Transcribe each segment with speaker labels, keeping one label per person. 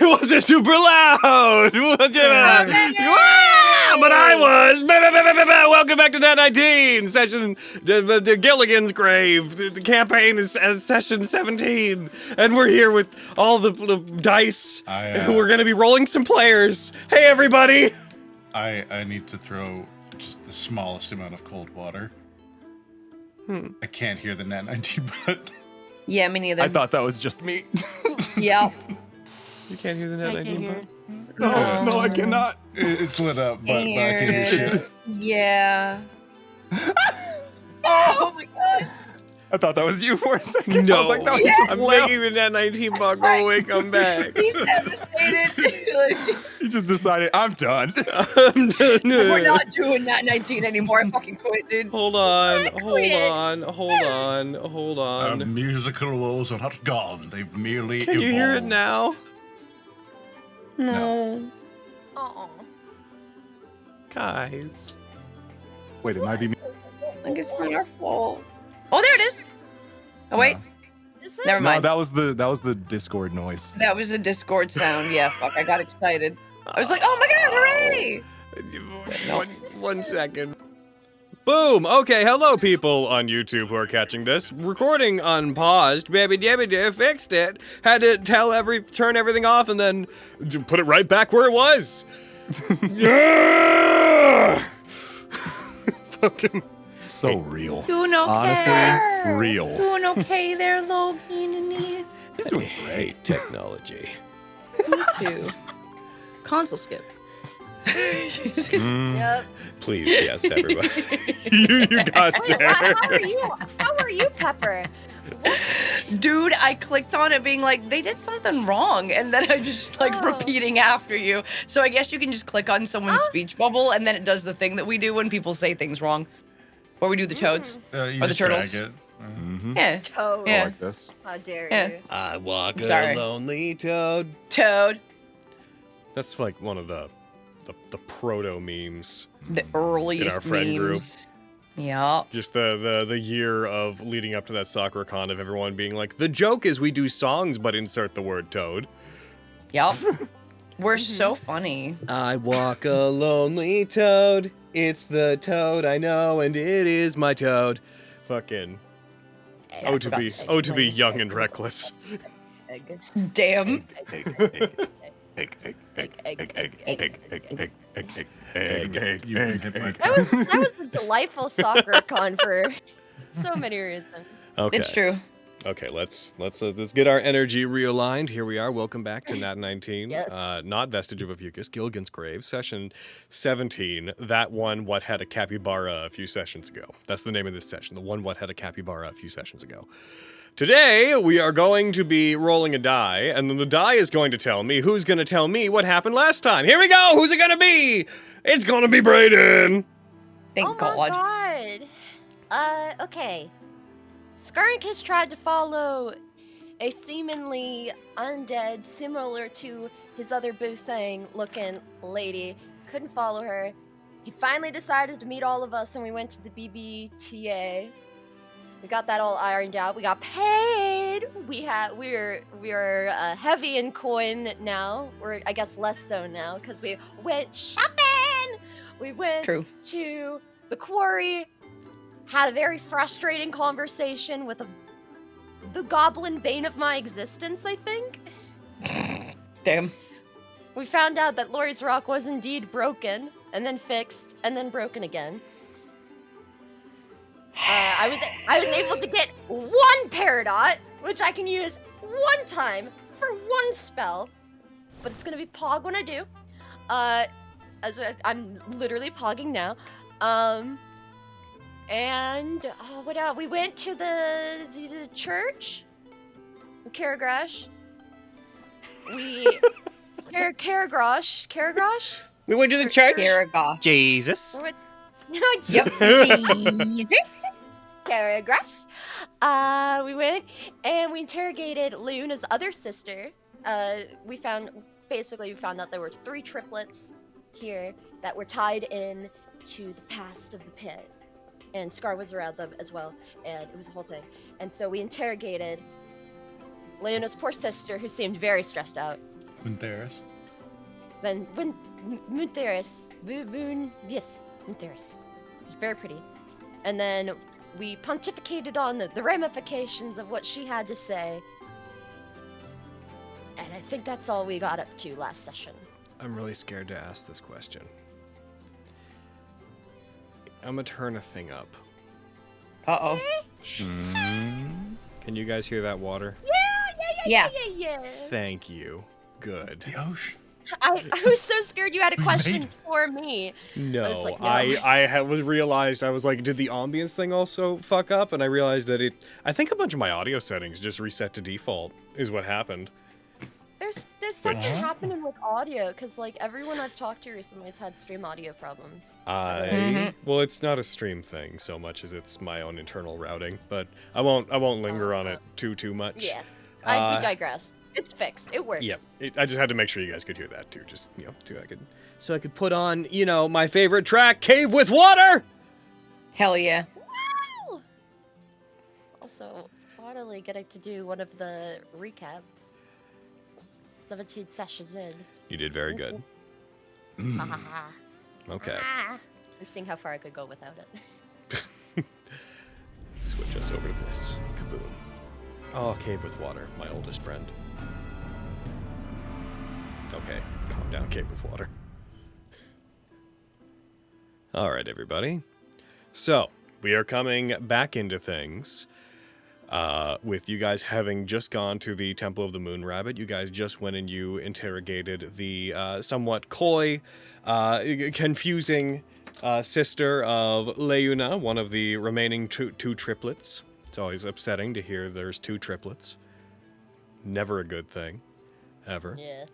Speaker 1: It wasn't super loud. But I was. Welcome back to Nat19 session. The Gilligan's grave. The campaign is session 17, and we're here with all the dice. We're gonna be rolling some players. Hey, everybody.
Speaker 2: I need to throw just the smallest amount of cold water. I can't hear the Nat19 but.
Speaker 3: Yeah, me neither.
Speaker 1: I thought that was just me.
Speaker 3: Yeah.
Speaker 1: You can't hear the Nat19
Speaker 3: No.
Speaker 1: No, I cannot.
Speaker 2: It's lit up, but I can't hear shit.
Speaker 3: Yeah. Oh my god.
Speaker 1: I thought that was you for a second.
Speaker 4: No.
Speaker 1: I was like, no,
Speaker 3: Yeah.
Speaker 1: I'm making the Nat19 bot go away, come back.
Speaker 3: He's devastated.
Speaker 1: You just decided, I'm done.
Speaker 3: We're not doing Nat19 anymore. I fucking quit, dude.
Speaker 1: Hold on.
Speaker 2: Our musical woes are not gone. They've merely
Speaker 1: Can
Speaker 2: evolved.
Speaker 1: you hear it now?
Speaker 3: No.
Speaker 4: Oh.
Speaker 1: Guys.
Speaker 5: Wait, it might be me.
Speaker 3: Like it's not our fault. Oh, there it is. Oh wait.
Speaker 4: Is it?
Speaker 3: Never
Speaker 5: No,
Speaker 3: mind.
Speaker 5: that was the Discord noise.
Speaker 3: That was a Discord sound. Yeah, fuck. I got excited. I was like, oh my god, hooray!
Speaker 1: One second. Boom! Okay, hello people on YouTube who are catching this. Recording unpaused. Baby fixed it. Had to turn everything off and then put it right back where it was. Yeah! Fucking
Speaker 5: So real.
Speaker 3: Doing okay.
Speaker 5: Honestly, real.
Speaker 3: Doing okay there, Logan and me.
Speaker 5: He's doing great.
Speaker 1: technology.
Speaker 3: Me too. Console skip.
Speaker 4: Yep.
Speaker 1: Please, yes, everybody. you got
Speaker 4: Wait,
Speaker 1: there.
Speaker 4: how are you, Pepper?
Speaker 3: Dude, I clicked on it being like, they did something wrong. And then I was just like
Speaker 4: Oh.
Speaker 3: repeating after you. So I guess you can just click on someone's speech bubble and then it does the thing that we do when people say things wrong. Or we do the toads.
Speaker 2: You
Speaker 3: Or the
Speaker 2: just
Speaker 3: turtles.
Speaker 2: drag it.
Speaker 5: Mm-hmm.
Speaker 3: Yeah.
Speaker 4: Toad.
Speaker 3: Yeah.
Speaker 5: Like this.
Speaker 4: How dare
Speaker 3: Yeah.
Speaker 4: you?
Speaker 1: I walk
Speaker 3: I'm sorry.
Speaker 1: a lonely toad.
Speaker 3: Toad.
Speaker 1: That's like one of the proto memes.
Speaker 3: The earliest
Speaker 1: friend group.
Speaker 3: memes. Yeah.
Speaker 1: Just the year of leading up to that soccer con of everyone being like, the joke is we do songs but insert the word toad.
Speaker 3: Yep. We're so funny.
Speaker 1: I walk a lonely toad. It's the toad I know and it is my toad. Fucking
Speaker 4: Hey,
Speaker 1: oh
Speaker 4: I
Speaker 1: to
Speaker 4: forgot
Speaker 1: be young and reckless.
Speaker 4: egg.
Speaker 3: Damn.
Speaker 2: You've been hit by
Speaker 4: That was a delightful soccer con for so many reasons.
Speaker 1: Okay.
Speaker 3: It's true.
Speaker 1: Okay, let's get our energy realigned. Here we are. Welcome back to Nat19.
Speaker 4: Yes.
Speaker 1: Not Vestige of a Fucus, Gilligan's Grave, session 17. That one what had a capybara a few sessions ago. That's the name of this session. The one what had a capybara a few sessions ago. Today we are going to be rolling a die, and then the die is going to tell me who's going to tell me what happened last time. Here we go. Who's it going to be? It's going to be Braden.
Speaker 3: Thank
Speaker 4: oh
Speaker 3: God.
Speaker 4: my god. Okay. Skarnicus tried to follow a seemingly undead, similar to his other Boothang looking lady. Couldn't follow her. He finally decided to meet all of us and we went to the BBTA. We got that all ironed out. We got paid. We're heavy in coin now. We're I guess less so now because we went shopping. We went
Speaker 3: True.
Speaker 4: to the quarry. Had a very frustrating conversation with the goblin bane of my existence, I think.
Speaker 3: Damn.
Speaker 4: We found out that Lori's Rock was indeed broken, and then fixed, and then broken again. I was able to get one Peridot, which I can use one time for one spell, but it's gonna be Pog when I do. I'm literally pogging now. And what else? We went to the church, Karagrash. Karagrash.
Speaker 1: We went to the church.
Speaker 3: Karagosh.
Speaker 1: Jesus.
Speaker 3: Yep. Jesus.
Speaker 4: Karagrash. We went and we interrogated Luna's other sister. We found out there were 3 triplets here that were tied in to the past of the pit. And Scar was around them as well, and it was a whole thing. And so we interrogated Leona's poor sister, who seemed very stressed out.
Speaker 2: Munteris.
Speaker 4: Then Munteris, yes, Munteris. She's very pretty. And then we pontificated on the ramifications of what she had to say. And I think that's all we got up to last session.
Speaker 1: I'm really scared to ask this question. I'm gonna turn a thing up.
Speaker 3: Uh-oh.
Speaker 1: Can you guys hear that water?
Speaker 3: Yeah.
Speaker 1: Thank you. Good.
Speaker 2: The ocean.
Speaker 4: I was so scared you had a
Speaker 2: We've
Speaker 4: question
Speaker 2: made it.
Speaker 4: for me.
Speaker 1: No,
Speaker 4: was like, no.
Speaker 1: I realized, I was like, did the ambience thing also fuck up? And I realized that I think a bunch of my audio settings just reset to default is what happened.
Speaker 4: There's something happening with audio, because like everyone I've talked to recently has had stream audio problems.
Speaker 1: Well, it's not a stream thing so much as it's my own internal routing, but I won't linger on it too much.
Speaker 4: Yeah, we digress. It's fixed. It works.
Speaker 1: Yeah, I just had to make sure you guys could hear that too. Just so I could put on my favorite track, "Cave with Water."
Speaker 3: Hell yeah.
Speaker 4: Wow! Also, finally getting to do one of the recaps. 17 sessions in.
Speaker 1: You did very good.
Speaker 4: Ha ha ha.
Speaker 1: Okay.
Speaker 4: Just seeing how far I could go without it.
Speaker 1: Switch us over to this. Kaboom. Oh, Cave with Water, my oldest friend. Okay, calm down, Cave with Water. All right, everybody. So, we are coming back into things. With you guys having just gone to the Temple of the Moon Rabbit, you guys just went and you interrogated the somewhat coy, confusing sister of Leuna, one of the remaining two triplets. It's always upsetting to hear there's two triplets. Never a good thing, ever.
Speaker 4: Yeah.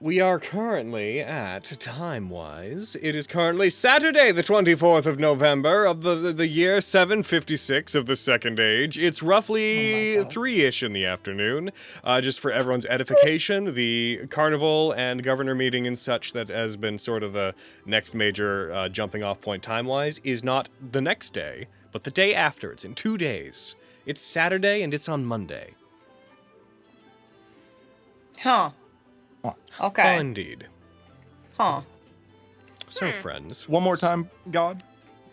Speaker 1: We are currently at, time-wise, it is currently Saturday, the 24th of November of the year 756 of the Second Age. It's roughly 3-ish in the afternoon. Just for everyone's edification, the carnival and governor meeting and such that has been sort of the next major jumping-off point time-wise is not the next day, but the day after. It's in 2 days. It's Saturday and it's on Monday.
Speaker 3: Huh. Okay.
Speaker 1: Indeed.
Speaker 3: Huh.
Speaker 1: So, friends.
Speaker 5: One more time, God.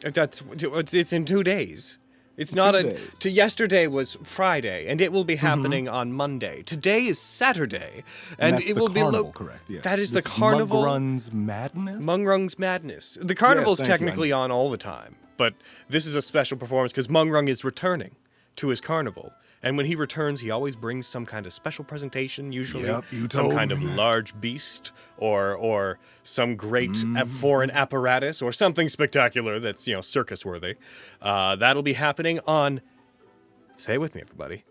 Speaker 1: It's in 2 days. It's not
Speaker 5: 2 days.
Speaker 1: yesterday was Friday, and it will be happening on Monday. Today is Saturday, and
Speaker 5: that's
Speaker 1: it
Speaker 5: the
Speaker 1: will
Speaker 5: carnival,
Speaker 1: be
Speaker 5: correct? Yeah.
Speaker 1: That is the
Speaker 5: This
Speaker 1: carnival.
Speaker 5: Mungrun's Madness.
Speaker 1: Mungrung's Madness. The carnival's
Speaker 5: thank you,
Speaker 1: technically on all the time, but this is a special performance because Mungrung is returning to his carnival. And when he returns, he always brings some kind of special presentation, usually
Speaker 5: Yep, you
Speaker 1: some
Speaker 5: told
Speaker 1: kind of
Speaker 5: me that.
Speaker 1: large beast or some great foreign apparatus or something spectacular that's, circus worthy. That'll be happening on, say it with me, everybody,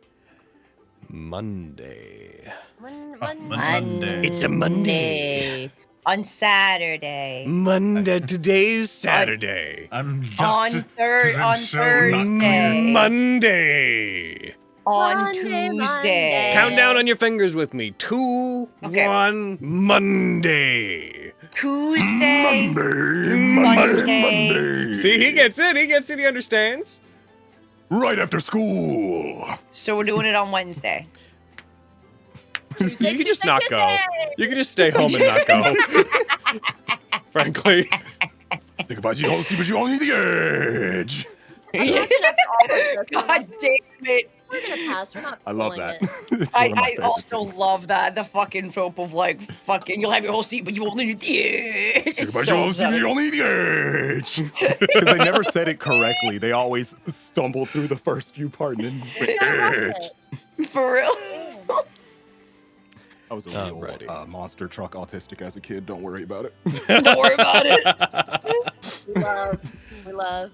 Speaker 1: Monday.
Speaker 2: Monday.
Speaker 1: It's a Monday.
Speaker 3: On Saturday.
Speaker 1: Monday. Today's Saturday.
Speaker 2: I'm
Speaker 3: On
Speaker 2: ducked 'cause I'm so not
Speaker 3: Thursday.
Speaker 1: Monday.
Speaker 3: On
Speaker 4: Monday,
Speaker 3: Tuesday.
Speaker 4: Monday.
Speaker 1: Count down on your fingers with me. 2,
Speaker 3: Okay.
Speaker 1: 1, Monday.
Speaker 3: Tuesday.
Speaker 5: Monday.
Speaker 1: See, he gets it. He understands.
Speaker 5: Right after school.
Speaker 3: So we're doing it on Wednesday.
Speaker 1: You can just not go. You can just stay home and not go. Frankly.
Speaker 5: Think about you don't see, but you only need the edge.
Speaker 3: God damn it.
Speaker 4: We're gonna pass. We're not
Speaker 5: I love
Speaker 4: pulling
Speaker 5: that.
Speaker 4: it.
Speaker 5: It's one of my
Speaker 3: I
Speaker 5: favorite
Speaker 3: also
Speaker 5: things.
Speaker 3: love that. The fucking trope of you'll have your whole seat, but you only need the edge.
Speaker 5: Think
Speaker 3: It's
Speaker 5: about
Speaker 3: so
Speaker 5: you don't see, but you only need the edge. Because they never said it correctly. They always stumbled through the first few parts and
Speaker 4: You
Speaker 5: then
Speaker 4: gotta rock
Speaker 5: edge.
Speaker 4: it.
Speaker 3: For real.
Speaker 5: I was a real
Speaker 1: Alrighty.
Speaker 5: monster truck autistic as a kid. Don't worry about it.
Speaker 3: Don't worry about it.
Speaker 4: We love.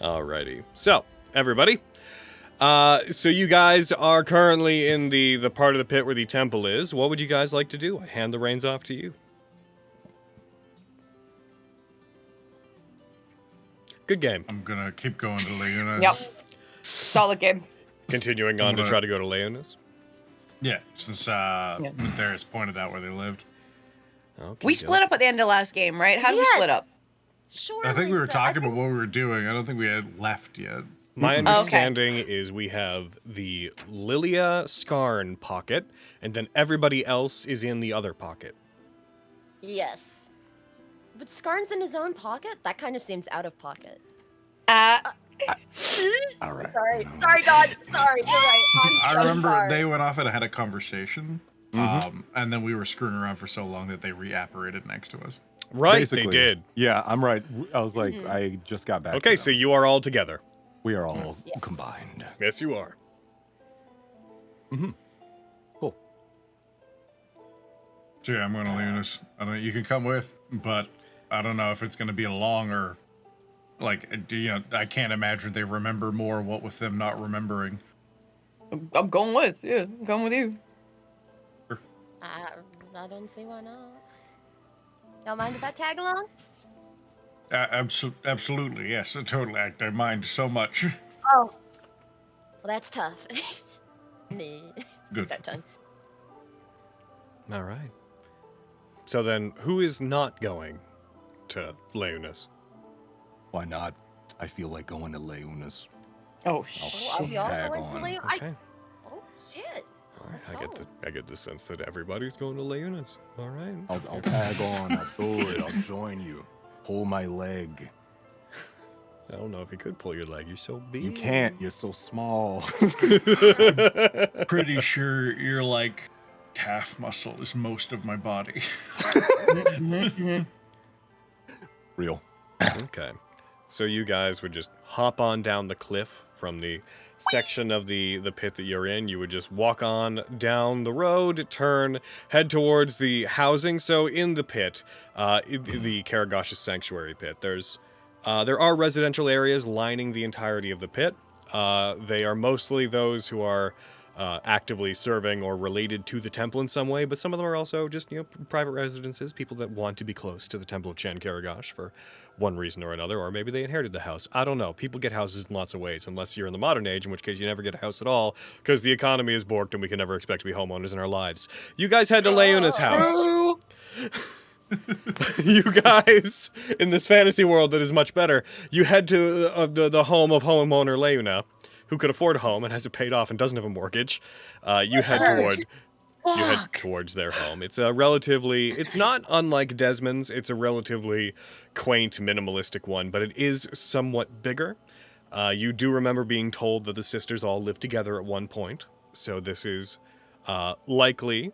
Speaker 1: Alrighty. So, everybody. So you guys are currently in the part of the pit where the temple is. What would you guys like to do? I hand the reins off to you. Good game.
Speaker 2: I'm gonna keep going to Leona's.
Speaker 3: Yep. Solid game.
Speaker 1: Continuing on to try to go to Leona's.
Speaker 2: Yeah, since Munteris pointed out where they lived.
Speaker 1: Okay,
Speaker 3: We split up at the end of last game, right? How did we
Speaker 4: Yeah.
Speaker 3: split up?
Speaker 4: Sure.
Speaker 2: I think we were
Speaker 4: Lisa,
Speaker 2: talking about what we were doing. I don't think we had left yet.
Speaker 1: My
Speaker 5: Mm-mm.
Speaker 1: understanding is we have the Lilia Skarn pocket, and then everybody else is in the other pocket.
Speaker 4: Yes. But Skarn's in his own pocket? That kind of seems out of pocket.
Speaker 5: All right.
Speaker 4: Sorry. Sorry, God. Sorry. You're right. I'm
Speaker 2: I
Speaker 4: so
Speaker 2: remember
Speaker 4: sorry.
Speaker 2: they went off and had a conversation,
Speaker 5: Mhm.
Speaker 2: and then we were screwing around for so long that they reapparated next to us.
Speaker 1: Right,
Speaker 5: Basically,
Speaker 1: they did.
Speaker 5: Yeah, I'm right. I was like,
Speaker 4: Mhm.
Speaker 5: I just got back.
Speaker 1: Okay,
Speaker 5: to
Speaker 1: so
Speaker 5: them.
Speaker 1: you are all together.
Speaker 5: We are all
Speaker 4: Yeah.
Speaker 5: combined.
Speaker 1: Yes, you are.
Speaker 5: Cool.
Speaker 2: So yeah, I'm going to Leonis. I don't know, you can come with, but I don't know if it's going to be a long or like, I can't imagine they remember more. What with them not remembering.
Speaker 3: I'm going with. Yeah, I'm going with you.
Speaker 4: I don't see why not. Y'all mind if I tag along?
Speaker 2: Absolutely, yes, totally. I mind so much.
Speaker 4: Oh. Well, that's tough. Nah.
Speaker 2: Good.
Speaker 4: That tongue.
Speaker 1: All right. So then, who is not going to Leonis?
Speaker 5: Why not? I feel like going to Leunas.
Speaker 3: Oh,
Speaker 4: Oh,
Speaker 3: shit.
Speaker 4: are we all
Speaker 5: Tag
Speaker 4: going to
Speaker 5: on.
Speaker 4: Leo?
Speaker 1: Okay.
Speaker 4: Oh, shit.
Speaker 1: All right.
Speaker 4: Let's
Speaker 1: I get the sense that everybody's going to Leonis. All right.
Speaker 5: I'll tag on. I'll do it. I'll join you. Pull my leg.
Speaker 1: I don't know if you could pull your leg. You're so big.
Speaker 5: You can't. You're so small.
Speaker 2: Pretty sure you're like calf muscle is most of my body.
Speaker 5: Real.
Speaker 1: Okay. So you guys would just hop on down the cliff from the section of the pit that you're in. You would just walk on down the road, turn, head towards the housing. So in the pit, the Karagosh's sanctuary pit, there are residential areas lining the entirety of the pit. They are mostly those who are actively serving or related to the temple in some way, but some of them are also just, private residences, people that want to be close to the Temple of Chan Karagosh for one reason or another, or maybe they inherited the house. I don't know. People get houses in lots of ways, unless you're in the modern age, in which case you never get a house at all, because the economy is borked and we can never expect to be homeowners in our lives. You guys head to Leona's house.
Speaker 3: True.
Speaker 1: You guys, in this fantasy world that is much better, you head to the home of homeowner Leuna, who could afford a home and has it paid off and doesn't have a mortgage. You head towards their home. It's it's not unlike Desmond's. It's a relatively quaint, minimalistic one, but it is somewhat bigger. You do remember being told that the sisters all lived together at one point, so this is likely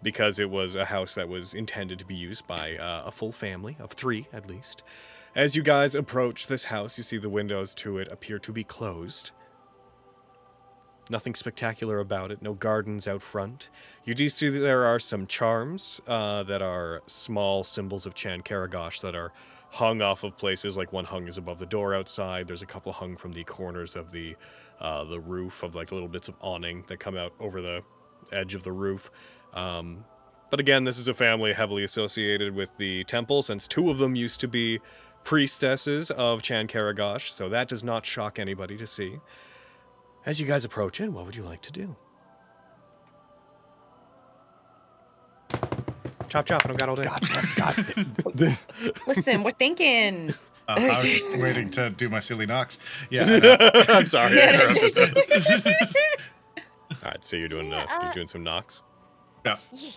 Speaker 1: because it was a house that was intended to be used by a full family of 3, at least. As you guys approach this house, you see the windows to it appear to be closed. Nothing spectacular about it, no gardens out front. You do see that there are some charms that are small symbols of Chan Karagosh that are hung off of places, like one hung is above the door outside. There's a couple hung from the corners of the roof of like little bits of awning that come out over the edge of the roof. But again, this is a family heavily associated with the temple, since 2 of them used to be priestesses of Chan Karagosh, so that does not shock anybody to see. As you guys approach in, what would you like to do? Chop, chop, I don't got all day.
Speaker 5: Got it.
Speaker 3: Listen, we're thinking.
Speaker 2: I was just waiting to do my silly knocks. Yeah, I know.
Speaker 1: I'm sorry. I interrupted. All right, so you're doing you're doing some knocks?
Speaker 2: Yeah,
Speaker 4: Yeah.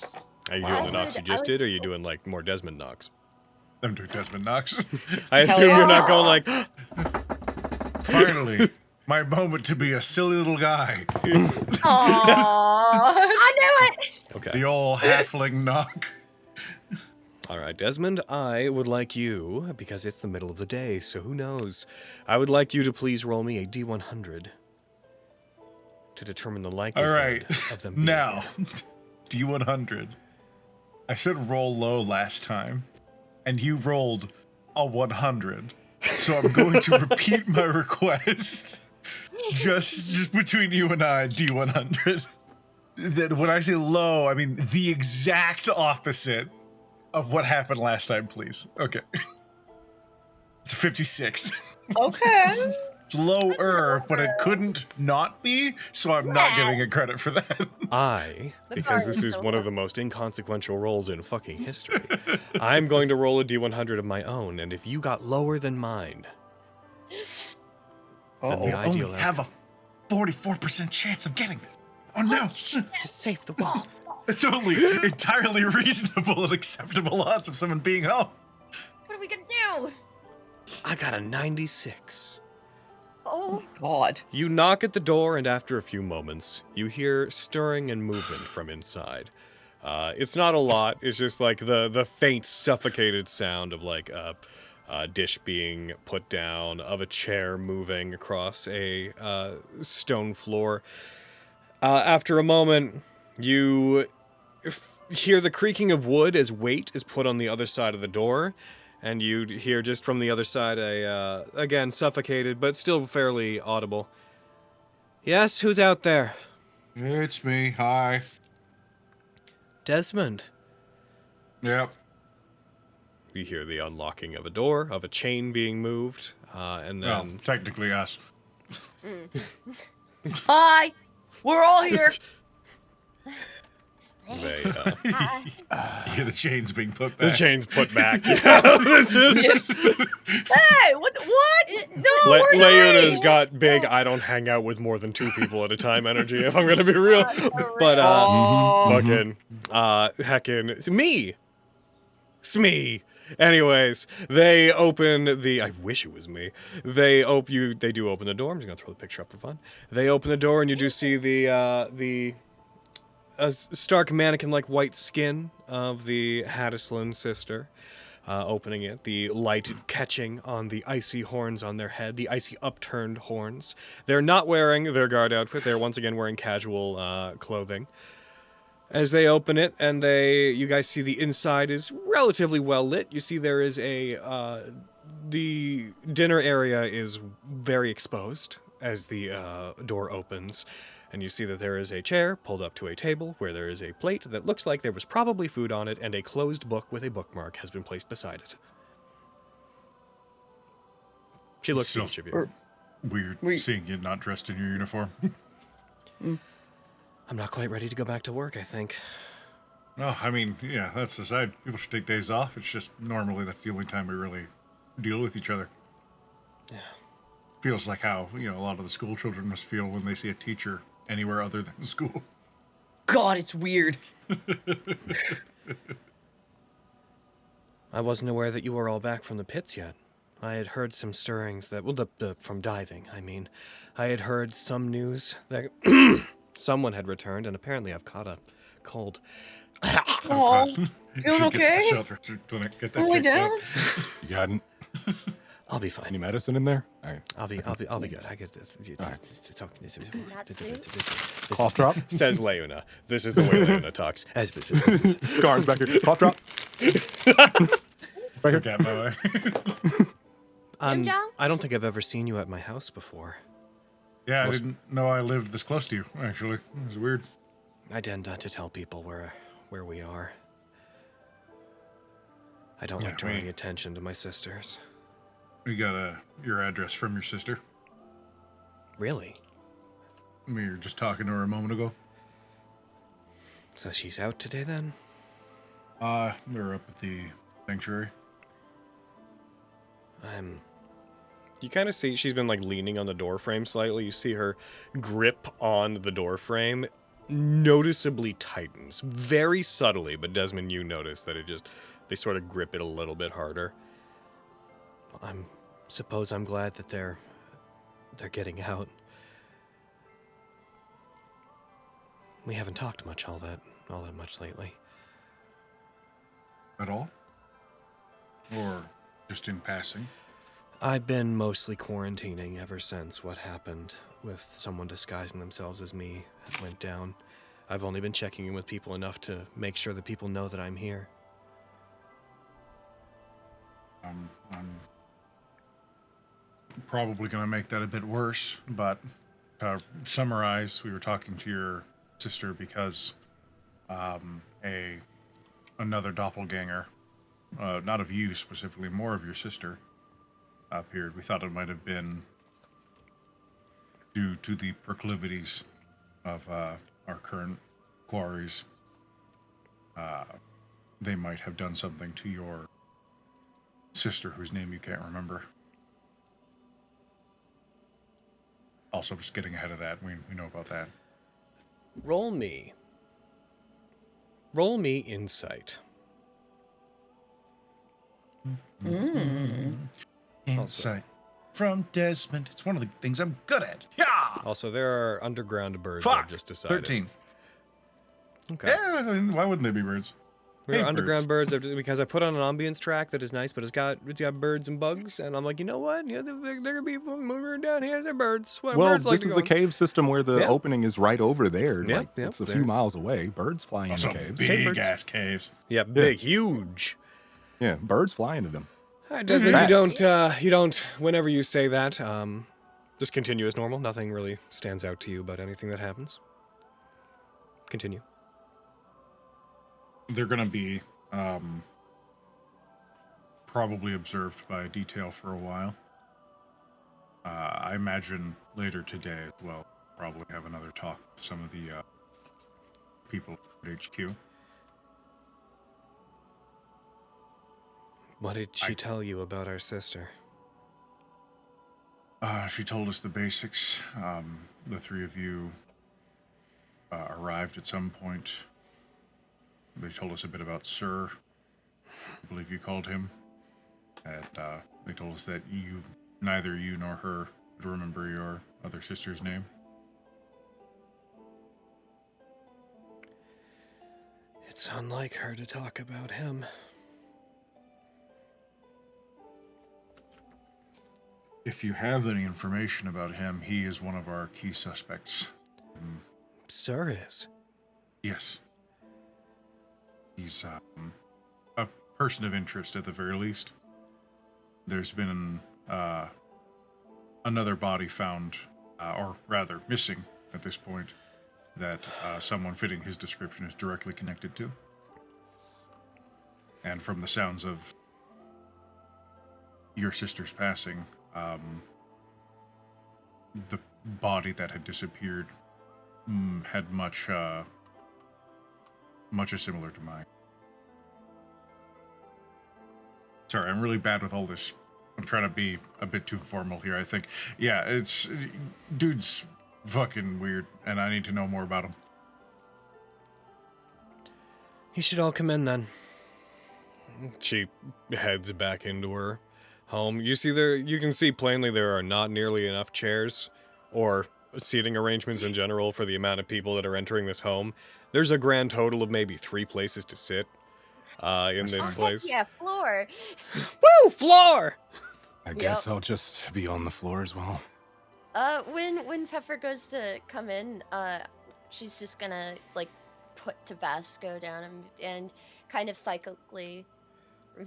Speaker 1: Are you
Speaker 4: Well,
Speaker 1: doing the knocks you just
Speaker 4: I would-
Speaker 1: did, or are you doing like more Desmond knocks?
Speaker 2: I'm doing Desmond knocks.
Speaker 1: I
Speaker 3: Hell
Speaker 1: assume you're not
Speaker 4: yeah.
Speaker 1: going like,
Speaker 2: Finally, my moment to be a silly little guy.
Speaker 3: Aww.
Speaker 4: I knew it!
Speaker 1: okay.
Speaker 2: The old halfling knock.
Speaker 1: All right, Desmond, I would like you, because it's the middle of the day, so who knows, I would like you to please roll me a D100 to determine the likelihood
Speaker 2: All right,
Speaker 1: of them being
Speaker 2: now,
Speaker 1: here.
Speaker 2: D100. I said roll low last time, and you rolled a 100. So I'm going to repeat my request. Just between you and I, D100. That when I say low, I mean the exact opposite of what happened last time, please. Okay. It's 56.
Speaker 3: Okay.
Speaker 2: It's lower, but it couldn't not be, so I'm not getting a credit for that.
Speaker 1: I,
Speaker 4: The
Speaker 1: because
Speaker 4: bar
Speaker 1: this
Speaker 4: is
Speaker 1: is
Speaker 4: so
Speaker 1: one of
Speaker 4: low.
Speaker 1: the most inconsequential rolls in fucking history, I'm going to roll a D100 of my own, and if you got lower than mine, than the
Speaker 2: We
Speaker 1: ideal
Speaker 2: only have
Speaker 1: outcome.
Speaker 2: a 44% chance of getting this. Oh no!
Speaker 1: Just save the wall.
Speaker 2: It's only entirely reasonable and acceptable odds of someone being home.
Speaker 4: What are we gonna do?
Speaker 1: I got a 96.
Speaker 4: Oh,
Speaker 3: God.
Speaker 1: You knock at the door, and after a few moments, you hear stirring and movement from inside. It's not a lot. It's just like the faint, suffocated sound of like a dish being put down, of a chair moving across a stone floor. After a moment, you hear the creaking of wood as weight is put on the other side of the door. And you hear just from the other side again, suffocated, but still fairly audible. Yes, who's out there?
Speaker 2: It's me. Hi.
Speaker 1: Desmond.
Speaker 2: Yep.
Speaker 1: You hear the unlocking of a door, of a chain being moved, and
Speaker 2: Well,
Speaker 1: then...
Speaker 2: technically us.
Speaker 3: Hi. We're all here.
Speaker 1: They,
Speaker 2: Yeah, the chain's being put
Speaker 1: the
Speaker 2: back.
Speaker 1: chain's put back. It's just-
Speaker 3: Hey, what? No, we're
Speaker 1: Leuna's
Speaker 3: nice.
Speaker 1: got big, I don't hang out with more than 2 people at a time energy, if I'm gonna be real. But, fucking, heckin', it's me! Anyways, they open the, I wish it was me. They do open the door. I'm just gonna throw the picture up for fun. They open the door and you do see the stark mannequin-like white skin of the Hattislin sister. Opening it, the light catching on the icy horns on their head, the icy upturned horns. They're not wearing their guard outfit. They're once again wearing casual clothing. As they open it, and you guys see the inside is relatively well lit. You see there is the dinner area is very exposed as the door opens. And you see that there is a chair pulled up to a table where there is a plate that looks like there was probably food on it, and a closed book with a bookmark has been placed beside it. She looks at each of you.
Speaker 2: Weird seeing you not dressed in your uniform.
Speaker 1: I'm not quite ready to go back to work, I think.
Speaker 2: No, I mean, yeah, that's the side. People should take days off. It's just normally that's the only time we really deal with each other.
Speaker 1: Yeah.
Speaker 2: Feels like how, a lot of the school children must feel when they see a teacher anywhere other than school.
Speaker 3: God, it's weird.
Speaker 1: I wasn't aware that you were all back from the pits yet. I had heard some stirrings that, from diving, I mean. I had heard some news that someone had returned, and apparently I've caught a cold.
Speaker 3: Oh, feeling okay?
Speaker 2: Get that
Speaker 3: Lay
Speaker 2: checked
Speaker 3: down.
Speaker 2: out.
Speaker 5: You got
Speaker 1: I'll be fine.
Speaker 5: any medicine in there? All right.
Speaker 1: I'll be good. I get this.
Speaker 4: Not soon.
Speaker 5: Cough drop.
Speaker 1: Says Leuna. This is the way Leuna talks.
Speaker 5: Scars back here. Cough drop. Right here.
Speaker 2: Cat my way.
Speaker 1: I don't think I've ever seen you at my house before.
Speaker 2: Yeah, I didn't know I lived this close to you, actually. It was weird.
Speaker 1: I tend not to tell people where we are. I don't like drawing attention to my sisters.
Speaker 2: We got your address from your sister.
Speaker 1: Really?
Speaker 2: We were just talking to her a moment ago.
Speaker 1: So she's out today then?
Speaker 2: We were up at the sanctuary.
Speaker 1: You kind of see she's been like leaning on the door frame slightly. You see her grip on the door frame noticeably tightens, very subtly, but Desmond, you notice that they sort of grip it a little bit harder. Suppose I'm glad that they're getting out. We haven't talked much all that much lately.
Speaker 2: At all? Or just in passing?
Speaker 1: I've been mostly quarantining ever since what happened with someone disguising themselves as me went down. I've only been checking in with people enough to make sure that people know that I'm here.
Speaker 2: I'm probably going to make that a bit worse, but to summarize, we were talking to your sister because another doppelganger, not of you specifically, more of your sister, appeared. We thought it might have been due to the proclivities of our current quarries. They might have done something to your sister, whose name you can't remember. Also, just getting ahead of that. We know about that.
Speaker 1: Roll me insight.
Speaker 2: Insight from Desmond. It's one of the things I'm good at. Yeah.
Speaker 1: Also, there are underground birds.
Speaker 2: Fuck.
Speaker 1: I've just decided.
Speaker 2: 13.
Speaker 1: Okay.
Speaker 2: Yeah. I mean, why wouldn't they be birds?
Speaker 1: There
Speaker 2: Hey,
Speaker 1: are underground birds because I put on an ambience track that is nice, but it's got birds and bugs, and I'm like, you know what? Yeah, there could be moving down here. They're birds. Well,
Speaker 5: Well,
Speaker 1: birds like
Speaker 5: this
Speaker 1: to
Speaker 5: is
Speaker 1: go
Speaker 5: a cave system where the
Speaker 1: Yeah.
Speaker 5: opening is right over there.
Speaker 1: Yep,
Speaker 5: Like,
Speaker 1: yep,
Speaker 5: it's a few
Speaker 1: there's-
Speaker 5: miles away. Birds flying
Speaker 2: Also,
Speaker 5: into caves.
Speaker 2: big
Speaker 1: birds.
Speaker 2: ass caves.
Speaker 1: Yeah, big, huge.
Speaker 5: Yeah, birds fly into them.
Speaker 1: All right, Desmond,
Speaker 5: Bats.
Speaker 1: you don't. Whenever you say that, just continue as normal. Nothing really stands out to you about anything that happens. Continue.
Speaker 2: They're gonna be probably observed by detail for a while. I imagine later today as well. Probably have another talk with some of the people at HQ.
Speaker 1: What did she tell you about our sister?
Speaker 2: She told us the basics. The three of you arrived at some point. They told us a bit about Sir. I believe you called him. And they told us that neither you nor her would remember your other sister's name.
Speaker 1: It's unlike her to talk about him.
Speaker 2: If you have any information about him, he is one of our key suspects.
Speaker 1: Sir is.
Speaker 2: Yes. He's a person of interest at the very least. There's been another body found, or rather missing at this point, that someone fitting his description is directly connected to. And from the sounds of your sister's passing, the body that had disappeared had much as similar to mine. Sorry, I'm really bad with all this. I'm trying to be a bit too formal here, I think. Yeah, dude's fucking weird, and I need to know more about him.
Speaker 1: You should all come in then. She heads back into her home. You can see plainly there are not nearly enough chairs or seating arrangements in general for the amount of people that are entering this home. There's a grand total of maybe 3 places to sit in this place.
Speaker 4: Yeah, floor.
Speaker 1: Woo! Floor!
Speaker 5: I guess I'll just be on the floor as well.
Speaker 4: When Pepper goes to come in, she's just gonna like put Tabasco down and kind of cyclically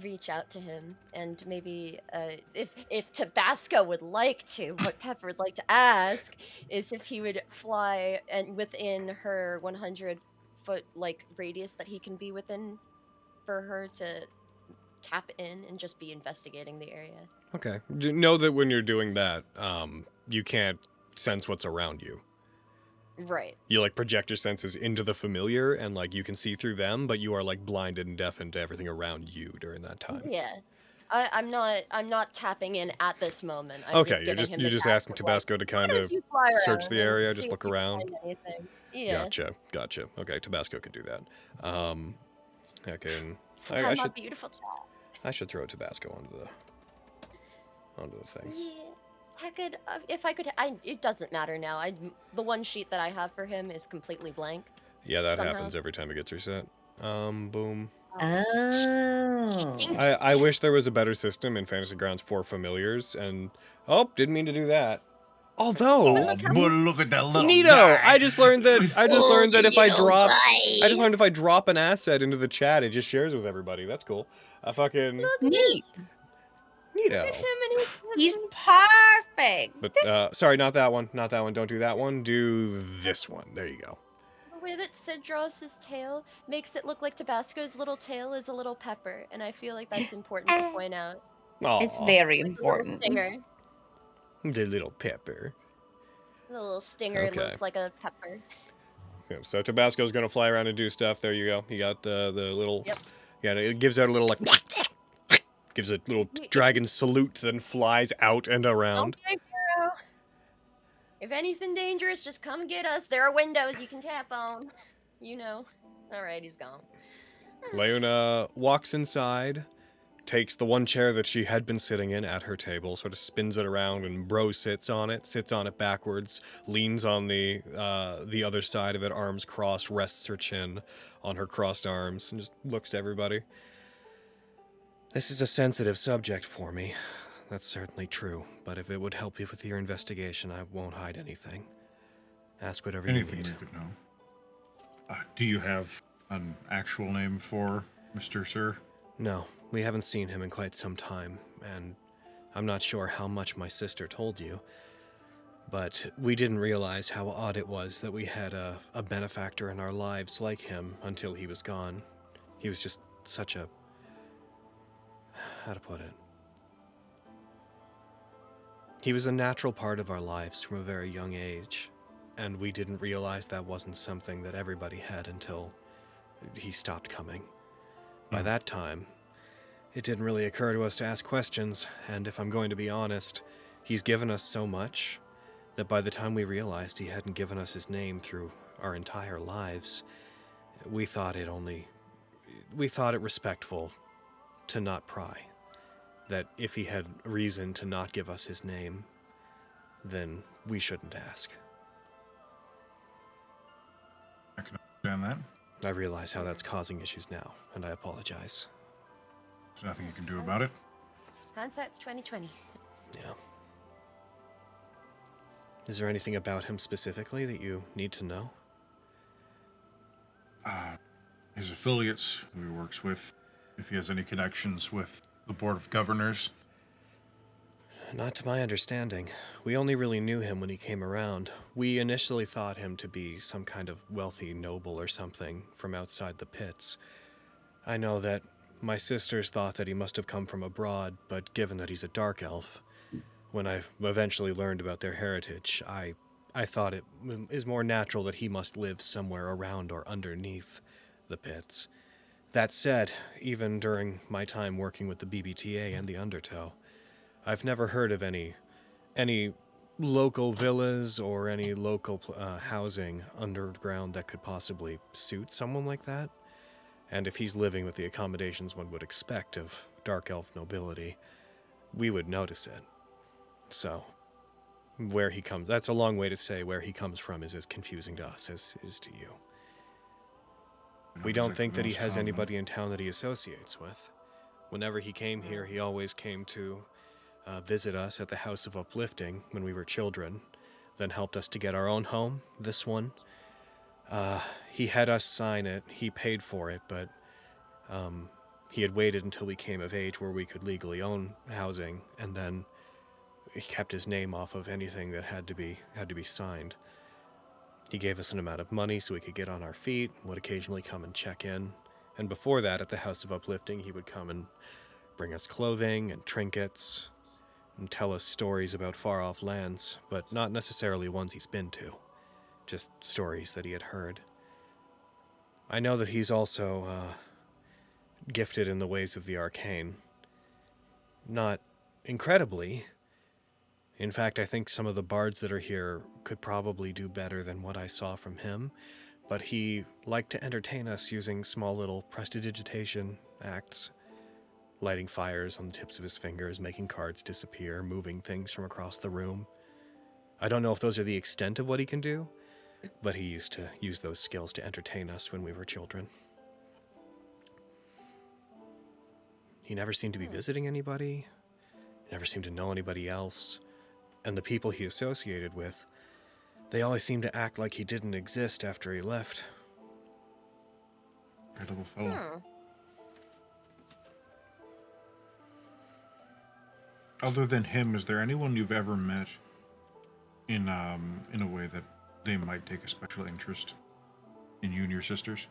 Speaker 4: reach out to him, and maybe if Tabasco would like to, what Pepper would like to ask is if he would fly and within her 100-foot like radius that he can be within for her to tap in and just be investigating the area.
Speaker 1: Okay. Know that when you're doing that, you can't sense what's around you.
Speaker 4: Right.
Speaker 1: You like project your senses into the familiar, and like you can see through them, but you are like blinded and deafened to everything around you during that time.
Speaker 4: Yeah. I'm not tapping in at this moment. I'm
Speaker 1: Okay,
Speaker 4: just
Speaker 1: you're just asking Tabasco to kind of search the area, just look around.
Speaker 4: Yeah.
Speaker 1: Gotcha. Okay, Tabasco can do that. Okay, and
Speaker 4: I'm a beautiful child.
Speaker 1: I should throw Tabasco onto the thing.
Speaker 4: Yeah. I could, if I could, it doesn't matter now. The one sheet that I have for him is completely blank.
Speaker 1: Yeah, that
Speaker 4: somehow.
Speaker 1: happens every time it gets reset. Boom.
Speaker 3: Oh.
Speaker 1: I wish there was a better system in Fantasy Grounds for familiars, and didn't mean to do that. Although,
Speaker 2: But look at that little
Speaker 1: neato!
Speaker 2: guy.
Speaker 1: I just learned that if I drop an asset into the chat, it just shares with everybody. That's cool. Fucking
Speaker 3: Neat.
Speaker 1: neato.
Speaker 4: Him and
Speaker 3: He's perfect.
Speaker 1: But sorry, not that one. Not that one. Don't do that one. Do this one. There you go.
Speaker 4: the way that Siddraws' tail makes it look like Tabasco's little tail is a little pepper, and I feel like that's important to point out.
Speaker 3: It's
Speaker 1: Aw,
Speaker 3: very
Speaker 4: The little
Speaker 3: important.
Speaker 4: stinger.
Speaker 1: the little pepper.
Speaker 4: The little stinger
Speaker 1: Okay.
Speaker 4: looks like a pepper.
Speaker 1: Yeah, so Tabasco's gonna fly around and do stuff. There you go. You got the little.
Speaker 4: Yep.
Speaker 1: Yeah, it gives out a little like. Gives a little dragon salute, then flies out and around.
Speaker 4: Okay, girl. If anything dangerous, just come and get us. There are windows you can tap on. You know. Alright, he's gone.
Speaker 1: Leona walks inside, takes the one chair that she had been sitting in at her table, sort of spins it around, and Bro sits on it backwards, leans on the other side of it, arms crossed, rests her chin on her crossed arms, and just looks to everybody. This is a sensitive subject for me. That's certainly true, but if it would help you with your investigation, I won't hide anything. Ask whatever
Speaker 2: Anything
Speaker 1: you need.
Speaker 2: you could know. Do you have an actual name for Mr. Sir?
Speaker 1: No, we haven't seen him in quite some time, and I'm not sure how much my sister told you, but we didn't realize how odd it was that we had a benefactor in our lives like him until he was gone. He was just such a... how to put it? He was a natural part of our lives from a very young age, and we didn't realize that wasn't something that everybody had until he stopped coming. By that time, it didn't really occur to us to ask questions, and if I'm going to be honest, he's given us so much that by the time we realized he hadn't given us his name through our entire lives, we thought it respectful to not pry. That if he had reason to not give us his name, then we shouldn't ask.
Speaker 2: I can understand that.
Speaker 1: I realize how that's causing issues now, and I apologize.
Speaker 2: There's nothing you can do about it.
Speaker 4: Hindsight's 20/20.
Speaker 1: Yeah. Is there anything about him specifically that you need to know?
Speaker 2: His affiliates, who he works with, if he has any connections with the Board of Governors.
Speaker 1: Not to my understanding. We only really knew him when he came around. We initially thought him to be some kind of wealthy noble or something from outside the pits. I know that my sisters thought that he must have come from abroad, but given that he's a dark elf, when I eventually learned about their heritage, I thought it is more natural that he must live somewhere around or underneath the pits. That said, even during my time working with the BBTA and the Undertow, I've never heard of any local villas or any local housing underground that could possibly suit someone like that. And if he's living with the accommodations one would expect of dark elf nobility, we would notice it. So, where he comes, that's a long way to say where he comes from is as confusing to us as it is to you. We don't think that he has anybody in town that he associates with. Whenever he came here, he always came to visit us at the House of Uplifting when we were children, then helped us to get our own home, this one. He had us sign it, he paid for it, but he had waited until we came of age where we could legally own housing, and then he kept his name off of anything that had to be signed. He gave us an amount of money so we could get on our feet, would occasionally come and check in. And before that, at the House of Uplifting, he would come and bring us clothing and trinkets and tell us stories about far-off lands, but not necessarily ones he's been to. Just stories that he had heard. I know that he's also gifted in the ways of the arcane. Not incredibly. In fact, I think some of the bards that are here could probably do better than what I saw from him, but he liked to entertain us using small little prestidigitation acts, lighting fires on the tips of his fingers, making cards disappear, moving things from across the room. I don't know if those are the extent of what he can do, but he used to use those skills to entertain us when we were children. He never seemed to be visiting anybody, never seemed to know anybody else. And the people he associated with, they always seemed to act like he didn't exist after he left.
Speaker 2: Incredible fellow. Other than him, is there anyone you've ever met in a way that they might take a special interest in you and your sisters?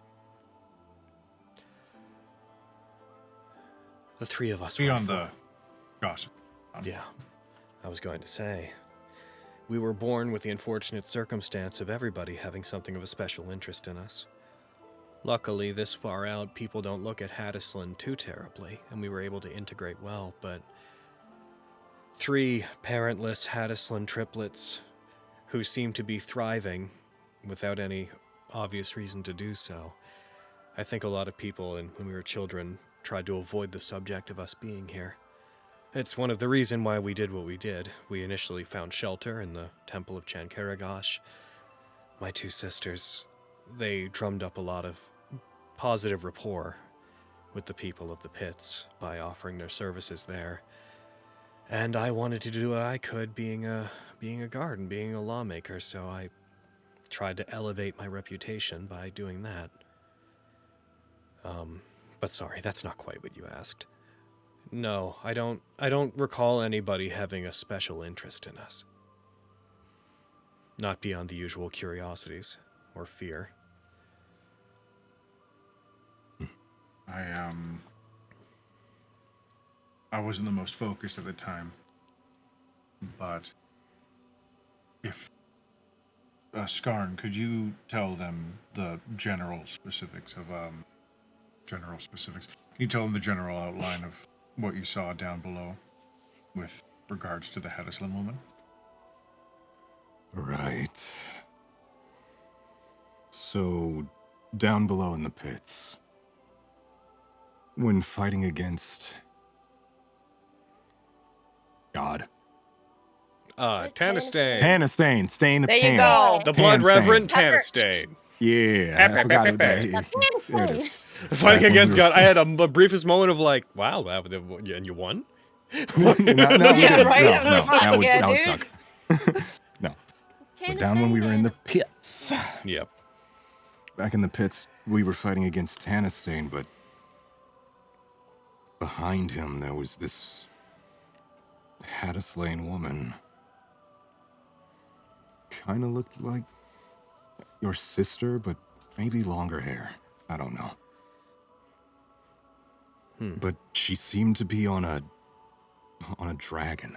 Speaker 1: The three of us
Speaker 2: Beyond
Speaker 1: were
Speaker 2: the gossip.
Speaker 1: Yeah, I was going to say. We were born with the unfortunate circumstance of everybody having something of a special interest in us. Luckily, this far out, people don't look at Hattisland too terribly, and we were able to integrate well, but 3 parentless Hattisland triplets who seem to be thriving without any obvious reason to do so. I think a lot of people, when we were children, tried to avoid the subject of us being here. It's one of the reasons why we did what we did. We initially found shelter in the Temple of Chankaragash. My two sisters, they drummed up a lot of positive rapport with the people of the pits by offering their services there. And I wanted to do what I could, being a guard and being a lawmaker, so I tried to elevate my reputation by doing that. But sorry, that's not quite what you asked. No, I don't recall anybody having a special interest in us. Not beyond the usual curiosities or fear.
Speaker 2: I wasn't the most focused at the time, but if Skarn, could you tell them the general specifics? Can you tell them the general outline of what you saw down below with regards to the Hatterslin woman?
Speaker 5: Right. So, down below in the pits, when fighting against God.
Speaker 1: Tanistane.
Speaker 5: Tanistane, stain of
Speaker 3: There you
Speaker 5: tan.
Speaker 3: go.
Speaker 1: The Blood
Speaker 5: Tanistane.
Speaker 1: Reverend Tanistane.
Speaker 5: Yeah, I forgot what that is.
Speaker 4: That
Speaker 5: There it is.
Speaker 1: Fighting
Speaker 5: when
Speaker 1: against
Speaker 5: we were
Speaker 1: God. I had a briefest moment of like, wow, and you won?
Speaker 5: No, we
Speaker 3: Yeah,
Speaker 5: didn't.
Speaker 3: right?
Speaker 5: No, that would
Speaker 3: Yeah,
Speaker 5: suck. No. But
Speaker 4: Tanistane
Speaker 5: down when we were in the
Speaker 4: and-
Speaker 5: pits.
Speaker 1: Yep.
Speaker 5: Back in the pits, we were fighting against Tanistane, but behind him there was this Hatterslane woman. Kind of looked like your sister, but maybe longer hair. I don't know. But she seemed to be on a dragon.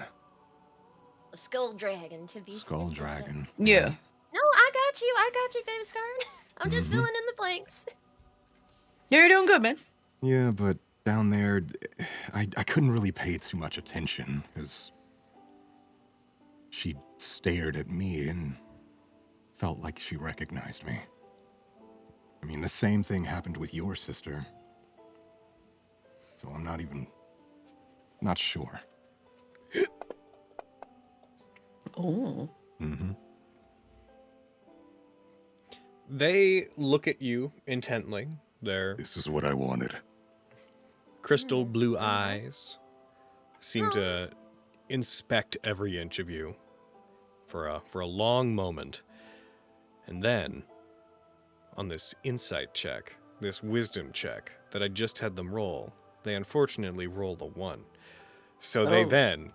Speaker 4: A skull dragon, to be
Speaker 5: Skull
Speaker 4: specific.
Speaker 5: dragon.
Speaker 3: Yeah.
Speaker 4: No, I got you, baby Skarn. I'm just filling in the blanks.
Speaker 3: You're doing good, man.
Speaker 5: Yeah, but down there, I couldn't really pay too much attention, because she stared at me and felt like she recognized me. I mean, the same thing happened with your sister. So I'm not sure.
Speaker 3: Oh.
Speaker 5: Mm-hmm.
Speaker 1: They look at you intently. Their
Speaker 5: This is what I wanted.
Speaker 1: crystal blue eyes seem to inspect every inch of you for a long moment. And then, on this insight check, this wisdom check that I just had them roll, they unfortunately rolled a 1. So they then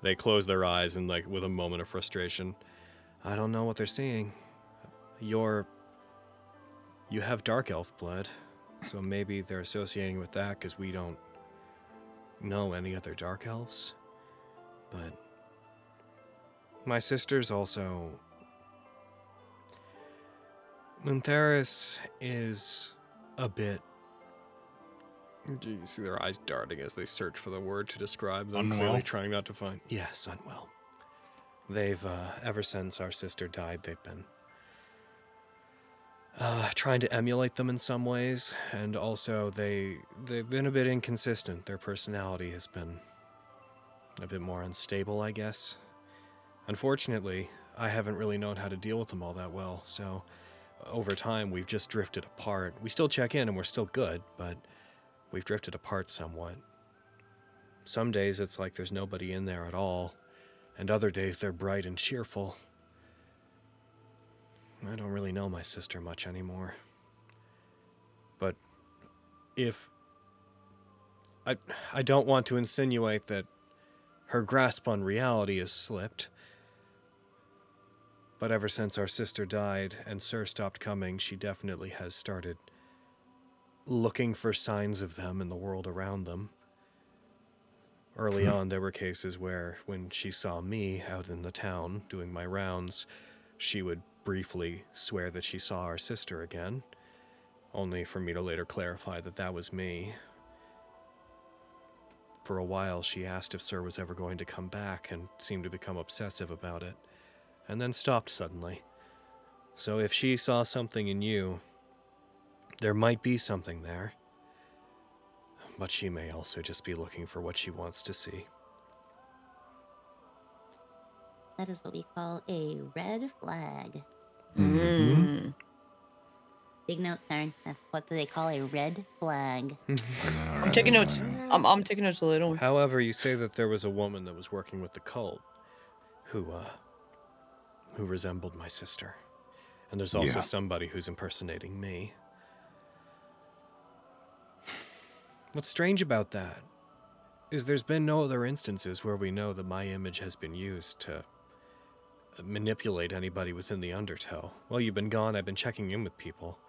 Speaker 1: they close their eyes and, like, with a moment of frustration, I don't know what they're seeing. You have dark elf blood, so maybe they're associating with that because we don't know any other dark elves. But my sister's also... Muntheris is a bit... Do you see their eyes darting as they search for the word to describe them,
Speaker 2: Unwell?
Speaker 1: clearly trying not to find... Yes, unwell. They've, ever since our sister died, they've been trying to emulate them in some ways, and also they've been a bit inconsistent. Their personality has been a bit more unstable, I guess. Unfortunately, I haven't really known how to deal with them all that well, so over time we've just drifted apart. We still check in and we're still good, but we've drifted apart somewhat. Some days it's like there's nobody in there at all, and other days they're bright and cheerful. I don't really know my sister much anymore. But if... I don't want to insinuate that her grasp on reality has slipped. But ever since our sister died and Sir stopped coming, she definitely has started looking for signs of them in the world around them. Early on, there were cases where when she saw me out in the town doing my rounds, she would briefly swear that she saw our sister again, only for me to later clarify that that was me. For a while, she asked if Sir was ever going to come back and seemed to become obsessive about it. and then stopped suddenly. So if she saw something in you, there might be something there. But she may also just be looking for what she wants to see.
Speaker 6: That is what we call a red flag.
Speaker 4: Mm-hmm.
Speaker 6: Big notes there. That's what they call a red flag.
Speaker 3: I'm taking notes. I'm taking notes so they don't.
Speaker 1: However, you say that there was a woman that was working with the cult who resembled my sister. And there's also somebody who's impersonating me. What's strange about that is there's been no other instances where we know that my image has been used to manipulate anybody within the Undertow. While you've been gone, I've been checking in with people.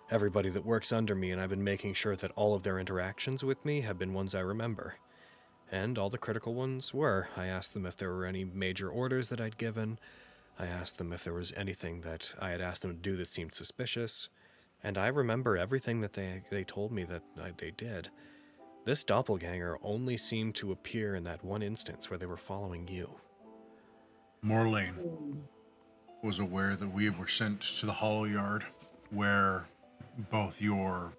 Speaker 1: Everybody that works under me, and I've been making sure that all of their interactions with me have been ones I remember. And all the critical ones were. I asked them if there were any major orders that I'd given. I asked them if there was anything that I had asked them to do that seemed suspicious. And I remember everything that they told me that they did. This doppelganger only seemed to appear in that one instance where they were following you.
Speaker 2: Morlane was aware that we were sent to the Hollow Yard, where both your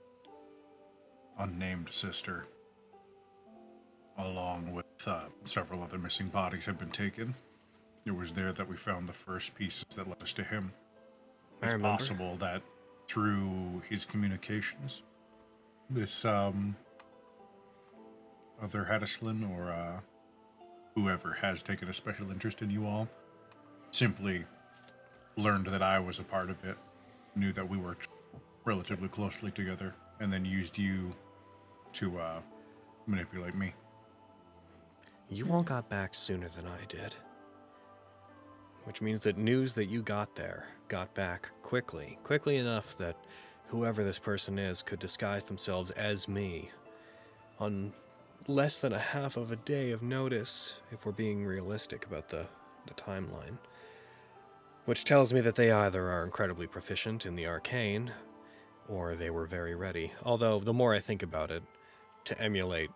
Speaker 2: unnamed sister, along with several other missing bodies, had been taken. It was there that we found the first pieces that led us to him. It's possible that through his communications, this other Hattislin or whoever has taken a special interest in you all simply learned that I was a part of it, knew that we worked relatively closely together, and then used you to manipulate me.
Speaker 1: You all got back sooner than I did. Which means that news that you got there got back quickly. Quickly enough that whoever this person is could disguise themselves as me on less than a half of a day of notice, if we're being realistic about the timeline. Which tells me that they either are incredibly proficient in the arcane, or they were very ready. Although, the more I think about it, to emulate,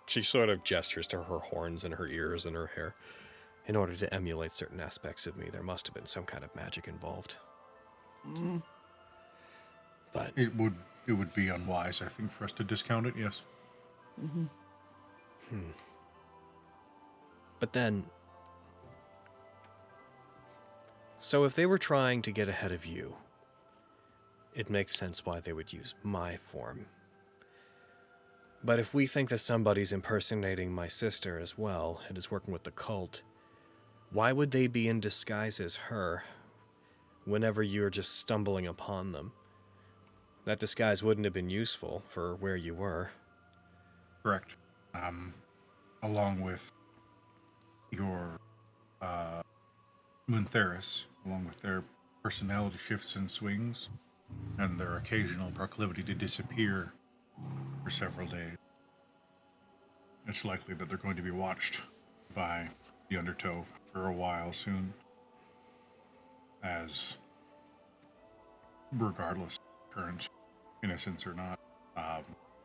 Speaker 1: she sort of gestures to her horns and her ears and her hair. In order to emulate certain aspects of me, there must have been some kind of magic involved. But
Speaker 2: it would be unwise, I think, for us to discount it, yes.
Speaker 1: But then, so if they were trying to get ahead of you, it makes sense why they would use my form. But if we think that somebody's impersonating my sister as well and is working with the cult, why would they be in disguise as her whenever you're just stumbling upon them? That disguise wouldn't have been useful for where you were.
Speaker 2: Correct. Along with your Muntheris, along with their personality shifts and swings, and their occasional proclivity to disappear for several days, it's likely that they're going to be watched by the Undertow for a while soon, as regardless of current innocence or not,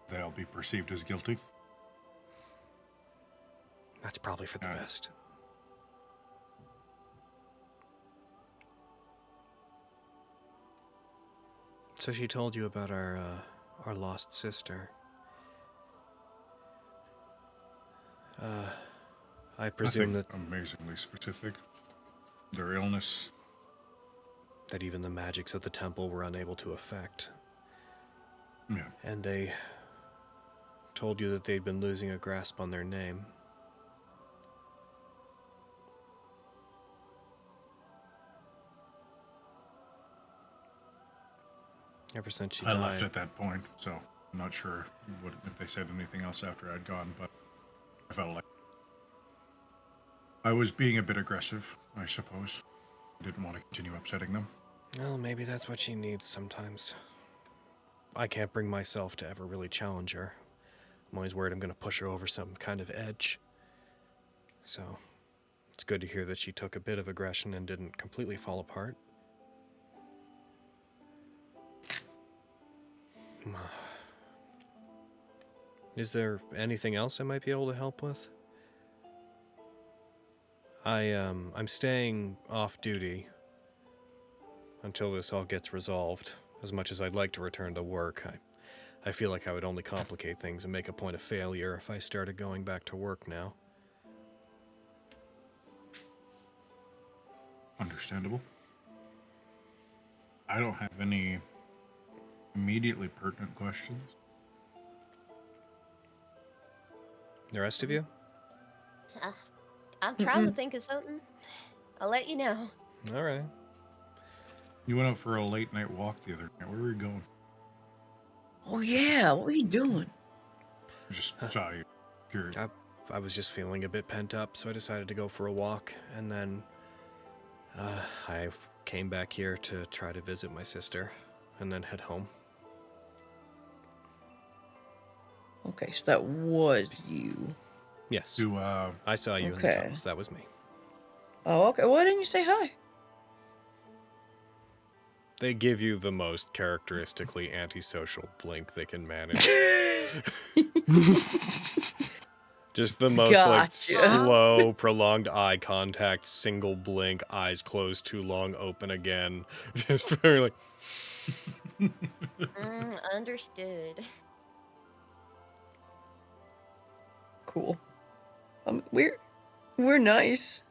Speaker 2: they'll be perceived as guilty.
Speaker 1: That's probably for the best. So she told you about our lost sister. I presume that
Speaker 2: amazingly specific. Their illness.
Speaker 1: That even the magics of the temple were unable to affect.
Speaker 2: Yeah.
Speaker 1: And they told you that they'd been losing a grasp on their name. Ever since she died.
Speaker 2: I left at that point, so I'm not sure if they said anything else after I'd gone, but I felt like I was being a bit aggressive, I suppose. I didn't want to continue upsetting them.
Speaker 1: Well, maybe that's what she needs sometimes. I can't bring myself to ever really challenge her. I'm always worried I'm going to push her over some kind of edge. So, it's good to hear that she took a bit of aggression and didn't completely fall apart. Is there anything else I might be able to help with? I'm staying off duty until this all gets resolved. As much as I'd like to return to work, I feel like I would only complicate things and make a point of failure if I started going back to work now.
Speaker 2: Understandable. I don't have any immediately pertinent questions.
Speaker 1: The rest of you?
Speaker 4: I'm trying to think of something. I'll let you know.
Speaker 1: All right.
Speaker 2: You went out for a late night walk the other night. Where were you going?
Speaker 3: Oh yeah, what are you doing?
Speaker 2: Just saw you. Curious.
Speaker 1: I was just feeling a bit pent up, so I decided to go for a walk, and then I came back here to try to visit my sister, and then head home.
Speaker 3: Okay, so that was you.
Speaker 1: Yes.
Speaker 2: Do
Speaker 1: I saw you in the
Speaker 3: Okay.
Speaker 1: tunnels. That was me.
Speaker 3: Oh, okay. Why didn't you say hi?
Speaker 1: They give you the most characteristically antisocial blink they can manage. Just the most like
Speaker 3: Gotcha.
Speaker 1: slow, prolonged eye contact, single blink, eyes closed too long, open again. Just very like.
Speaker 4: Understood.
Speaker 3: Cool. We're nice.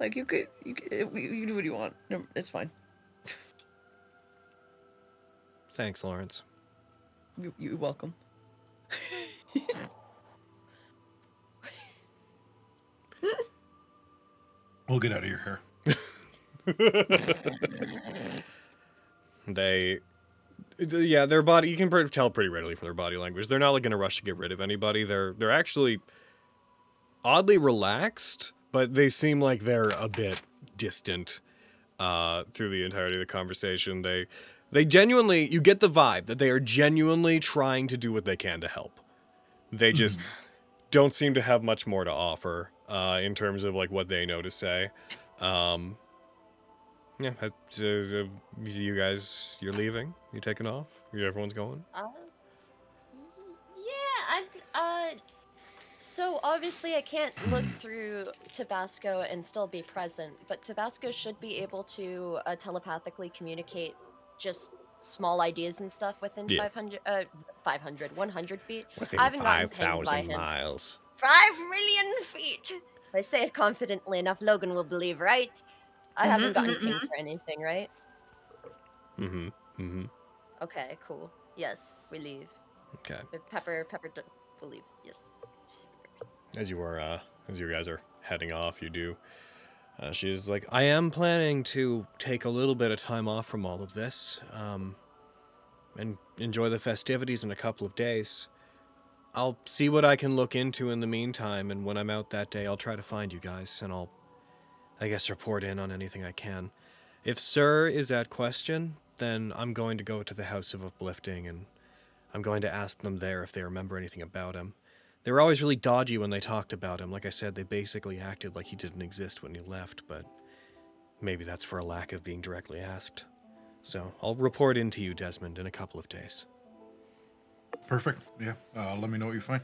Speaker 3: Like you could you do what you want. No, it's fine.
Speaker 1: Thanks, Lawrence.
Speaker 3: You're welcome.
Speaker 2: we'll get out of your hair.
Speaker 1: Their body, you can tell pretty readily from their body language. They're not like in a rush to get rid of anybody. They're actually oddly relaxed, but they seem like they're a bit distant through the entirety of the conversation. They genuinely, you get the vibe that they are genuinely trying to do what they can to help. They just don't seem to have much more to offer in terms of like what they know to say. Yeah, so you guys, you're leaving? You taking off? Everyone's going?
Speaker 4: Yeah, so obviously I can't look through Tabasco and still be present, but Tabasco should be able to telepathically communicate just small ideas and stuff within
Speaker 1: Yeah.
Speaker 4: 100 feet.
Speaker 1: Within
Speaker 4: I haven't gotten pinged by
Speaker 1: 5,000
Speaker 4: him.
Speaker 1: miles.
Speaker 4: 5 million feet! If I say it confidently enough, Logan will believe, right? I haven't gotten pinged for anything, right? Okay, cool. Yes, we leave.
Speaker 1: Okay.
Speaker 4: Pepper, we'll leave. Yes.
Speaker 1: As you guys are heading off, you do. She's like, I am planning to take a little bit of time off from all of this, and enjoy the festivities in a couple of days. I'll see what I can look into in the meantime, and when I'm out that day, I'll try to find you guys, and I'll, I guess, report in on anything I can. If Sir is at question, then I'm going to go to the House of Uplifting, and I'm going to ask them there if they remember anything about him. They were always really dodgy when they talked about him. Like I said, they basically acted like he didn't exist when he left, but maybe that's for a lack of being directly asked. So I'll report in to you, Desmond, in a couple of days.
Speaker 2: Perfect. Yeah. Let me know what you find.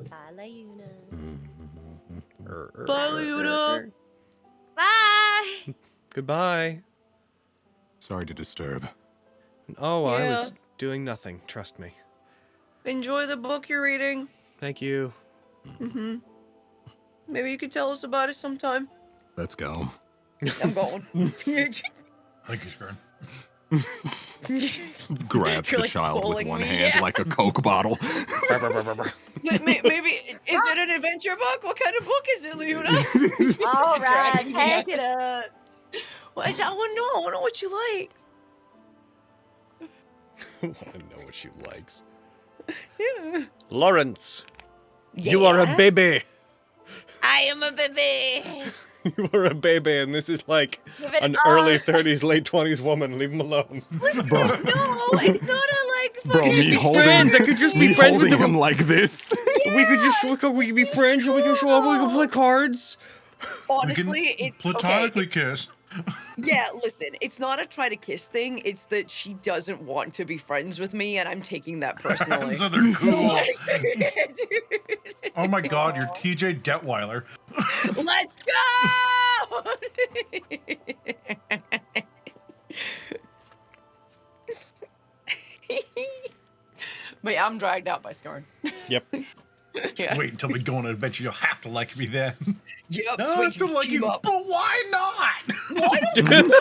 Speaker 4: Bye, Layuna.
Speaker 3: Bye, Luna.
Speaker 4: Bye!
Speaker 1: Goodbye.
Speaker 5: Sorry to disturb.
Speaker 1: Oh, I
Speaker 3: Yeah.
Speaker 1: was doing nothing. Trust me.
Speaker 3: Enjoy the book you're reading.
Speaker 1: Thank you.
Speaker 3: Maybe you could tell us about it sometime.
Speaker 5: Let's go.
Speaker 3: I'm going.
Speaker 2: Thank you, Scarn.
Speaker 5: Grabs
Speaker 3: You're,
Speaker 5: the
Speaker 3: like,
Speaker 5: child with
Speaker 3: pulling
Speaker 5: one
Speaker 3: me,
Speaker 5: hand
Speaker 3: yeah.
Speaker 5: like a Coke bottle.
Speaker 3: Maybe is it an adventure book? What kind of book is it, Luna?
Speaker 4: All right,
Speaker 3: Dragging me out.
Speaker 4: take it up.
Speaker 3: Well, I want to know what you like.
Speaker 1: I want to know what she likes.
Speaker 3: Yeah.
Speaker 1: Lawrence, you are a
Speaker 3: Yeah?
Speaker 1: baby.
Speaker 3: I am a baby.
Speaker 1: You are a baby, and this is like
Speaker 4: Give it
Speaker 1: an
Speaker 4: up.
Speaker 1: early 30s, late 20s woman. Leave him alone.
Speaker 5: Bro,
Speaker 3: No, it's not a like.
Speaker 5: bro,
Speaker 3: fucking-
Speaker 5: me holding,
Speaker 1: friends. I could just
Speaker 5: me
Speaker 1: be friends with
Speaker 5: holding
Speaker 1: him.
Speaker 5: him like this.
Speaker 1: We could be friends. We can show up. We can play cards.
Speaker 2: We
Speaker 3: Honestly,
Speaker 2: can
Speaker 3: it
Speaker 2: platonically
Speaker 3: okay.
Speaker 2: kiss.
Speaker 3: Yeah, listen, it's not a try to kiss thing. It's that she doesn't want to be friends with me, and I'm taking that personally.
Speaker 2: So they're cool.
Speaker 3: Like, dude.
Speaker 2: Oh my god, you're TJ Detweiler.
Speaker 3: Let's go! But yeah, I'm dragged out by Scarn.
Speaker 1: Yep.
Speaker 3: Yeah.
Speaker 2: Wait until we go on an adventure. You'll have to like me then.
Speaker 3: Yep.
Speaker 2: No, I still like you, but why not?
Speaker 3: Why don't you like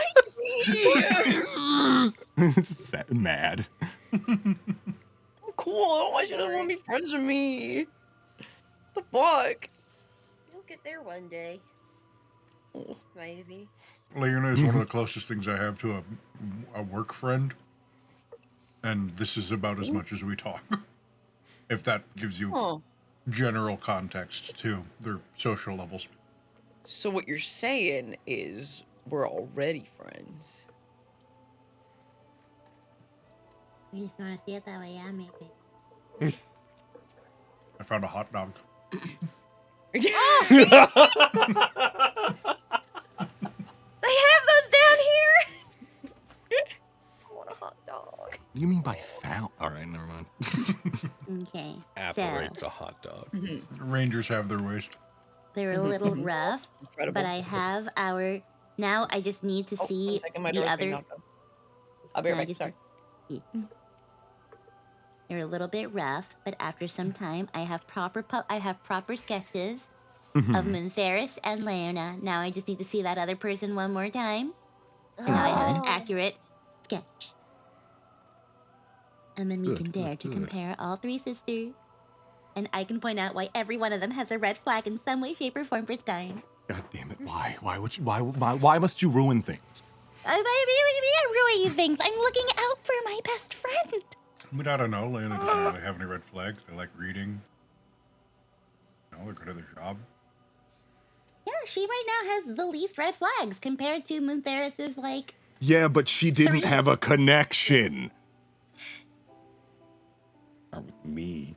Speaker 3: me?
Speaker 5: Just sad, mad.
Speaker 3: I'm cool. I don't want you to want to be friends with me. The fuck?
Speaker 4: You'll get there one day. Maybe.
Speaker 2: Leona is one of the closest things I have to a work friend. And this is about as much as we talk. If that gives you general context to their social levels.
Speaker 3: So what you're saying is we're already friends.
Speaker 6: You just want to see it that way, yeah, maybe.
Speaker 2: I found a hot dog.
Speaker 4: They have those down here. I want a hot dog.
Speaker 5: What do you mean by foul? All right, never mind.
Speaker 6: Okay.
Speaker 1: Apparates
Speaker 6: So,
Speaker 1: a hot dog.
Speaker 2: Rangers have their ways.
Speaker 6: they're a little rough,
Speaker 3: Incredible.
Speaker 6: but I have our... Now I just need to see
Speaker 3: one second, my
Speaker 6: the
Speaker 3: door's being
Speaker 6: other...
Speaker 3: knocked on. I'll be
Speaker 6: No,
Speaker 3: right back.
Speaker 6: just-
Speaker 3: Sorry.
Speaker 6: They're a little bit rough, but after some time, I have proper sketches
Speaker 5: Mm-hmm.
Speaker 6: of Moonferris and Leona. Now I just need to see that other person one more time. And now I have an
Speaker 4: Oh.
Speaker 6: accurate sketch. And then we
Speaker 5: Good,
Speaker 6: can
Speaker 5: good,
Speaker 6: dare to
Speaker 5: good.
Speaker 6: compare all three sisters. And I can point out why every one of them has a red flag in some way, shape, or form for Skyne.
Speaker 5: God damn it! Why? Why would you? Why must you ruin things?
Speaker 6: I'm ruining things. I'm looking out for my best friend.
Speaker 2: But I don't know. Leona doesn't really have any red flags. They like reading. No, they're good at their job.
Speaker 6: Yeah, she right now has the least red flags compared to Moonferris's, like...
Speaker 5: Yeah, but she didn't
Speaker 6: Three.
Speaker 5: have a connection. Not with me.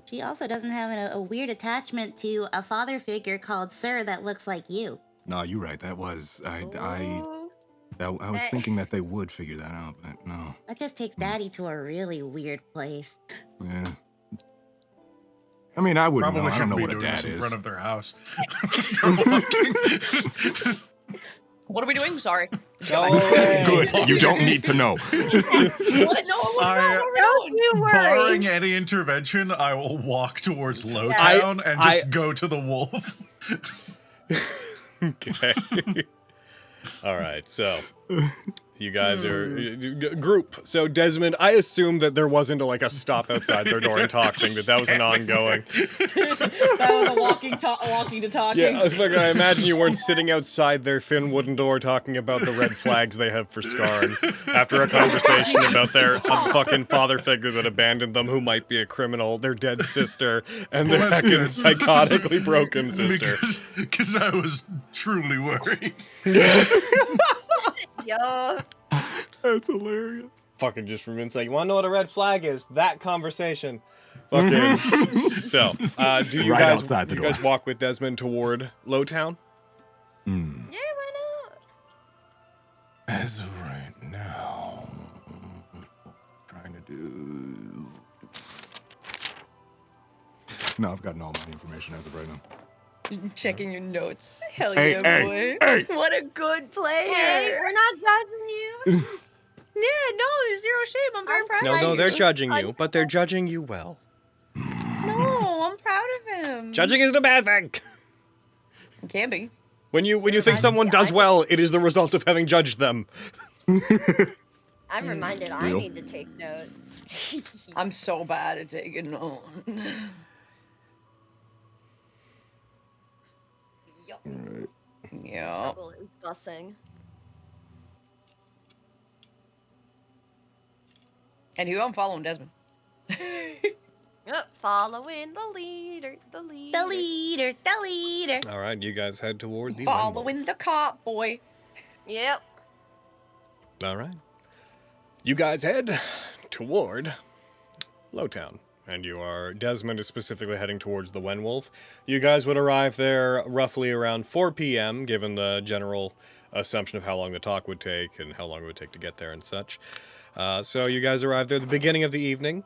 Speaker 6: She also doesn't have a weird attachment to a father figure called Sir that looks like you.
Speaker 5: No, you're right. That was I
Speaker 4: Ooh.
Speaker 5: was thinking that they would figure that out, but no.
Speaker 6: That just takes Daddy to a really weird place.
Speaker 5: Yeah. I mean, I wouldn't know.
Speaker 2: Probably
Speaker 5: I don't
Speaker 2: shouldn't
Speaker 5: know
Speaker 2: be
Speaker 5: what a
Speaker 2: doing
Speaker 5: dad
Speaker 2: this in
Speaker 5: is.
Speaker 2: front of their house. Start walking.
Speaker 3: What are we doing? Sorry.
Speaker 5: Good. You don't need to know.
Speaker 3: What? No, what are we
Speaker 4: Don't
Speaker 3: doing?
Speaker 4: you worry.
Speaker 2: Barring any intervention, I will walk towards Lowtown and just go to the wolf.
Speaker 1: Okay. All right. So you guys are group. So Desmond, I assume that there wasn't like a stop outside their door and talk thing. That was an ongoing.
Speaker 3: That was a walking to talking.
Speaker 1: Yeah, I was like, I imagine you weren't sitting outside their thin wooden door talking about the red flags they have for Scarn after a conversation about their fucking father figure that abandoned them, who might be a criminal, their dead sister, and their
Speaker 2: Well, that's
Speaker 1: fucking
Speaker 2: good.
Speaker 1: psychotically broken sister.
Speaker 2: Because I was truly worried.
Speaker 4: Yo.
Speaker 5: That's hilarious.
Speaker 1: Fucking just from inside. You want to know what a red flag is? That conversation. Fucking. So, do you
Speaker 5: Right
Speaker 1: guys
Speaker 5: outside the
Speaker 1: you guys
Speaker 5: door.
Speaker 1: walk with Desmond toward Lowtown?
Speaker 5: Hmm.
Speaker 4: Yeah, why not?
Speaker 5: As of right now, trying to do. No, I've gotten all my information as of right now.
Speaker 3: Checking your notes. Hell
Speaker 5: Hey,
Speaker 3: yeah,
Speaker 5: hey,
Speaker 3: boy.
Speaker 5: hey.
Speaker 3: What a good player.
Speaker 4: Hey, we're not judging you.
Speaker 3: Yeah, no, there's zero shame. I'm very proud
Speaker 1: No,
Speaker 3: of
Speaker 1: no,
Speaker 3: you.
Speaker 1: they're judging you, but they're judging you well.
Speaker 3: No, I'm proud of him.
Speaker 1: Judging isn't a bad thing.
Speaker 3: It can be.
Speaker 1: When you think someone does well, it is the result of having judged them.
Speaker 4: I'm reminded I
Speaker 5: Real.
Speaker 4: need to take notes.
Speaker 3: I'm so bad at taking notes.
Speaker 4: Yup.
Speaker 3: Yeah.
Speaker 4: Struggle is busing.
Speaker 3: Anywho, I'm following Desmond.
Speaker 4: Yep, following the leader, the leader.
Speaker 6: The leader.
Speaker 1: All right, you guys head toward the
Speaker 3: Following the cop, boy.
Speaker 4: Yep.
Speaker 1: All right. You guys head toward Lowtown. And Desmond is specifically heading towards the Wenwolf. You guys would arrive there roughly around 4 p.m., given the general assumption of how long the talk would take and how long it would take to get there and such. So you guys arrive there at the beginning of the evening.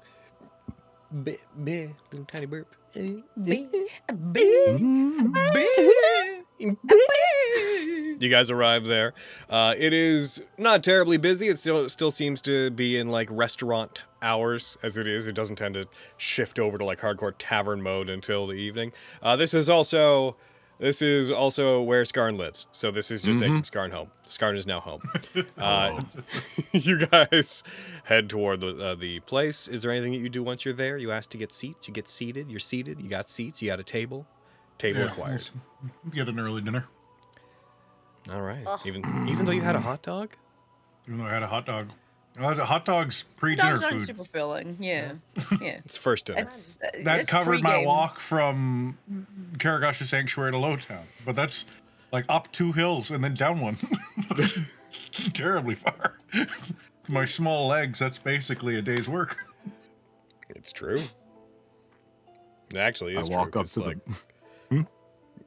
Speaker 1: Little tiny burp. You guys arrive there. It is not terribly busy. It still seems to be in like restaurant hours as it is. It doesn't tend to shift over to like hardcore tavern mode until the evening. This is also where Skarn lives. So this is just taking Skarn home. Skarn is now home. You guys head toward the place. Is there anything that you do once you're there? You ask to get seats. You get seated. You're seated. You got seats. You got a table. Table acquired.
Speaker 2: Get an early dinner.
Speaker 1: All right. Even though you had a hot dog?
Speaker 2: Even though I had a hot dog. Hot dog's pre-dinner
Speaker 3: Dogs aren't
Speaker 2: food.
Speaker 3: super filling. Yeah. Yeah.
Speaker 1: It's first dinner.
Speaker 2: That
Speaker 3: That's
Speaker 2: covered my
Speaker 3: pre-game.
Speaker 2: walk from Karagash's Sanctuary to Lowtown. But that's like up 2 hills and then down one. That's terribly far. For my small legs, that's basically a day's work.
Speaker 1: It's true. It actually is
Speaker 5: I walk
Speaker 1: true.
Speaker 5: up to
Speaker 1: like,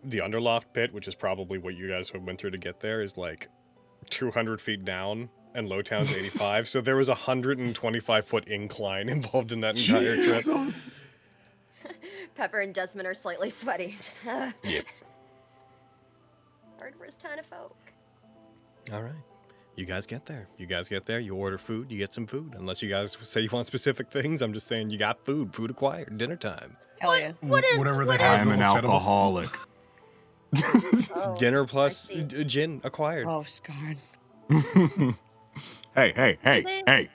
Speaker 1: the Underloft pit, which is probably what you guys went through to get there, is like 200 feet down, and Lowtown's 85. So there was a 125-foot incline involved in that entire trip.
Speaker 4: Pepper and Desmond are slightly sweaty. Just,
Speaker 1: Yep.
Speaker 4: hard for his tiny folk.
Speaker 1: All right. You guys get there. You order food. You get some food. Unless you guys say you want specific things, I'm just saying you got food. Food acquired. Dinner time.
Speaker 3: Hell yeah.
Speaker 2: Whatever they have.
Speaker 5: I'm an
Speaker 2: that looks edible.
Speaker 5: alcoholic.
Speaker 4: Oh,
Speaker 1: Dinner
Speaker 4: I
Speaker 1: plus
Speaker 4: see.
Speaker 1: gin acquired.
Speaker 3: Oh, Skarn.
Speaker 5: Hey,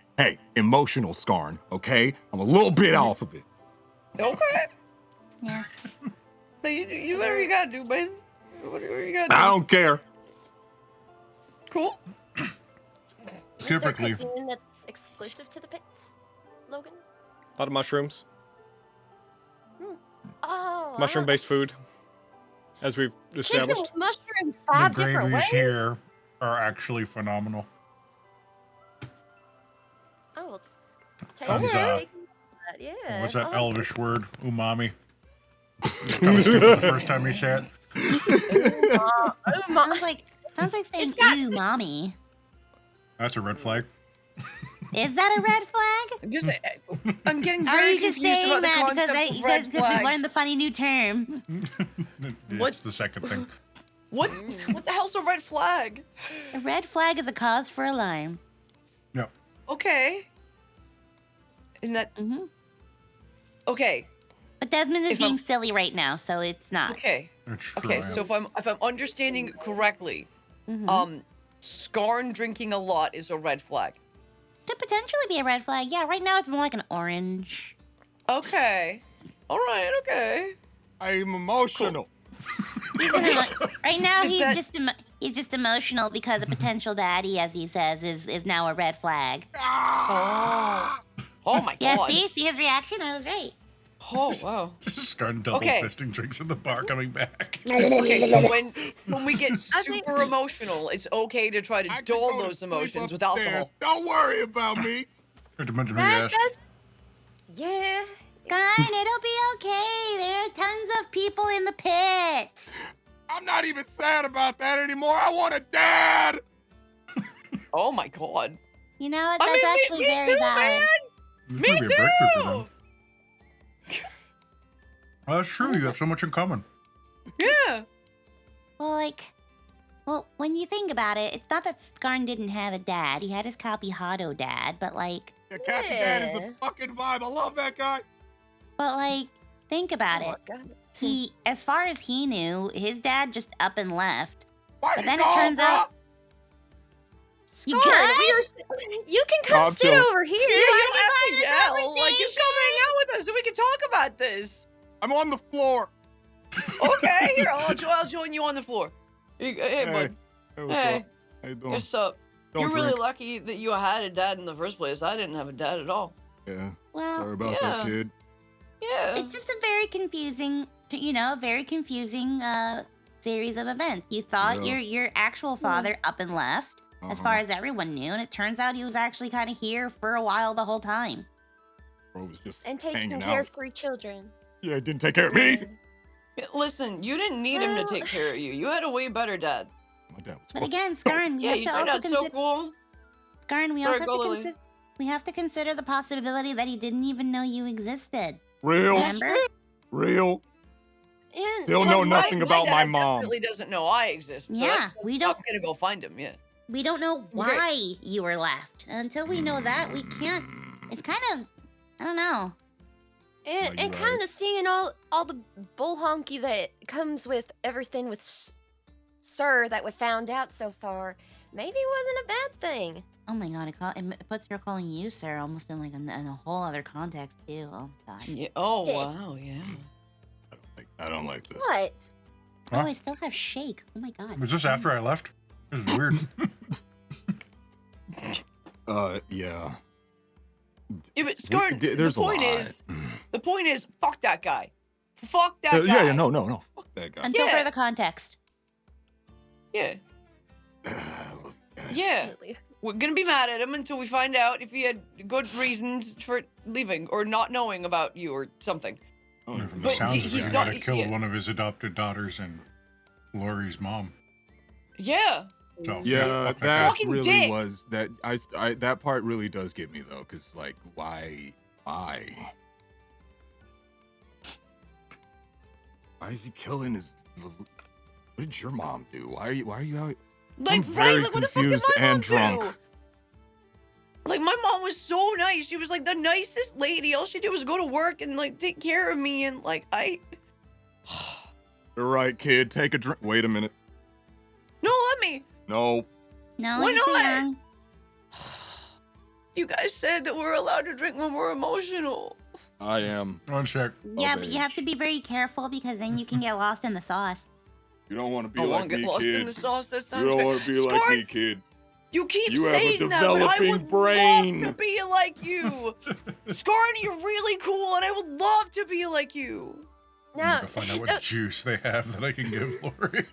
Speaker 5: emotional Skarn, okay? I'm a little bit off of it.
Speaker 3: Okay.
Speaker 6: Yeah.
Speaker 3: So you whatever you gotta do, man. Whatever you gotta do.
Speaker 5: I don't care.
Speaker 3: Cool.
Speaker 4: Is there
Speaker 2: Typically.
Speaker 4: cuisine that's exclusive to the pits, Logan?
Speaker 1: A lot of mushrooms.
Speaker 4: Oh,
Speaker 1: Mushroom-based food. As we've
Speaker 4: chicken
Speaker 1: established.
Speaker 4: with mushroom
Speaker 2: The
Speaker 4: 5 different
Speaker 2: gravies
Speaker 4: ways.
Speaker 2: here are actually phenomenal.
Speaker 4: I will take
Speaker 2: Comes,
Speaker 4: that. Yeah.
Speaker 2: What's that
Speaker 4: I like
Speaker 2: Elvish word? Umami. That was stupid the first time you said it.
Speaker 6: Sounds like saying
Speaker 4: It's got-
Speaker 6: "ooh, mommy."
Speaker 2: That's a red flag.
Speaker 6: Is that a red flag?
Speaker 3: I'm getting
Speaker 6: Are
Speaker 3: very
Speaker 6: you just
Speaker 3: confused
Speaker 6: saying
Speaker 3: about the
Speaker 6: that because
Speaker 3: concept of red
Speaker 6: we
Speaker 3: flags.
Speaker 6: learned the funny new term?
Speaker 2: What's the second thing?
Speaker 3: What the hell's a red flag?
Speaker 6: A red flag is a cause for alarm.
Speaker 2: No.
Speaker 3: Okay. Isn't that
Speaker 6: hmm
Speaker 3: okay?
Speaker 6: But Desmond is
Speaker 3: If
Speaker 6: being
Speaker 3: I'm-
Speaker 6: silly right now, so it's not.
Speaker 3: Okay.
Speaker 2: It's true.
Speaker 3: Okay. So if I'm understanding correctly,
Speaker 6: Mhm.
Speaker 3: Skarn drinking a lot is a red flag.
Speaker 6: Could potentially be a red flag. Yeah, right now it's more like an orange.
Speaker 3: Okay. All right. Okay.
Speaker 5: I'm emotional.
Speaker 6: Right now
Speaker 3: Is
Speaker 6: he's
Speaker 3: that-
Speaker 6: he's just emotional because a potential daddy, as he says, is now a red flag.
Speaker 3: Oh. Oh my
Speaker 6: Yeah,
Speaker 3: god.
Speaker 6: see his reaction? I was right.
Speaker 3: Oh wow.
Speaker 2: Skarn double
Speaker 3: Okay.
Speaker 2: fisting drinks in the bar coming back.
Speaker 3: Okay, so when we get
Speaker 4: I think-
Speaker 3: super emotional, it's okay to try to dull those emotions with alcohol.
Speaker 5: Don't worry about me.
Speaker 2: Not to mention who you
Speaker 4: That
Speaker 2: asked.
Speaker 4: does. Yeah.
Speaker 6: Skarn, it'll be okay. There are tons of people in the pits.
Speaker 5: I'm not even sad about that anymore. I want a dad.
Speaker 3: Oh my god.
Speaker 6: You know,
Speaker 3: I
Speaker 6: that's
Speaker 3: mean,
Speaker 6: actually
Speaker 3: me
Speaker 6: very
Speaker 3: too,
Speaker 6: valid.
Speaker 3: man.
Speaker 2: This
Speaker 3: Me
Speaker 2: might be a breakthrough for
Speaker 3: too.
Speaker 2: them. Oh, that's true. You have so much in common.
Speaker 3: Yeah.
Speaker 6: Well, when you think about it, it's not that Skarn didn't have a dad. He had his Capihado dad, but
Speaker 5: The Cappy Dad is
Speaker 4: Yeah.
Speaker 5: a fucking vibe. I love that guy.
Speaker 6: think about
Speaker 4: Oh my
Speaker 6: it.
Speaker 4: God.
Speaker 6: He, as far as he knew, his dad just up and left.
Speaker 5: Why
Speaker 6: But
Speaker 5: you
Speaker 6: then it
Speaker 5: go,
Speaker 6: turns
Speaker 5: bro?
Speaker 6: out- You
Speaker 4: Scarred,
Speaker 6: good?
Speaker 4: you can come
Speaker 5: I'm
Speaker 4: sit
Speaker 5: chilling.
Speaker 4: over here.
Speaker 3: You don't have to
Speaker 6: this
Speaker 3: yell. Like, you come hang out with us so we can talk about this.
Speaker 5: I'm on the floor.
Speaker 3: Okay, here, I'll join you on the floor. Hey, bud.
Speaker 5: Hey, what's
Speaker 3: Hey,
Speaker 5: up? How you doing?
Speaker 3: what's up?
Speaker 5: Don't
Speaker 3: You're really
Speaker 5: drink.
Speaker 3: lucky that you had a dad in the first place. I didn't have a dad at all.
Speaker 5: Yeah,
Speaker 6: Well,
Speaker 5: sorry about
Speaker 3: yeah.
Speaker 5: that, kid.
Speaker 3: Yeah.
Speaker 6: it's just a very confusing, series of events. You thought
Speaker 5: Yeah.
Speaker 6: your actual father up and left, as far
Speaker 5: Uh-huh.
Speaker 6: as everyone knew, and it turns out he was actually kind of here for a while the whole time.
Speaker 5: Bro was just
Speaker 4: And taking
Speaker 5: hanging
Speaker 4: care
Speaker 5: out.
Speaker 4: of 3 children.
Speaker 5: Yeah, didn't take care of me.
Speaker 3: Listen, you didn't need him to
Speaker 4: Well-
Speaker 3: take care of you. You had a way better dad.
Speaker 5: My dad was
Speaker 6: But
Speaker 5: fucking-
Speaker 6: again, Skarn, we
Speaker 3: Yeah,
Speaker 6: have
Speaker 3: you
Speaker 6: to
Speaker 3: turned
Speaker 6: also
Speaker 3: out so
Speaker 6: consider.
Speaker 3: cool.
Speaker 6: Skarn, we
Speaker 3: Sorry,
Speaker 6: also
Speaker 3: go,
Speaker 6: have to
Speaker 3: Lily.
Speaker 6: consider. We have to consider the possibility that he didn't even know you existed.
Speaker 5: Real,
Speaker 6: Remember?
Speaker 5: real.
Speaker 4: And
Speaker 5: Still
Speaker 4: and
Speaker 5: know
Speaker 4: it's
Speaker 5: nothing
Speaker 4: like-
Speaker 5: about my
Speaker 3: dad
Speaker 5: mom.
Speaker 3: definitely doesn't know I exist. So
Speaker 6: Yeah,
Speaker 3: that's-
Speaker 6: we
Speaker 3: I'm
Speaker 6: don't.
Speaker 3: gonna go find him. Yeah.
Speaker 6: We don't know
Speaker 3: Okay.
Speaker 6: why you were left. And until we know that, we can't. It's kind of. I don't know.
Speaker 4: And,
Speaker 5: you're
Speaker 4: and
Speaker 5: right.
Speaker 4: kind of seeing all the bull honky that comes with everything with Sir that we found out so far, maybe it wasn't a bad thing.
Speaker 6: Oh my god, it puts her calling you sir almost in like in a whole other context too. Oh god.
Speaker 3: Yeah. Oh
Speaker 4: Yeah.
Speaker 3: wow. Yeah.
Speaker 5: I don't like this.
Speaker 4: What?
Speaker 6: Oh,
Speaker 2: Huh?
Speaker 6: I still have shake. Oh my god.
Speaker 2: Was this after I left? This is weird.
Speaker 5: Yeah.
Speaker 3: Yeah, but Skarn,
Speaker 5: There's
Speaker 3: the point
Speaker 5: a lot.
Speaker 3: is, fuck that guy. Fuck that
Speaker 5: Yeah,
Speaker 3: guy.
Speaker 5: yeah, no. Fuck that guy.
Speaker 6: Until
Speaker 3: Yeah.
Speaker 6: further context.
Speaker 3: Yeah.
Speaker 5: I love you guys.
Speaker 3: Yeah.
Speaker 4: Really?
Speaker 3: We're gonna be mad at him until we find out if he had good reasons for leaving or not knowing about you or something.
Speaker 5: Oh,
Speaker 2: From the
Speaker 3: But
Speaker 2: sounds of
Speaker 3: he's
Speaker 2: it, he
Speaker 3: not-
Speaker 2: might have killed
Speaker 3: yeah.
Speaker 2: one of his adopted daughters and Lori's mom.
Speaker 3: Yeah.
Speaker 2: So
Speaker 5: Yeah,
Speaker 2: fuck
Speaker 5: that
Speaker 3: Fucking
Speaker 5: really
Speaker 3: dick.
Speaker 5: was that. I that part really does get me though, because like, why? Why is he killing his? What did your mom do? Why are you out?
Speaker 3: Like,
Speaker 5: I'm very
Speaker 3: like, what the fuck did
Speaker 5: confused
Speaker 3: my mom
Speaker 5: and drunk.
Speaker 3: do? Like, my mom was so nice. She was like the nicest lady. All she did was go to work and like take care of me. And like,
Speaker 5: You're right, kid. Take a drink. Wait a minute.
Speaker 3: no, let me.
Speaker 5: No.
Speaker 6: No,
Speaker 3: Why
Speaker 6: you're too
Speaker 3: not?
Speaker 6: young.
Speaker 3: You guys said that we're allowed to drink when we're emotional.
Speaker 5: I am.
Speaker 2: One check.
Speaker 6: Yeah,
Speaker 5: Of
Speaker 6: but you have
Speaker 5: age.
Speaker 6: to be very careful because then you can get lost in the sauce.
Speaker 5: You don't want to be
Speaker 3: I
Speaker 5: like
Speaker 3: won't get
Speaker 5: me,
Speaker 3: lost
Speaker 5: kid.
Speaker 3: in the sauce. That
Speaker 5: You
Speaker 3: sounds
Speaker 5: don't
Speaker 3: bad.
Speaker 5: want to be like
Speaker 3: Scar,
Speaker 5: me, kid.
Speaker 3: You keep
Speaker 5: You have a
Speaker 3: saying that, but I
Speaker 5: developing
Speaker 3: would
Speaker 5: brain.
Speaker 3: love to be like you. Scarny, you're really cool, and I would love to be like you.
Speaker 2: I'm
Speaker 4: Now,
Speaker 2: gonna find out what juice they have that I can give Lori.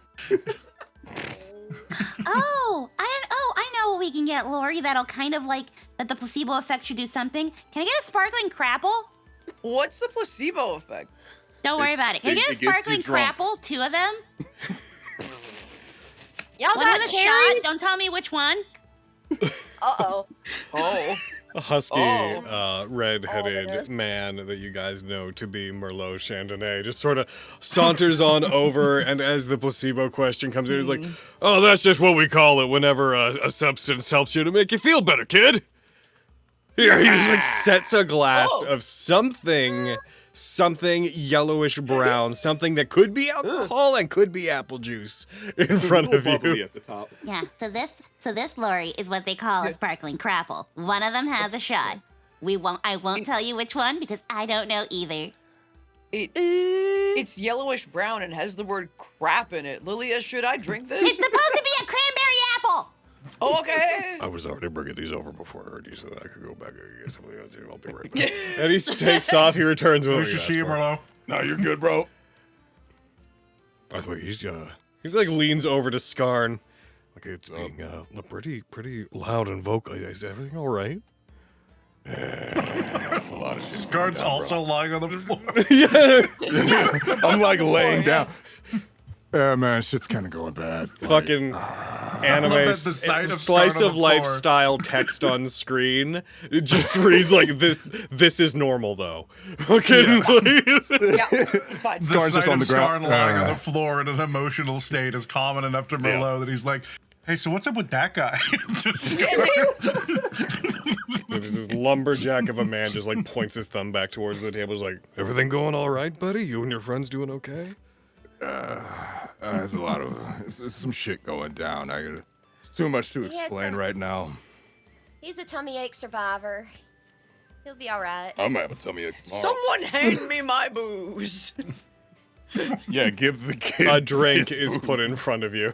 Speaker 6: I know what we can get, Lori. That'll kind of like that the placebo effect should do something. Can I get a sparkling crapple?
Speaker 3: What's the placebo effect?
Speaker 6: Don't worry about it. Can I get a
Speaker 5: it gets you
Speaker 6: sparkling
Speaker 5: drunk.
Speaker 6: crapple? 2 of them.
Speaker 4: y'all
Speaker 6: One
Speaker 4: got
Speaker 6: with a
Speaker 4: cherries?
Speaker 6: shot. Don't tell me which one.
Speaker 4: Uh-oh.
Speaker 3: Oh.
Speaker 1: A husky,
Speaker 3: Oh.
Speaker 1: red-headed
Speaker 4: Ominous.
Speaker 1: man that you guys know to be Merlot Chandonnay just sort of saunters on over, and as the placebo question comes in, he's like, "Oh, that's just what we call it whenever a substance helps you to make you feel better, kid." Here, he just like sets a glass
Speaker 3: Oh.
Speaker 1: of something yellowish brown, something that could be alcohol and could be apple juice in front of you.
Speaker 5: at the top.
Speaker 6: Yeah. So this, Lori, is what they call a sparkling crapple. One of them has a shot. I won't tell you which one because I don't know either.
Speaker 3: It's yellowish brown and has the word crap in it. Lilia, should I drink this?
Speaker 6: It's supposed to be a cranberry apple.
Speaker 3: Okay.
Speaker 1: I was already bringing these over before I heard you, so that I could go back and get something else. I'll be right back. And he takes off. He returns with
Speaker 2: We
Speaker 1: what
Speaker 2: should
Speaker 1: you
Speaker 2: see
Speaker 1: asked
Speaker 2: him,
Speaker 1: for.
Speaker 2: Merlot.
Speaker 5: No, you're good, bro.
Speaker 1: By the way, he's like leans over to Skarn. Like it's being pretty loud and vocal. Is everything all right?
Speaker 5: That's a lot of shit.
Speaker 2: Scar's also lying on the floor.
Speaker 1: Yeah.
Speaker 5: I'm like laying
Speaker 3: yeah.
Speaker 5: down. Yeah, man, shit's kind of going bad.
Speaker 1: Fucking anime
Speaker 2: that the sight of
Speaker 1: slice
Speaker 2: Skarn on
Speaker 1: of
Speaker 2: the
Speaker 1: life
Speaker 2: floor.
Speaker 1: style text on screen. It just reads like this. This is normal though. Fucking
Speaker 3: Yeah, it's fine.
Speaker 2: The
Speaker 5: Scar's
Speaker 2: sight
Speaker 5: just on
Speaker 2: of
Speaker 5: the ground.
Speaker 2: Scar lying on the floor in an emotional state is common enough to Merlot that he's like, hey, so what's up with that guy? To Scar.
Speaker 1: There's this lumberjack of a man just like points his thumb back towards the table. Is like, everything going all right, buddy? You and your friends doing okay?
Speaker 5: There's a lot of there's some shit going down. It's too much to
Speaker 4: Yeah,
Speaker 5: explain
Speaker 4: come-
Speaker 5: right now.
Speaker 4: He's a tummy ache survivor. He'll be all right.
Speaker 5: I'm gonna have a tummy ache tomorrow.
Speaker 3: Someone hand me my booze.
Speaker 5: Yeah, give the kid
Speaker 1: A drink
Speaker 5: his
Speaker 1: is put
Speaker 5: booze.
Speaker 1: in front of you.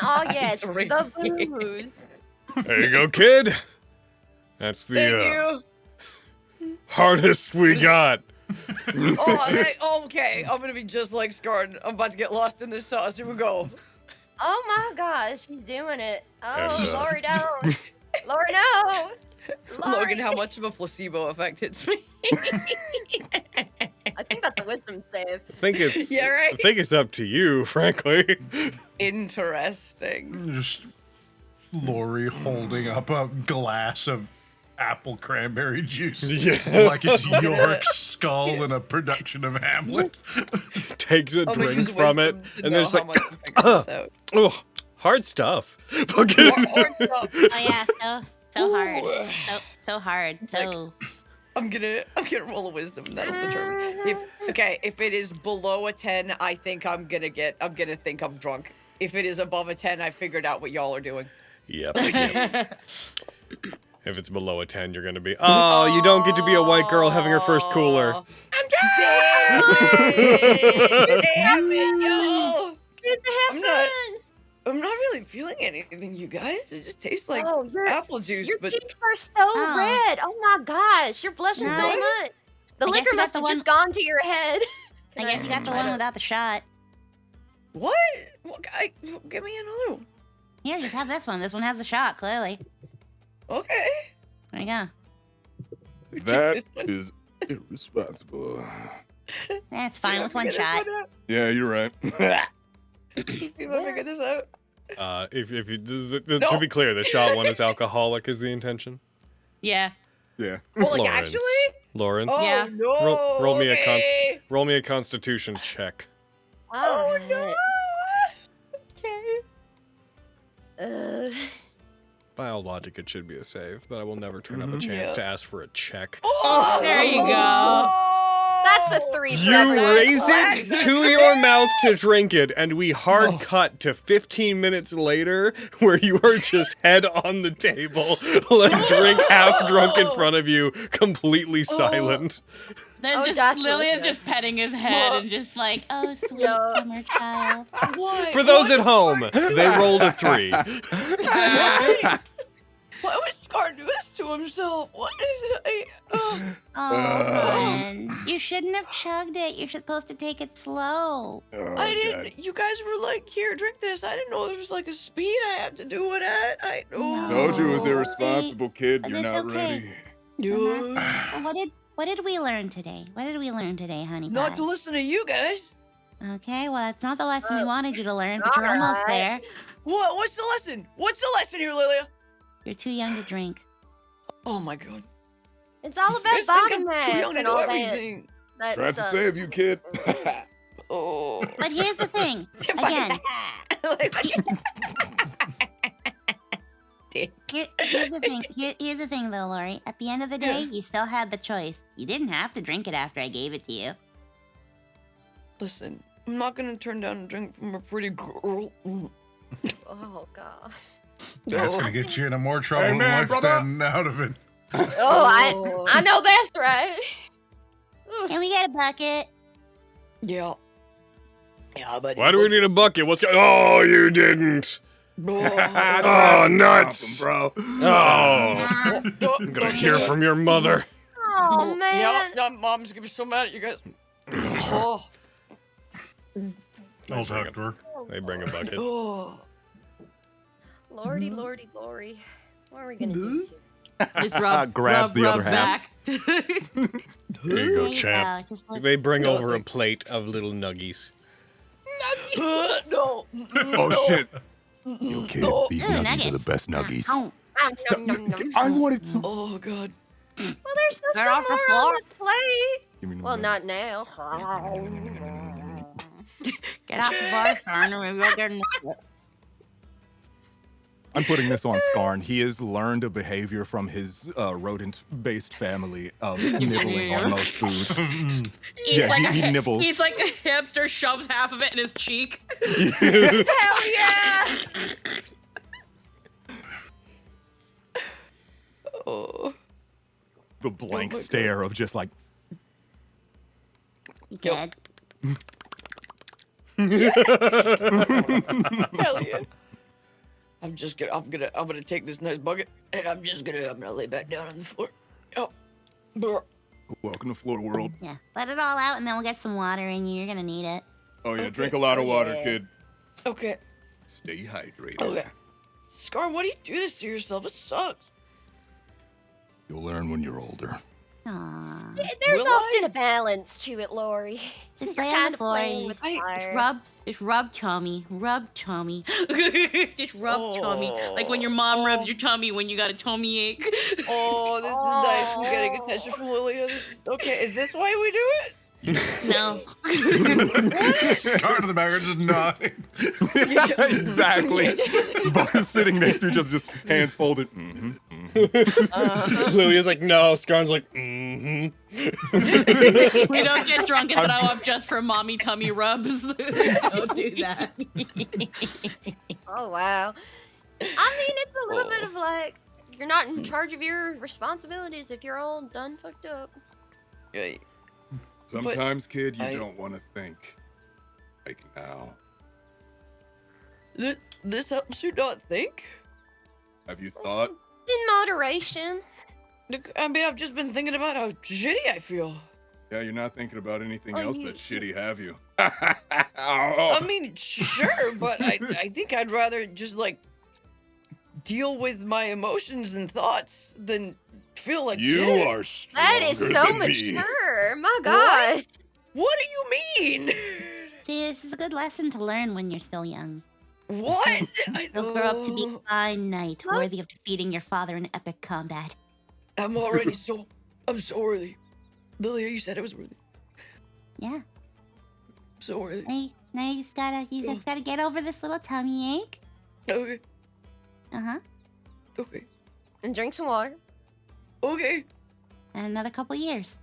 Speaker 4: Oh yes,
Speaker 3: Drink
Speaker 4: the
Speaker 3: it.
Speaker 4: booze.
Speaker 1: There you go, kid. That's
Speaker 3: Thank
Speaker 1: the
Speaker 3: you.
Speaker 1: hardest we got.
Speaker 3: Okay. I'm gonna be just like Scarred. I'm about to get lost in this sauce. Here we go.
Speaker 4: Oh my gosh, he's doing it. Oh,
Speaker 1: Yes,
Speaker 4: Lord, no. Lord, no.
Speaker 3: Logan,
Speaker 4: Lord.
Speaker 3: how much of a placebo effect hits me?
Speaker 4: I think that's a wisdom save.
Speaker 1: I think it's
Speaker 3: Yeah, right?
Speaker 1: I think it's up to you, frankly.
Speaker 3: Interesting.
Speaker 2: Just Lori holding up a glass of apple cranberry juice.
Speaker 1: Yeah.
Speaker 2: Like it's York's skull in a production of Hamlet.
Speaker 1: Takes a
Speaker 3: I'm gonna
Speaker 1: drink
Speaker 3: use
Speaker 1: from it,
Speaker 3: wisdom to
Speaker 1: and
Speaker 3: know
Speaker 1: there's
Speaker 3: how
Speaker 1: like,
Speaker 3: much to figure this out.
Speaker 1: oh, hard stuff. Fucking-
Speaker 3: Or stuff.
Speaker 6: Oh yeah, so hard.
Speaker 3: Ooh.
Speaker 6: So hard. So
Speaker 3: I'm gonna roll a wisdom and that'll determine. If it is below a 10, I think I'm gonna think I'm drunk. If it is above a 10, I figured out what y'all are doing.
Speaker 1: Yep. If it's below a 10, you're gonna be. Oh, you don't get to be a white girl having her first cooler.
Speaker 3: I'm Damn it, yo!
Speaker 4: Here's the
Speaker 3: I'm I'm not really feeling anything, you guys. It just tastes like apple juice,
Speaker 4: Your
Speaker 3: but
Speaker 4: cheeks are so red. Oh my gosh, you're blushing so
Speaker 6: Nice.
Speaker 4: much. The
Speaker 6: I guess
Speaker 4: liquor
Speaker 6: you got
Speaker 4: must
Speaker 6: the
Speaker 4: have
Speaker 6: one-
Speaker 4: just gone to your head.
Speaker 6: I guess you got the one without the shot.
Speaker 3: what? Give me another one.
Speaker 6: Here, just have this one. This one has the shot, clearly.
Speaker 3: Okay.
Speaker 6: There you go.
Speaker 7: That
Speaker 3: this one.
Speaker 7: is irresponsible.
Speaker 6: That's fine
Speaker 3: Yeah,
Speaker 6: with one
Speaker 3: figure this
Speaker 6: shot.
Speaker 3: out.
Speaker 7: Yeah, you're right.
Speaker 3: Let's see if I figure this out.
Speaker 1: If you to be clear, the shot one is alcoholic is the intention.
Speaker 6: Yeah.
Speaker 7: Yeah.
Speaker 3: Well, like
Speaker 1: Lawrence.
Speaker 3: actually?
Speaker 1: Lawrence,
Speaker 3: Oh
Speaker 6: Yeah.
Speaker 3: no!
Speaker 1: roll me a
Speaker 3: okay.
Speaker 1: roll me a Constitution check.
Speaker 3: Oh no! Okay.
Speaker 1: By all logic, it should be a save, but I will never turn up a chance
Speaker 3: Yeah.
Speaker 1: to ask for a check.
Speaker 3: Oh,
Speaker 6: There you go.
Speaker 4: That's a 3 for
Speaker 1: You
Speaker 4: everyone.
Speaker 1: raise it to your mouth to drink it, and we hard cut to 15 minutes later, where you are just head on the table, like drink half drunk in front of you, completely silent.
Speaker 6: There's
Speaker 4: Oh,
Speaker 6: just
Speaker 4: that's
Speaker 6: Lillian's
Speaker 4: okay.
Speaker 6: just petting his head and just like, oh, sweet
Speaker 4: Yo.
Speaker 6: summer child.
Speaker 3: What?
Speaker 1: For those at home, they rolled a 3.
Speaker 3: Why would Scar do this to himself? What is it?
Speaker 6: Oh, man. You shouldn't have chugged it. You're supposed to take it slow.
Speaker 7: Oh,
Speaker 3: I
Speaker 7: God.
Speaker 3: didn't. You guys were like, here, drink this. I didn't know there was like a speed I had to do it at. I know.
Speaker 7: Told you it was
Speaker 6: No.
Speaker 7: irresponsible, kid.
Speaker 6: But
Speaker 7: You're
Speaker 6: it's
Speaker 7: not
Speaker 6: okay.
Speaker 7: ready.
Speaker 3: Yeah.
Speaker 6: Well, what did we learn today? What did we learn today, honey
Speaker 3: Not
Speaker 6: pie?
Speaker 3: to listen to you guys.
Speaker 6: Okay, well, that's not the lesson we wanted you to learn, but you're almost
Speaker 4: alright.
Speaker 6: there.
Speaker 3: What? What's the lesson? What's the lesson here, Lilia?
Speaker 6: You're too young to drink.
Speaker 3: Oh my god.
Speaker 4: It's all
Speaker 3: You
Speaker 4: about
Speaker 3: guys think
Speaker 4: body
Speaker 3: I'm too
Speaker 4: mass
Speaker 3: young to
Speaker 4: and
Speaker 3: know
Speaker 4: all that.
Speaker 3: everything.
Speaker 4: that
Speaker 7: Tried to
Speaker 4: stuff.
Speaker 7: save you, kid.
Speaker 3: Oh.
Speaker 6: But here's the thing. Again, here's the thing. Here's the thing, though, Lori. At the end of the day, you still had the choice. You didn't have to drink it after I gave it to you.
Speaker 3: Listen, I'm not gonna turn down a drink from a pretty girl.
Speaker 4: Oh god.
Speaker 2: That's gonna get you into more trouble
Speaker 7: Hey,
Speaker 2: in
Speaker 7: man,
Speaker 2: life
Speaker 7: brother.
Speaker 2: than out of it.
Speaker 4: Oh, I know best, right? Ooh.
Speaker 6: Can we get a bucket?
Speaker 3: Yeah. Yeah, but
Speaker 1: Why do we need a bucket? What's going? Oh, you didn't. Oh, nuts.
Speaker 7: bro.
Speaker 1: Oh, I'm gonna hear from your mother.
Speaker 4: Oh man.
Speaker 3: Yeah, mom's gonna be so mad at you guys. Oh.
Speaker 2: I'll talk to her.
Speaker 1: They bring a bucket.
Speaker 3: Oh.
Speaker 4: Lordy, lordy, lordy. What are we gonna do?
Speaker 8: Just rub,
Speaker 5: Grabs the other half.
Speaker 8: back.
Speaker 1: Here you
Speaker 6: There
Speaker 1: go,
Speaker 6: you
Speaker 1: champ.
Speaker 6: go. Just look-
Speaker 1: They bring over a plate of little nuggies.
Speaker 3: No.
Speaker 7: Oh, shit.
Speaker 5: Yo, kid,
Speaker 3: No.
Speaker 5: these
Speaker 6: Ooh,
Speaker 5: nuggies
Speaker 6: nuggets.
Speaker 5: are the best nuggies.
Speaker 6: Oh,
Speaker 4: Nom, nom, nom, nom.
Speaker 5: I wanted some.
Speaker 3: Oh god.
Speaker 4: Well, there's still
Speaker 6: They're
Speaker 4: some
Speaker 6: off the
Speaker 4: more
Speaker 6: floor.
Speaker 4: on the plate.
Speaker 5: Give me
Speaker 4: Well,
Speaker 5: one.
Speaker 4: not now.
Speaker 6: get off the bar, son, and we'll go get another.
Speaker 5: I'm putting this on Skarn. He has learned a behavior from his rodent-based family of nibbling on most food. Yeah,
Speaker 8: like
Speaker 5: he nibbles.
Speaker 8: He's like a hamster, shoves half of it in his cheek.
Speaker 3: Hell yeah! Oh.
Speaker 5: The blank
Speaker 3: Oh my
Speaker 5: stare of just like,
Speaker 6: You
Speaker 3: Yep.
Speaker 6: good?
Speaker 3: Hell yeah. I'm gonna take this nice bucket and I'm gonna lay back down on the floor. Oh. Brr.
Speaker 7: Welcome to Floor World.
Speaker 6: Yeah. Let it all out, and then we'll get some water in you. You're gonna need it.
Speaker 7: Oh, yeah.
Speaker 3: Okay.
Speaker 7: Drink a lot of water,
Speaker 4: Yeah.
Speaker 7: kid.
Speaker 3: Okay.
Speaker 7: Stay hydrated.
Speaker 3: Okay. Scar, why do you do this to yourself? It sucks.
Speaker 5: you'll learn when you're older.
Speaker 6: Aww.
Speaker 4: There's
Speaker 3: Will
Speaker 4: often a balance to it, Lori.
Speaker 6: Just
Speaker 4: You're
Speaker 6: lay on
Speaker 4: kind
Speaker 6: the
Speaker 4: of
Speaker 6: floor.
Speaker 4: playing
Speaker 6: and
Speaker 4: with
Speaker 6: Just
Speaker 4: fire.
Speaker 6: just rub tummy. Rub tummy.
Speaker 8: Just rub tummy. Like when your mom rubs your tummy when you got a tummy ache.
Speaker 3: Oh, this is nice. We're getting attention from Lilia. Okay, is this why we do it?
Speaker 6: No.
Speaker 2: Scar in the background just nodding.
Speaker 5: Exactly. Both sitting next to each other, just hands folded.
Speaker 1: Lilia's like, no. Scarn's like, mm-hmm.
Speaker 8: We don't get drunk and throw up just for mommy tummy rubs. Don't do that.
Speaker 4: Oh wow. I mean, it's a little bit of like you're not in charge of your responsibilities if you're all done fucked up.
Speaker 3: Yeah.
Speaker 7: Sometimes, kid, you
Speaker 3: I-
Speaker 7: don't want to think. Like now.
Speaker 3: This helps you not think?
Speaker 7: Have you thought?
Speaker 4: In moderation.
Speaker 3: Look, I mean, I've just been thinking about how shitty I feel.
Speaker 7: Yeah, you're not thinking about anything
Speaker 4: Oh,
Speaker 7: else
Speaker 4: you-
Speaker 7: that's shitty, have you?
Speaker 3: I mean, sure, but I think I'd rather just, like, deal with my emotions and thoughts than feel like
Speaker 7: You
Speaker 3: shit.
Speaker 7: are stronger
Speaker 4: That is so
Speaker 7: than me.
Speaker 4: mature. My God.
Speaker 3: What do you mean?
Speaker 6: See, this is a good lesson to learn when you're still young.
Speaker 3: What?
Speaker 6: You'll grow up to be a fine knight,
Speaker 4: Huh?
Speaker 6: worthy of defeating your father in epic combat.
Speaker 3: I'm already so... I'm so worthy. Lilia, you said it was worthy.
Speaker 6: Yeah.
Speaker 3: So worthy.
Speaker 6: Now you just gotta get over this little tummy ache.
Speaker 3: Okay.
Speaker 6: Uh-huh.
Speaker 3: Okay.
Speaker 4: And drink some water.
Speaker 3: Okay.
Speaker 6: And another couple years.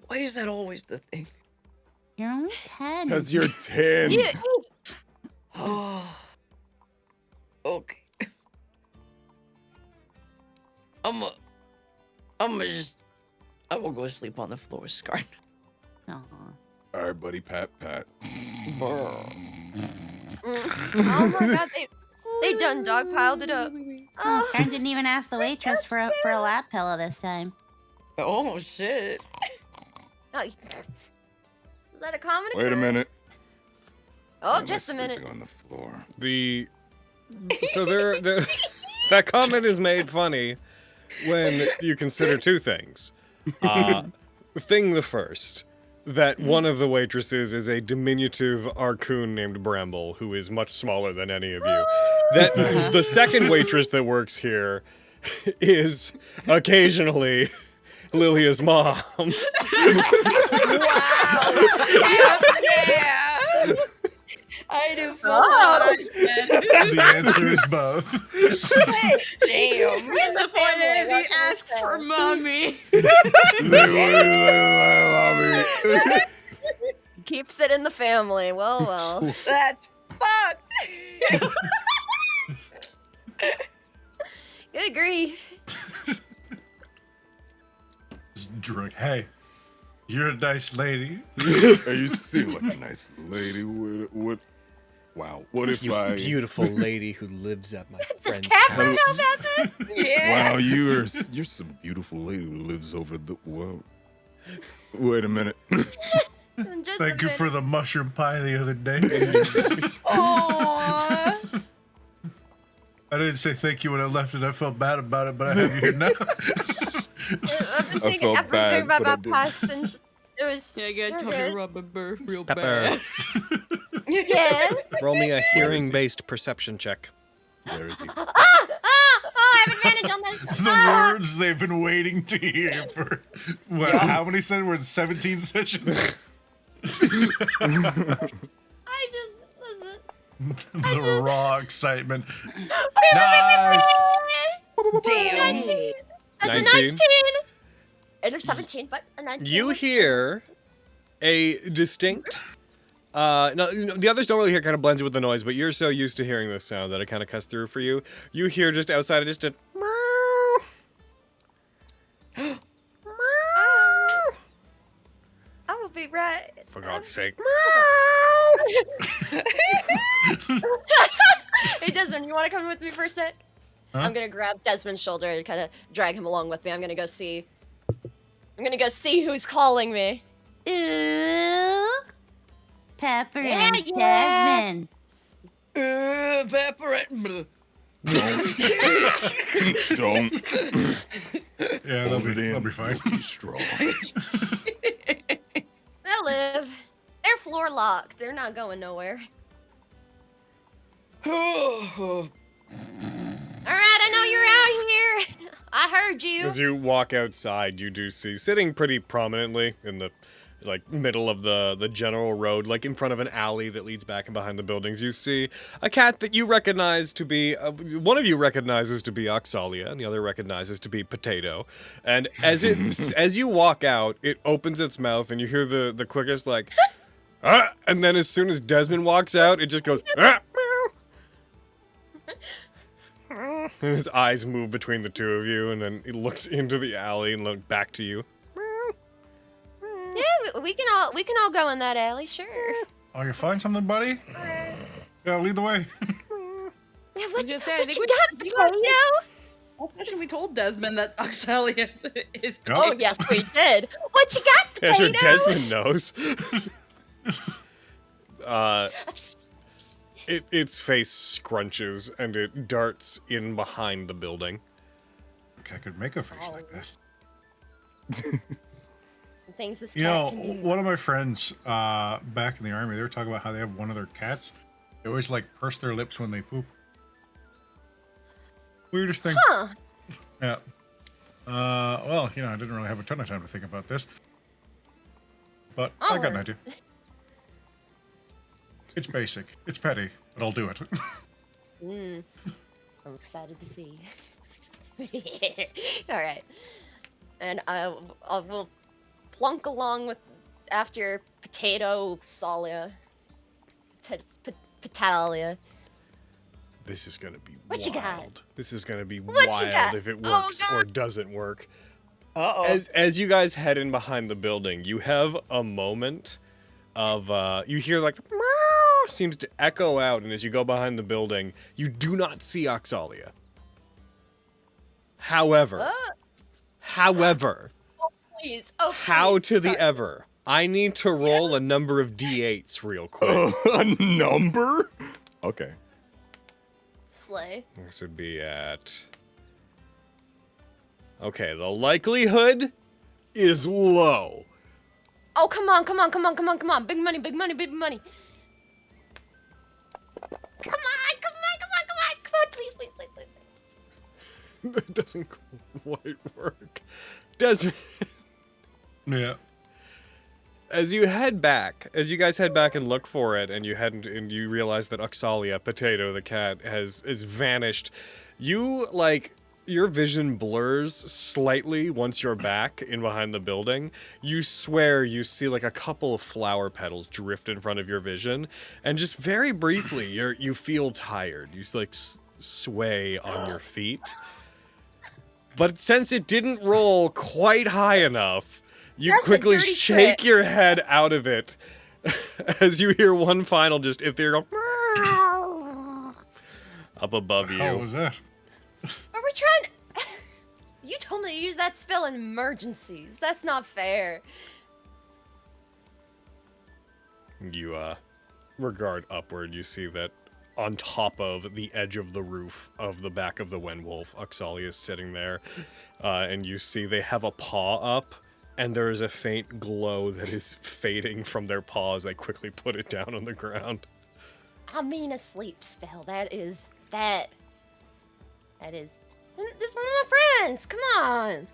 Speaker 3: Why is that always the thing?
Speaker 6: You're only 10.
Speaker 5: Because you're 10.
Speaker 4: Yeah.
Speaker 3: Oh. Okay. I'm gonna go sleep on the floor with Scar.
Speaker 6: Aw.
Speaker 7: All right, buddy, pat.
Speaker 4: Oh my God, they done dog piled it up.
Speaker 6: Oh, Scar didn't even ask the waitress for a lap pillow this time.
Speaker 3: Oh shit.
Speaker 4: Oh, is that a comment?
Speaker 7: Wait a minute.
Speaker 4: Oh,
Speaker 7: Why am I
Speaker 4: just a minute.
Speaker 7: sleeping on the floor.
Speaker 1: So that comment is made funny when you consider two things. Thing the first, that one of the waitresses is a diminutive Arcoon named Bramble, who is much smaller than any of you. That the second waitress that works here is occasionally Lilia's mom.
Speaker 3: Wow. Yeah. I do
Speaker 2: The answer is both.
Speaker 3: Damn.
Speaker 8: The point is, he asks for mommy.
Speaker 4: Keeps it in the family. Well, well.
Speaker 3: That's fucked.
Speaker 4: Good grief.
Speaker 2: Just drunk. Hey, you're a nice lady.
Speaker 7: Hey, you seem like a nice lady. What? Wow. What if
Speaker 1: You
Speaker 7: I?
Speaker 1: beautiful lady who lives at my
Speaker 4: Does
Speaker 1: friend's
Speaker 4: Catherine
Speaker 1: house.
Speaker 4: know about this?
Speaker 3: Yeah.
Speaker 7: Wow, you're some beautiful lady who lives over the. Whoa. Wait a minute.
Speaker 4: Just
Speaker 2: Thank
Speaker 4: a
Speaker 2: you for
Speaker 4: minute.
Speaker 2: the mushroom pie the other day.
Speaker 3: Aww.
Speaker 2: I didn't say thank you when I left it. I felt bad about it, but I have you here now.
Speaker 4: I've been
Speaker 7: I
Speaker 4: thinking,
Speaker 7: felt
Speaker 4: I've been
Speaker 7: bad,
Speaker 4: thinking about
Speaker 7: but I
Speaker 4: my
Speaker 7: didn't.
Speaker 4: past and it was
Speaker 8: Yeah, I got
Speaker 4: so
Speaker 8: tummy
Speaker 4: good.
Speaker 8: rubber burp real
Speaker 1: Pepper.
Speaker 8: bad.
Speaker 4: Yes.
Speaker 1: Roll me a hearing-based perception check.
Speaker 7: Where is he?
Speaker 4: Oh, I have advantage on this.
Speaker 2: The words they've been waiting to hear for what? How many said we're in 17 sessions?
Speaker 4: I just listen.
Speaker 2: The raw excitement. Nice.
Speaker 3: Damn.
Speaker 4: 19. That's
Speaker 1: 19?
Speaker 4: a 19. And there's 17, but a 19.
Speaker 1: You hear a distinct. No, the others don't really hear. Kind of blends with the noise, but you're so used to hearing this sound that it kind of cuts through for you. You hear just outside, just a.
Speaker 4: I will be right.
Speaker 1: For God's sake.
Speaker 4: Hey, Desmond, you want to come with me for a sec?
Speaker 2: Huh?
Speaker 4: I'm gonna grab Desmond's shoulder and kind of drag him along with me. I'm gonna go see who's calling me.
Speaker 6: Ooh. Pepper
Speaker 4: Yeah,
Speaker 6: and
Speaker 4: yeah.
Speaker 6: Desmond.
Speaker 3: Pepper and...
Speaker 7: Don't.
Speaker 2: Yeah, they'll be fine.
Speaker 7: You'll be strong.
Speaker 4: They'll live. They're floor locked. They're not going nowhere. All right, I know you're out here. I heard you.
Speaker 1: As you walk outside, you do see, sitting pretty prominently in the middle of the general road, like in front of an alley that leads back and behind the buildings, you see a cat that you recognize to be, one of you recognizes to be Oxalia, and the other recognizes to be Potato. And as you walk out, it opens its mouth, and you hear the quickest, like, ah! And then as soon as Desmond walks out, it just goes, ah! And his eyes move between the two of you, and then he looks into the alley and looks back to you.
Speaker 4: Yeah, we can all go in that alley, sure.
Speaker 2: Oh, you find something, buddy? Yeah, lead the way.
Speaker 4: Yeah,
Speaker 8: I
Speaker 4: what
Speaker 8: was
Speaker 4: you,
Speaker 8: gonna say, I
Speaker 4: what
Speaker 8: think
Speaker 4: you
Speaker 8: we-
Speaker 4: got,
Speaker 8: you
Speaker 4: Potato?
Speaker 8: Especially we told Desmond that Oxalia is
Speaker 2: Yep.
Speaker 4: Oh, yes, we did. What you got,
Speaker 1: Yeah,
Speaker 4: Potato?
Speaker 1: sure, Desmond knows. Its face scrunches, and it darts in behind the building.
Speaker 2: I could make a face like that.
Speaker 4: Things this
Speaker 2: You
Speaker 4: cat
Speaker 2: know,
Speaker 4: can do.
Speaker 2: one of my friends back in the army, they were talking about how they have one of their cats. They always like purse their lips when they poop. Weirdest thing.
Speaker 4: Huh.
Speaker 2: Yeah. Well, you know, I didn't really have a ton of time to think about this. But I got an
Speaker 4: Oh.
Speaker 2: idea. It's basic. It's petty, but I'll do it.
Speaker 4: I'm excited to see. All right. And I will plunk along with after Potato Salia. Patalia.
Speaker 1: This is gonna be
Speaker 4: What you got?
Speaker 1: wild. This is gonna be
Speaker 4: What you
Speaker 1: wild
Speaker 4: got?
Speaker 1: if it
Speaker 4: Oh,
Speaker 1: works
Speaker 4: God.
Speaker 1: or doesn't work.
Speaker 3: Uh-oh.
Speaker 1: As you guys head in behind the building, you have a moment of you hear like meow seems to echo out, and as you go behind the building, you do not see Oxalia. However,
Speaker 4: Please. Oh,
Speaker 1: how
Speaker 4: please.
Speaker 1: to the
Speaker 4: Sorry.
Speaker 1: ever? I need to roll a number of d8s real quick.
Speaker 5: A number? Okay.
Speaker 4: Slay.
Speaker 1: This would be at. Okay, the likelihood is low.
Speaker 4: Oh, come on. Big money. Come on, please.
Speaker 1: That doesn't quite work. Desmond,
Speaker 2: Yeah.
Speaker 1: as you guys head back and look for it, and you realize that Oxalia, Potato, the cat, is vanished, your vision blurs slightly once you're back in behind the building. You swear you see like a couple of flower petals drift in front of your vision, and just very briefly you feel tired. You like sway on your feet. But since it didn't roll quite high enough, you
Speaker 4: That's a
Speaker 1: quickly
Speaker 4: dirty
Speaker 1: shake
Speaker 4: trick.
Speaker 1: your head out of it as you hear one final just ethereal up above
Speaker 2: How
Speaker 1: you.
Speaker 2: was that?
Speaker 4: Are we trying? You told me to use that spell in emergencies. That's not fair.
Speaker 1: You regard upward. You see that on top of the edge of the roof of the back of the Wenwolf, Oxalia is sitting there, and you see they have a paw up, and there is a faint glow that is fading from their paw as they quickly put it down on the ground.
Speaker 4: I mean a sleep spell. That is. This is one of my friends. Come on.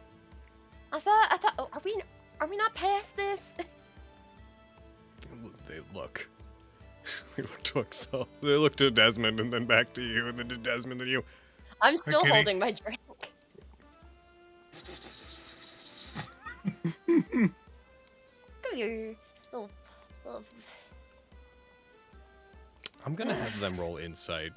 Speaker 4: I thought. Oh, are we not past this?
Speaker 1: They look. They look to Oxalia. They look to Desmond, and then back to you, and then to Desmond and you.
Speaker 4: I'm still
Speaker 2: Kitty.
Speaker 4: holding my drink. Come here, little.
Speaker 1: I'm gonna have them roll insight.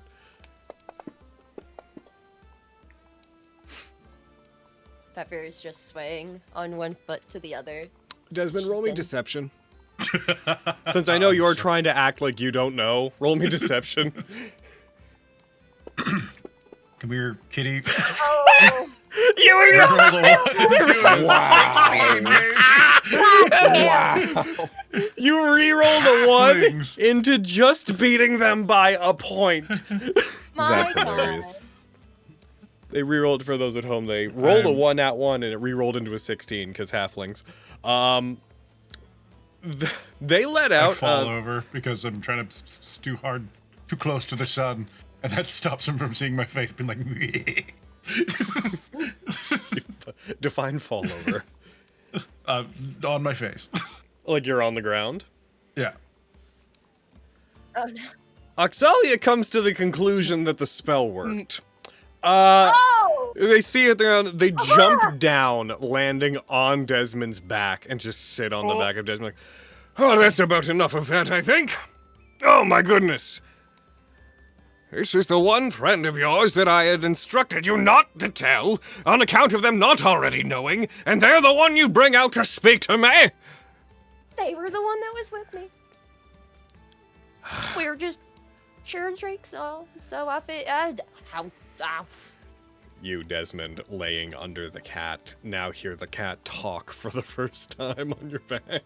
Speaker 4: Pepper is just swaying on one foot to the other.
Speaker 1: Desmond,
Speaker 4: She's
Speaker 1: roll me
Speaker 4: been-
Speaker 1: deception. Since I know you're trying to act like you don't know, roll me deception.
Speaker 2: Come here, kitty.
Speaker 4: Oh,
Speaker 1: You were
Speaker 2: You rolled a 1.
Speaker 1: Wow. You re-rolled a 1
Speaker 2: Halflings.
Speaker 1: into just beating them by a point.
Speaker 4: my
Speaker 5: That's
Speaker 4: God.
Speaker 5: hilarious.
Speaker 1: They re-rolled for those at home. They rolled a 1 at 1 and it re-rolled into a 16 because halflings. They let out.
Speaker 2: I fall over because I'm trying to too hard, too close to the sun, and that stops him from seeing my face being like.
Speaker 1: Define fall over.
Speaker 2: On my face.
Speaker 1: Like you're on the ground?
Speaker 2: Yeah.
Speaker 4: Oh no.
Speaker 1: Oxalia comes to the conclusion that the spell worked.
Speaker 4: Oh!
Speaker 1: They see it there. They jump down, landing on Desmond's back, and just sit on the back of Desmond. Like, oh, that's about enough of that, I think. Oh my goodness. This is the one friend of yours that I had instructed you not to tell, on account of them not already knowing, and they're the one you bring out to speak to me.
Speaker 4: They were the one that was with me. We were just sharing drinks, so I fit.
Speaker 1: You, Desmond, laying under the cat, now hear the cat talk for the first time on your back.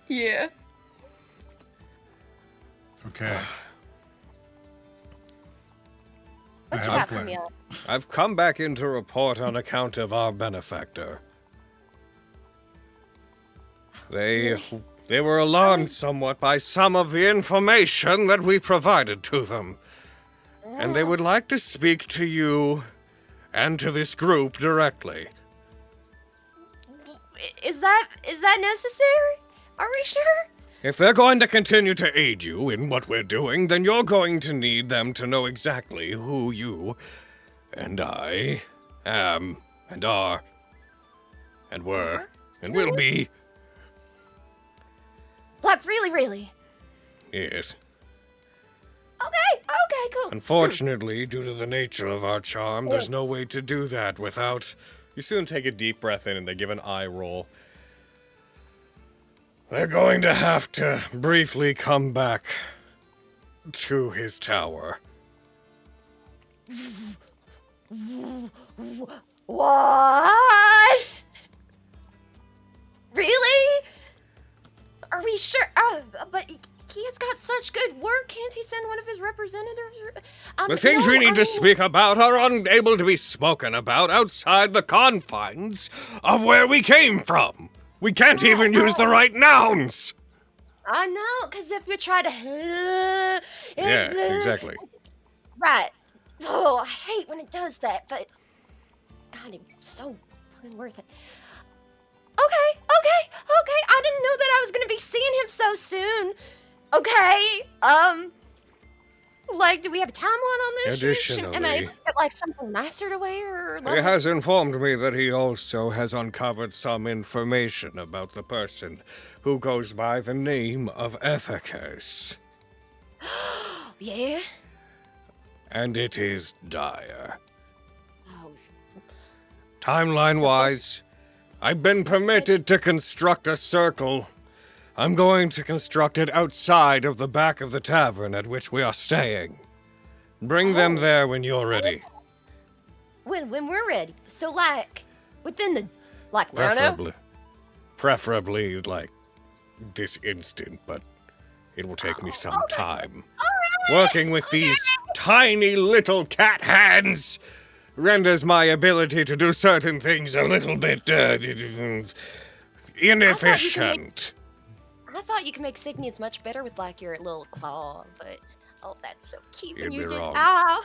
Speaker 3: Yeah.
Speaker 2: Okay.
Speaker 4: What you
Speaker 2: I
Speaker 4: got
Speaker 2: have
Speaker 4: for me?
Speaker 1: I've come back in to report on account of our benefactor. They were alarmed somewhat by some of the information that we provided to them. And they would like to speak to you and to this group directly.
Speaker 4: Is that necessary? Are we sure?
Speaker 1: If they're going to continue to aid you in what we're doing, then you're going to need them to know exactly who you and I am and are and were and will be.
Speaker 4: Like, really?
Speaker 1: Yes.
Speaker 4: Okay, cool.
Speaker 1: Unfortunately, due to the nature of our charm, there's no way to do that without... You see them take a deep breath in and they give an eye roll. They're going to have to briefly come back to his tower.
Speaker 4: What? Really? Are we sure? But he has got such good work. Can't he send one of his representatives?
Speaker 1: The things we need to speak about are unable to be spoken about outside the confines of where we came from. We can't even use the right nouns.
Speaker 4: I know, because if we try to...
Speaker 1: Yeah, exactly.
Speaker 4: Right. Oh, I hate when it does that, but... God, it's so fucking worth it. Okay. I didn't know that I was gonna be seeing him so soon. Okay, like, do we have a timeline on this?
Speaker 1: Additionally,
Speaker 4: am I able to get, like, something nicer to wear, or...
Speaker 1: He has informed me that he also has uncovered some information about the person who goes by the name of Ethicus.
Speaker 4: Yeah?
Speaker 1: And it is dire.
Speaker 4: Oh,
Speaker 1: Timeline-wise, I've been permitted to construct a circle. I'm going to construct it outside of the back of the tavern at which we are staying. Bring them there when you're ready.
Speaker 4: when we're ready. So, like, within the... Like, I don't know.
Speaker 1: Preferably, like, this instant, but it will take me some time. Working with these tiny little cat hands renders my ability to do certain things a little bit inefficient.
Speaker 4: I thought you could make Signius much better with, like, your little claw, but... Oh, that's so cute when
Speaker 1: You'd
Speaker 4: you
Speaker 1: be
Speaker 4: did...
Speaker 1: wrong.
Speaker 4: Ow!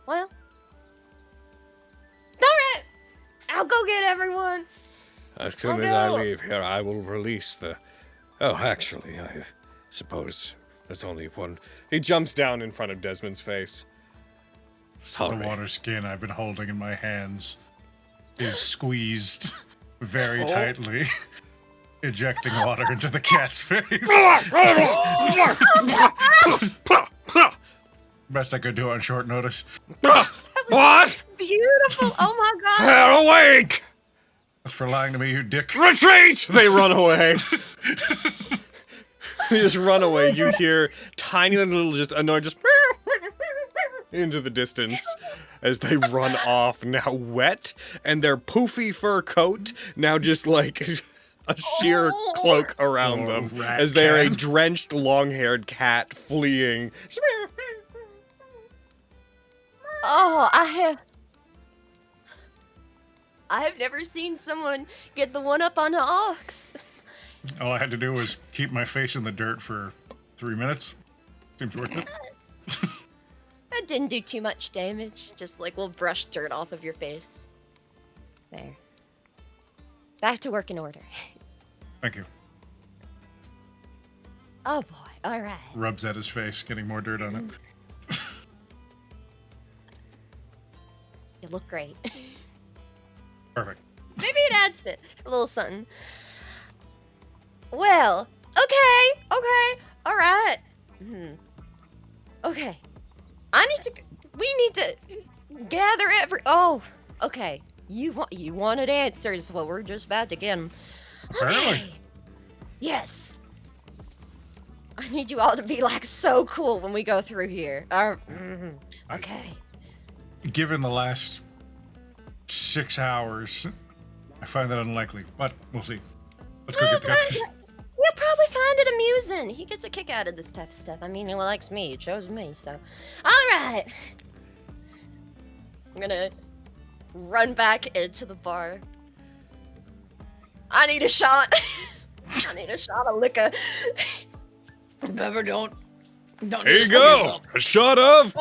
Speaker 4: Well... Alright! I'll go get everyone!
Speaker 1: As soon as I leave here, I will release the... Oh, actually, I suppose there's only one... He jumps down in front of Desmond's face. Sorry.
Speaker 2: The water skin I've been holding in my hands is squeezed very tightly, ejecting water into the cat's face. Best I could do on short notice.
Speaker 1: What?
Speaker 4: Beautiful! Oh my god!
Speaker 1: They're awake!
Speaker 2: That's for lying to me, you dick.
Speaker 1: Retreat! They run away. They just run away. You hear tiny little just annoyed just into the distance as they run off, now wet, and their poofy fur coat now just like a sheer cloak around them as they are a drenched, long-haired cat fleeing.
Speaker 4: Oh, I have never seen someone get the one up on an ox.
Speaker 2: All I had to do was keep my face in the dirt for 3 minutes. Seems worth it.
Speaker 4: That didn't do too much damage. Just like we'll brush dirt off of your face. There. Back to working order.
Speaker 2: Thank you.
Speaker 4: Oh boy. All right.
Speaker 2: Rubs at his face, getting more dirt on it.
Speaker 4: You look great.
Speaker 2: Perfect.
Speaker 4: Maybe it adds it. A little something. Well, okay, all right. Okay. We need to gather oh, okay. You wanted answers, well, we're just about to get them.
Speaker 2: Apparently.
Speaker 4: Okay. Yes. I need you all to be like so cool when we go through here. Okay.
Speaker 2: Given the last 6 hours, I find that unlikely, but we'll see. Let's go get the others.
Speaker 4: He'll probably find it amusing. He gets a kick out of this type of stuff. I mean, he likes me. He chose me, so. All right. I'm gonna run back into the bar. I need a shot. I need a shot of liquor.
Speaker 3: Pepper, don't.
Speaker 1: Here you go. A shot of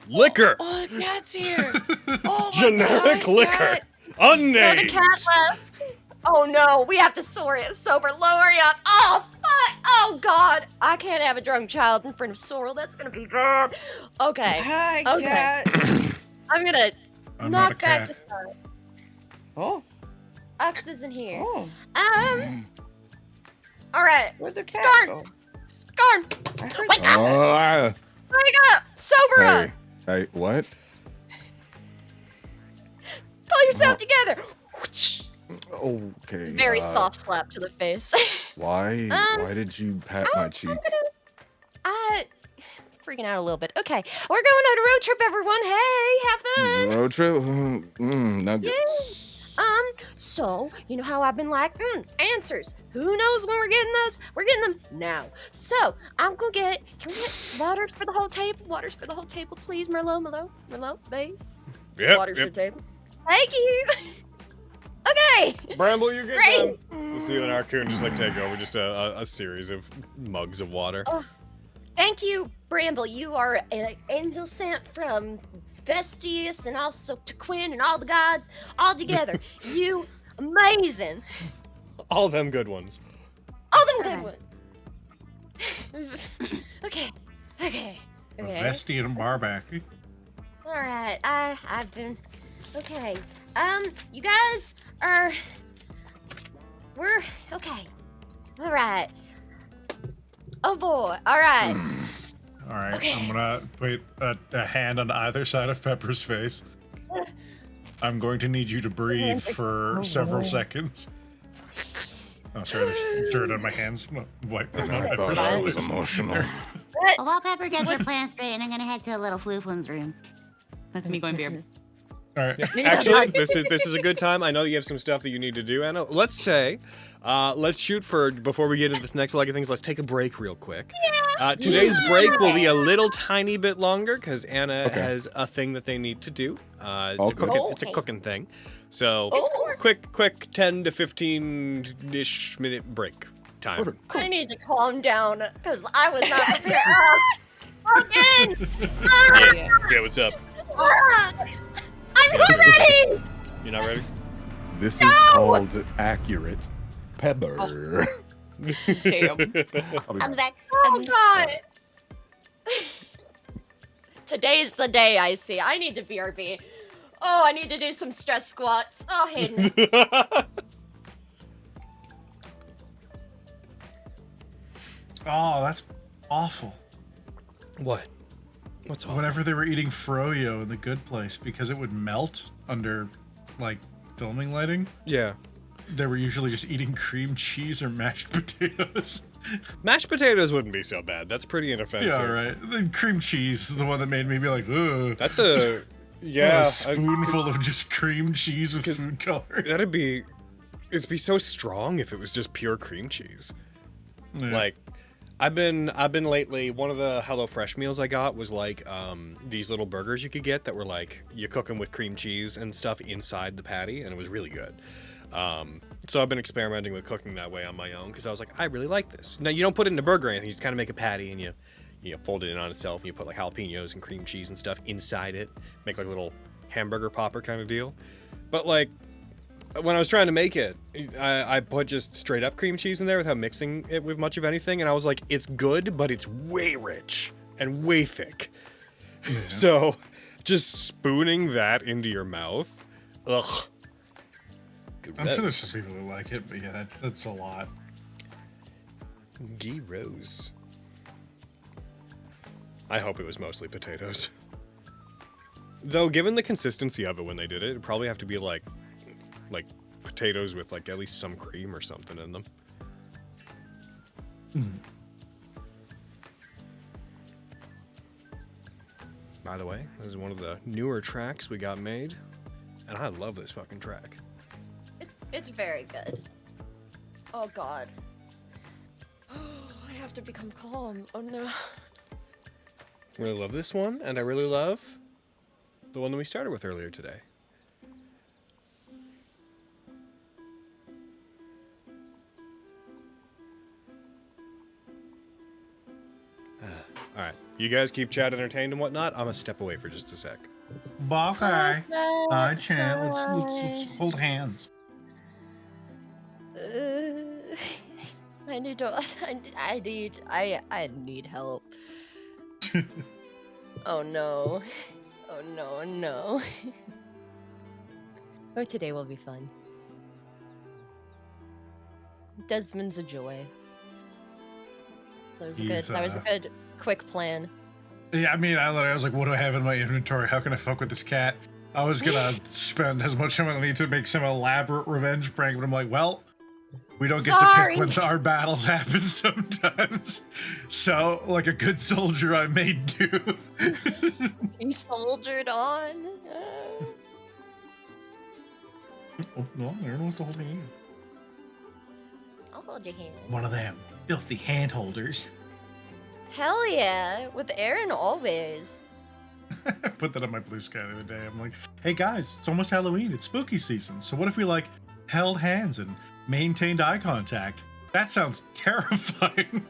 Speaker 1: liquor.
Speaker 3: Oh, the cat's here. Oh, my
Speaker 1: Generic
Speaker 3: God,
Speaker 1: liquor.
Speaker 3: cat.
Speaker 4: No, the
Speaker 1: Unnamed.
Speaker 4: cat left. Oh no, we have to sober. Lower up. Oh fuck. Oh god. I can't have a drunk child in front of Sorrel. That's gonna be bad. Okay.
Speaker 3: Hi,
Speaker 4: Okay.
Speaker 3: cat.
Speaker 4: I'm gonna
Speaker 2: I'm not a
Speaker 4: knock back the
Speaker 2: cat.
Speaker 4: front.
Speaker 3: Oh,
Speaker 4: Ox isn't here.
Speaker 3: oh.
Speaker 4: All right.
Speaker 3: Where'd the cat go?
Speaker 4: Scarn.
Speaker 3: I heard
Speaker 4: Wake
Speaker 3: that.
Speaker 4: up. Wake up. Sober up.
Speaker 5: Hey, what?
Speaker 4: Pull yourself together.
Speaker 5: Okay.
Speaker 4: Very soft slap to the face.
Speaker 5: Why did you pat my cheek?
Speaker 4: Freaking out a little bit. Okay, we're going on a road trip, everyone. Hey, have fun.
Speaker 5: Road trip? Nuggets.
Speaker 4: So, you know how I've been like, answers. Who knows when we're getting those? We're getting them now. So, can we get waters for the whole table? Waters for the whole table, please, Merlot, babe.
Speaker 1: Yep.
Speaker 4: Waters for the table. Thank you. Okay.
Speaker 1: Bramble, you get
Speaker 4: Great.
Speaker 1: them. We'll see you and Arcoon just like take over just a series of mugs of water.
Speaker 4: Oh, thank you, Bramble. You are an angel sent from Vestius and also to Quinn and all the gods all together. You amazing.
Speaker 1: All them good ones.
Speaker 4: All them good ones. Okay.
Speaker 2: A vesty and a barback.
Speaker 4: All right. I've been okay. You guys we're okay. All right. Oh boy. All right.
Speaker 2: All right,
Speaker 4: Okay.
Speaker 2: I'm gonna put a hand on either side of Pepper's face. I'm going to need you to breathe for several seconds. Oh, sorry, there's dirt on my hands. I'm gonna wipe them on
Speaker 5: I thought
Speaker 2: Pepper's
Speaker 5: I
Speaker 2: face.
Speaker 5: was emotional.
Speaker 6: Well, while Pepper gets her plan straight, I'm gonna head to a little Flooflin's room.
Speaker 8: That's me going beer.
Speaker 2: All right.
Speaker 1: Actually, this is a good time. I know you have some stuff that you need to do, Anna. Let's shoot for, before we get into this next leg of things, let's take a break real quick. Today's break will be a little tiny bit longer because Anna has a thing that they need to do. It's a cooking thing. So, quick 10 to 15-ish minute break time.
Speaker 4: I need to calm down because I was not prepared.
Speaker 1: Yeah, what's up?
Speaker 4: I'm not ready.
Speaker 1: You're not ready?
Speaker 5: This is called accurate. Pepper.
Speaker 3: Damn.
Speaker 6: I'm back.
Speaker 4: Oh god. Today's the day, I see. I need to BRB. Oh, I need to do some stress squats. Oh, Hayden.
Speaker 2: Oh, that's awful.
Speaker 1: What? What's all?
Speaker 2: Whenever they were eating froyo in the Good Place, because it would melt under, like, filming lighting,
Speaker 1: Yeah.
Speaker 2: they were usually just eating cream cheese or mashed potatoes.
Speaker 1: Mashed potatoes wouldn't be so bad. That's pretty inoffensive.
Speaker 2: Yeah, right. The cream cheese is the one that made me be like, ugh.
Speaker 1: That's a
Speaker 2: A spoonful of just cream cheese with food coloring.
Speaker 1: it'd be so strong if it was just pure cream cheese.
Speaker 2: Yeah.
Speaker 1: Like, I've been lately. One of the HelloFresh meals I got was like these little burgers you could get that were like you cook them with cream cheese and stuff inside the patty, and it was really good. So I've been experimenting with cooking that way on my own because I was like, I really like this. Now you don't put it in a burger or anything. You just kind of make a patty and you fold it in on itself, and you put like jalapenos and cream cheese and stuff inside it, make like a little hamburger popper kind of deal. But like when I was trying to make it, I put just straight up cream cheese in there without mixing it with much of anything, and I was like, it's good, but it's way rich and way thick. Yeah. So just spooning that into your mouth, ugh.
Speaker 2: I'm sure there's some people who like it, but yeah, that's a lot.
Speaker 1: Gyros. I hope it was mostly potatoes. Though, given the consistency of it when they did it, it'd probably have to be like potatoes with like at least some cream or something in them. By the way, this is one of the newer tracks we got made, and I love this fucking track.
Speaker 4: It's very good. Oh god. I have to become calm. Oh no.
Speaker 1: I really love this one, and I really love the one that we started with earlier today. All right, you guys keep chat entertained and whatnot. I'm gonna step away for just a sec.
Speaker 2: Okay. Hi, Chan. Let's hold hands.
Speaker 4: I need help. Oh no. Oh no, no. Oh, today will be fun. Desmond's a joy. That was a good quick plan.
Speaker 2: Yeah, I mean, I was like, what do I have in my inventory? How can I fuck with this cat? I was gonna spend as much time as I need to make some elaborate revenge prank, but I'm like, well, we don't get to pick when our battles happen sometimes. So, like a good soldier, I made do.
Speaker 4: You soldiered on.
Speaker 2: Oh, no, Aaron wants to hold hand.
Speaker 4: I'll hold your hand.
Speaker 2: One of them filthy hand holders.
Speaker 4: Hell yeah, with Aaron always.
Speaker 2: I put that on my blue sky the other day. I'm like, hey guys, it's almost Halloween. It's spooky season. So what if we like held hands and maintained eye contact? That sounds terrifying.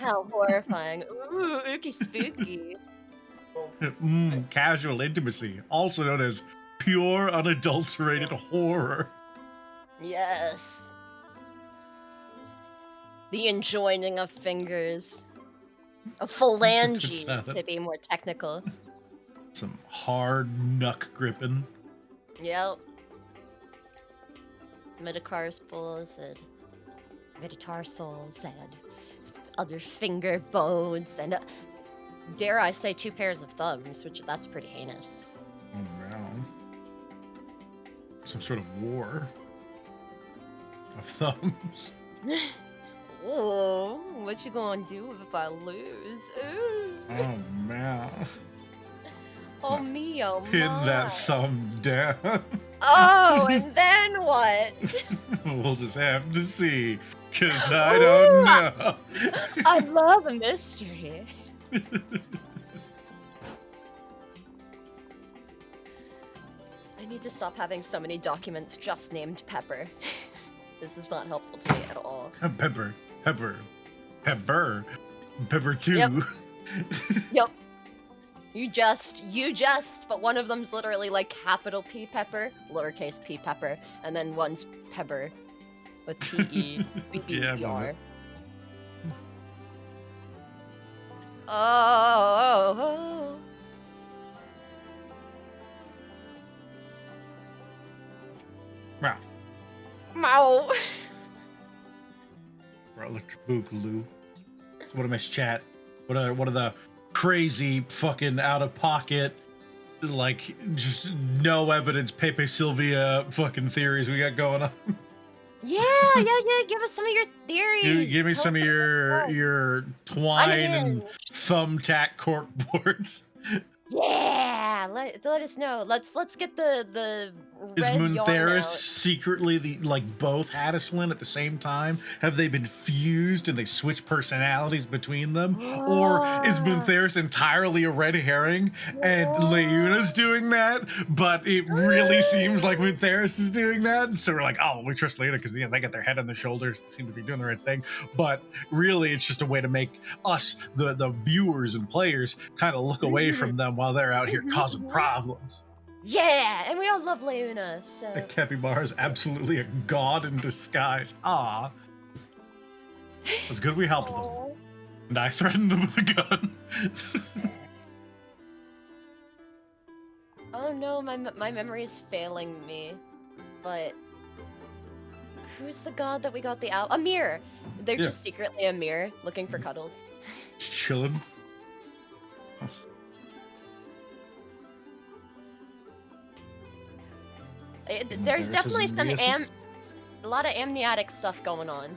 Speaker 4: How horrifying. Ooh, ooky spooky.
Speaker 2: Casual intimacy, also known as pure unadulterated horror.
Speaker 4: Yes. The enjoining of fingers. Of phalanges, to be more technical.
Speaker 2: Some hard knuck gripping.
Speaker 4: Yep. Metatarsals and metatarsals and other finger bones and dare I say 2 pairs of thumbs, which that's pretty heinous.
Speaker 2: Oh no. Some sort of war of thumbs.
Speaker 4: Oh, what you gonna do if I lose? Ooh.
Speaker 2: Oh man.
Speaker 4: Oh me, oh my.
Speaker 2: Pin that thumb down.
Speaker 4: Oh, and then what?
Speaker 2: We'll just have to see, cause I don't know.
Speaker 4: I love a mystery. I need to stop having so many documents just named Pepper. This is not helpful to me at all.
Speaker 2: Pepper 2.
Speaker 4: Yep. Yep. You just, but one of them's literally like capital P Pepper, lowercase p Pepper, and then one's Pepper with P-E-B-B-E-R. Oh.
Speaker 2: Meow.
Speaker 4: Mow.
Speaker 2: Electric Boogaloo. What a miss chat. What are the crazy fucking out of pocket, like just no evidence Pepe Sylvia fucking theories we got going on?
Speaker 4: Yeah. Give us some of your theories.
Speaker 2: Give me some of your twine and thumbtack cork boards.
Speaker 4: Yeah. Yeah, let us know. Let's get the
Speaker 2: Is
Speaker 4: red yarn
Speaker 2: Muntheris
Speaker 4: out.
Speaker 2: secretly both Haddislin at the same time? Have they been fused and they switch personalities between them? Or is Muntheris entirely a red herring and Leuna's doing that? But it really seems like Muntheris is doing that. So we're like, oh, we trust Leuna because they got their head on their shoulders. They seem to be doing the right thing. But really, it's just a way to make us, the viewers and players, kind of look away from them while they're out here causing problems.
Speaker 4: Yeah, and we all love Leuna, so.
Speaker 2: The capybara is absolutely a god in disguise. Ah. It's good we helped them. And I threatened them with a gun.
Speaker 4: Oh no, my memory is failing me. But who's the god that we got the owl? Amir. They're just secretly Amir looking for cuddles.
Speaker 2: Chilling.
Speaker 4: There's definitely a lot of amniotic stuff going on.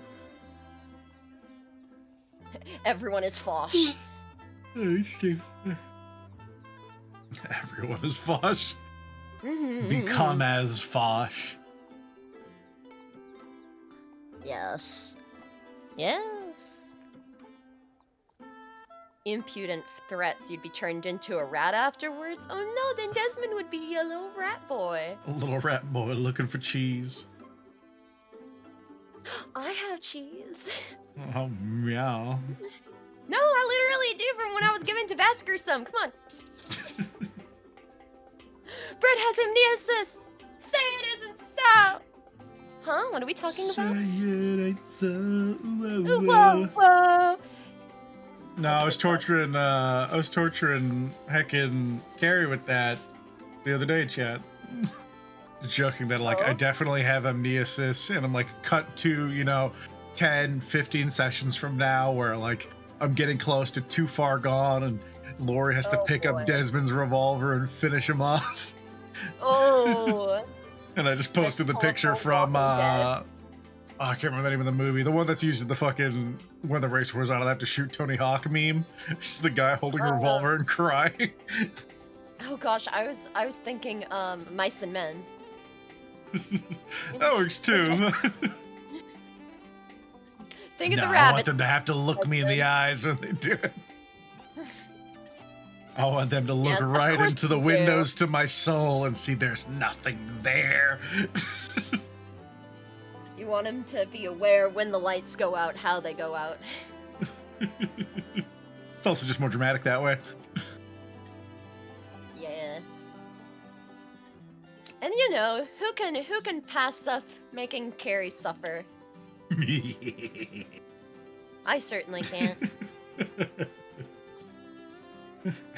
Speaker 4: Everyone is Fosh.
Speaker 2: Everyone is Fosh. Become as Fosh.
Speaker 4: Yes. Yes. Impudent threats you'd be turned into a rat afterwards? Oh no, then Desmond would be a little rat boy.
Speaker 2: A little rat boy looking for cheese.
Speaker 4: I have cheese.
Speaker 2: Oh, meow.
Speaker 4: No, I literally do from when I was given Tabasco some. Come on. Brett has amnesis. Say it isn't so. Huh? What are we talking about?
Speaker 2: Say it ain't so.
Speaker 4: Ooh, whoa, whoa.
Speaker 2: No, I was torturing heckin' Carrie with that the other day, chat. Joking that, like, I definitely have amnesis, and I'm like, cut to, 10, 15 sessions from now where, like, I'm getting close to too far gone, and Lori has to pick up Desmond's revolver and finish him off.
Speaker 4: Oh.
Speaker 2: And I just posted the picture from, I can't remember the name of the movie. The one that's used in the fucking, when the race was on, I have to shoot Tony Hawk meme. It's the guy holding a revolver and crying.
Speaker 4: Oh gosh, I was thinking, Mice and Men.
Speaker 2: That works too.
Speaker 4: Think of the
Speaker 2: I
Speaker 4: rabbit.
Speaker 2: want them to have to look me in the eyes when they do it. I want them to look right into the windows to my soul and see there's nothing there.
Speaker 4: You want them to be aware when the lights go out, how they go out.
Speaker 2: It's also just more dramatic that way.
Speaker 4: Yeah. And who can pass up making Carrie suffer? I certainly can't.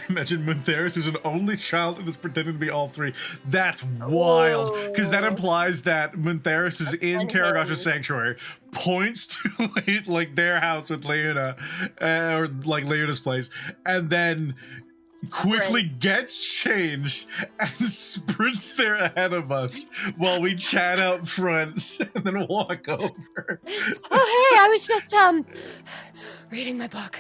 Speaker 2: Imagine Muntheris is an only child and is pretending to be all three. That's wild. Because that implies that Muntheris is in Karagash's sanctuary, points to like their house with Leuna, or like Leuna's place, and then quickly gets changed and sprints there ahead of us while we chat up front and then walk over.
Speaker 4: Oh, hey, I was just reading my book.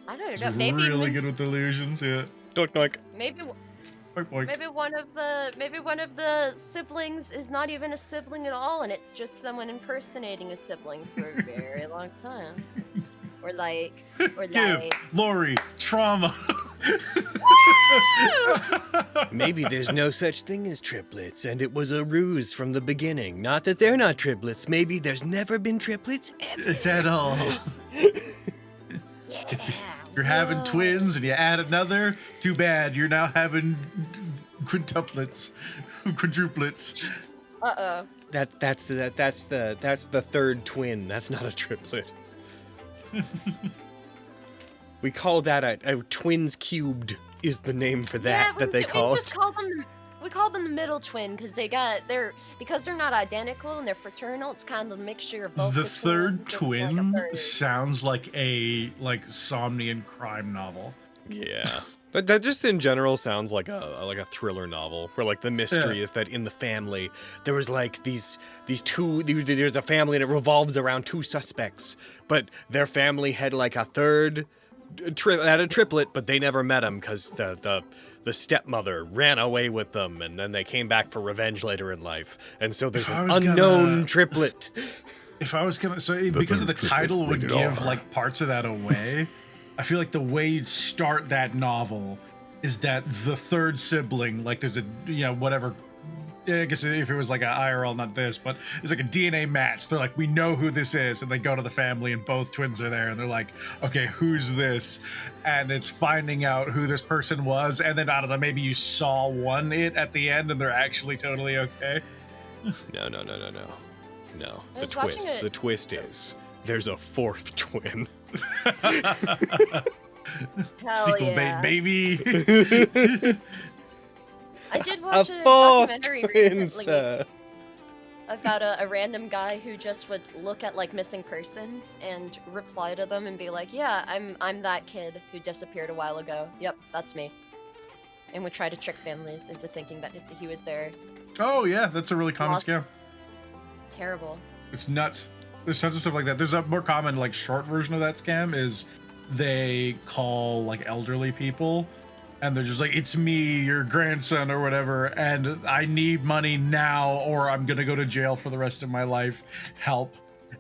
Speaker 4: I don't know. Maybe
Speaker 2: really good with illusions. Yeah.
Speaker 1: Doink doink.
Speaker 4: Maybe
Speaker 2: Boink, boink.
Speaker 4: maybe one of the siblings is not even a sibling at all, and it's just someone impersonating a sibling for a very long time. Or like.
Speaker 2: Give Lori trauma.
Speaker 1: Maybe there's no such thing as triplets, and it was a ruse from the beginning. Not that they're not triplets. Maybe there's never been triplets ever.
Speaker 2: Is that all? If you're having twins and you add another, too bad. You're now having quintuplets, quadruplets.
Speaker 4: Uh-oh.
Speaker 1: That's the third twin. That's not a triplet. We call that a twins cubed is the name for that they call it.
Speaker 4: We call them the middle twin because they're not identical and they're fraternal. It's kind of a mixture of both.
Speaker 2: The third twin sounds like a Somnian crime novel.
Speaker 1: Yeah. That just in general sounds like a thriller novel, where like the mystery is that in the family there was like there's a family and it revolves around 2 suspects, but their family had like a third had a triplet, but they never met him because the stepmother ran away with them, and then they came back for revenge later in life, and so there's an unknown triplet.
Speaker 2: If I was gonna, because of the title would give like parts of that away. I feel like the way you'd start that novel is that the third sibling, like there's a, whatever, I guess if it was like an IRL, not this, but it's like a DNA match. They're like, we know who this is. And they go to the family and both twins are there. And they're like, okay, who's this? And it's finding out who this person was. And then, I don't know, maybe you saw one at the end and they're actually totally okay.
Speaker 1: No. The twist is there's a 4th twin.
Speaker 4: Hell
Speaker 2: Sequel
Speaker 4: yeah.
Speaker 2: baby.
Speaker 4: I did watch a
Speaker 1: 4th
Speaker 4: documentary
Speaker 1: twin,
Speaker 4: recently
Speaker 1: sir.
Speaker 4: about a random guy who just would look at like missing persons and reply to them and be like, yeah, I'm that kid who disappeared a while ago. Yep, that's me. And would try to trick families into thinking that he was there.
Speaker 2: Oh yeah, that's a really common scam.
Speaker 4: Terrible.
Speaker 2: It's nuts. There's tons of stuff like that. There's a more common, like, short version of that scam is they call, like, elderly people, and they're just like, it's me, your grandson, or whatever, and I need money now, or I'm gonna go to jail for the rest of my life. Help.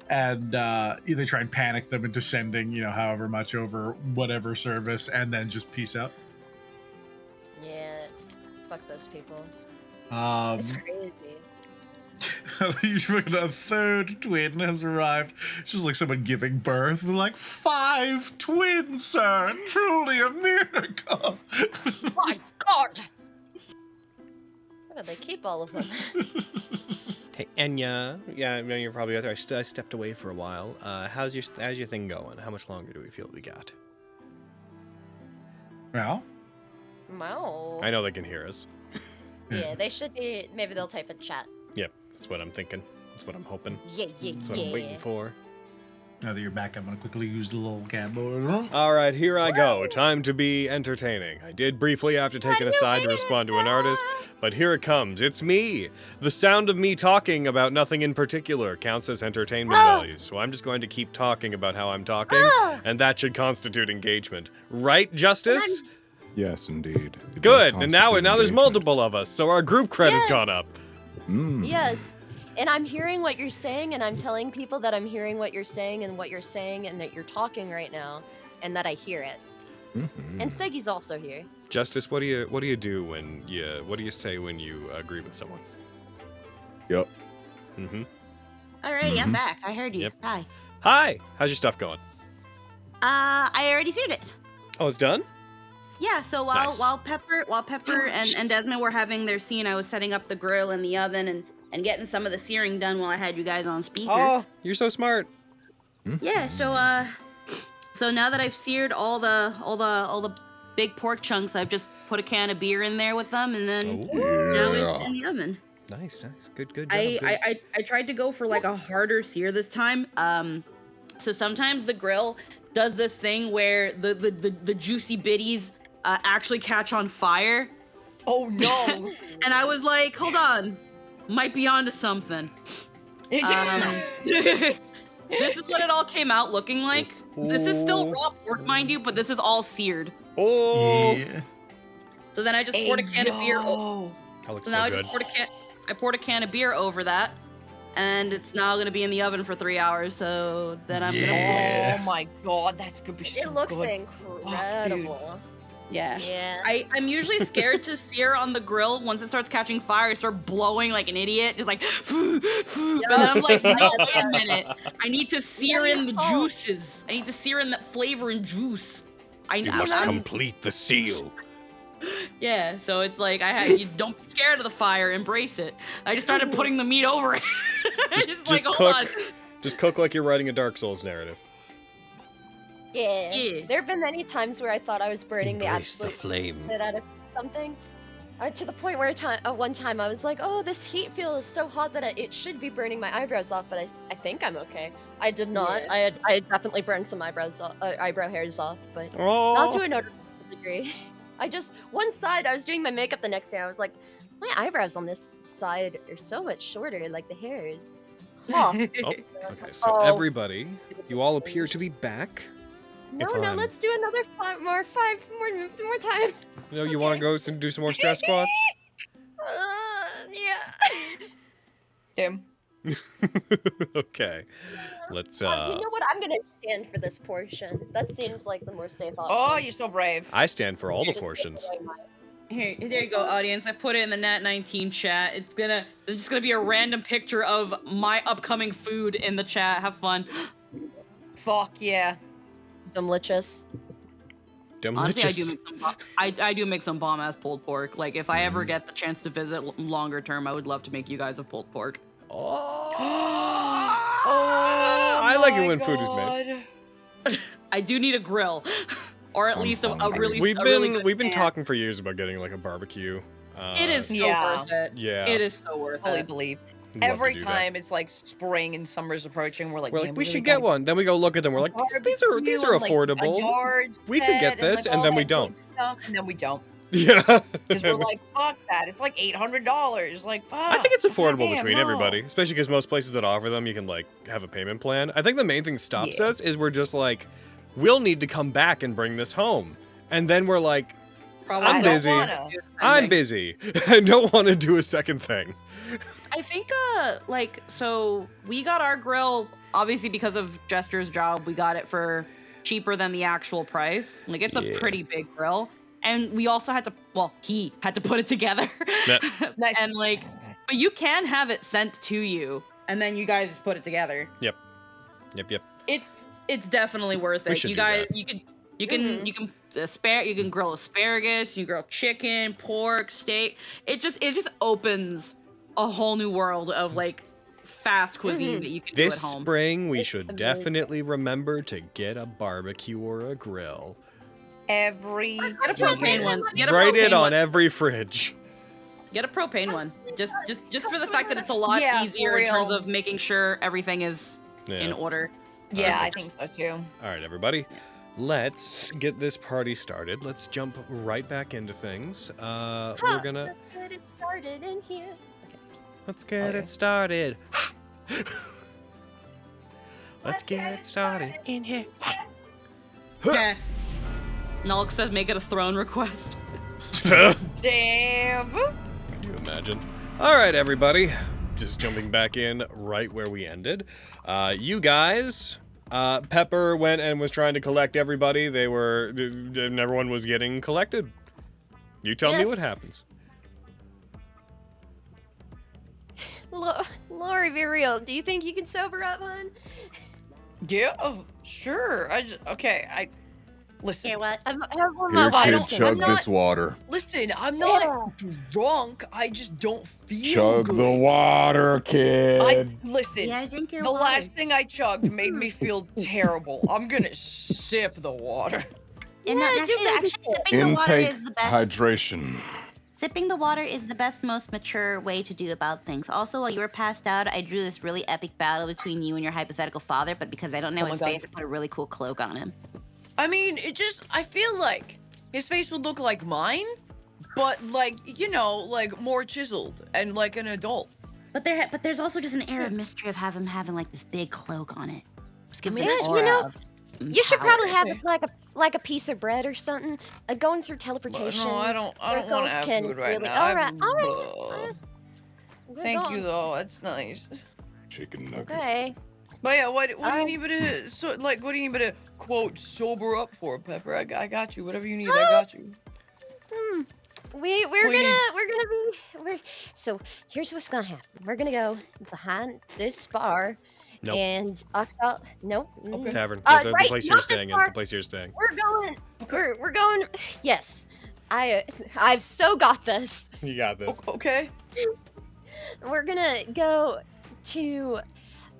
Speaker 2: And they try and panic them into sending, however much over whatever service, and then just peace out.
Speaker 4: Yeah. Fuck those people.
Speaker 2: It's
Speaker 4: crazy.
Speaker 2: A 3rd twin has arrived. It's just like someone giving birth. They're like, 5 twins, sir. Truly a miracle.
Speaker 3: My God.
Speaker 4: Where do they keep all of them?
Speaker 1: Hey, Enya. Yeah, I know you're probably out there. I stepped away for a while. How's your thing going? How much longer do we feel we got?
Speaker 2: Well,
Speaker 4: Wow.
Speaker 1: I know they can hear us.
Speaker 4: Yeah, they should be. Maybe they'll type in chat.
Speaker 1: Yep, that's what I'm thinking. That's what I'm hoping.
Speaker 4: Yeah.
Speaker 1: That's what I'm waiting for.
Speaker 2: now that you're back, I'm gonna quickly use the little camo.
Speaker 1: All right, here I go. Time to be entertaining. I did briefly have to take an aside to respond to an artist, but here it comes. It's me. The sound of me talking about nothing in particular counts as entertainment value, so I'm just going to keep talking about how I'm talking, and that should constitute engagement. Right, Justice?
Speaker 7: Yes, indeed. It does
Speaker 1: Good, and now
Speaker 7: constitute
Speaker 1: there's
Speaker 7: engagement.
Speaker 1: multiple of us, so our group cred has
Speaker 4: Yes.
Speaker 1: gone up.
Speaker 4: Yes. And I'm hearing what you're saying, and I'm telling people that I'm hearing what you're saying and what you're saying, and that you're talking right now, and that I hear it. And Seggy's also here.
Speaker 1: Justice, what do you do when what do you say when you agree with someone?
Speaker 7: Yep.
Speaker 1: Mm-hmm.
Speaker 6: Alrighty, I'm back. I heard you.
Speaker 1: Yep.
Speaker 6: Hi.
Speaker 1: Hi. How's your stuff going?
Speaker 6: I already seared it.
Speaker 1: Oh, it's done?
Speaker 6: Yeah, so
Speaker 1: Nice.
Speaker 6: while Pepper and Desmond were having their scene, I was setting up the grill and the oven and getting some of the searing done while I had you guys on speaker.
Speaker 1: Oh, you're so smart.
Speaker 6: Yeah, so now that I've seared all the big pork chunks, I've just put a can of beer in there with them, and then now it's in the oven.
Speaker 1: Nice. Good job.
Speaker 6: I tried to go for like a harder sear this time. So sometimes the grill does this thing where the juicy bitties actually catch on fire.
Speaker 3: Oh no!
Speaker 6: And I was like, hold on, might be onto something. This is what it all came out looking like. This is still raw pork, mind you, but this is all seared.
Speaker 1: Oh,
Speaker 2: Yeah.
Speaker 6: So then I just poured a can of beer.
Speaker 1: that looks
Speaker 6: So now
Speaker 1: so
Speaker 6: I
Speaker 1: good.
Speaker 6: just poured a can of beer over that, and it's now gonna be in the oven for 3 hours. So then I'm gonna.
Speaker 3: Oh my God, that's gonna be so
Speaker 4: It looks
Speaker 3: good.
Speaker 4: incredible.
Speaker 6: Yeah.
Speaker 4: Yeah.
Speaker 6: I'm usually scared to sear on the grill. Once it starts catching fire, I start blowing like an idiot, just like. But then I'm like, no, wait a minute. I need to sear in the juices. I need to sear in that flavor and juice.
Speaker 1: You must complete the seal.
Speaker 6: Yeah, so it's like you don't be scared of the fire, embrace it. I just started putting the meat over it. It's like, hold on.
Speaker 1: Just cook like you're writing a Dark Souls narrative.
Speaker 4: Yeah. There have been many times where I thought I was burning the absolute
Speaker 1: flame.
Speaker 4: shit out of something. To the point where one time I was like, oh, this heat feels so hot that it should be burning my eyebrows off, but I think I'm okay. I did not.
Speaker 6: Yeah.
Speaker 4: I had definitely burned some eyebrow hairs off, but
Speaker 1: Oh.
Speaker 4: not to a noticeable degree. one side I was doing my makeup the next day. I was like, my eyebrows on this side are so much shorter, like the hairs. Oh,
Speaker 1: Oh, okay. So everybody, you all appear to be back.
Speaker 4: no,
Speaker 1: If I'm-
Speaker 4: let's do another five more time.
Speaker 1: You know, you want to go and do some more stress squats?
Speaker 4: Yeah.
Speaker 3: Tim.
Speaker 1: Okay. Let's
Speaker 4: You know what? I'm gonna stand for this portion. That seems like the more safe option.
Speaker 3: Oh, you're so brave.
Speaker 1: I stand for all the
Speaker 4: Just
Speaker 1: portions.
Speaker 4: take away my-
Speaker 6: Here, there you go, audience. I put it in the Nat19 chat. There's just gonna be a random picture of my upcoming food in the chat. Have fun.
Speaker 3: Fuck yeah.
Speaker 4: Delicious.
Speaker 6: Honestly, I do make some bomb ass pulled pork. Like if I ever get the chance to visit longer term, I would love to make you guys a pulled pork.
Speaker 1: Oh,
Speaker 3: Oh,
Speaker 1: I like it
Speaker 3: my
Speaker 1: when food is made.
Speaker 6: I do need a grill, or at least a really.
Speaker 1: We've
Speaker 6: a really good
Speaker 1: been
Speaker 6: pan.
Speaker 1: talking for years about getting like a barbecue.
Speaker 6: It is so
Speaker 3: Yeah.
Speaker 6: worth it.
Speaker 1: Yeah.
Speaker 6: It is so worth
Speaker 3: Fully
Speaker 6: it.
Speaker 3: believe.
Speaker 1: We'd love to
Speaker 3: Every
Speaker 1: do that.
Speaker 3: time it's like spring and summer's approaching, we're like,
Speaker 1: We're
Speaker 3: man,
Speaker 1: like, we
Speaker 3: really
Speaker 1: should get
Speaker 3: gotta
Speaker 1: one. Then we go look at them. We're like, these are
Speaker 3: barbecue and, like, a
Speaker 1: affordable.
Speaker 3: yard
Speaker 1: We could get
Speaker 3: set
Speaker 1: this,
Speaker 3: like,
Speaker 1: and
Speaker 3: all
Speaker 1: then we
Speaker 3: that
Speaker 1: don't.
Speaker 3: good stuff, and then we don't.
Speaker 1: Yeah.
Speaker 3: Because we're like, fuck that. It's like $800. Like, fuck.
Speaker 1: I think it's affordable
Speaker 3: goddamn,
Speaker 1: between
Speaker 3: no.
Speaker 1: everybody, especially because most places that offer them, you can like have a payment plan. I think the main thing that stops
Speaker 3: Yeah.
Speaker 1: us is we're just like, we'll need to come back and bring this home, and then we're like,
Speaker 6: Probably
Speaker 1: I'm
Speaker 3: I don't
Speaker 1: busy.
Speaker 3: wanna.
Speaker 1: I'm busy. I don't want to do a second thing.
Speaker 6: I think, so we got our grill, obviously because of Jester's job, we got it for cheaper than the actual price. Like, it's
Speaker 1: Yeah.
Speaker 6: a pretty big grill. And we also had to, he had to put it together.
Speaker 1: Yeah.
Speaker 3: Nice.
Speaker 6: And, like, but you can have it sent to you, and then you guys just put it together.
Speaker 1: Yep.
Speaker 6: It's definitely worth
Speaker 1: We
Speaker 6: it.
Speaker 1: should
Speaker 6: You
Speaker 1: do
Speaker 6: guys,
Speaker 1: that.
Speaker 6: you can
Speaker 4: Mhm.
Speaker 6: you can grill asparagus, you can grill chicken, pork, steak. It just opens a whole new world of like fast cuisine that you can
Speaker 1: This
Speaker 6: do at home.
Speaker 1: spring, we
Speaker 4: It's
Speaker 1: should
Speaker 4: amazing.
Speaker 1: definitely remember to get a barbecue or a grill.
Speaker 3: Every
Speaker 6: Get a
Speaker 3: year.
Speaker 6: propane one. Get a
Speaker 1: Write it
Speaker 6: propane
Speaker 1: on
Speaker 6: one.
Speaker 1: every fridge.
Speaker 6: Get a propane one. Just for the fact that it's a lot
Speaker 3: Yeah, for
Speaker 6: easier in terms
Speaker 3: real.
Speaker 6: of making sure everything is in
Speaker 1: Yeah.
Speaker 6: order.
Speaker 3: Yeah, I think so too.
Speaker 1: All right, everybody. Let's get this party started. Let's jump right back into things. We're gonna
Speaker 4: Let's get it started in here.
Speaker 1: let's get
Speaker 3: Okay.
Speaker 1: it started. Let's get it started in here.
Speaker 6: Yeah. Nulk says make it a throne request.
Speaker 3: Damn.
Speaker 1: Could you imagine? All right, everybody. Just jumping back in right where we ended. You guys, Pepper went and was trying to collect everybody. And everyone was getting collected. You tell me what
Speaker 4: Yes.
Speaker 1: happens.
Speaker 4: Lori, be real. Do you think you can sober up, hon?
Speaker 3: Yeah, sure. Listen.
Speaker 8: what?
Speaker 4: I have one
Speaker 7: Here,
Speaker 4: my
Speaker 7: kid,
Speaker 4: wife.
Speaker 7: chug
Speaker 3: not-
Speaker 7: this water.
Speaker 3: Listen, I'm not drunk. I just don't feel
Speaker 7: Chug
Speaker 3: good.
Speaker 7: the water, kid.
Speaker 3: Listen.
Speaker 8: Yeah, drink your
Speaker 3: The
Speaker 8: water.
Speaker 3: last thing I chugged made me feel terrible. I'm gonna sip the water.
Speaker 8: And
Speaker 4: Yeah, do
Speaker 8: actually,
Speaker 4: maybe
Speaker 8: sipping the water
Speaker 7: Intake
Speaker 8: is the best.
Speaker 7: hydration.
Speaker 8: Sipping the water is the best, most mature way to do about things. Also, while you were passed out, I drew this really epic battle between you and your hypothetical father, but because I don't know
Speaker 3: Oh my
Speaker 8: his
Speaker 3: God.
Speaker 8: face, I put a really cool cloak on him.
Speaker 3: I mean, I feel like his face would look like mine, but like, like more chiseled and like an adult.
Speaker 8: But there's also just an air of mystery of him having like this big cloak on it. Just gives
Speaker 3: I
Speaker 8: it
Speaker 3: mean,
Speaker 8: an
Speaker 3: that's-
Speaker 8: aura
Speaker 4: you know,
Speaker 8: of
Speaker 4: You should
Speaker 8: power.
Speaker 4: probably have like a piece of bread or something. Going through teleportation.
Speaker 3: No, I don't want
Speaker 4: circles
Speaker 3: to have
Speaker 4: can
Speaker 3: food right
Speaker 4: really-
Speaker 3: now.
Speaker 4: All right,
Speaker 3: I'm-
Speaker 4: all right.
Speaker 3: Ugh. Thank you though. That's nice.
Speaker 7: Chicken nugget.
Speaker 4: Okay.
Speaker 3: But yeah, what do you need me to what do you need me to quote sober up for, Pepper? I got you. Whatever you need, I got you.
Speaker 4: So here's what's gonna happen. We're gonna go behind this bar.
Speaker 1: Nope.
Speaker 4: And Oxal. Nope.
Speaker 3: Okay.
Speaker 1: Tavern.
Speaker 4: Uh,
Speaker 1: The
Speaker 4: right,
Speaker 1: place
Speaker 4: not
Speaker 1: you're
Speaker 4: this
Speaker 1: staying in.
Speaker 4: far.
Speaker 1: The place you're staying.
Speaker 4: We're going. We're going. Yes. I've so got this.
Speaker 1: You got this.
Speaker 3: Okay.
Speaker 4: We're gonna go to.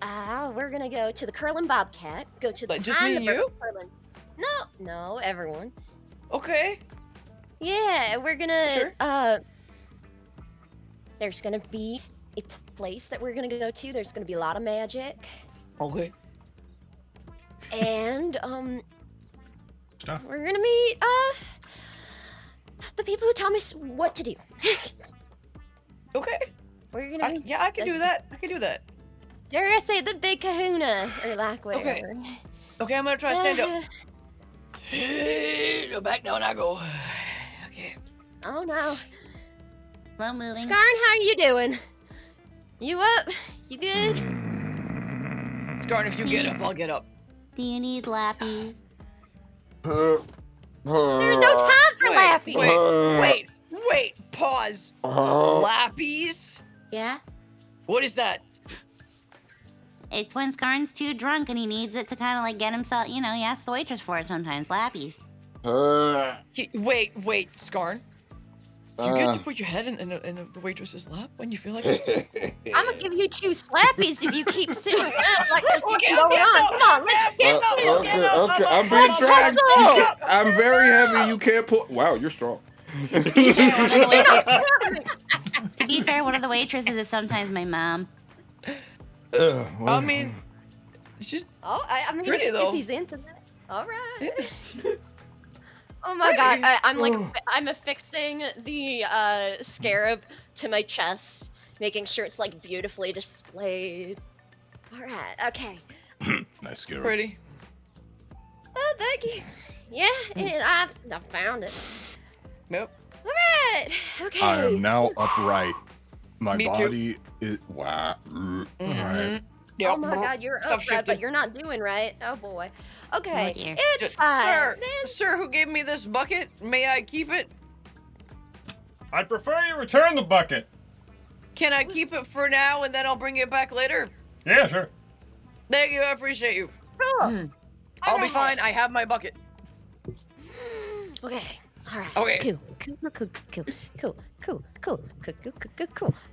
Speaker 4: We're gonna go to the Curlin Bobcat. Go to the
Speaker 3: Like, just me and you?
Speaker 4: Curlin. No, everyone.
Speaker 3: Okay.
Speaker 4: Yeah, we're gonna.
Speaker 3: Sure.
Speaker 4: There's gonna be a place that we're gonna go to. There's gonna be a lot of magic,
Speaker 3: Okay.
Speaker 4: and
Speaker 2: Stuff.
Speaker 4: we're gonna meet The people who tell me what to do.
Speaker 3: Okay.
Speaker 4: We're gonna be.
Speaker 3: Yeah, I can do that. I can do that.
Speaker 4: They're gonna say the big kahuna, or like whatever.
Speaker 3: Okay. Okay, I'm gonna try to stand up. No, back down I go. Okay.
Speaker 4: Oh no.
Speaker 8: Slow moving.
Speaker 4: Skarn, how you doing? You up? You good?
Speaker 3: Skarn, if you get up, I'll get up.
Speaker 8: Do you need lappies?
Speaker 4: There's no time for lappies.
Speaker 3: Wait, pause. Lappies?
Speaker 8: Yeah?
Speaker 3: What is that?
Speaker 8: It's when Skarn's too drunk and he needs it to kind of like get himself, you know, he asks the waitress for it sometimes. Lappies.
Speaker 3: Wait, Skarn. Do you get to put your head in the waitress's lap when you feel like it?
Speaker 4: I'm gonna give you 2 slappies if you keep sitting around like there's
Speaker 3: Okay,
Speaker 4: something going on. Come on, let's get
Speaker 7: Okay, I'm being dragged. I'm very heavy. You can't pull. Wow, you're strong.
Speaker 8: To be fair, one of the waitresses is sometimes my mom.
Speaker 3: I mean, she's
Speaker 4: I mean,
Speaker 3: pretty,
Speaker 4: if
Speaker 3: though.
Speaker 4: he's into that. All right. Oh my god, I'm affixing the scarab to my chest, making sure it's like beautifully displayed. All right, okay.
Speaker 7: Nice girl.
Speaker 3: pretty.
Speaker 4: Oh, thank you. Yeah, and I found it.
Speaker 3: Nope.
Speaker 4: All right, okay.
Speaker 5: I am now upright. My
Speaker 3: Me too.
Speaker 5: body is wow. Alright.
Speaker 3: Yep.
Speaker 4: Oh my god, you're
Speaker 3: Stuff
Speaker 4: upright, but
Speaker 3: shifted.
Speaker 4: you're not doing right. Oh boy. Okay,
Speaker 8: Oh, dear.
Speaker 4: it's fine.
Speaker 3: Sir, who gave me this bucket? May I keep it?
Speaker 1: I'd prefer you return the bucket.
Speaker 3: Can I keep it for now and then I'll bring it back later?
Speaker 1: Yeah, sure.
Speaker 3: Thank you, I appreciate you.
Speaker 4: Cool.
Speaker 3: I'll be
Speaker 4: Alright.
Speaker 3: fine. I have my bucket.
Speaker 4: Okay. All right.
Speaker 3: Okay.
Speaker 4: Cool.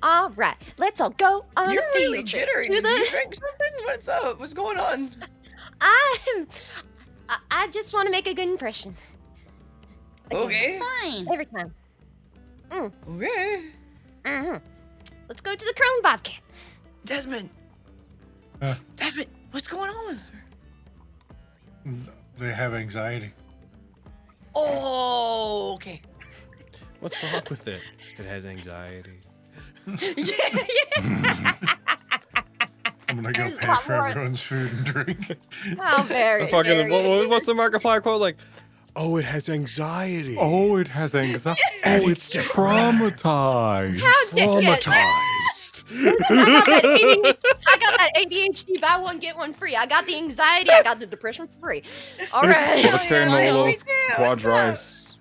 Speaker 4: All right. Let's all go on
Speaker 3: You're
Speaker 4: a field
Speaker 3: really
Speaker 4: trip
Speaker 3: jittery.
Speaker 4: to
Speaker 3: Did you
Speaker 4: the.
Speaker 3: drink something? What's up? What's going on?
Speaker 4: I just want to make a good impression. Again,
Speaker 3: Okay.
Speaker 8: Fine.
Speaker 4: Every time.
Speaker 3: Okay.
Speaker 4: Let's go to the curling bobcat.
Speaker 3: Desmond. Desmond, what's going on with her?
Speaker 2: They have anxiety.
Speaker 3: Oh, okay.
Speaker 1: What's wrong with it? It has anxiety.
Speaker 3: Yeah.
Speaker 2: I'm gonna go
Speaker 4: There's a
Speaker 2: pay
Speaker 4: lot
Speaker 2: for
Speaker 4: more.
Speaker 2: everyone's food and drink.
Speaker 4: How very.
Speaker 1: What's the Markiplier quote like? Oh, it has anxiety.
Speaker 5: Oh, it has anxiety. Oh, it's traumatized.
Speaker 1: Traumatized.
Speaker 4: I got that ADHD, buy one get one free. I got the anxiety, I got the depression for free. All right.
Speaker 5: Potanos quadrice.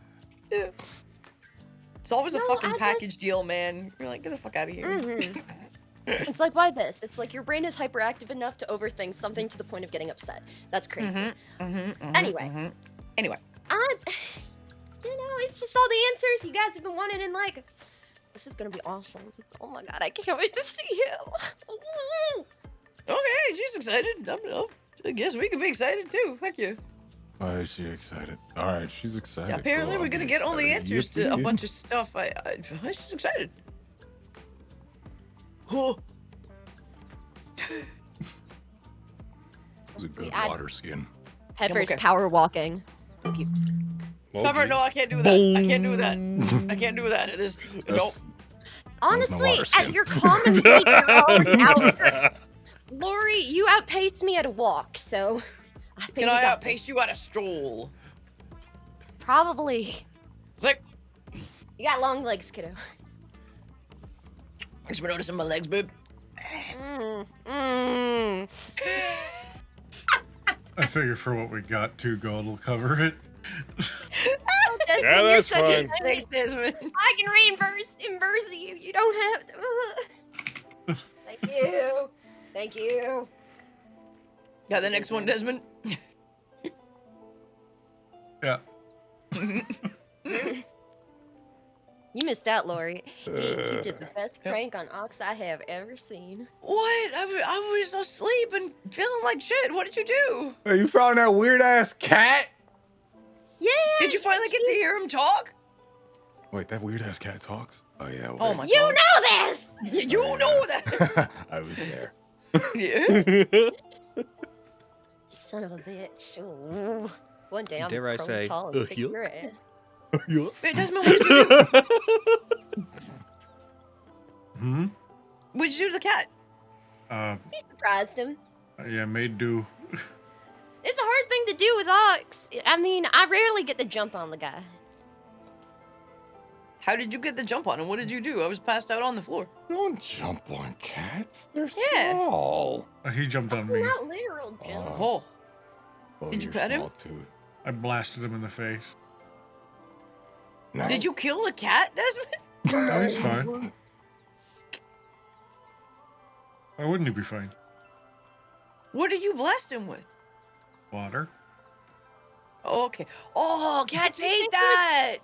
Speaker 3: It's always a
Speaker 4: No,
Speaker 3: fucking
Speaker 4: I
Speaker 3: package
Speaker 4: just-
Speaker 3: deal, man. You're like, get the fuck out of here.
Speaker 4: It's like, why this? It's like your brain is hyperactive enough to overthink something to the point of getting upset. That's crazy. Anyway.
Speaker 3: Anyway.
Speaker 4: It's just all the answers you guys have been wanting, and like, this is gonna be awesome. Oh my god, I can't wait to see him.
Speaker 3: Okay, she's excited. I guess we can be excited too. Heck yeah.
Speaker 5: Why is she excited? All right, she's excited.
Speaker 3: Yeah, apparently
Speaker 5: Go
Speaker 3: we're
Speaker 5: on,
Speaker 3: gonna
Speaker 5: be
Speaker 3: get all the
Speaker 5: excited.
Speaker 3: answers to a
Speaker 5: Yippee.
Speaker 3: bunch of stuff. She's excited. Huh.
Speaker 5: It's a good
Speaker 4: I-
Speaker 5: water skin.
Speaker 4: Pepper's
Speaker 3: okay.
Speaker 4: power walking.
Speaker 3: Pepper, no, I can't do that. I can't do that. I can't do that. This, nope.
Speaker 5: That's-
Speaker 4: Honestly,
Speaker 5: water
Speaker 4: at
Speaker 5: skin.
Speaker 4: your common speed, you're already out. Lori, you outpaced me at a walk, so I think
Speaker 3: Can
Speaker 4: you
Speaker 3: I
Speaker 4: got
Speaker 3: outpace you at a stroll?
Speaker 4: this. Probably.
Speaker 3: Sick.
Speaker 4: You got long legs, kiddo.
Speaker 3: Thanks for noticing my legs, babe.
Speaker 2: I figure for what we got, 2 gold will cover it.
Speaker 4: Oh, Desmond,
Speaker 1: Yeah,
Speaker 4: you're
Speaker 1: that's
Speaker 4: such a-
Speaker 1: fine.
Speaker 3: Thanks, Desmond.
Speaker 4: I can reimburse you. You don't have to. Thank you. Thank you.
Speaker 3: Got the next one, Desmond.
Speaker 2: Yeah.
Speaker 4: You missed out, Lori. He did the best prank on Ox I have ever seen.
Speaker 3: What? I was asleep and feeling like shit. What did you do?
Speaker 5: Hey, you found that weird ass cat?
Speaker 4: Yeah.
Speaker 3: Did you finally get to hear him talk?
Speaker 5: Wait, that weird ass cat talks? Oh yeah.
Speaker 3: Oh
Speaker 5: wait.
Speaker 3: my
Speaker 4: You
Speaker 3: god.
Speaker 4: know this.
Speaker 3: You know that.
Speaker 5: I was there.
Speaker 3: Yeah.
Speaker 4: You son of a bitch. Ooh. One day I'm
Speaker 1: Dare I
Speaker 4: gonna
Speaker 1: say,
Speaker 4: call and kick
Speaker 1: you?
Speaker 4: your ass.
Speaker 3: Hey, Desmond, what did you do? What did you do to the cat?
Speaker 4: He surprised him.
Speaker 2: Yeah, made do.
Speaker 4: It's a hard thing to do with Ox. I mean, I rarely get the jump on the guy.
Speaker 3: How did you get the jump on him? What did you do? I was passed out on the floor.
Speaker 7: Don't jump on cats. They're
Speaker 3: Yeah.
Speaker 7: small.
Speaker 2: He jumped on me.
Speaker 4: Not literal jump.
Speaker 3: Oh.
Speaker 7: Oh,
Speaker 3: Did you
Speaker 7: you're
Speaker 3: pet him?
Speaker 7: small too.
Speaker 2: I blasted him in the face.
Speaker 7: No.
Speaker 3: Did you kill the cat, Desmond?
Speaker 2: No, he's fine. Why wouldn't he be fine?
Speaker 3: What did you blast him with?
Speaker 2: Water.
Speaker 3: Oh, okay. Oh, cats
Speaker 4: Did you
Speaker 3: hate
Speaker 4: think
Speaker 3: that.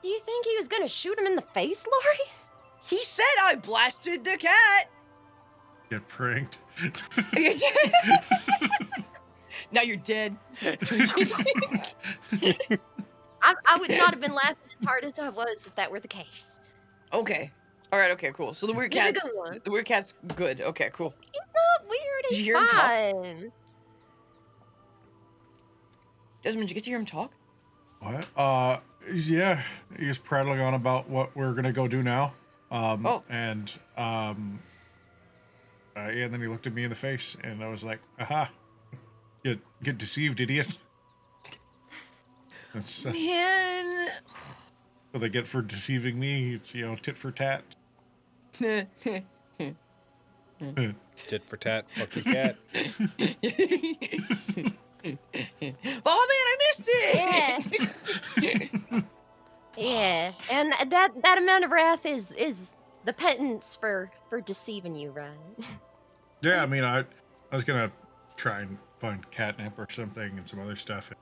Speaker 4: Do you think he was gonna shoot him in the face, Lori?
Speaker 3: He said I blasted the cat.
Speaker 2: Get pranked.
Speaker 3: Now you're dead.
Speaker 4: I would not have been laughing as hard as I was if that were the case.
Speaker 3: Okay. All right. Okay. Cool. So the weird
Speaker 4: He's a
Speaker 3: cat's
Speaker 4: good one.
Speaker 3: the weird cat's good. Okay. Cool.
Speaker 4: He's not weird.
Speaker 3: Did you
Speaker 4: He's
Speaker 3: hear him talk?
Speaker 4: fine.
Speaker 3: Desmond, did you get to hear him talk?
Speaker 2: What? Yeah, he's prattling on about what we're gonna go do now.
Speaker 3: Oh.
Speaker 2: And yeah, and then he looked at me in the face, and I was like, "Aha, get deceived, idiot." That's
Speaker 3: Man.
Speaker 2: what they get for deceiving me. It's tit for tat.
Speaker 1: Tit for tat, fuck your cat.
Speaker 3: Oh man, I missed it.
Speaker 4: Yeah. Yeah, and that amount of wrath is the penance for deceiving you, right?
Speaker 2: Yeah, I mean, I was gonna try and find catnip or something and some other stuff,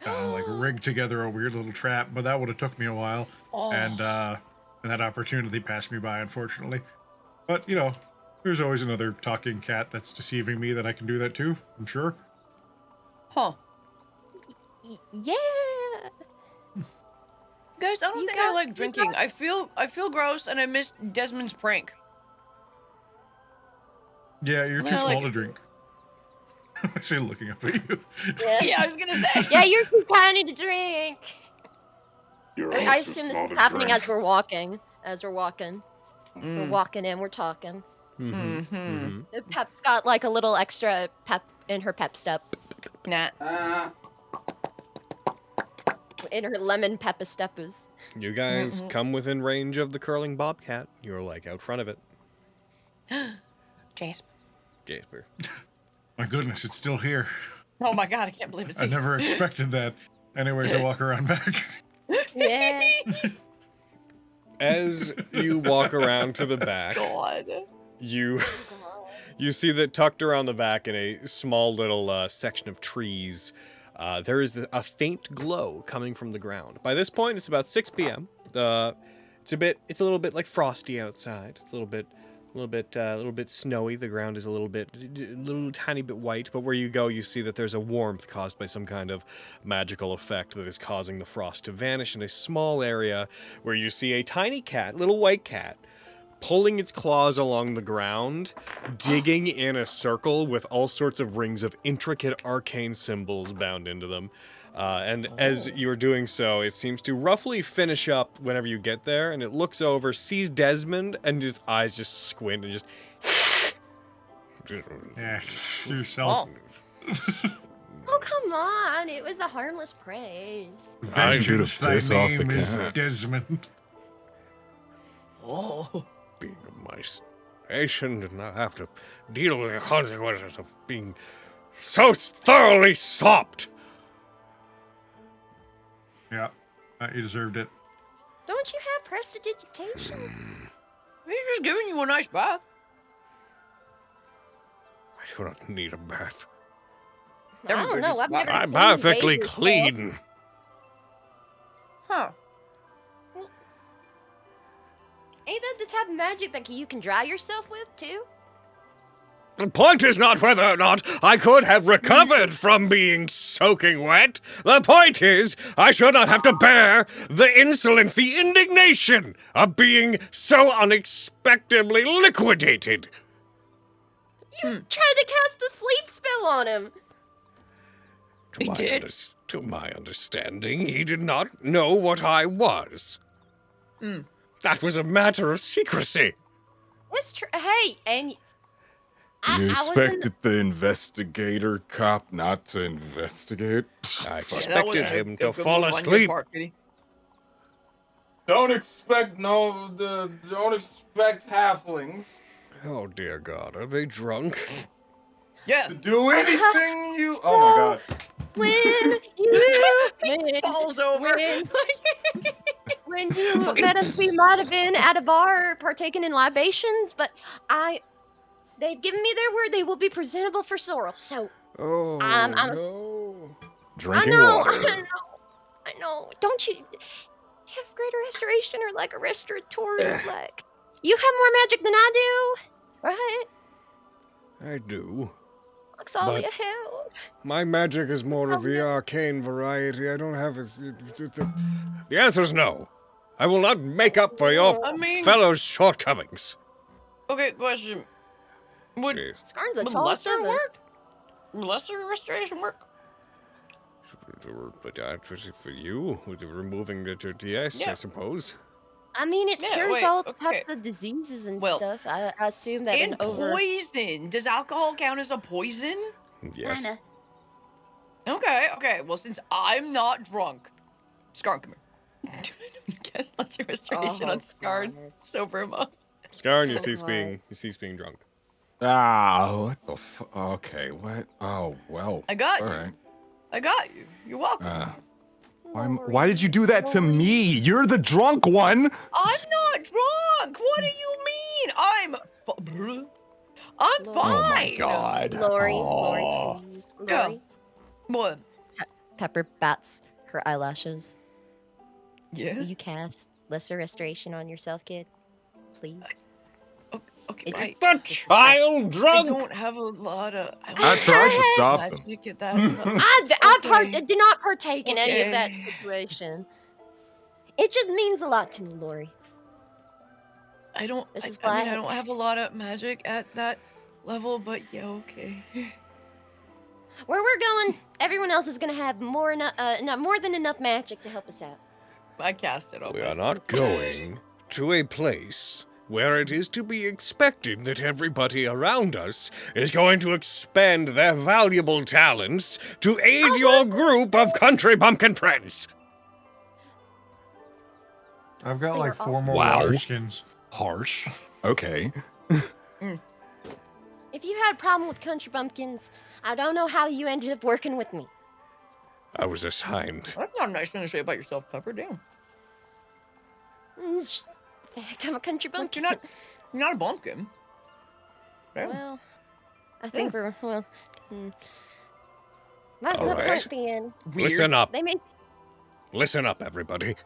Speaker 2: and like rig together a weird little trap, but that would have took me a while,
Speaker 3: Oh.
Speaker 2: and that opportunity passed me by, unfortunately. But there's always another talking cat that's deceiving me that I can do that too. I'm sure.
Speaker 3: Huh.
Speaker 4: Yeah.
Speaker 3: Guys, I don't
Speaker 4: You
Speaker 3: think I
Speaker 4: got-
Speaker 3: like
Speaker 4: you
Speaker 3: drinking. I feel gross, and I miss Desmond's prank.
Speaker 2: Yeah, you're
Speaker 3: Well,
Speaker 2: too small
Speaker 3: like-
Speaker 2: to drink. I say, looking up at you.
Speaker 4: Yeah.
Speaker 3: Yeah, I was gonna say.
Speaker 4: Yeah, you're too tiny to drink.
Speaker 7: You're
Speaker 4: I assume this is happening as we're walking. We're
Speaker 3: Mm.
Speaker 4: walking in, we're talking.
Speaker 3: Mm-hmm.
Speaker 4: Pep's got like a little extra pep in her pep step.
Speaker 3: Nah.
Speaker 4: In her lemon peppa steppers.
Speaker 1: You guys come within range of the curling bobcat. You're like out front of it.
Speaker 3: Jasper.
Speaker 1: Jasper.
Speaker 2: My goodness, it's still here.
Speaker 3: Oh my god, I can't believe it's
Speaker 2: I never expected that. Anyways, I walk around back.
Speaker 4: Yeah.
Speaker 1: As you walk around to the back,
Speaker 3: God.
Speaker 1: you see that tucked around the back in a small little section of trees, there is a faint glow coming from the ground. By this point, it's about 6 p.m. It's a little bit like frosty outside. It's a little bit snowy. The ground is a little tiny bit white. But where you go, you see that there's a warmth caused by some kind of magical effect that is causing the frost to vanish in a small area where you see a tiny cat, little white cat, pulling its claws along the ground, digging in a circle with all sorts of rings of intricate arcane symbols bound into them. And as you're doing so, it seems to roughly finish up whenever you get there, and it looks over, sees Desmond, and his eyes just squint and just...
Speaker 2: Yeah, yourself.
Speaker 4: Oh, come on. It was a harmless prank.
Speaker 7: I need to
Speaker 2: Vengeance, thy
Speaker 7: piss off the
Speaker 2: name is
Speaker 7: cat.
Speaker 2: Desmond.
Speaker 3: Oh.
Speaker 1: Being of my station and not have to deal with the consequences of being so thoroughly sopped.
Speaker 2: Yeah, you deserved it.
Speaker 4: Don't you have prestidigitation?
Speaker 3: He's just giving you a nice bath.
Speaker 1: I do not need a bath.
Speaker 4: I don't know. I've never
Speaker 1: I'm
Speaker 4: seen
Speaker 1: perfectly
Speaker 4: babies
Speaker 1: clean.
Speaker 3: Huh.
Speaker 4: Ain't that the type of magic that you can dry yourself with, too?
Speaker 1: The point is not whether or not I could have recovered from being soaking wet. The point is, I should not have to bear the insolence, the indignation of being so unexpectedly
Speaker 3: He did?
Speaker 1: To my understanding, he did not know what I was. That was a matter of secrecy.
Speaker 4: It's true. Hey, and
Speaker 7: You
Speaker 4: I wasn't.
Speaker 7: expected the investigator cop not to investigate?
Speaker 1: I
Speaker 3: Yeah, that was
Speaker 1: expected
Speaker 3: a
Speaker 1: him
Speaker 3: good
Speaker 1: to
Speaker 3: move
Speaker 1: fall
Speaker 3: on your
Speaker 1: asleep.
Speaker 3: part, Kitty.
Speaker 5: Don't expect halflings
Speaker 1: Oh, dear God, are they drunk?
Speaker 3: Yeah.
Speaker 5: to do anything you. Oh my god.
Speaker 4: When you
Speaker 3: Falls over.
Speaker 4: when you met us, we might have been at a bar partaking in libations, but they've given me their word they will be presentable for sorrel. So
Speaker 1: Oh,
Speaker 4: I'm-
Speaker 1: no.
Speaker 5: Drinking
Speaker 4: I know,
Speaker 5: water.
Speaker 4: I know. Don't you have greater restoration or like a restaurateur? Like you have more magic than I do, right?
Speaker 1: I do.
Speaker 4: Oxalia,
Speaker 1: But-
Speaker 4: hell.
Speaker 1: My magic is more of the arcane variety. I don't have The answer's no. I will not make up for your
Speaker 3: I mean,
Speaker 1: fellow's shortcomings.
Speaker 3: okay, question. Would
Speaker 1: Jeez.
Speaker 4: Scarn's the
Speaker 3: Would
Speaker 4: tallest
Speaker 3: lesser
Speaker 4: of us.
Speaker 3: work? Would lesser restoration work?
Speaker 1: But for you, with the removing the yes,
Speaker 3: Yeah.
Speaker 1: I suppose.
Speaker 4: I mean, it
Speaker 3: Yeah,
Speaker 4: cures
Speaker 3: wait,
Speaker 4: all
Speaker 3: okay.
Speaker 4: types of diseases and
Speaker 3: Well,
Speaker 4: stuff. I assume that
Speaker 3: And
Speaker 4: an over.
Speaker 3: poison. Does alcohol count as a poison?
Speaker 1: Yes.
Speaker 8: Kinda.
Speaker 3: Okay. Well, since I'm not drunk, Scar, come here. Guess lesser restoration
Speaker 4: Oh,
Speaker 3: on Scarred
Speaker 4: God.
Speaker 3: sober monk.
Speaker 1: Scar, and you
Speaker 4: So
Speaker 1: cease being
Speaker 4: hard.
Speaker 1: drunk.
Speaker 5: What the Okay, what? Oh, well.
Speaker 3: I got
Speaker 5: All
Speaker 3: you.
Speaker 5: right.
Speaker 3: I got you. You're welcome.
Speaker 5: Why did you do that to me? You're the drunk one.
Speaker 3: I'm not drunk. What do you mean? I'm
Speaker 4: Lord.
Speaker 3: fine.
Speaker 4: Oh
Speaker 5: my God.
Speaker 4: Lori,
Speaker 5: Aw.
Speaker 4: please.
Speaker 3: Yeah.
Speaker 4: Lori.
Speaker 3: What?
Speaker 4: Pepper bats her eyelashes.
Speaker 3: Yeah.
Speaker 4: Will you cast lesser restoration on yourself, kid? Please.
Speaker 3: Okay.
Speaker 4: It's-
Speaker 1: The child
Speaker 3: I
Speaker 1: drunk!
Speaker 3: don't have a lot of.
Speaker 5: I tried to stop them.
Speaker 3: magic at that.
Speaker 4: I did not partake in any of that
Speaker 3: Okay.
Speaker 4: situation. It just means a lot to me, Lori.
Speaker 3: I don't.
Speaker 4: This
Speaker 3: I
Speaker 4: is
Speaker 3: mean,
Speaker 4: why
Speaker 3: I don't have a lot of magic at that level, but yeah, okay.
Speaker 4: Where we're going, everyone else is gonna have more than enough magic to help us out.
Speaker 3: I cast it on
Speaker 1: We are
Speaker 3: myself.
Speaker 1: not going to a place where it is to be expected that everybody around us is going to expend their valuable talents to aid your group of country bumpkin friends.
Speaker 2: I've got
Speaker 4: They
Speaker 2: like
Speaker 4: are
Speaker 2: 4 more
Speaker 5: Wow.
Speaker 2: water skins.
Speaker 5: Harsh. Okay.
Speaker 4: If you had a problem with country bumpkins, I don't know how you ended up working with me.
Speaker 1: I was assigned.
Speaker 3: That's not a nice thing to say about yourself, Pepper. Damn.
Speaker 4: It's just the fact I'm a country
Speaker 3: Look,
Speaker 4: bumpkin.
Speaker 3: you're not a bumpkin. Damn.
Speaker 4: Well, I think we're My
Speaker 1: All right.
Speaker 4: point being,
Speaker 1: Listen up.
Speaker 4: they may.
Speaker 1: Listen up, everybody.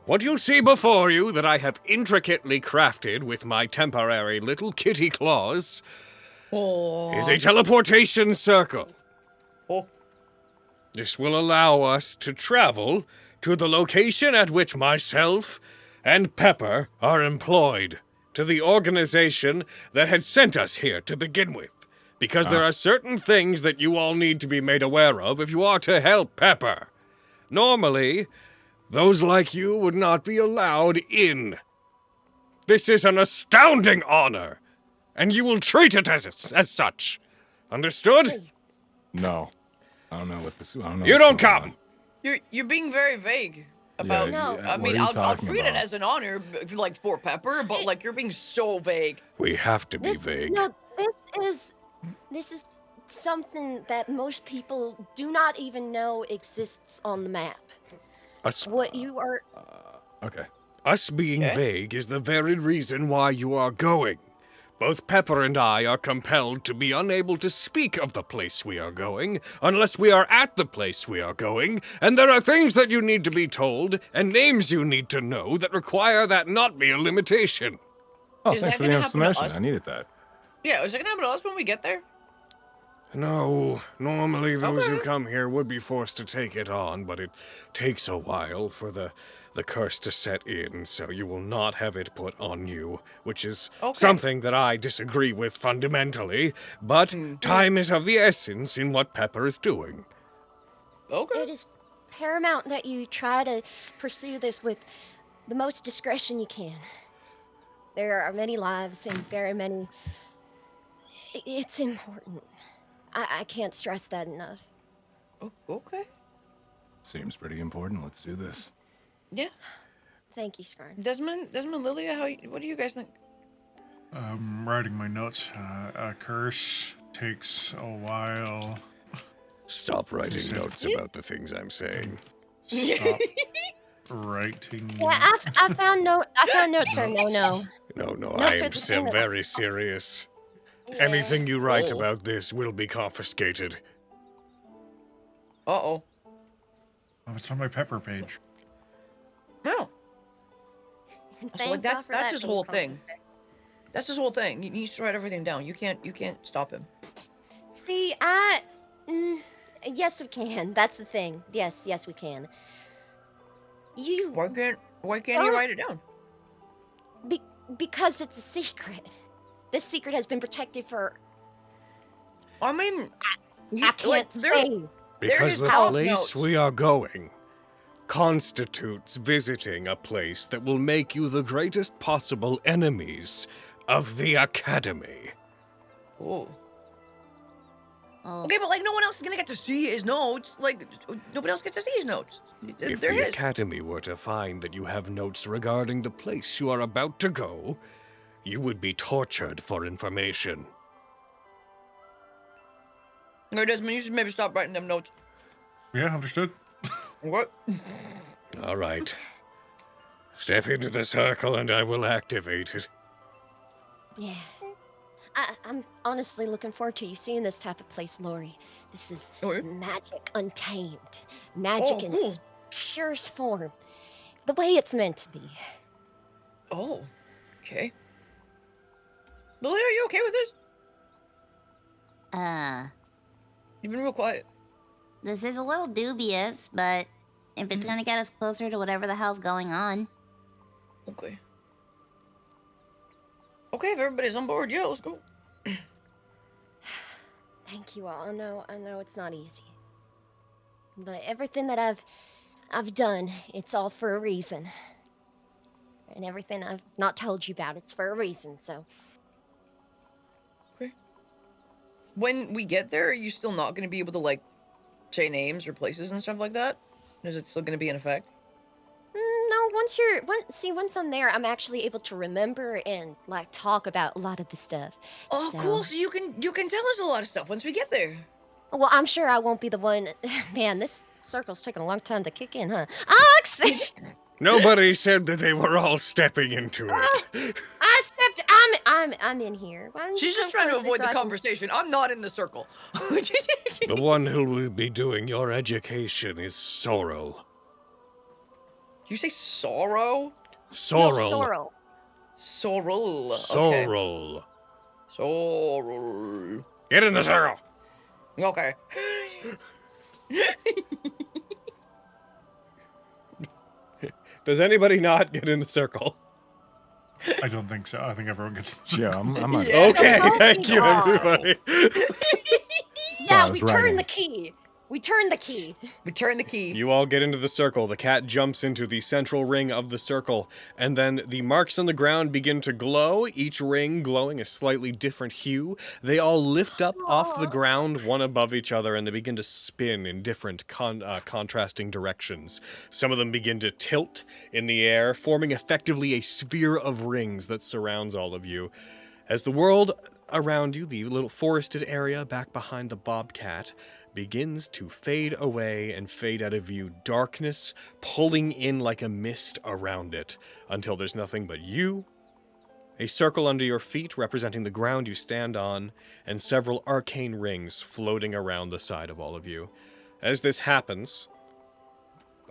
Speaker 1: What you see before you that I have intricately crafted with my temporary little kitty claws
Speaker 3: Oh.
Speaker 1: is a teleportation circle.
Speaker 3: Oh.
Speaker 1: This will allow us to travel to the location at which myself and Pepper are employed, to the organization that had sent us here to begin with. Because there are certain things that you all need to be made aware of if you are to help Pepper. Normally, those like you would not be allowed in. This is an astounding honor, and you will treat it as such. Understood?
Speaker 5: No. I don't know what this. I don't know.
Speaker 1: You
Speaker 5: what's
Speaker 1: don't
Speaker 5: going
Speaker 1: come.
Speaker 3: You're being very vague about.
Speaker 4: No.
Speaker 3: I
Speaker 5: what
Speaker 3: mean,
Speaker 5: are you
Speaker 3: I'll
Speaker 5: talking
Speaker 3: treat it
Speaker 5: about?
Speaker 3: as an honor, like for Pepper, but like you're being so vague.
Speaker 1: We have to be
Speaker 4: This,
Speaker 1: vague.
Speaker 4: no, this is something that most people do not even know exists on the map.
Speaker 1: Us,
Speaker 4: What you are.
Speaker 5: Okay.
Speaker 1: us being
Speaker 3: Okay.
Speaker 1: vague is the very reason why you are going. Both Pepper and I are compelled to be unable to speak of the place we are going unless we are at the place we are going, and there are things that you need to be told and names you need to know that require that not be a limitation.
Speaker 5: Oh,
Speaker 3: Is
Speaker 5: thanks
Speaker 3: that
Speaker 5: for the
Speaker 3: gonna happen to
Speaker 5: information.
Speaker 3: us?
Speaker 5: I needed that.
Speaker 3: Yeah, is it gonna happen to us when we get there?
Speaker 1: No, normally those who
Speaker 3: Okay.
Speaker 1: come here would be forced to take it on, but it takes a while for the curse to set in, so you will not have it put on you, which is
Speaker 3: Okay.
Speaker 1: something that I disagree with fundamentally, but time is of the essence in what Pepper is doing.
Speaker 3: Okay.
Speaker 4: It is paramount that you try to pursue this with the most discretion you can. There are many lives and very many. It's important. I can't stress that enough.
Speaker 3: Oh, okay.
Speaker 5: Seems pretty important. Let's do this.
Speaker 3: Yeah.
Speaker 4: Thank you, Skarn.
Speaker 3: Desmond, Lilia, what do you guys think?
Speaker 2: I'm writing my notes. A curse takes a while.
Speaker 1: Stop writing
Speaker 2: Said-
Speaker 1: notes about the things I'm saying.
Speaker 2: Stop writing.
Speaker 4: Yeah, I found notes are no.
Speaker 1: No,
Speaker 4: Notes
Speaker 1: I
Speaker 4: are
Speaker 1: am
Speaker 4: the thing that-
Speaker 1: very serious. Anything you write
Speaker 3: Oh.
Speaker 1: about this will be confiscated.
Speaker 3: Uh-oh.
Speaker 2: Oh, it's on my pepper page.
Speaker 3: No.
Speaker 4: Thank
Speaker 3: So, like, that's
Speaker 4: God for that
Speaker 3: his
Speaker 4: being
Speaker 3: whole thing.
Speaker 4: confiscated.
Speaker 3: That's his whole thing. He needs to write everything down. You can't stop him.
Speaker 4: See, yes, we can. That's the thing. Yes, we can. You
Speaker 3: Why can't you
Speaker 4: Don't-
Speaker 3: write it down?
Speaker 4: because it's a secret. This secret has been protected for.
Speaker 3: I mean,
Speaker 4: I can't say.
Speaker 1: Because
Speaker 3: is
Speaker 1: the
Speaker 3: out
Speaker 1: place
Speaker 3: notes.
Speaker 1: we are going constitutes visiting a place that will make you the greatest possible enemies of the Academy.
Speaker 3: Oh.
Speaker 8: Oh,
Speaker 3: Okay, but like no one else is gonna get to see his notes. Like nobody else gets to see his notes.
Speaker 1: If
Speaker 3: They're
Speaker 1: the
Speaker 3: his.
Speaker 1: Academy were to find that you have notes regarding the place you are about to go, you would be tortured for information.
Speaker 3: No, Desmond, you should maybe stop writing them notes.
Speaker 2: Yeah, understood.
Speaker 3: What?
Speaker 1: All right. Step into the circle and I will activate it.
Speaker 4: Yeah. I'm honestly looking forward to you seeing this type of place, Lori. This is
Speaker 3: Oh, yeah?
Speaker 4: magic untamed. Magic
Speaker 3: Oh,
Speaker 4: in
Speaker 3: cool.
Speaker 4: its purest form. The way it's meant to be.
Speaker 3: Oh. Okay. Lily, are you okay with this? You've been real quiet.
Speaker 8: this is a little dubious, but if it's gonna get us closer to whatever the hell's going on.
Speaker 3: Okay. Okay, if everybody's on board, yeah, let's go.
Speaker 4: Thank you all. I know it's not easy. But everything that I've done, it's all for a reason. And everything I've not told you about, it's for a reason, so
Speaker 3: When we get there, are you still not going to be able to like say names or places and stuff like that? Is it still going to be in effect?
Speaker 4: No, once I'm there, I'm actually able to remember and like talk about a lot of the stuff.
Speaker 3: Oh, cool. So you can tell us a lot of stuff once we get there.
Speaker 4: Well, I'm sure I won't be the one. Man, this circle's taking a long time to kick in, huh? Ox!
Speaker 1: Nobody said that they were all stepping into it.
Speaker 4: I stepped. I'm in here. Why don't you
Speaker 3: She's just
Speaker 4: come
Speaker 3: trying to
Speaker 4: closer
Speaker 3: avoid
Speaker 4: so
Speaker 3: the
Speaker 4: I can-
Speaker 3: conversation. I'm not in the circle.
Speaker 1: The one who will be doing your education is Sorrel.
Speaker 3: You say sorrow?
Speaker 4: No,
Speaker 1: Sorrel.
Speaker 4: Sorrel.
Speaker 3: Sorrel. Okay.
Speaker 1: Sorrel.
Speaker 3: Sorrel.
Speaker 1: Get in the circle.
Speaker 3: Okay.
Speaker 1: Does anybody not get in the circle?
Speaker 2: I don't think so. I think everyone gets.
Speaker 5: Yeah, I'm not.
Speaker 3: Yeah.
Speaker 1: Okay,
Speaker 4: Oh,
Speaker 1: thank you,
Speaker 4: God.
Speaker 1: everybody.
Speaker 4: Yeah,
Speaker 5: I
Speaker 4: we
Speaker 5: was writing.
Speaker 4: turned the key. We turned the key.
Speaker 3: We turn the key.
Speaker 1: You all get into the circle. The cat jumps into the central ring of the circle, and then the marks on the ground begin to glow, each ring glowing a slightly different hue. They all lift up off the ground, one above each other, and they begin to spin in different contrasting directions. Some of them begin to tilt in the air, forming effectively a sphere of rings that surrounds all of you. As the world around you, the little forested area back behind the bobcat, begins to fade away and fade out of view, darkness pulling in like a mist around it, until there's nothing but you, a circle under your feet representing the ground you stand on, and several arcane rings floating around the side of all of you. As this happens,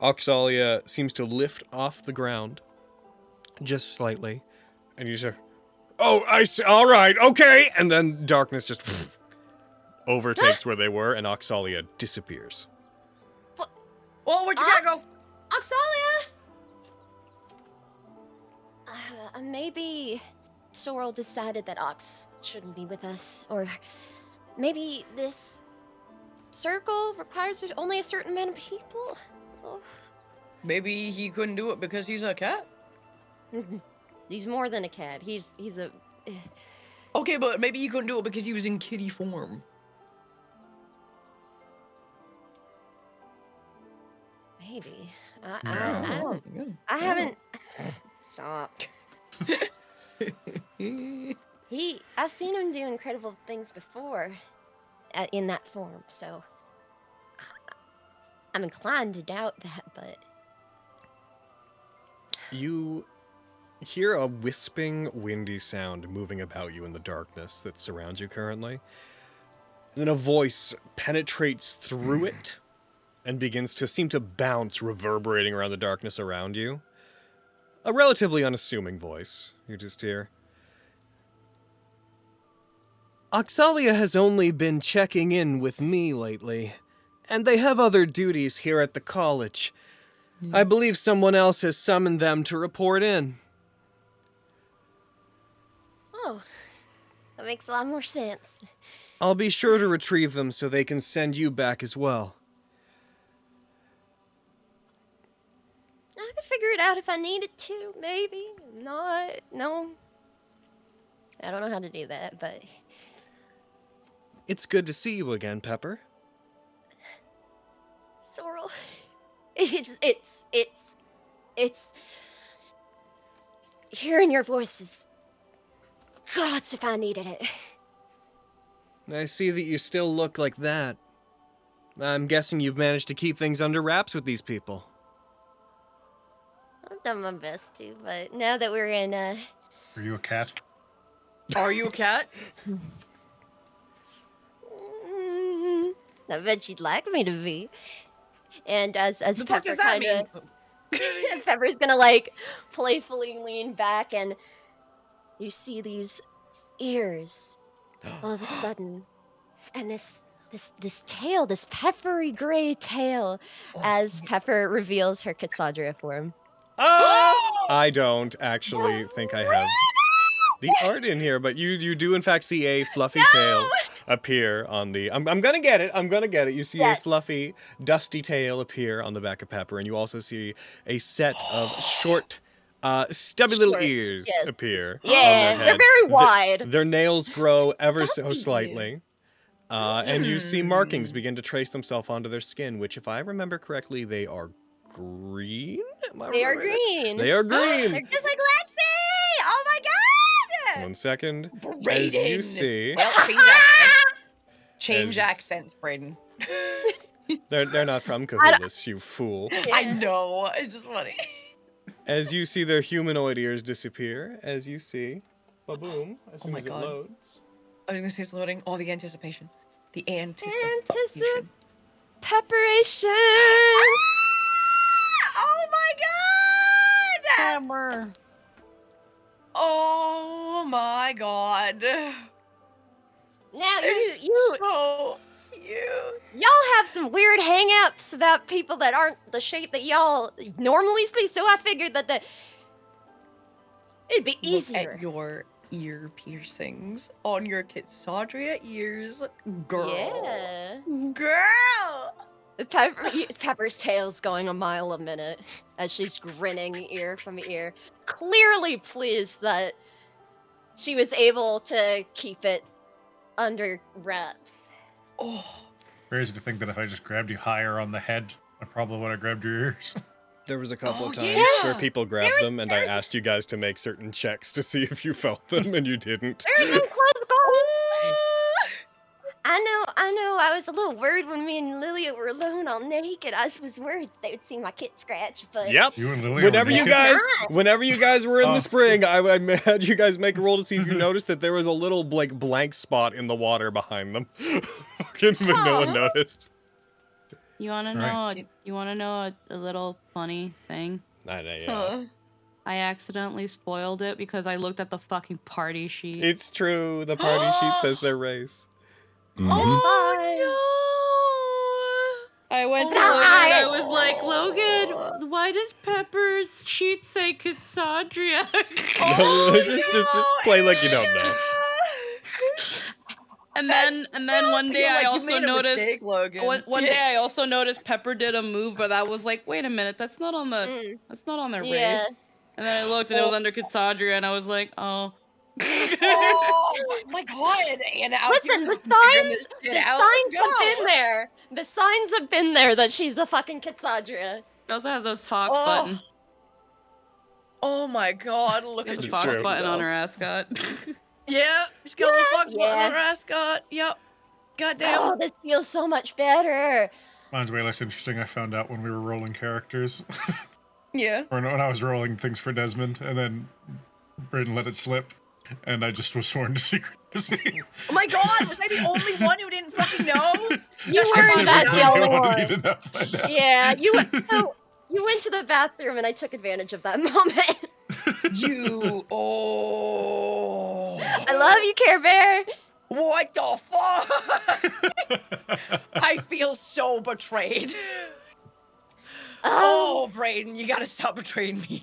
Speaker 1: Oxalia seems to lift off the ground, just slightly, and you say, "Oh, I see, all right, okay," and then darkness just overtakes where they were, and Oxalia disappears.
Speaker 3: Oh, where'd you gotta go?
Speaker 4: Oxalia! Maybe Sorrel decided that Ox shouldn't be with us, or maybe this circle requires only a certain amount of people. Oh.
Speaker 3: Maybe he couldn't do it because he's a cat.
Speaker 4: He's more than a cat. He's a.
Speaker 3: Okay, but maybe he couldn't do it because he was in kitty form.
Speaker 4: Maybe.
Speaker 2: Yeah.
Speaker 4: I don't. I haven't. Stop. I've seen him do incredible things before, in that form. So I'm inclined to doubt that, but
Speaker 1: You hear a wisping, windy sound moving about you in the darkness that surrounds you currently. And then a voice penetrates through it and begins to seem to bounce, reverberating around the darkness around you. A relatively unassuming voice. You just hear, Oxalia has only been checking in with me lately, and they have other duties here at the college. I believe someone else has summoned them to report in.
Speaker 4: oh, that makes a lot more sense.
Speaker 1: I'll be sure to retrieve them so they can send you back as well.
Speaker 4: I could figure it out if I needed to, maybe. Not, no. I don't know how to do that, but
Speaker 1: It's good to see you again, Pepper.
Speaker 4: Sorrel, it's hearing your voice is gods if I needed it.
Speaker 1: I see that you still look like that. I'm guessing you've managed to keep things under wraps with these people.
Speaker 4: I've done my best to, but now that we're in,
Speaker 2: Are you a cat?
Speaker 3: Are you a cat?
Speaker 4: I bet you'd like me to be. And as
Speaker 3: The fuck
Speaker 4: Pepper
Speaker 3: does that
Speaker 4: kind
Speaker 3: mean?
Speaker 4: of, Pepper's gonna like playfully lean back, and you see these ears all of a sudden, and this tail, this peppery gray tail, as Pepper reveals her Cassandra form.
Speaker 1: I don't actually think I have the art in here, but you do in fact see a fluffy tail appear on the... I'm gonna get it. You see a fluffy, dusty tail appear on the back of Pepper, and you also see a set of short, stubby little ears appear on
Speaker 4: Yeah,
Speaker 1: their
Speaker 4: they're
Speaker 1: heads.
Speaker 4: very wide.
Speaker 1: Their nails grow ever so
Speaker 3: Stubby.
Speaker 1: slightly. And you see markings begin to trace themselves onto their skin, which, if I remember correctly, they are green?
Speaker 4: They are green.
Speaker 1: They are green!
Speaker 4: They're
Speaker 8: Just like Lexi! Oh my god!
Speaker 1: 1 second. As
Speaker 3: Braden.
Speaker 1: you see,
Speaker 3: Well, change accents. Change
Speaker 1: As-
Speaker 3: accents, Braden.
Speaker 1: they're not from Cahoolis, you fool.
Speaker 3: I know. It's just funny.
Speaker 1: As you see their humanoid ears disappear, as you see, ba-boom, as soon
Speaker 3: my
Speaker 1: as it
Speaker 3: God.
Speaker 1: loads.
Speaker 3: I was gonna say it's loading. Oh, the anticipation. The
Speaker 4: Anticipation.
Speaker 3: anticipation.
Speaker 4: Preparation.
Speaker 8: Oh my god!
Speaker 9: Hammer.
Speaker 3: Oh my god.
Speaker 4: Now
Speaker 3: It's
Speaker 4: you
Speaker 3: so cute.
Speaker 4: y'all have some weird hang-ups about people that aren't the shape that y'all normally see, so I figured that it'd be
Speaker 3: Look
Speaker 4: easier.
Speaker 3: at your ear piercings on your Cassandra ears, girl.
Speaker 4: Yeah.
Speaker 3: Girl.
Speaker 4: Pepper's tail's going a mile a minute as she's grinning ear from ear, clearly pleased that she was able to keep it under wraps.
Speaker 3: Oh.
Speaker 2: Crazy to think that if I just grabbed you higher on the head, I probably would have grabbed your ears.
Speaker 1: There was a couple
Speaker 3: Oh,
Speaker 1: of times
Speaker 3: yeah.
Speaker 1: where people grabbed
Speaker 4: was-
Speaker 1: them, and I asked you guys to make certain checks to see if you felt them, and you didn't.
Speaker 4: There were some close calls. I know. I was a little worried when me and Lilia were alone all naked. I was worried they would see my kit scratch, but
Speaker 1: Yep.
Speaker 2: You and Lily
Speaker 1: Whenever
Speaker 2: were
Speaker 1: you
Speaker 2: naked?
Speaker 1: guys were in
Speaker 2: Oh.
Speaker 1: the spring, I had you guys make a roll to see if you noticed that there was a little like blank spot in the water behind them. But no one noticed.
Speaker 6: You wanna know?
Speaker 2: Alright.
Speaker 6: You wanna know a little funny thing?
Speaker 1: I know, yeah.
Speaker 3: Huh.
Speaker 6: I accidentally spoiled it because I looked at the fucking party sheet.
Speaker 1: It's true. The party sheet says their race.
Speaker 6: I went to
Speaker 4: Oh,
Speaker 6: Logan and I
Speaker 4: God.
Speaker 6: was like, Logan, why does Pepper's sheet say Cassandra?
Speaker 1: just play like you don't know.
Speaker 6: And then one day I also noticed
Speaker 3: mistake, Logan.
Speaker 6: one day I also noticed Pepper did a move where that was like, wait a minute, that's not on their
Speaker 4: Yeah.
Speaker 6: race. And then I looked and it was under Kitsadria and I was like, oh.
Speaker 3: Oh my god! And
Speaker 4: Listen, the signs have been there. The signs have been there that she's a fucking Kitsadria.
Speaker 6: She also has a fox button.
Speaker 3: Oh my god! Look
Speaker 6: She has
Speaker 3: at
Speaker 6: a
Speaker 3: you.
Speaker 6: fox button on her ascot.
Speaker 3: Yeah, she's got a fox button on her ascot. Yep. Goddamn.
Speaker 4: Oh, this feels so much better.
Speaker 2: Mine's way less interesting. I found out when we were rolling characters.
Speaker 3: Yeah.
Speaker 2: Or when I was rolling things for Desmond, and then Braden let it slip, and I just was sworn to secrecy.
Speaker 3: Oh my god, was I the only one who didn't fucking know?
Speaker 4: You weren't that the only one.
Speaker 2: one.
Speaker 4: Yeah, you went to the bathroom and I took advantage of that moment. I love you, Care Bear.
Speaker 3: What the fuck? I feel so betrayed. Oh, Braden, you gotta stop betraying me.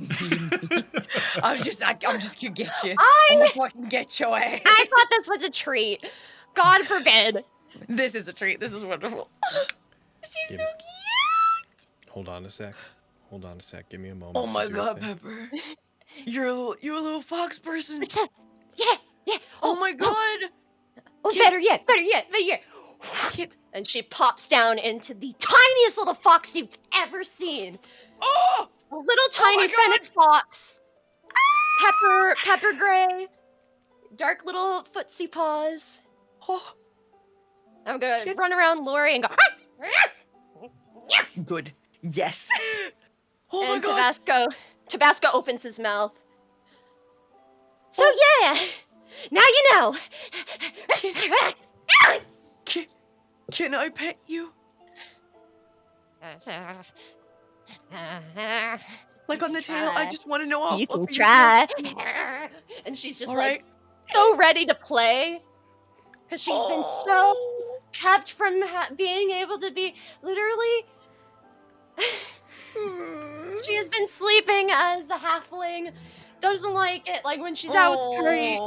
Speaker 3: I'm just gonna get you. I'm gonna fucking get your ass.
Speaker 4: I thought this was a treat. God forbid.
Speaker 3: This is a treat. This is wonderful. She's so cute.
Speaker 1: Hold on a sec. Give me a moment.
Speaker 3: Oh my god, Pepper. You're a little fox person.
Speaker 4: Yeah.
Speaker 3: Oh my god.
Speaker 4: Oh, better yet. And she pops down into the tiniest little fox you've ever seen.
Speaker 3: Oh!
Speaker 4: A little tiny fennec fox. Pepper gray. Dark little footsie paws.
Speaker 3: Oh.
Speaker 4: I'm gonna run around Lori and go.
Speaker 3: Good. Yes. Oh
Speaker 4: And
Speaker 3: my god.
Speaker 4: Tabasco opens his mouth. So yeah, now you know.
Speaker 3: Can I pet you? Like on the tail? I just want to know how
Speaker 4: You can
Speaker 3: fluffy
Speaker 4: try.
Speaker 3: you
Speaker 4: And she's just
Speaker 3: All
Speaker 4: like
Speaker 3: right.
Speaker 4: so ready to play. Because she's been so kept from being able to be literally. She has been sleeping as a halfling. Doesn't like it, like when she's out with Carrie.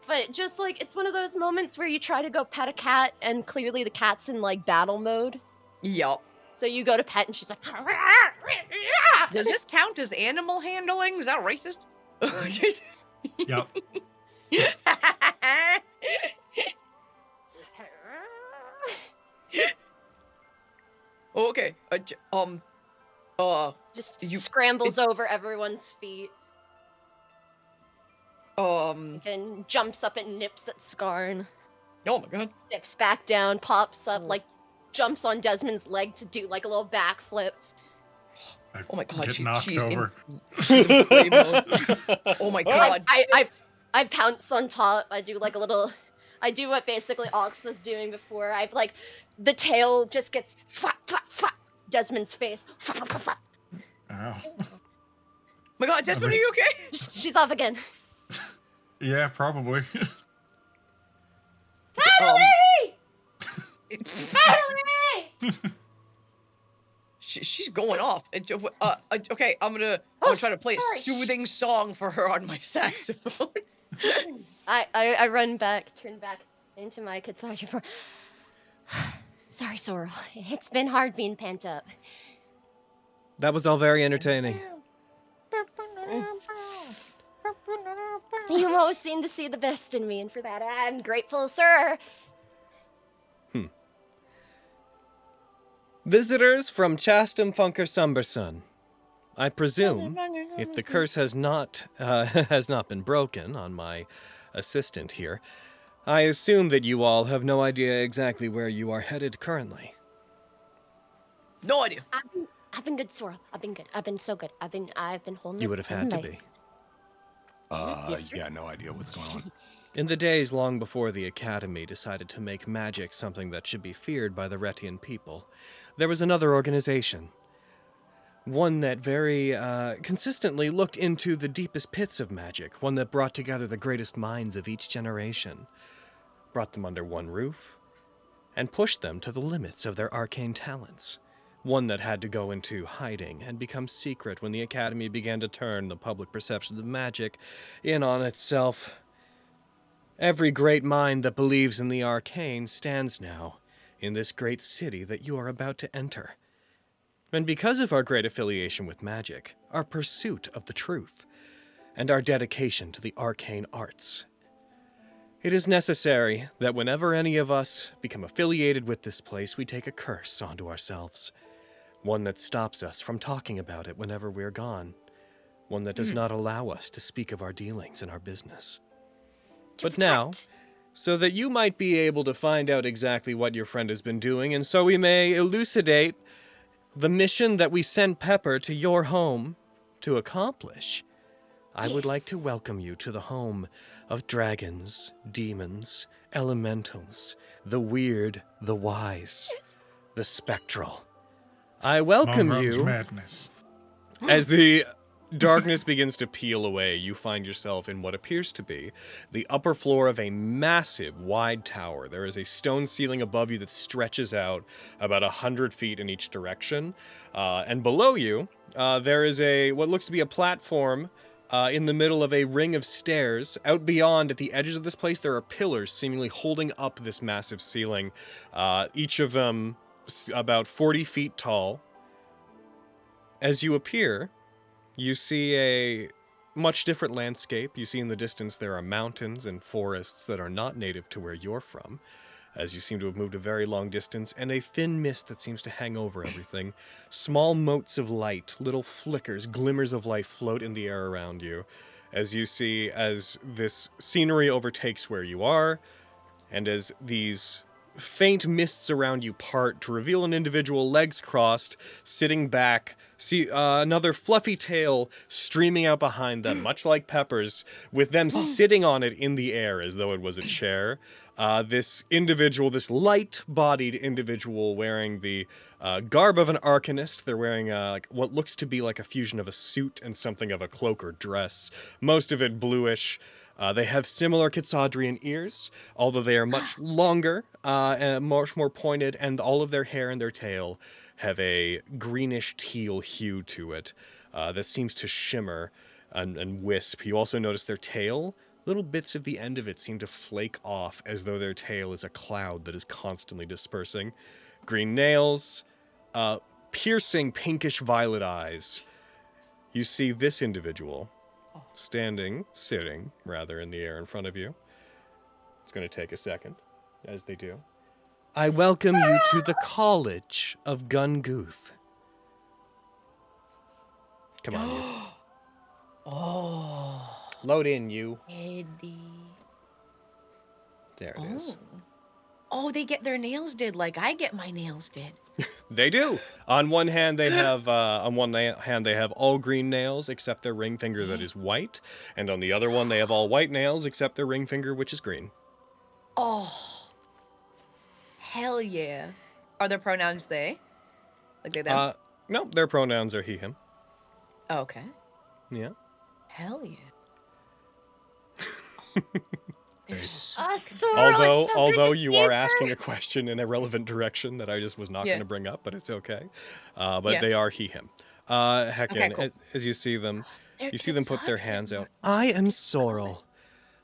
Speaker 4: But just like, it's one of those moments where you try to go pet a cat and clearly the cat's in like battle mode.
Speaker 3: Yup.
Speaker 4: So you go to pet and she's like.
Speaker 3: Does this count as animal handling? Is that racist?
Speaker 2: Yep.
Speaker 3: Okay.
Speaker 4: Just scrambles over everyone's feet and jumps up and nips at Skarn.
Speaker 3: Oh my god.
Speaker 4: Dips back down, pops up, like jumps on Desmond's leg to do like a little backflip.
Speaker 3: Oh my god,
Speaker 2: Get knocked over.
Speaker 3: In play mode. Oh my god.
Speaker 4: I pounce on top. I do like a little. I do what basically Ox was doing before. I like the tail just gets Desmond's face.
Speaker 2: Ow.
Speaker 3: My god, Desmond, are you okay?
Speaker 4: She's off again.
Speaker 2: Yeah, probably.
Speaker 4: Finally! Finally!
Speaker 3: She's going off. Okay, I'm gonna try to play a soothing song for her on my saxophone.
Speaker 4: I run back, turn back into my Kitsaja for. Sorry, Sorrel. It's been hard being pent up.
Speaker 1: That was all very entertaining.
Speaker 4: You always seem to see the best in me, and for that I'm grateful, sir.
Speaker 1: Visitors from Chastum Funker Sumberson. I presume, if the curse has not been broken on my assistant here, I assume that you all have no idea exactly where you are headed currently.
Speaker 3: No idea.
Speaker 4: I've been good, Sorrel. I've been good. I've been so good. I've been holding.
Speaker 1: You would have had to be.
Speaker 5: Yeah, no idea what's going on.
Speaker 1: In the days long before the Academy decided to make magic something that should be feared by the Retian people, there was another organization. One that very consistently looked into the deepest pits of magic, one that brought together the greatest minds of each generation, brought them under one roof, and pushed them to the limits of their arcane talents. One that had to go into hiding and become secret when the Academy began to turn the public perception of magic in on itself. Every great mind that believes in the arcane stands now in this great city that you are about to enter. And because of our great affiliation with magic, our pursuit of the truth, and our dedication to the arcane arts, it is necessary that whenever any of us become affiliated with this place, we take a curse onto ourselves. One that stops us from talking about it whenever we're gone. One that does not allow us to speak of our dealings and our business. But now, so that you might be able to find out exactly what your friend has been doing, and so we may elucidate the mission that we sent Pepper to your home to accomplish, I would like to welcome you to the home of dragons, demons, elementals, the weird, the wise, the spectral. I welcome you.
Speaker 2: Madness.
Speaker 1: As the darkness begins to peel away, you find yourself in what appears to be the upper floor of a massive, wide tower. There is a stone ceiling above you that stretches out about 100 feet in each direction. And below you, there is what looks to be a platform in the middle of a ring of stairs. Out beyond, at the edges of this place, there are pillars seemingly holding up this massive ceiling, each of them about 40 feet tall. As you appear, you see a much different landscape. You see in the distance there are mountains and forests that are not native to where you're from, as you seem to have moved a very long distance, and a thin mist that seems to hang over everything. Small motes of light, little flickers, glimmers of light float in the air around you, as you see as this scenery overtakes where you are, and as these faint mists around you part to reveal an individual, legs crossed, sitting back. See another fluffy tail streaming out behind them, much like Pepper's, with them sitting on it in the air as though it was a chair. This individual, this light-bodied individual wearing the garb of an arcanist. They're wearing what looks to be like a fusion of a suit and something of a cloak or dress, most of it bluish. They have similar Quetzadrian ears, although they are much longer and much more pointed, and all of their hair and their tail have a greenish teal hue to it that seems to shimmer and wisp. You also notice their tail, little bits of the end of it seem to flake off as though their tail is a cloud that is constantly dispersing. Green nails, piercing pinkish violet eyes. You see this individual sitting, rather, in the air in front of you. It's going to take a second, as they do. I welcome you to the College of Ghuth. Come on, you. Load in, you.
Speaker 3: Eddie.
Speaker 1: There it is.
Speaker 3: Oh, they get their nails did like I get my nails did.
Speaker 1: They do. On one hand, they have all green nails except their ring finger that is white, and on the other one, they have all white nails except their ring finger, which is green.
Speaker 3: Oh, hell yeah! Are their pronouns they? Like they them?
Speaker 1: No, their pronouns are he, him.
Speaker 3: Oh, okay.
Speaker 1: Yeah.
Speaker 3: Hell yeah.
Speaker 1: Although you are asking a question in a relevant direction that I just was not going to bring up, but it's okay. But they are he, him. Cool. As you see them, put their hands out. I am Sorrel.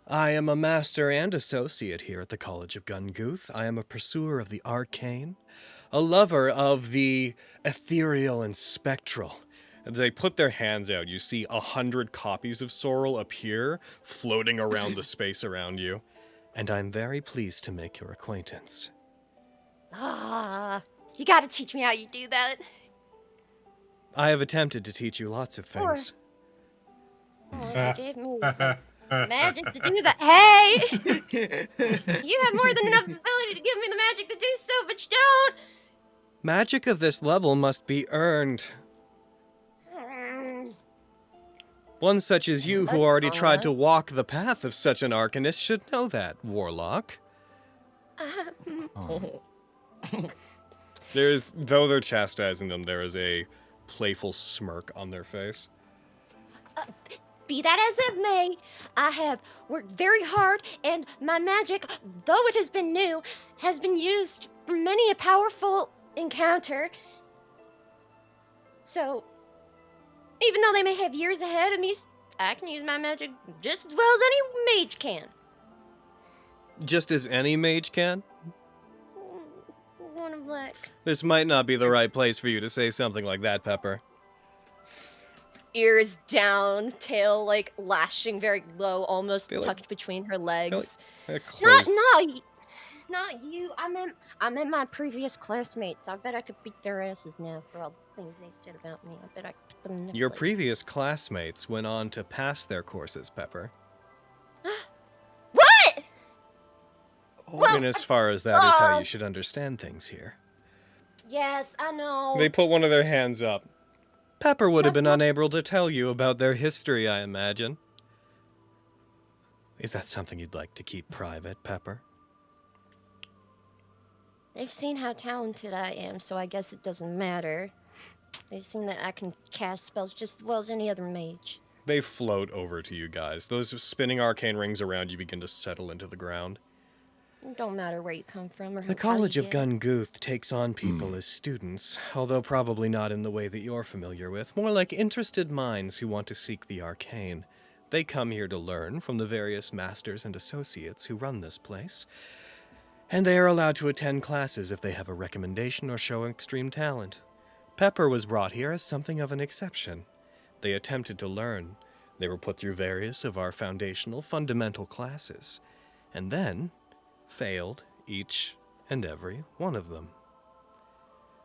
Speaker 1: I am a master and associate here at the College of Ghuth. I am a pursuer of the arcane, a lover of the ethereal and spectral. As they put their hands out, you see 100 copies of Sorrel appear, floating around the space around you. And I'm very pleased to make your acquaintance.
Speaker 4: You gotta teach me how you do that.
Speaker 1: I have attempted to teach you lots of things.
Speaker 4: You gave me the magic to do that. Hey! You have more than enough ability to give me the magic to do so, but you don't!
Speaker 1: Magic of this level must be earned. One such as you, who already tried to walk the path of such an arcanist, should know that, warlock. Though they're chastising them, there is a playful smirk on their face.
Speaker 4: Be that as it may, I have worked very hard, and my magic, though it has been new, has been used for many a powerful encounter. So, even though they may have years ahead of me, I can use my magic just as well as any mage can.
Speaker 1: Just as any mage can?
Speaker 4: One of black.
Speaker 1: This might not be the right place for you to say something like that, Pepper.
Speaker 4: Ears down, tail like lashing very low, almost
Speaker 1: They, like-
Speaker 4: tucked between her legs.
Speaker 1: They're
Speaker 4: Not,
Speaker 1: closed.
Speaker 4: not you. I meant my previous classmates. I bet I could beat their asses now for all the things they said about me. I bet I could put them in their
Speaker 1: Your
Speaker 4: place.
Speaker 1: previous classmates went on to pass their courses, Pepper.
Speaker 4: What?
Speaker 1: I mean, as far as that is how you should understand things here.
Speaker 4: Yes, I know.
Speaker 1: They put one of their hands up. Pepper would have been unable to tell you about their history, I imagine. Is that something you'd like to keep private, Pepper?
Speaker 4: They've seen how talented I am, so I guess it doesn't matter. They've seen that I can cast spells just as well as any other mage.
Speaker 1: They float over to you guys. Those spinning arcane rings around you begin to settle into the ground.
Speaker 4: It don't matter where you come from or
Speaker 1: The
Speaker 4: how
Speaker 1: College
Speaker 4: you
Speaker 1: of
Speaker 4: get.
Speaker 1: Ghuth takes on people as students, although probably not in the way that you're familiar with, more like interested minds who want to seek the arcane. They come here to learn from the various masters and associates who run this place, and they are allowed to attend classes if they have a recommendation or show extreme talent. Pepper was brought here as something of an exception. They attempted to learn. They were put through various of our foundational fundamental classes, and then failed each and every one of them.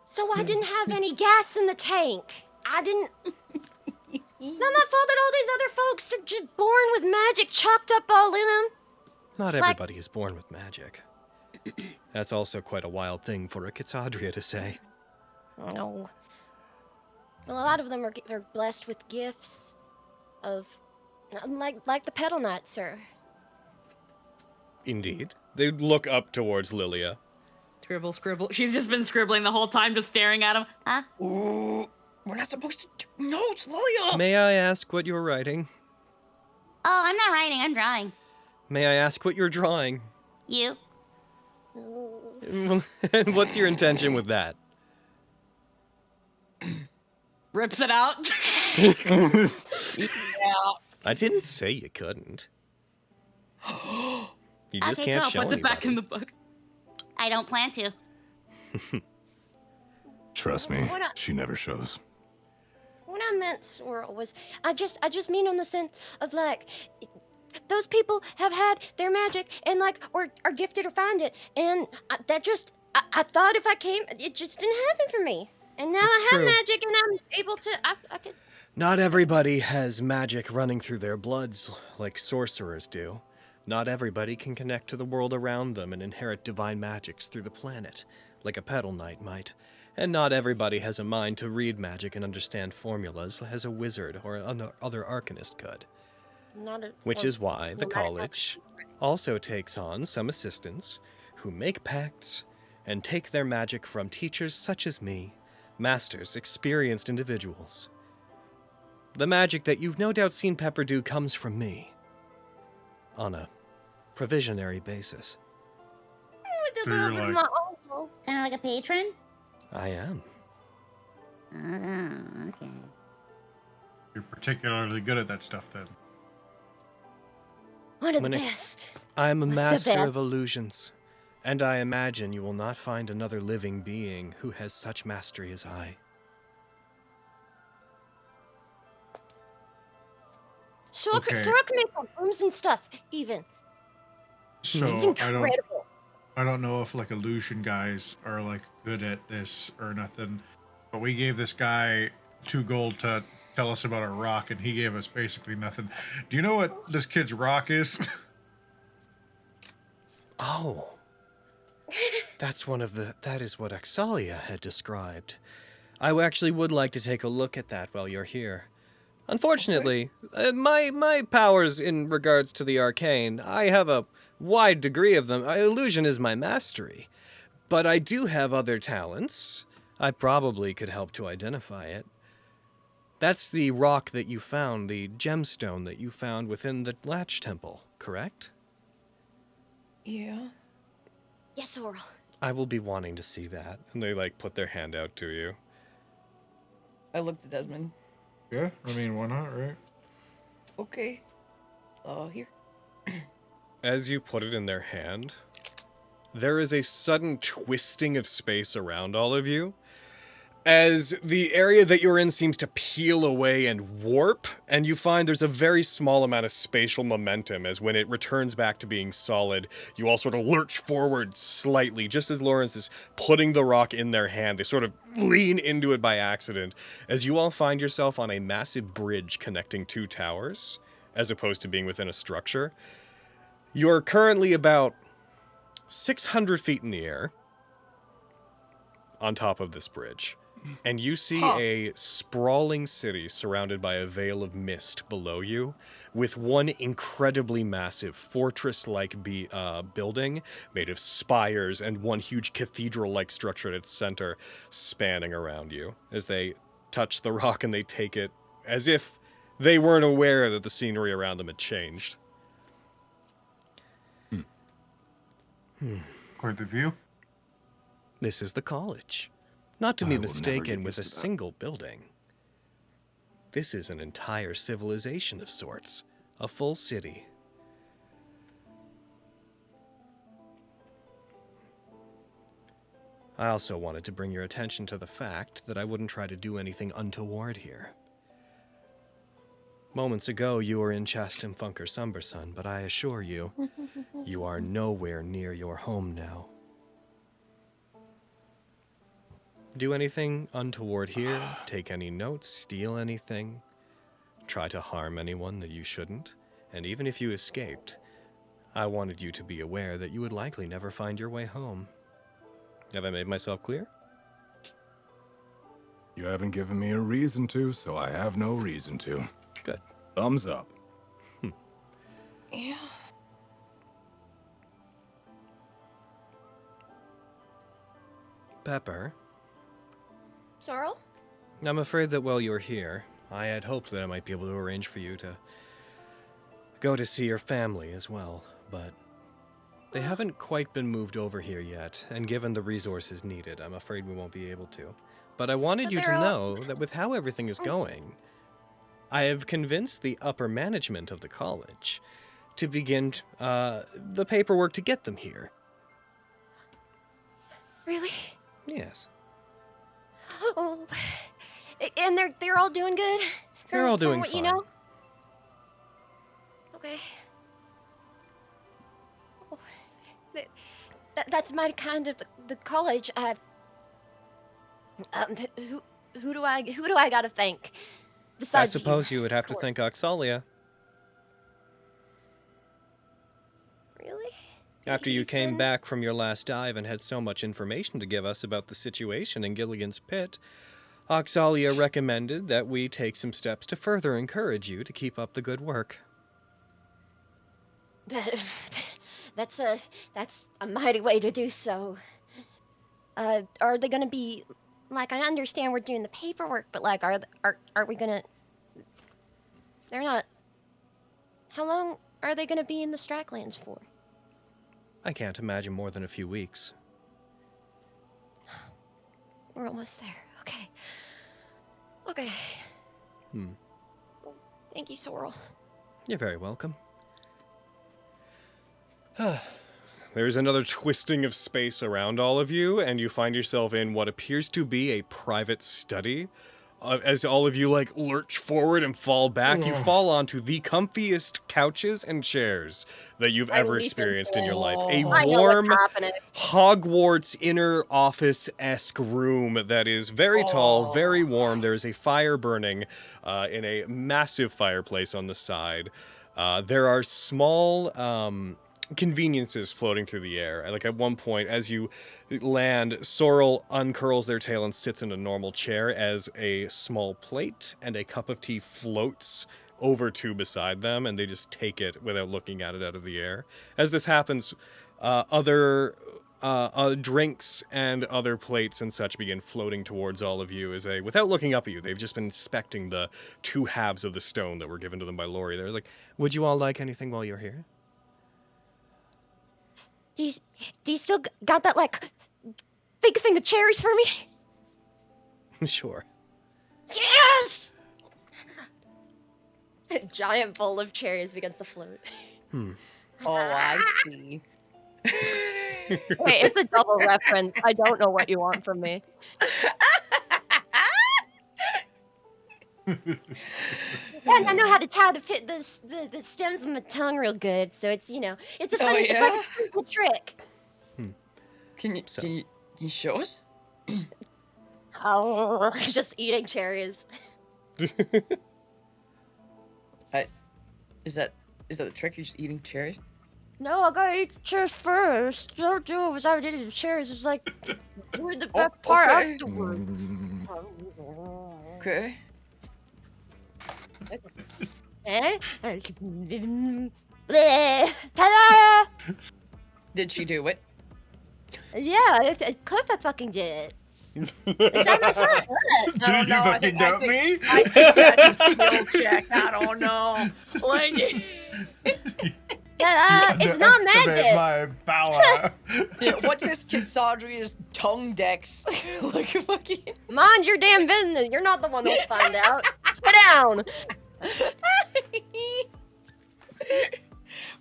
Speaker 4: So I didn't have any gas in the tank. I didn't. Not my fault that all these other folks are just born with magic chopped up all in them.
Speaker 1: Not everybody is born with magic. That's also quite a wild thing for a Kitsadria to say.
Speaker 4: No. Well, a lot of them are blessed with gifts of, like the Petal Knight, sir.
Speaker 1: Indeed. They look up towards Lilia.
Speaker 6: Scribble, scribble. She's just been scribbling the whole time, just staring at him.
Speaker 8: Huh?
Speaker 3: Ooh, we're not supposed to. No, it's Lilia.
Speaker 1: May I ask what you're writing?
Speaker 8: Oh, I'm not writing. I'm drawing.
Speaker 1: May I ask what you're drawing?
Speaker 8: You.
Speaker 1: And what's your intention with that?
Speaker 6: Rips it out.
Speaker 3: Yeah.
Speaker 1: I didn't say you couldn't. You just
Speaker 8: Okay,
Speaker 1: can't
Speaker 8: go.
Speaker 1: show
Speaker 6: Put it back in the
Speaker 1: anybody.
Speaker 6: book.
Speaker 8: I don't plan to.
Speaker 5: Trust me,
Speaker 4: What I-
Speaker 5: she never shows.
Speaker 4: What I meant, Swirl, was I just mean in the sense of like those people have had their magic and like or are gifted or find it, and I thought if I came, it just didn't happen for me, and now
Speaker 1: It's
Speaker 4: I have
Speaker 1: true.
Speaker 4: magic and I'm able to. I could.
Speaker 1: Not everybody has magic running through their bloods like sorcerers do. Not everybody can connect to the world around them and inherit divine magics through the planet, like a Petal Knight might. And not everybody has a mind to read magic and understand formulas as a wizard or other arcanist could.
Speaker 4: Not a,
Speaker 1: Which
Speaker 4: or-
Speaker 1: is why the
Speaker 4: well, not a-
Speaker 1: college also takes on some assistants who make pacts and take their magic from teachers such as me, masters, experienced individuals. The magic that you've no doubt seen Pepper do comes from me, on a provisionary basis.
Speaker 4: With
Speaker 2: So
Speaker 4: a little
Speaker 2: you're
Speaker 4: bit of
Speaker 2: like-
Speaker 4: my own.
Speaker 8: Kind of like a patron?
Speaker 1: I am.
Speaker 8: Oh, okay.
Speaker 2: You're particularly good at that stuff then.
Speaker 4: One of the
Speaker 1: When it-
Speaker 4: best.
Speaker 1: I am a
Speaker 4: The
Speaker 1: master
Speaker 4: best.
Speaker 1: of illusions, and I imagine you will not find another living being who has such mastery as I.
Speaker 4: So I
Speaker 2: Okay.
Speaker 4: can make rooms and stuff, even.
Speaker 2: So
Speaker 4: It's
Speaker 2: I
Speaker 4: incredible.
Speaker 2: don't know if like illusion guys are like good at this or nothing, but we gave this guy 2 gold to tell us about a rock, and he gave us basically nothing. Do you know what this kid's rock is?
Speaker 1: Oh. That is what Axalia had described. I actually would like to take a look at that while you're here. Unfortunately, my powers in regards to the arcane, I have a wide degree of them. Illusion is my mastery. But I do have other talents. I probably could help to identify it. That's the rock that you found, the gemstone that you found within the Latch Temple, correct?
Speaker 3: Yeah.
Speaker 4: Yes, Oral.
Speaker 1: I will be wanting to see that. And they, put their hand out to you.
Speaker 3: I looked at Desmond.
Speaker 2: Yeah, I mean, why not, right?
Speaker 3: Okay. Here.
Speaker 1: as you put it in their hand, there is a sudden twisting of space around all of you, as the area that you're in seems to peel away and warp, and you find there's a very small amount of spatial momentum, as when it returns back to being solid, you all sort of lurch forward slightly. Just as Lawrence is putting the rock in their hand, they sort of lean into it by accident, as you all find yourself on a massive bridge connecting two towers, as opposed to being within a structure. You're currently about 600 feet in the air on top of this bridge. And you see a sprawling city surrounded by a veil of mist below you, with one incredibly massive fortress-like building made of spires and one huge cathedral-like structure at its center spanning around you. As they touch the rock and they take it as if they weren't aware that the scenery around them had changed.
Speaker 2: Point of view?
Speaker 1: This is the college. Not to be
Speaker 5: I will never
Speaker 1: mistaken
Speaker 5: get
Speaker 1: with a
Speaker 5: used to that.
Speaker 1: single building. This is an entire civilization of sorts. A full city. I also wanted to bring your attention to the fact that I wouldn't try to do anything untoward here. Moments ago, you were in Chastum Funker Sumbersun, but I assure you, you are nowhere near your home now. Do anything untoward here, take any notes, steal anything, try to harm anyone that you shouldn't, and even if you escaped, I wanted you to be aware that you would likely never find your way home. Have I made myself clear?
Speaker 5: You haven't given me a reason to, so I have no reason to.
Speaker 1: Good.
Speaker 5: Thumbs up.
Speaker 3: Yeah.
Speaker 1: Pepper,
Speaker 4: Sorrel?
Speaker 1: I'm afraid that while you're here, I had hoped that I might be able to arrange for you to go to see your family as well, but they haven't quite been moved over here yet, and given the resources needed, I'm afraid we won't be able to. But I wanted
Speaker 4: But
Speaker 1: you to
Speaker 4: they're all-
Speaker 1: know that with how everything is going, I have convinced the upper management of the college to begin the paperwork to get them here.
Speaker 4: Really?
Speaker 1: Yes.
Speaker 4: Oh, and they're all doing good.
Speaker 1: They're all
Speaker 4: From
Speaker 1: doing
Speaker 4: what
Speaker 1: fine.
Speaker 4: you know. Okay. Oh, that's my kind of the college. Who do I gotta thank? Besides
Speaker 1: I suppose you would have
Speaker 4: of
Speaker 1: to
Speaker 4: course.
Speaker 1: thank Oxalia.
Speaker 4: Really?
Speaker 1: After you
Speaker 4: He's
Speaker 1: came
Speaker 4: been-
Speaker 1: back from your last dive and had so much information to give us about the situation in Gilligan's Pit, Oxalia recommended that we take some steps to further encourage you to keep up the good work.
Speaker 4: That's a mighty way to do so. Are they gonna be like? I understand we're doing the paperwork, but like, are we gonna? They're not. How long are they gonna be in the Stracklands for?
Speaker 1: I can't imagine more than a few weeks.
Speaker 4: We're almost there. Okay. Okay. Thank you, Sorrel.
Speaker 1: You're very welcome. There's another twisting of space around all of you, and you find yourself in what appears to be a private study. As all of you, lurch forward and fall back, you fall onto the comfiest couches and chairs that you've
Speaker 4: I'm
Speaker 1: ever
Speaker 4: leaping
Speaker 1: experienced in your life. A
Speaker 4: I know
Speaker 1: warm,
Speaker 4: what's happening.
Speaker 1: Hogwarts inner office-esque room that is very tall, very warm. There is a fire burning in a massive fireplace on the side. There are small conveniences floating through the air. At one point, as you land, Sorrel uncurls their tail and sits in a normal chair as a small plate and a cup of tea floats over to beside them, and they just take it without looking at it out of the air. As this happens, other drinks and other plates and such begin floating towards all of you without looking up at you. They've just been inspecting the two halves of the stone that were given to them by Lori. They're like, would you all like anything while you're here?
Speaker 4: Do you still got that big thing of cherries for me?
Speaker 1: Sure.
Speaker 4: Yes! A giant bowl of cherries begins to float.
Speaker 3: Oh, I see.
Speaker 4: Wait, it's a double reference. I don't know what you want from me. And I know how to tie the stems of my tongue real good, so it's it's a funny, it's like a simple trick.
Speaker 3: Can you show us?
Speaker 4: Oh, just eating cherries.
Speaker 3: Is that the trick? You're just eating cherries?
Speaker 4: No, I gotta eat the cherries first. Don't do it without eating the cherries. It's like we're the best part
Speaker 3: okay.
Speaker 4: afterward.
Speaker 3: Okay.
Speaker 4: Eh? Ta-da!
Speaker 3: Did she do it?
Speaker 4: Yeah, of course I fucking did. Is that my fault?
Speaker 2: Do you fucking doubt me?
Speaker 3: I think that's a skill check. I don't know. Like,
Speaker 4: It's not magic.
Speaker 2: My power.
Speaker 3: yeah, what's this kid Sadria's tongue dex? Like a fucking.
Speaker 4: Mind your damn business. You're not the one who'll find out. Sit down.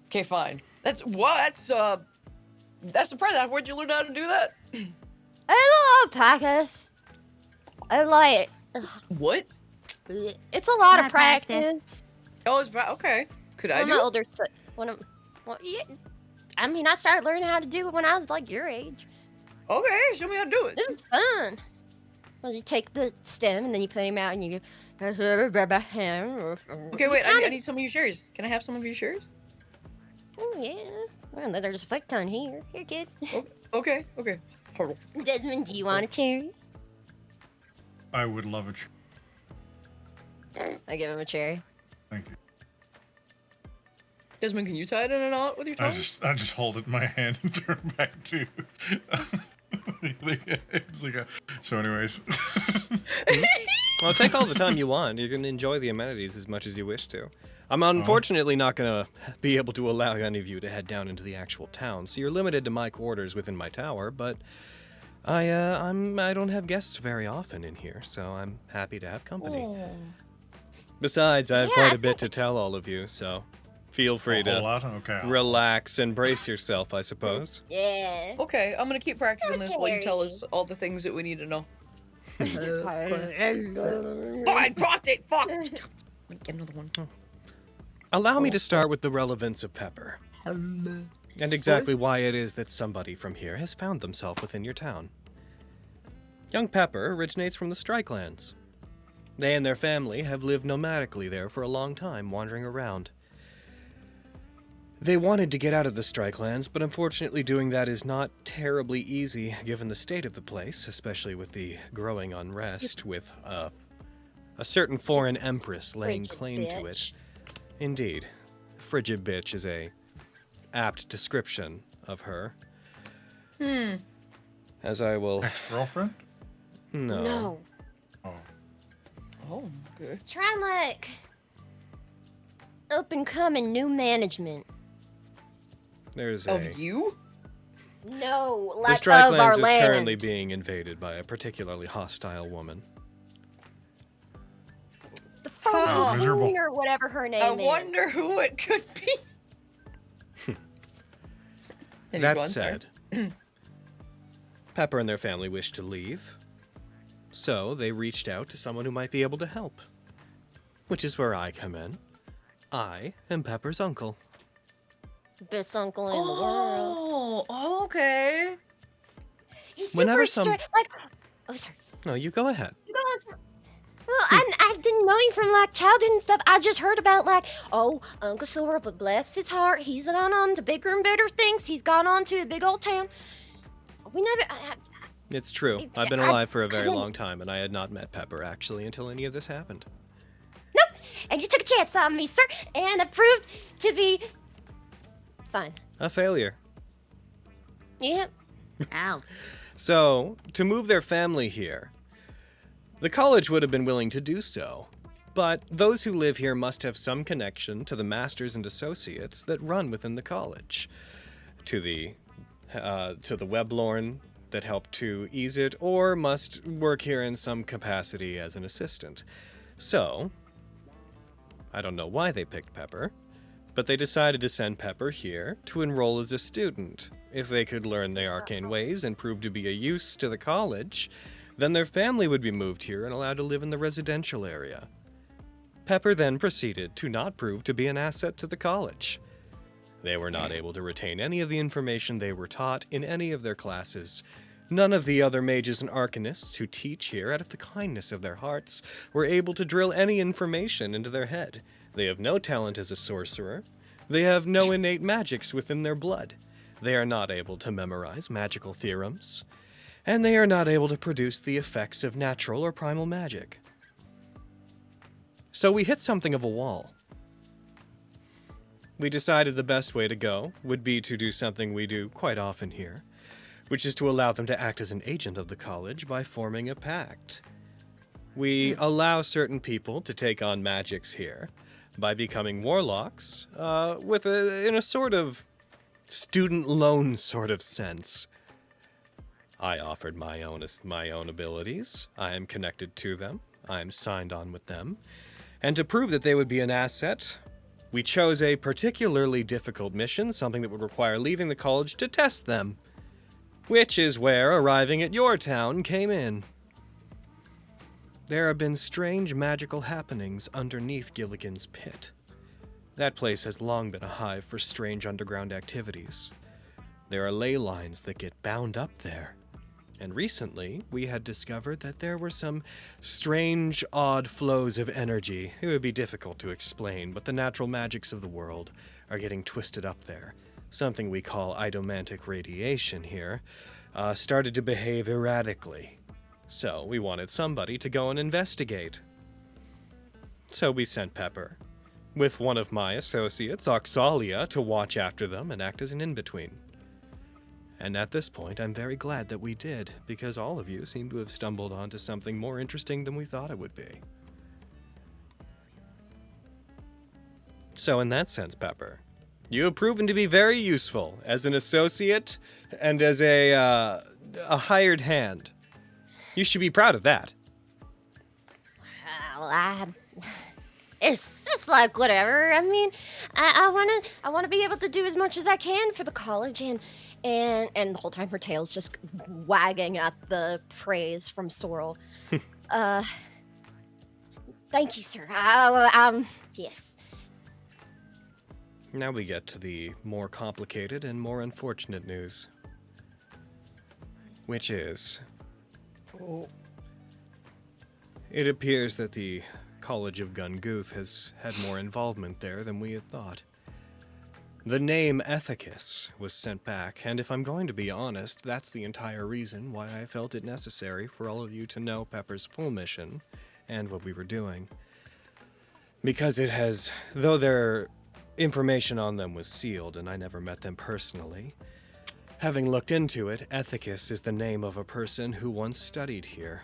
Speaker 3: Okay, fine. That's surprising. Where'd you learn how to do that?
Speaker 4: I love Pacus. I like.
Speaker 3: What?
Speaker 4: It's a lot of
Speaker 8: Not practice.
Speaker 4: practice.
Speaker 3: Oh, it's okay. Could I
Speaker 4: One of
Speaker 3: do
Speaker 4: my
Speaker 3: it?
Speaker 4: older. Well, yeah. I mean, I started learning how to do it when I was like your age.
Speaker 3: Okay, show me how to do it.
Speaker 4: This is fun. Well, you take the stem and then you put him out and you.
Speaker 3: Okay, wait. I need some of your cherries. Can I have some of your cherries?
Speaker 4: Oh yeah. Well, there's a fuck ton here. Here, kid.
Speaker 3: Okay.
Speaker 4: Desmond, do you want a cherry?
Speaker 2: I would love it.
Speaker 4: I give him a cherry.
Speaker 2: Thank you.
Speaker 3: Desmond, can you tie it in a knot with your tongue?
Speaker 2: I just hold it in my hand and turn back to. So, anyways.
Speaker 1: Well, take all the time you want. You can enjoy the amenities as much as you wish to. I'm unfortunately not going to be able to allow any of you to head down into the actual town, so you're limited to my quarters within my tower, but I don't have guests very often in here, so I'm happy to have company.
Speaker 3: Oh.
Speaker 1: Besides, I have quite a bit to tell all of you, so feel free
Speaker 2: A whole
Speaker 1: to
Speaker 2: lot? Okay.
Speaker 1: relax and brace yourself, I suppose.
Speaker 4: Yeah.
Speaker 3: Okay, I'm gonna keep practicing this while you tell us all the things that we need to know. Fine, dropped it. Fuck. Get another one.
Speaker 1: Allow me to start with the relevance of pepper. And exactly why it is that somebody from here has found themselves within your town. Young Pepper originates from the Strikelands. They and their family have lived nomadically there for a long time, wandering around. They wanted to get out of the Strikelands, but unfortunately doing that is not terribly easy given the state of the place, especially with the growing unrest with a certain foreign empress laying claim to it. Indeed. Frigid bitch is a apt description of her. As I will...
Speaker 2: Ex-girlfriend?
Speaker 1: No.
Speaker 3: Oh, okay.
Speaker 4: Try like up and coming new management.
Speaker 1: There's
Speaker 3: Of you?
Speaker 4: No,
Speaker 1: The
Speaker 4: like of our
Speaker 1: Strikelands is
Speaker 4: land.
Speaker 1: currently being invaded by a particularly hostile woman.
Speaker 4: The
Speaker 2: Oh,
Speaker 4: first
Speaker 2: miserable.
Speaker 4: queen or whatever her name
Speaker 3: I
Speaker 4: is.
Speaker 3: wonder who it could be. Any
Speaker 1: That
Speaker 3: fun, sir?
Speaker 1: said, Pepper and their family wished to leave, so they reached out to someone who might be able to help. Which is where I come in. I am Pepper's uncle.
Speaker 4: Best uncle in the world.
Speaker 3: Oh, okay.
Speaker 4: He's
Speaker 1: Whenever
Speaker 4: super
Speaker 1: some-
Speaker 4: like. Oh, sorry.
Speaker 1: No, you go ahead.
Speaker 4: You go on, sir. Well, I didn't know you from like childhood and stuff. I just heard about like, oh, Uncle Sora, but bless his heart, he's gone on to bigger and better things. He's gone on to a big old town. We never.
Speaker 1: It's true. I've been alive for a very long time, and I had not met Pepper, actually, until any of this happened.
Speaker 4: Nope. And you took a chance on me, sir, and it proved to be fine.
Speaker 1: A failure.
Speaker 4: Yep.
Speaker 8: Ow.
Speaker 1: So, to move their family here, the college would have been willing to do so, but those who live here must have some connection to the masters and associates that run within the college, to the Weblorn that help to ease it, or must work here in some capacity as an assistant. So, I don't know why they picked Pepper, But they decided to send Pepper here to enroll as a student. If they could learn the arcane ways and prove to be a use to the college, then their family would be moved here and allowed to live in the residential area. Pepper then proceeded to not prove to be an asset to the college. They were not able to retain any of the information they were taught in any of their classes. None of the other mages and arcanists who teach here, out of the kindness of their hearts, were able to drill any information into their head. They have no talent as a sorcerer. They have no innate magics within their blood. They are not able to memorize magical theorems. And they are not able to produce the effects of natural or primal magic. So we hit something of a wall. We decided the best way to go would be to do something we do quite often here, which is to allow them to act as an agent of the college by forming a pact. We allow certain people to take on magics here by becoming warlocks, in a sort of student loan sort of sense. I offered my own abilities. I am connected to them. I am signed on with them. And to prove that they would be an asset, we chose a particularly difficult mission, something that would require leaving the college to test them. Which is where arriving at your town came in. There have been strange magical happenings underneath Gilligan's pit. That place has long been a hive for strange underground activities. There are ley lines that get bound up there. And recently, we had discovered that there were some strange, odd flows of energy. It would be difficult to explain, but the natural magics of the world are getting twisted up there. Something we call idomantic radiation here, started to behave erratically. So we wanted somebody to go and investigate. So we sent Pepper, with one of my associates, Oxalia, to watch after them and act as an in-between. And at this point, I'm very glad that we did, because all of you seem to have stumbled onto something more interesting than we thought it would be. So in that sense, Pepper, you have proven to be very useful as an associate and as a hired hand. You should be proud of that.
Speaker 4: Well, it's just like whatever. I mean, I wanna be able to do as much as I can for the college, and the whole time her tail's just wagging at the praise from Sorrel. Thank you, sir. Yes.
Speaker 1: Now we get to the more complicated and more unfortunate news. Which is... It appears that the College of Ghuth has had more involvement there than we had thought. The name Ethicus was sent back, and if I'm going to be honest, that's the entire reason why I felt it necessary for all of you to know Pepper's full mission and what we were doing. Because it has, though their information on them was sealed and I never met them personally, having looked into it, Ethicus is the name of a person who once studied here.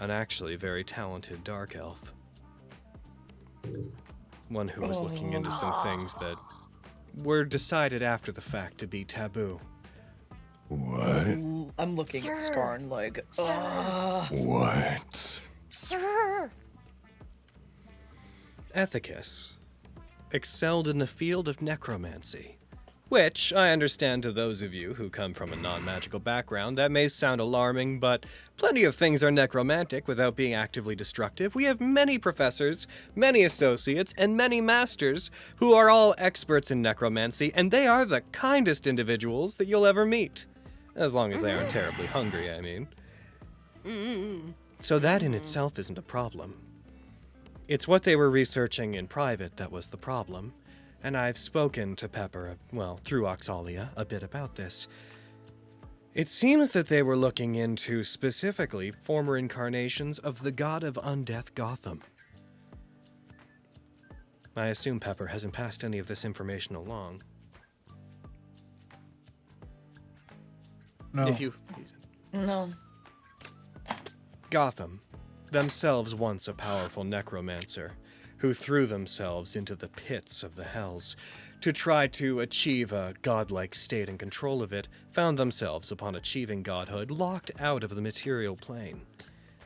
Speaker 1: An actually very talented dark elf. One who was looking into some things that were decided after the fact to be taboo.
Speaker 7: What?
Speaker 3: I'm looking at Skarn like,
Speaker 7: What?
Speaker 4: Sir!
Speaker 1: Ethicus excelled in the field of necromancy, which I understand to those of you who come from a non-magical background that may sound alarming, but plenty of things are necromantic without being actively destructive. We have many professors, many associates, and many masters who are all experts in necromancy, and they are the kindest individuals that you'll ever meet. As long as they aren't terribly hungry, I mean. So that in itself isn't a problem. It's what they were researching in private that was the problem. And I've spoken to Pepper, through Oxalia, a bit about this. It seems that they were looking into, specifically, former incarnations of the god of undeath Gotham. I assume Pepper hasn't passed any of this information along.
Speaker 2: No.
Speaker 3: no.
Speaker 1: Gotham, themselves once a powerful necromancer, who threw themselves into the pits of the hells to try to achieve a godlike state and control of it, found themselves, upon achieving godhood, locked out of the material plane.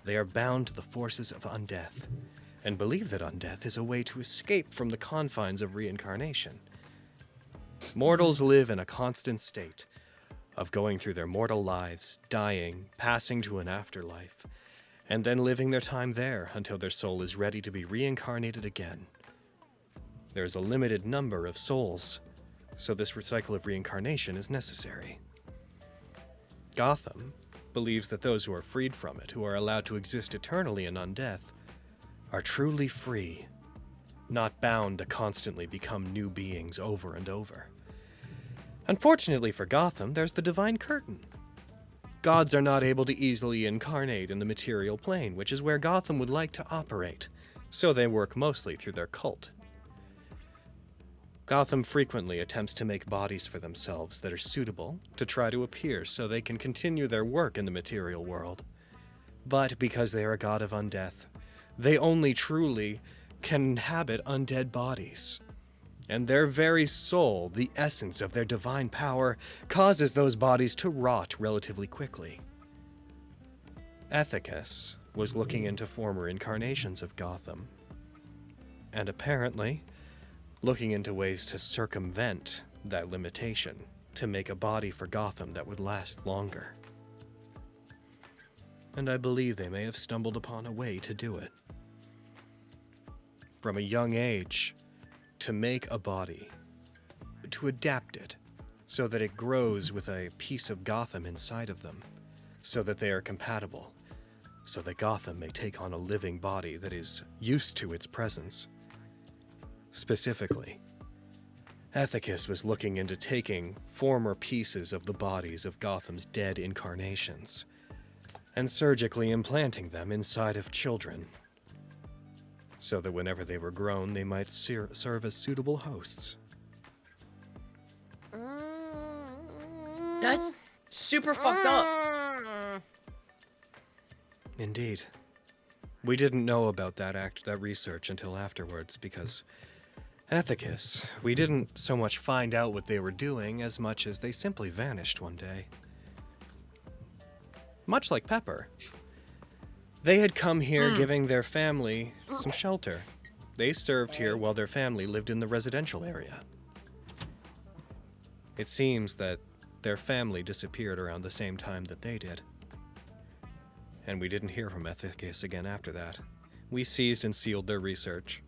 Speaker 1: They are bound to the forces of undeath, and believe that undeath is a way to escape from the confines of reincarnation. Mortals live in a constant state of going through their mortal lives, dying, passing to an afterlife, and then living their time there until their soul is ready to be reincarnated again. There is a limited number of souls, so this cycle of reincarnation is necessary. Gotham believes that those who are freed from it, who are allowed to exist eternally in undeath, are truly free, not bound to constantly become new beings over and over. Unfortunately for Gotham, there's the Divine Curtain. Gods are not able to easily incarnate in the material plane, which is where Gotham would like to operate, so they work mostly through their cult. Gotham frequently attempts to make bodies for themselves that are suitable to try to appear so they can continue their work in the material world. But because they are a god of undeath, they only truly can inhabit undead bodies. And their very soul, the essence of their divine power, causes those bodies to rot relatively quickly. Ethicus was looking into former incarnations of Gotham, and apparently looking into ways to circumvent that limitation, to make a body for Gotham that would last longer. And I believe they may have stumbled upon a way to do it. From a young age, to make a body, to adapt it, so that it grows with a piece of Gotham inside of them, so that they are compatible, so that Gotham may take on a living body that is used to its presence. Specifically, Ethicus was looking into taking former pieces of the bodies of Gotham's dead incarnations and surgically implanting them inside of children, so that whenever they were grown, they might serve as suitable hosts.
Speaker 3: That's super fucked up.
Speaker 1: Indeed. We didn't know about that research until afterwards, because Ethicus, we didn't so much find out what they were doing as much as they simply vanished one day. Much like Pepper. They had come here giving their family some shelter. They served here while their family lived in the residential area. It seems that their family disappeared around the same time that they did. And we didn't hear from Ethicus again after that. We seized and sealed their research.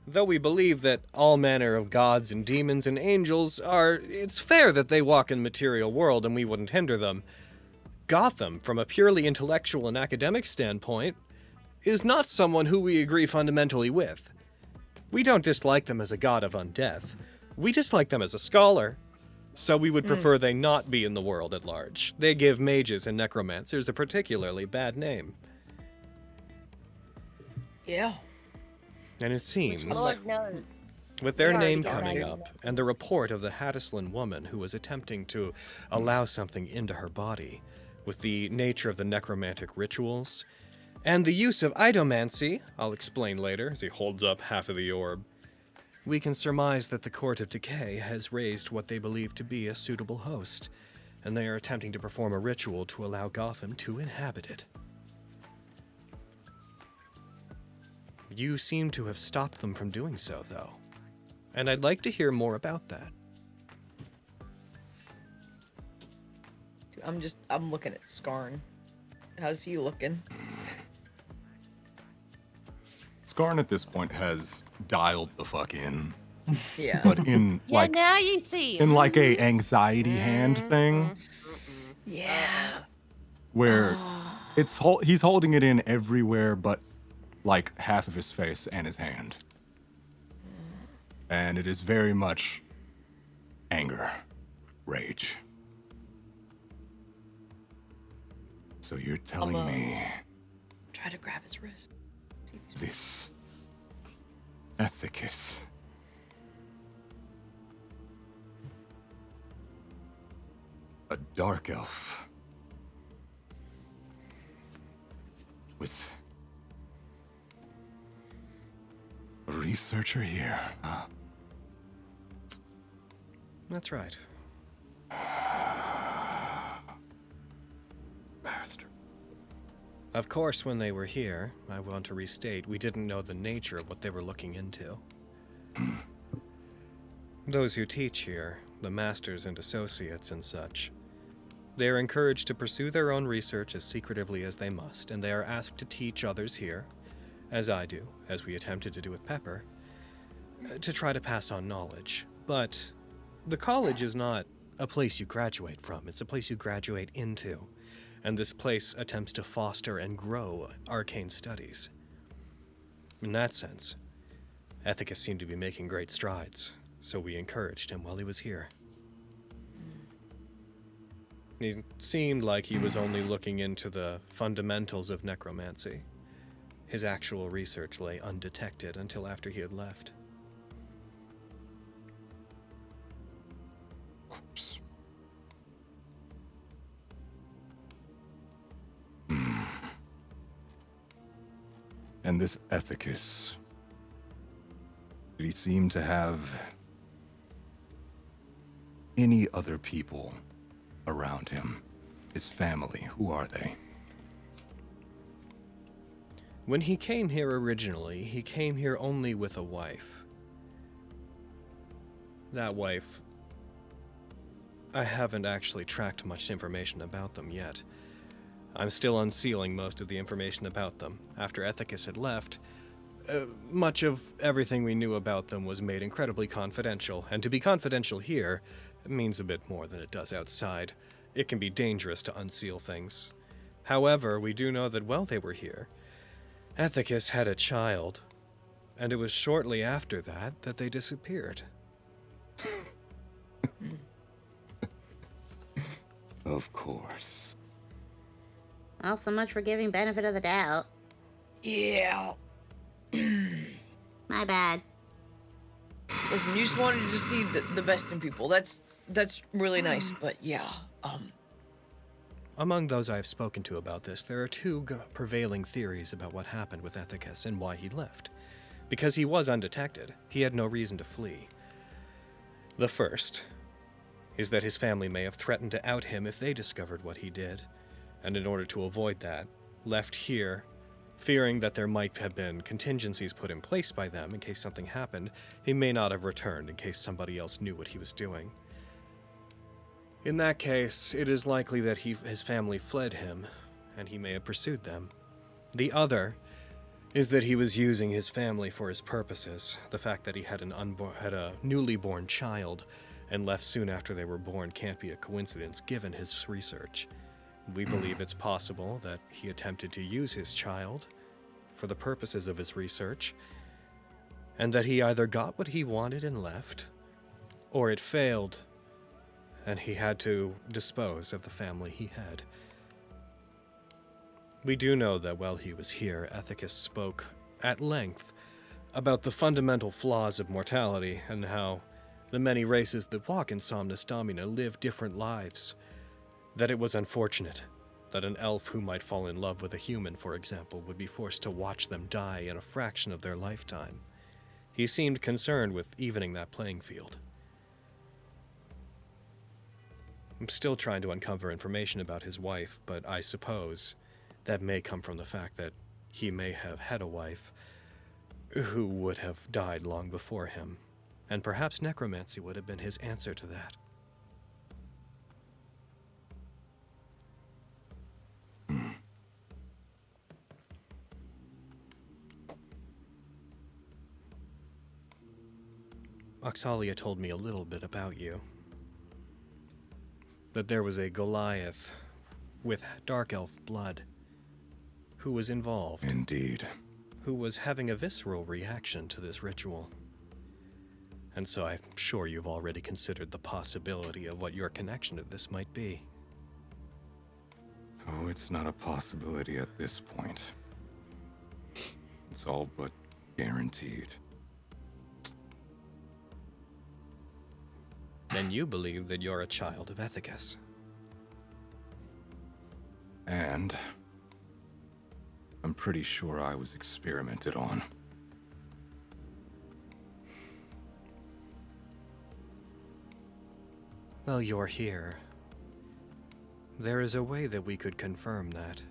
Speaker 1: Though we believe that all manner of gods and demons and angels it's fair that they walk in the material world and we wouldn't hinder them. Gotham, from a purely intellectual and academic standpoint, is not someone who we agree fundamentally with. We don't dislike them as a god of undeath. We dislike them as a scholar. So we would prefer they not be in the world at large. They give mages and necromancers a particularly bad name.
Speaker 3: Yeah.
Speaker 1: And it seems,
Speaker 4: Lord knows.
Speaker 1: with their
Speaker 4: We
Speaker 1: name
Speaker 4: already
Speaker 1: coming
Speaker 4: got
Speaker 1: up,
Speaker 4: that.
Speaker 1: and the report of the Hattisland woman who was attempting to allow something into her body, with the nature of the necromantic rituals, and the use of idomancy, I'll explain later as he holds up half of the orb, we can surmise that the Court of Decay has raised what they believe to be a suitable host, and they are attempting to perform a ritual to allow Gotham to inhabit it. You seem to have stopped them from doing so, though, and I'd like to hear more about that.
Speaker 3: I'm looking at Skarn. How's he looking?
Speaker 5: Skarn at this point has dialed the fuck in,
Speaker 3: Yeah.
Speaker 5: but in
Speaker 4: Yeah,
Speaker 5: like
Speaker 4: now you see.
Speaker 5: in like a anxiety hand thing
Speaker 3: Yeah.
Speaker 5: where he's holding it in everywhere but like half of his face and his hand. And it is very much anger, rage. So you're telling me
Speaker 3: Try to grab his wrist. See if he's-
Speaker 5: this Ethicus a dark elf was a researcher here, huh?
Speaker 1: That's right.
Speaker 5: Master.
Speaker 1: Of course, when they were here, I want to restate, we didn't know the nature of what they were looking into. Those who teach here, the masters and associates and such, they are encouraged to pursue their own research as secretively as they must, and they are asked to teach others here, as I do, as we attempted to do with Pepper, to try to pass on knowledge. But the college is not a place you graduate from, it's a place you graduate into, and this place attempts to foster and grow arcane studies. In that sense, Ethicus seemed to be making great strides, so we encouraged him while he was here. He seemed like he was only looking into the fundamentals of necromancy. His actual research lay undetected until after he had left.
Speaker 5: Of course. And this Ethicus, did he seem to have any other people around him? His family, who are they?
Speaker 1: When he came here originally, he came here only with a wife. That wife, I haven't actually tracked much information about them yet. I'm still unsealing most of the information about them. After Ethicus had left, much of everything we knew about them was made incredibly confidential, and to be confidential here means a bit more than it does outside. It can be dangerous to unseal things. However, we do know that while they were here, Ethicus had a child, and it was shortly after that that they disappeared.
Speaker 5: Of course.
Speaker 8: Well, so much for giving benefit of the doubt.
Speaker 3: Yeah.
Speaker 8: My bad.
Speaker 3: Listen, you just wanted to see the best in people. That's really nice, but yeah.
Speaker 1: Among those I've spoken to about this, there are two prevailing theories about what happened with Ethicus and why he left. Because he was undetected, he had no reason to flee. The first is that his family may have threatened to out him if they discovered what he did, and in order to avoid that, left here, fearing that there might have been contingencies put in place by them in case something happened. He may not have returned in case somebody else knew what he was doing. In that case, it is likely that his family fled him, and he may have pursued them. The other is that he was using his family for his purposes. The fact that he had a newly born child and left soon after they were born can't be a coincidence given his research. We believe it's possible that he attempted to use his child for the purposes of his research, and that he either got what he wanted and left, or it failed and he had to dispose of the family he had. We do know that while he was here, Ethicus spoke at length about the fundamental flaws of mortality and how the many races that walk in Somnus Domina live different lives. That it was unfortunate that an elf who might fall in love with a human, for example, would be forced to watch them die in a fraction of their lifetime. He seemed concerned with evening that playing field. I'm still trying to uncover information about his wife, but I suppose that may come from the fact that he may have had a wife who would have died long before him, and perhaps necromancy would have been his answer to that. Oxalia told me a little bit about you. That there was a Goliath with dark elf blood who was involved.
Speaker 5: Indeed.
Speaker 1: Who was having a visceral reaction to this ritual. And so I'm sure you've already considered the possibility of what your connection to this might be.
Speaker 5: Oh, it's not a possibility at this point. It's all but guaranteed.
Speaker 1: Then you believe that you're a child of Ethicus.
Speaker 5: And I'm pretty sure I was experimented on.
Speaker 1: Well, you're here. There is a way that we could confirm that.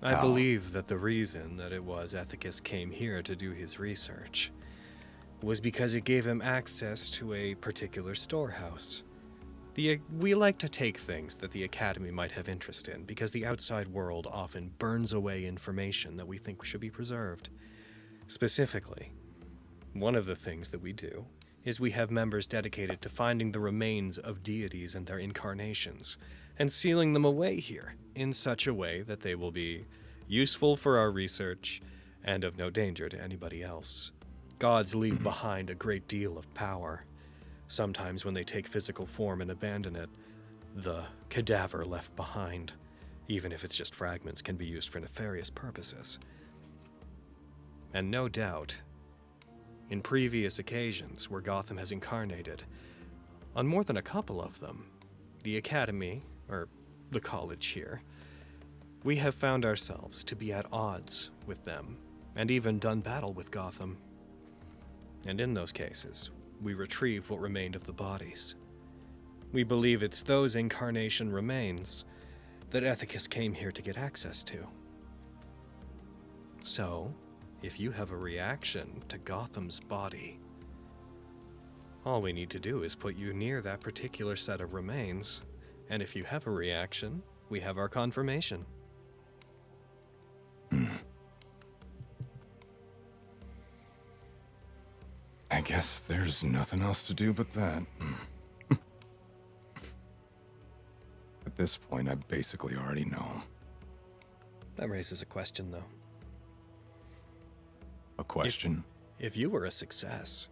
Speaker 1: I
Speaker 5: How?
Speaker 1: believe that the reason that it was Ethicus came here to do his research was because it gave him access to a particular storehouse. We like to take things that the Academy might have interest in because the outside world often burns away information that we think should be preserved. Specifically, one of the things that we do is we have members dedicated to finding the remains of deities and their incarnations and sealing them away here in such a way that they will be useful for our research and of no danger to anybody else. Gods leave behind a great deal of power. Sometimes when they take physical form and abandon it, the cadaver left behind, even if it's just fragments, can be used for nefarious purposes. And no doubt, in previous occasions where Gotham has incarnated, on more than a couple of them, the Academy, or the college here, we have found ourselves to be at odds with them, and even done battle with Gotham. And in those cases, we retrieve what remained of the bodies. We believe it's those incarnation remains that Ethicus came here to get access to. So, if you have a reaction to Gotham's body, all we need to do is put you near that particular set of remains, and if you have a reaction, we have our confirmation.
Speaker 5: I guess there's nothing else to do but that. At this point, I basically already know.
Speaker 1: That raises a question, though.
Speaker 5: A question?
Speaker 1: If you were a success,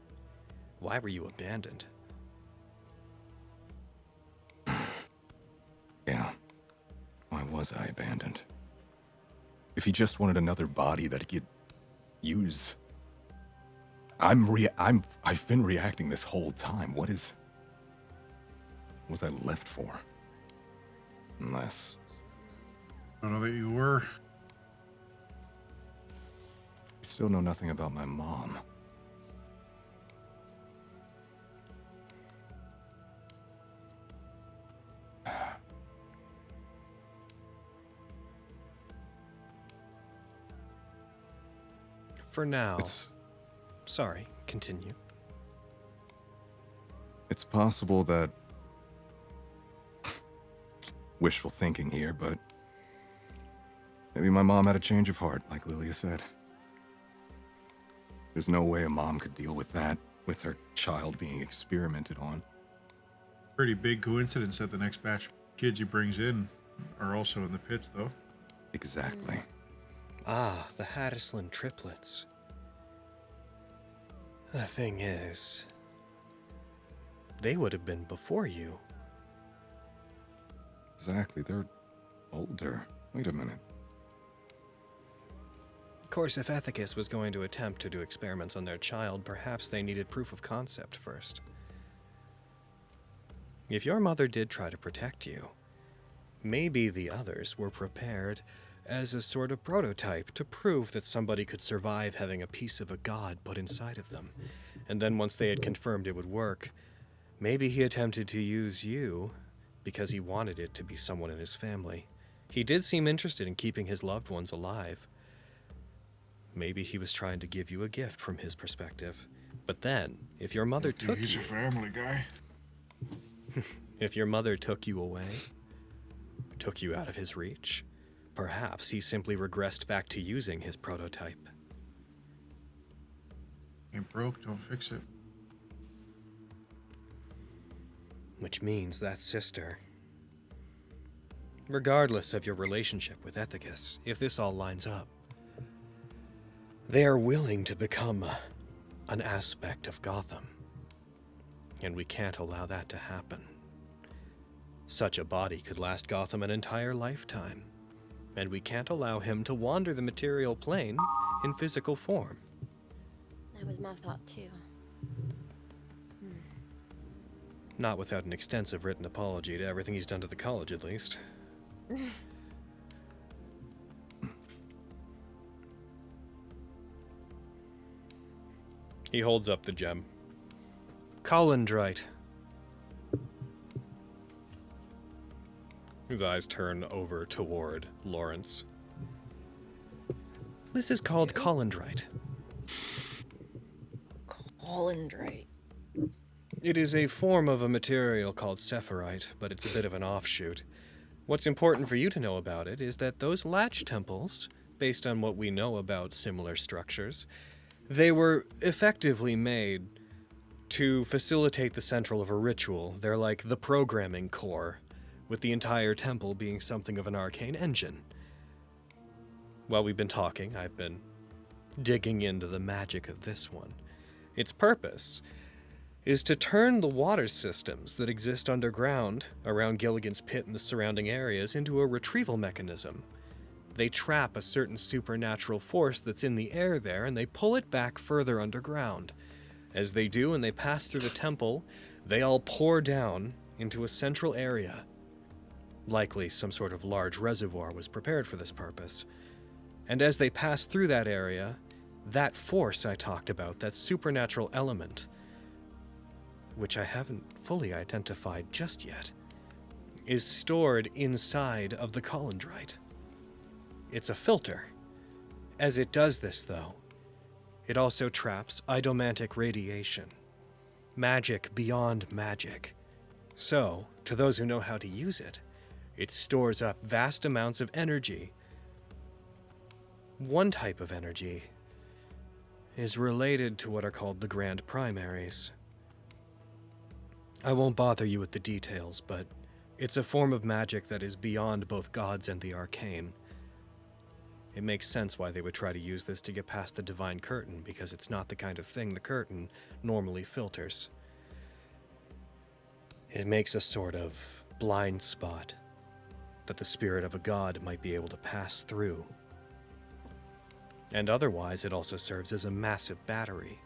Speaker 1: why were you abandoned?
Speaker 5: Yeah. Why was I abandoned? If he just wanted another body that he could use. I've been reacting this whole time. What was I left for? Unless
Speaker 2: I don't know that you were.
Speaker 5: I still know nothing about my mom.
Speaker 1: For now. Sorry, continue.
Speaker 5: It's possible that wishful thinking here, but maybe my mom had a change of heart, like Lilia said. There's no way a mom could deal with that, with her child being experimented on.
Speaker 2: Pretty big coincidence that the next batch of kids he brings in are also in the pits, though.
Speaker 5: Exactly.
Speaker 1: Ah, the Hatterslin triplets. The thing is, they would have been before you.
Speaker 5: Exactly, they're older. Wait a minute.
Speaker 1: Of course, if Ethicus was going to attempt to do experiments on their child, perhaps they needed proof of concept first. If your mother did try to protect you, maybe the others were prepared as a sort of prototype to prove that somebody could survive having a piece of a god put inside of them. And then once they had confirmed it would work, maybe he attempted to use you because he wanted it to be someone in his family. He did seem interested in keeping his loved ones alive. Maybe he was trying to give you a gift from his perspective. But then, if your mother took
Speaker 2: He's
Speaker 1: you...
Speaker 2: a family guy.
Speaker 1: If your mother took you away, took you out of his reach, perhaps he simply regressed back to using his prototype.
Speaker 2: Ain't broke, don't fix it.
Speaker 1: Which means that sister, regardless of your relationship with Ethicus, if this all lines up, they are willing to become an aspect of Gotham. And we can't allow that to happen. Such a body could last Gotham an entire lifetime. And we can't allow him to wander the material plane in physical form.
Speaker 4: That was my thought too.
Speaker 1: Not without an extensive written apology to everything he's done to the college, at least. He holds up the gem. Colindrite. His eyes turn over toward Lawrence. This is called colendrite.
Speaker 3: Colendrite.
Speaker 1: It is a form of a material called sepharite, but it's a bit of an offshoot. What's important for you to know about it is that those latch temples, based on what we know about similar structures, they were effectively made to facilitate the central of a ritual. They're like the programming core, with the entire temple being something of an arcane engine. While we've been talking, I've been digging into the magic of this one. Its purpose is to turn the water systems that exist underground around Gilligan's pit and the surrounding areas into a retrieval mechanism. They trap a certain supernatural force that's in the air there, and they pull it back further underground. As they do, and they pass through the temple, they all pour down into a central area. Likely some sort of large reservoir was prepared for this purpose. And as they pass through that area, that force I talked about, that supernatural element, which I haven't fully identified just yet, is stored inside of the colendrite. It's a filter. As it does this, though, it also traps idomantic radiation. Magic beyond magic. So, to those who know how to use it, it stores up vast amounts of energy. One type of energy is related to what are called the Grand Primaries. I won't bother you with the details, but it's a form of magic that is beyond both gods and the arcane. It makes sense why they would try to use this to get past the divine curtain, because it's not the kind of thing the curtain normally filters. It makes a sort of blind spot that the spirit of a god might be able to pass through. And otherwise, it also serves as a massive battery.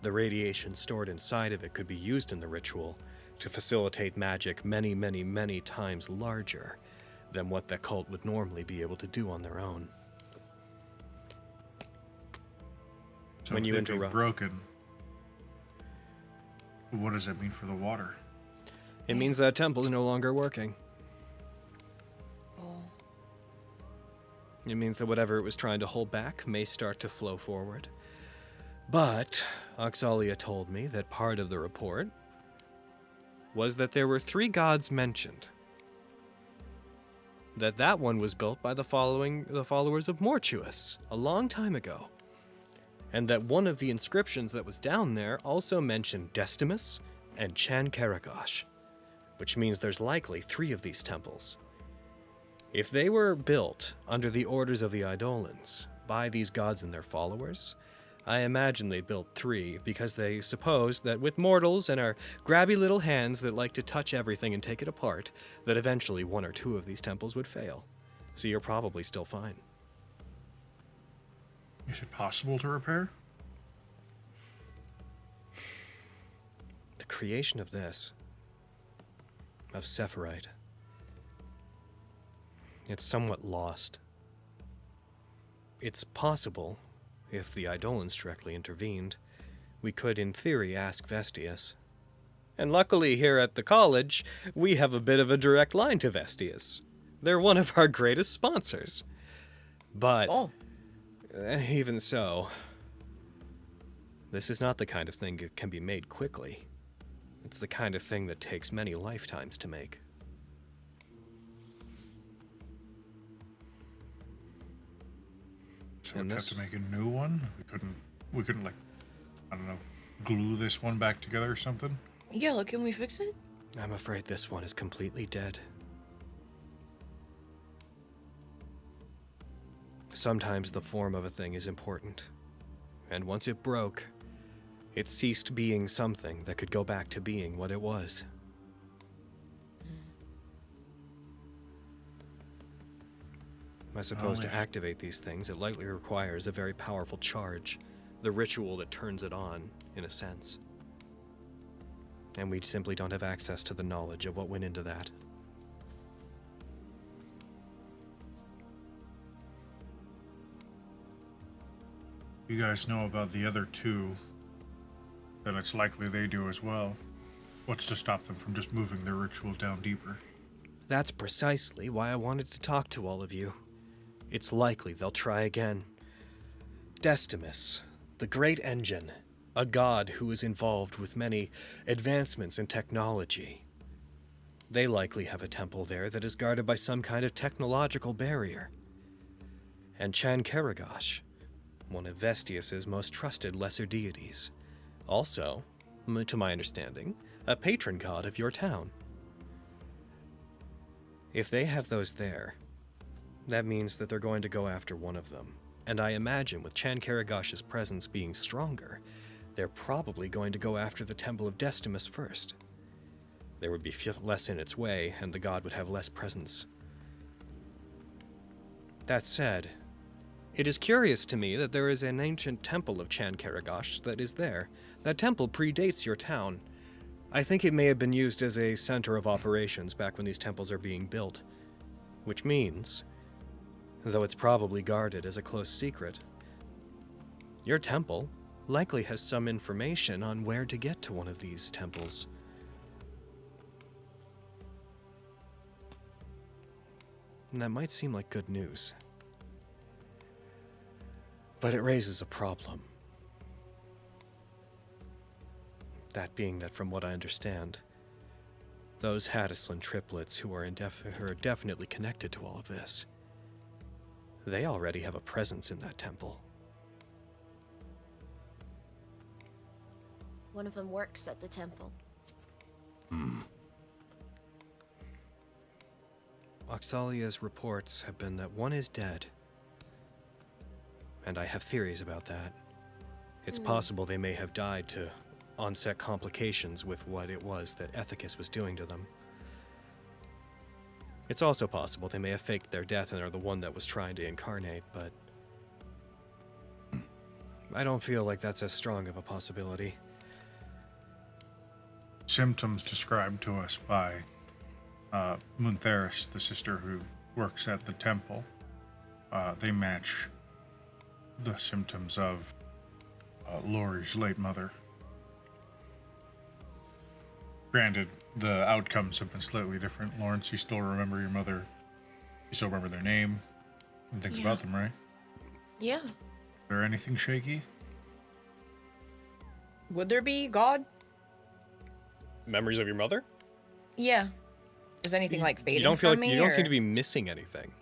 Speaker 1: The radiation stored inside of it could be used in the ritual to facilitate magic many, many, many times larger than what the cult would normally be able to do on their own.
Speaker 2: So
Speaker 1: When
Speaker 2: if
Speaker 1: you
Speaker 2: they'd be
Speaker 1: interrupt,
Speaker 2: broken, what does that mean for the water?
Speaker 1: it means that temple is no longer working.
Speaker 3: Oh.
Speaker 1: It means that whatever it was trying to hold back may start to flow forward. But Oxalia told me that part of the report was that there were 3 gods mentioned. That one was built by the followers of Mortuus a long time ago. And that one of the inscriptions that was down there also mentioned Destimus and Chankaragosh, which means there's likely 3 of these temples. If they were built under the orders of the Eidolons by these gods and their followers, I imagine they built 3 because they supposed that with mortals and our grabby little hands that like to touch everything and take it apart, that eventually 1 or 2 of these temples would fail. So you're probably still fine.
Speaker 2: Is it possible to repair?
Speaker 1: The creation of this, of Sepharite, it's somewhat lost. It's possible, if the Eidolons directly intervened, we could in theory ask Vestius. And luckily here at the college, we have a bit of a direct line to Vestius. They're one of our greatest sponsors. But even so, this is not the kind of thing that can be made quickly. It's the kind of thing that takes many lifetimes to make.
Speaker 2: So we'd have to make a new one? We couldn't like, I don't know, glue this one back together or something?
Speaker 3: Yeah, look, can we fix it?
Speaker 1: I'm afraid this one is completely dead. Sometimes the form of a thing is important. And once it broke, it ceased being something that could go back to being what it was. I suppose to activate these things, it likely requires a very powerful charge, the ritual that turns it on, in a sense. And we simply don't have access to the knowledge of what went into that.
Speaker 2: You guys know about the other 2, then it's likely they do as well. What's to stop them from just moving their ritual down deeper?
Speaker 1: That's precisely why I wanted to talk to all of you. It's likely they'll try again. Destimus, the great engine, a god who is involved with many advancements in technology. They likely have a temple there that is guarded by some kind of technological barrier. And Chan Karagosh, one of Vestius's most trusted lesser deities. Also, to my understanding, a patron god of your town. If they have those there, that means that they're going to go after one of them. And I imagine with Chan Karagosh's presence being stronger, they're probably going to go after the Temple of Destimus first. There would be less in its way, and the god would have less presence. That said, it is curious to me that there is an ancient temple of Chan Karagosh that is there. That temple predates your town. I think it may have been used as a center of operations back when these temples are being built. Which means, though it's probably guarded as a close secret, your temple likely has some information on where to get to one of these temples. And that might seem like good news. But it raises a problem. That being that, from what I understand, those Hattislin triplets who are definitely connected to all of this, they already have a presence in that temple.
Speaker 4: One of them works at the temple.
Speaker 1: Oxalia's reports have been that one is dead. And I have theories about that. It's possible they may have died to onset complications with what it was that Ethicus was doing to them. It's also possible they may have faked their death and are the one that was trying to incarnate, but I don't feel like that's as strong of a possibility.
Speaker 2: Symptoms described to us by Muntheris, the sister who works at the temple, they match the symptoms of Laurie's late mother. Granted, the outcomes have been slightly different. Lawrence, you still remember your mother. You still remember their name and things about them, right?
Speaker 3: Yeah.
Speaker 2: Is there anything shaky?
Speaker 3: Would there be, God?
Speaker 1: Memories of your mother?
Speaker 3: Yeah. Is anything like fading
Speaker 1: You don't feel
Speaker 3: from
Speaker 1: like
Speaker 3: me?
Speaker 1: you don't seem
Speaker 3: or-
Speaker 1: to be missing anything.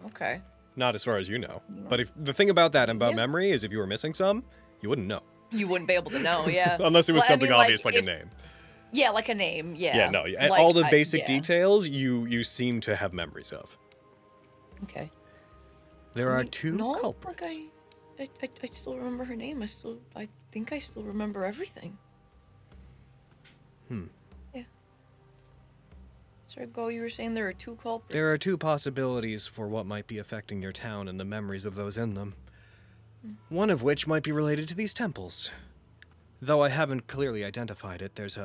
Speaker 3: Okay.
Speaker 1: Not as far as you know. But if the thing about that and about
Speaker 3: Yeah.
Speaker 1: memory is if you were missing some, you wouldn't know.
Speaker 3: You wouldn't be able to know, yeah.
Speaker 1: Unless it was
Speaker 3: Well, I
Speaker 1: something
Speaker 3: mean,
Speaker 1: obvious like
Speaker 3: if-
Speaker 1: a name.
Speaker 3: Yeah, like a name, yeah.
Speaker 1: Yeah, no.
Speaker 3: Like,
Speaker 1: All the basic
Speaker 3: yeah.
Speaker 1: details you seem to have memories of.
Speaker 3: Okay.
Speaker 1: There
Speaker 3: I
Speaker 1: are
Speaker 3: mean,
Speaker 1: two
Speaker 3: no,
Speaker 1: culprits.
Speaker 3: Like I still remember her name. I think I still remember everything. Yeah. Sorry, Go, you were saying there are two culprits.
Speaker 1: There are two possibilities for what might be affecting your town and the memories of those in them. One of which might be related to these temples. Though I haven't clearly identified it, there's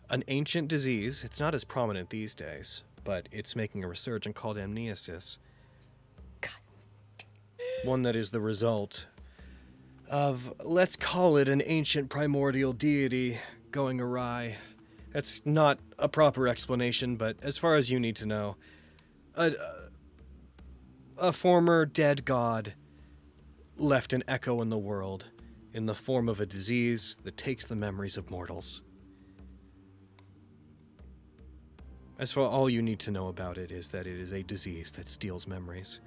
Speaker 1: an ancient disease. It's not as prominent these days, but it's making a resurgence called amnesis. One that is the result of, let's call it, an ancient primordial deity going awry. That's not a proper explanation, but as far as you need to know, a former dead god left an echo in the world in the form of a disease that takes the memories of mortals. As for all you need to know about it is that it is a disease that steals memories.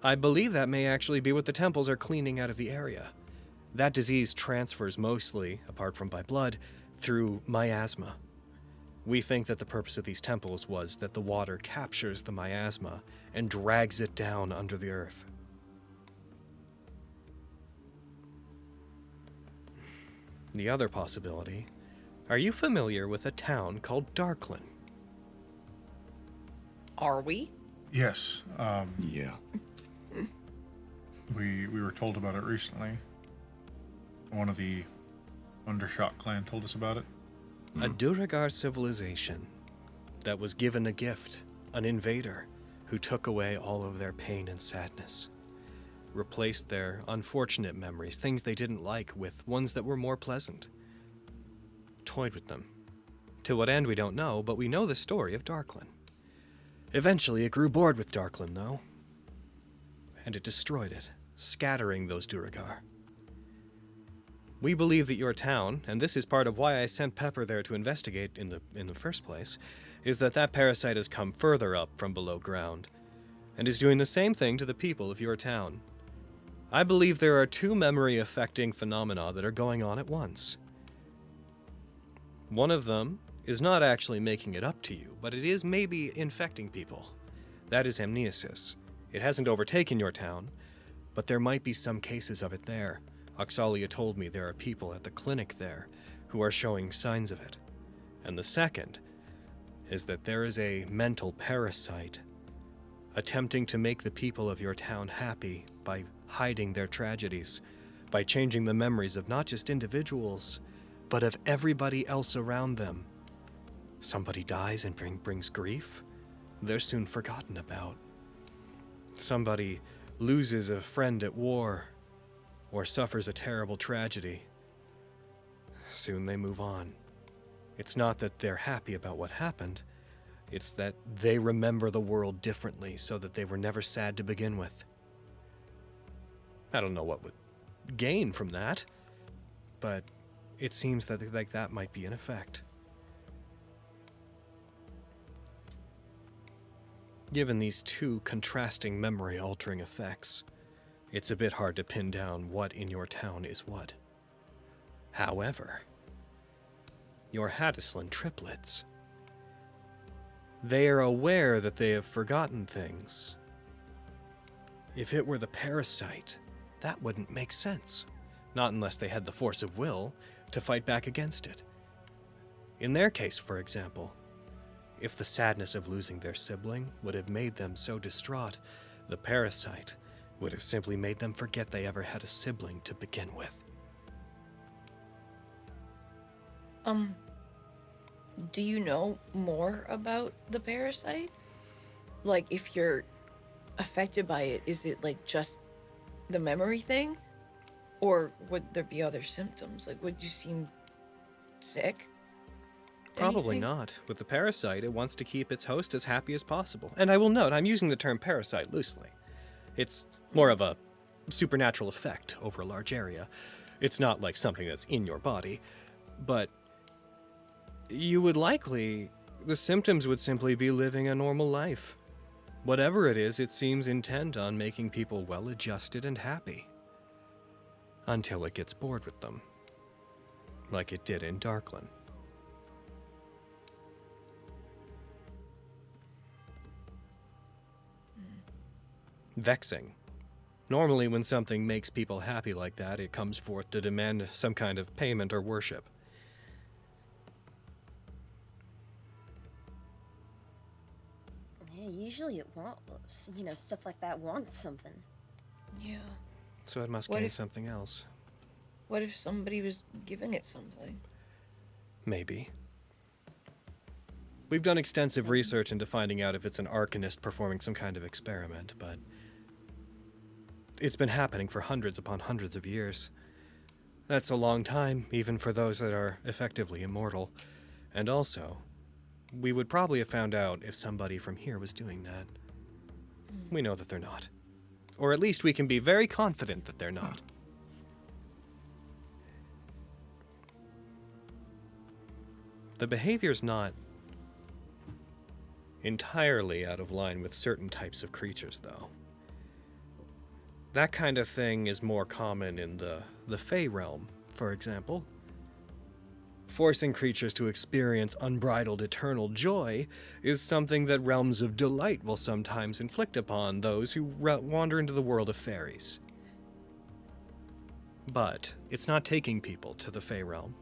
Speaker 1: I believe that may actually be what the temples are cleaning out of the area. That disease transfers mostly, apart from by blood, through miasma. We think that the purpose of these temples was that the water captures the miasma and drags it down under the earth. The other possibility, are you familiar with a town called Darklin?
Speaker 3: Are we?
Speaker 2: Yes.
Speaker 5: Yeah.
Speaker 2: We were told about it recently. One of the Undershot clan told us about it.
Speaker 1: A Duragar civilization that was given a gift, an invader, who took away all of their pain and sadness. Replaced their unfortunate memories, things they didn't like, with ones that were more pleasant. Toyed with them. To what end we don't know, but we know the story of Darklin. Eventually it grew bored with Darklin, though. And it destroyed it, scattering those Duergar. We believe that your town, and this is part of why I sent Pepper there to investigate in the first place, is that parasite has come further up from below ground, and is doing the same thing to the people of your town. I believe there are two memory-affecting phenomena that are going on at once. One of them is not actually making it up to you, but it is maybe infecting people. That is amnesis. It hasn't overtaken your town, but there might be some cases of it there. Oxalia told me there are people at the clinic there who are showing signs of it. And the second is that there is a mental parasite attempting to make the people of your town happy by hiding their tragedies, by changing the memories of not just individuals, but of everybody else around them. Somebody dies and brings grief, they're soon forgotten about. Somebody loses a friend at war, or suffers a terrible tragedy. Soon they move on. It's not that they're happy about what happened, it's that they remember the world differently so that they were never sad to begin with. I don't know what would gain from that, but it seems that that might be an effect. Given these two contrasting memory-altering effects, it's a bit hard to pin down what in your town is what. However, your Hattislin triplets, they are aware that they have forgotten things. If it were the parasite, that wouldn't make sense. Not unless they had the force of will to fight back against it. In their case, for example, if the sadness of losing their sibling would have made them so distraught, the parasite would have simply made them forget they ever had a sibling to begin with.
Speaker 3: Do you know more about the parasite? Like, if you're affected by it, is it like just the memory thing? Or would there be other symptoms? Like, would you seem sick?
Speaker 1: Probably
Speaker 3: Anything?
Speaker 1: not. With the parasite, it wants to keep its host as happy as possible. And I will note, I'm using the term parasite loosely. It's more of a supernatural effect over a large area. It's not like something that's in your body. But you would likely, the symptoms would simply be living a normal life. Whatever it is, it seems intent on making people well-adjusted and happy. Until it gets bored with them. Like it did in Darkland. Vexing. Normally when something makes people happy like that, it comes forth to demand some kind of payment or worship.
Speaker 4: Yeah, usually it wants, stuff like that wants something.
Speaker 3: Yeah.
Speaker 1: So it must
Speaker 3: What
Speaker 1: gain
Speaker 3: if-
Speaker 1: something else.
Speaker 3: What if somebody was giving it something?
Speaker 1: Maybe. We've done extensive research into finding out if it's an arcanist performing some kind of experiment, but it's been happening for hundreds upon hundreds of years. That's a long time, even for those that are effectively immortal. And also, we would probably have found out if somebody from here was doing that. We know that they're not. Or at least we can be very confident that they're not. The behavior's not entirely out of line with certain types of creatures, though. That kind of thing is more common in the Fey realm, for example. Forcing creatures to experience unbridled eternal joy is something that realms of delight will sometimes inflict upon those who wander into the world of fairies. But it's not taking people to the Fey realm.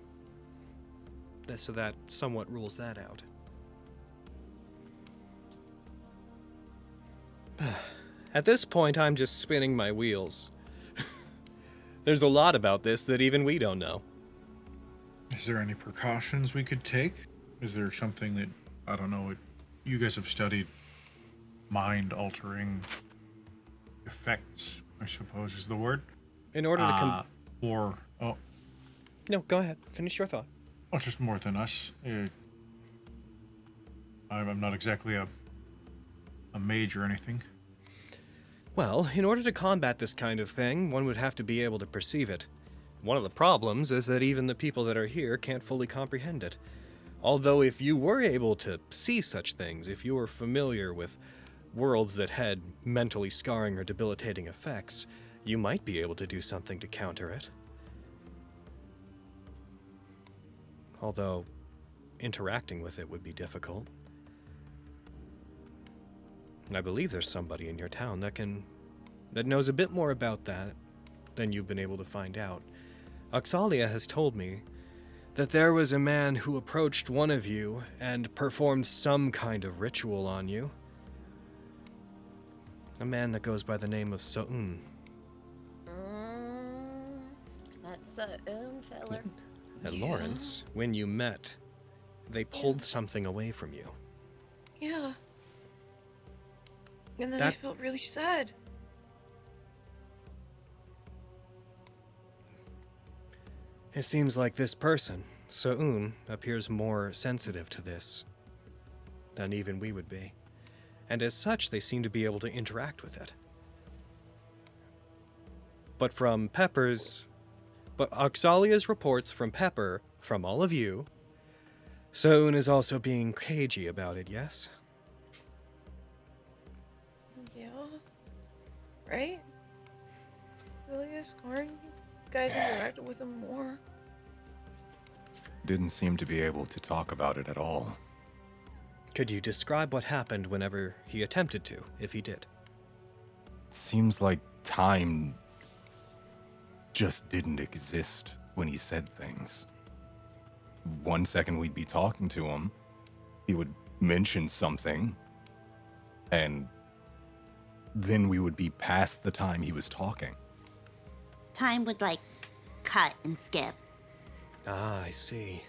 Speaker 1: So that somewhat rules that out. At this point, I'm just spinning my wheels. There's a lot about this that even we don't know.
Speaker 2: Is there any precautions we could take? Is there something that, I don't know, you guys have studied mind-altering effects, I suppose is the word?
Speaker 1: In order to No, go ahead. Finish your thought.
Speaker 2: Well, just more than us. I'm not exactly a mage or anything.
Speaker 1: Well, in order to combat this kind of thing, one would have to be able to perceive it. One of the problems is that even the people that are here can't fully comprehend it. Although if you were able to see such things, if you were familiar with worlds that had mentally scarring or debilitating effects, you might be able to do something to counter it. Although, interacting with it would be difficult. I believe there's somebody in your town that knows a bit more about that than you've been able to find out. Oxalia has told me that there was a man who approached one of you and performed some kind of ritual on you. A man that goes by the name of So'un.
Speaker 4: That's So'un, feller.
Speaker 1: And Lawrence, when you met, they pulled something away from you.
Speaker 3: Yeah. And then I felt really sad.
Speaker 1: It seems like this person, So'un, appears more sensitive to this than even we would be. And as such, they seem to be able to interact with it. But Oxalia's reports from Pepper, from all of you, So'un is also being cagey about it, yes?
Speaker 3: Yeah. Right? Really is scoring. You guys interacted with him more.
Speaker 5: Didn't seem to be able to talk about it at all.
Speaker 1: Could you describe what happened whenever he attempted to, if he did?
Speaker 5: Seems like time just didn't exist when he said things. 1 second we'd be talking to him, he would mention something, and then we would be past the time he was talking.
Speaker 8: Time would, like, cut and skip.
Speaker 1: Ah, I see.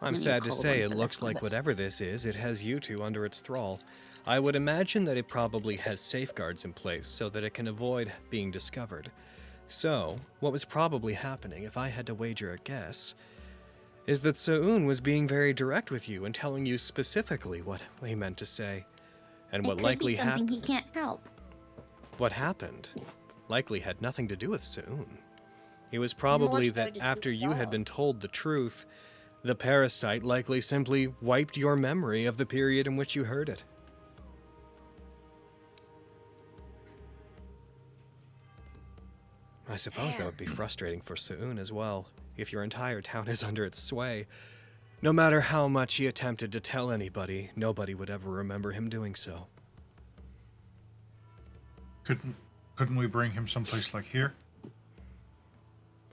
Speaker 1: I'm sad to say it looks like whatever this is, it has you two under its thrall. I would imagine that it probably has safeguards in place so that it can avoid being discovered. So, what was probably happening, if I had to wager a guess, is that So'un was being very direct with you and telling you specifically what he meant to say, and what likely happened.
Speaker 8: Something he can't help.
Speaker 1: What happened likely had nothing to do with So'un. It was probably that after you had been told the truth, the parasite likely simply wiped your memory of the period in which you heard it. I suppose that would be frustrating for So'un as well, if your entire town is under its sway. No matter how much he attempted to tell anybody, nobody would ever remember him doing so.
Speaker 2: Couldn't we bring him someplace like here?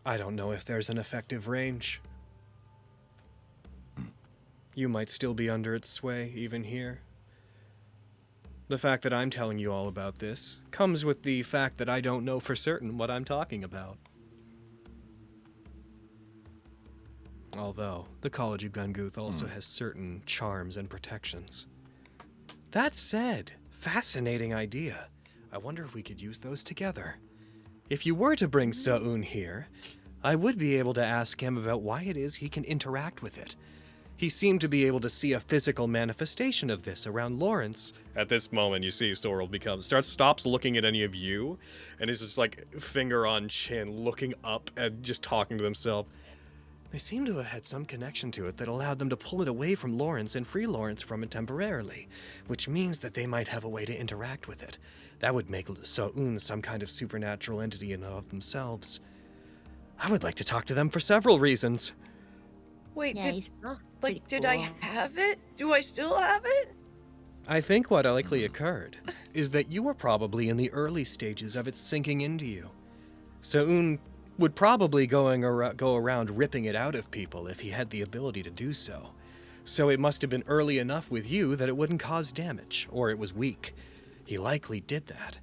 Speaker 1: I don't know if there's an effective range. You might still be under its sway, even here. The fact that I'm telling you all about this comes with the fact that I don't know for certain what I'm talking about. Although, the College of Ghuth also has certain charms and protections. That said, fascinating idea. I wonder if we could use those together. If you were to bring So'un here, I would be able to ask him about why it is he can interact with it. He seemed to be able to see a physical manifestation of this around Lawrence. At this moment, you see Sorrel stops looking at any of you, and is just like finger on chin, looking up and just talking to themselves. They seem to have had some connection to it that allowed them to pull it away from Lawrence and free Lawrence from it temporarily, which means that they might have a way to interact with it. That would make So'un some kind of supernatural entity in and of themselves. I would like to talk to them for several reasons.
Speaker 3: Wait,
Speaker 8: Yeah,
Speaker 3: did I have it? Do I still have it?
Speaker 1: I think what likely occurred is that you were probably in the early stages of it sinking into you. So'un would probably go around ripping it out of people if he had the ability to do so. So it must have been early enough with you that it wouldn't cause damage, or it was weak. He likely did that.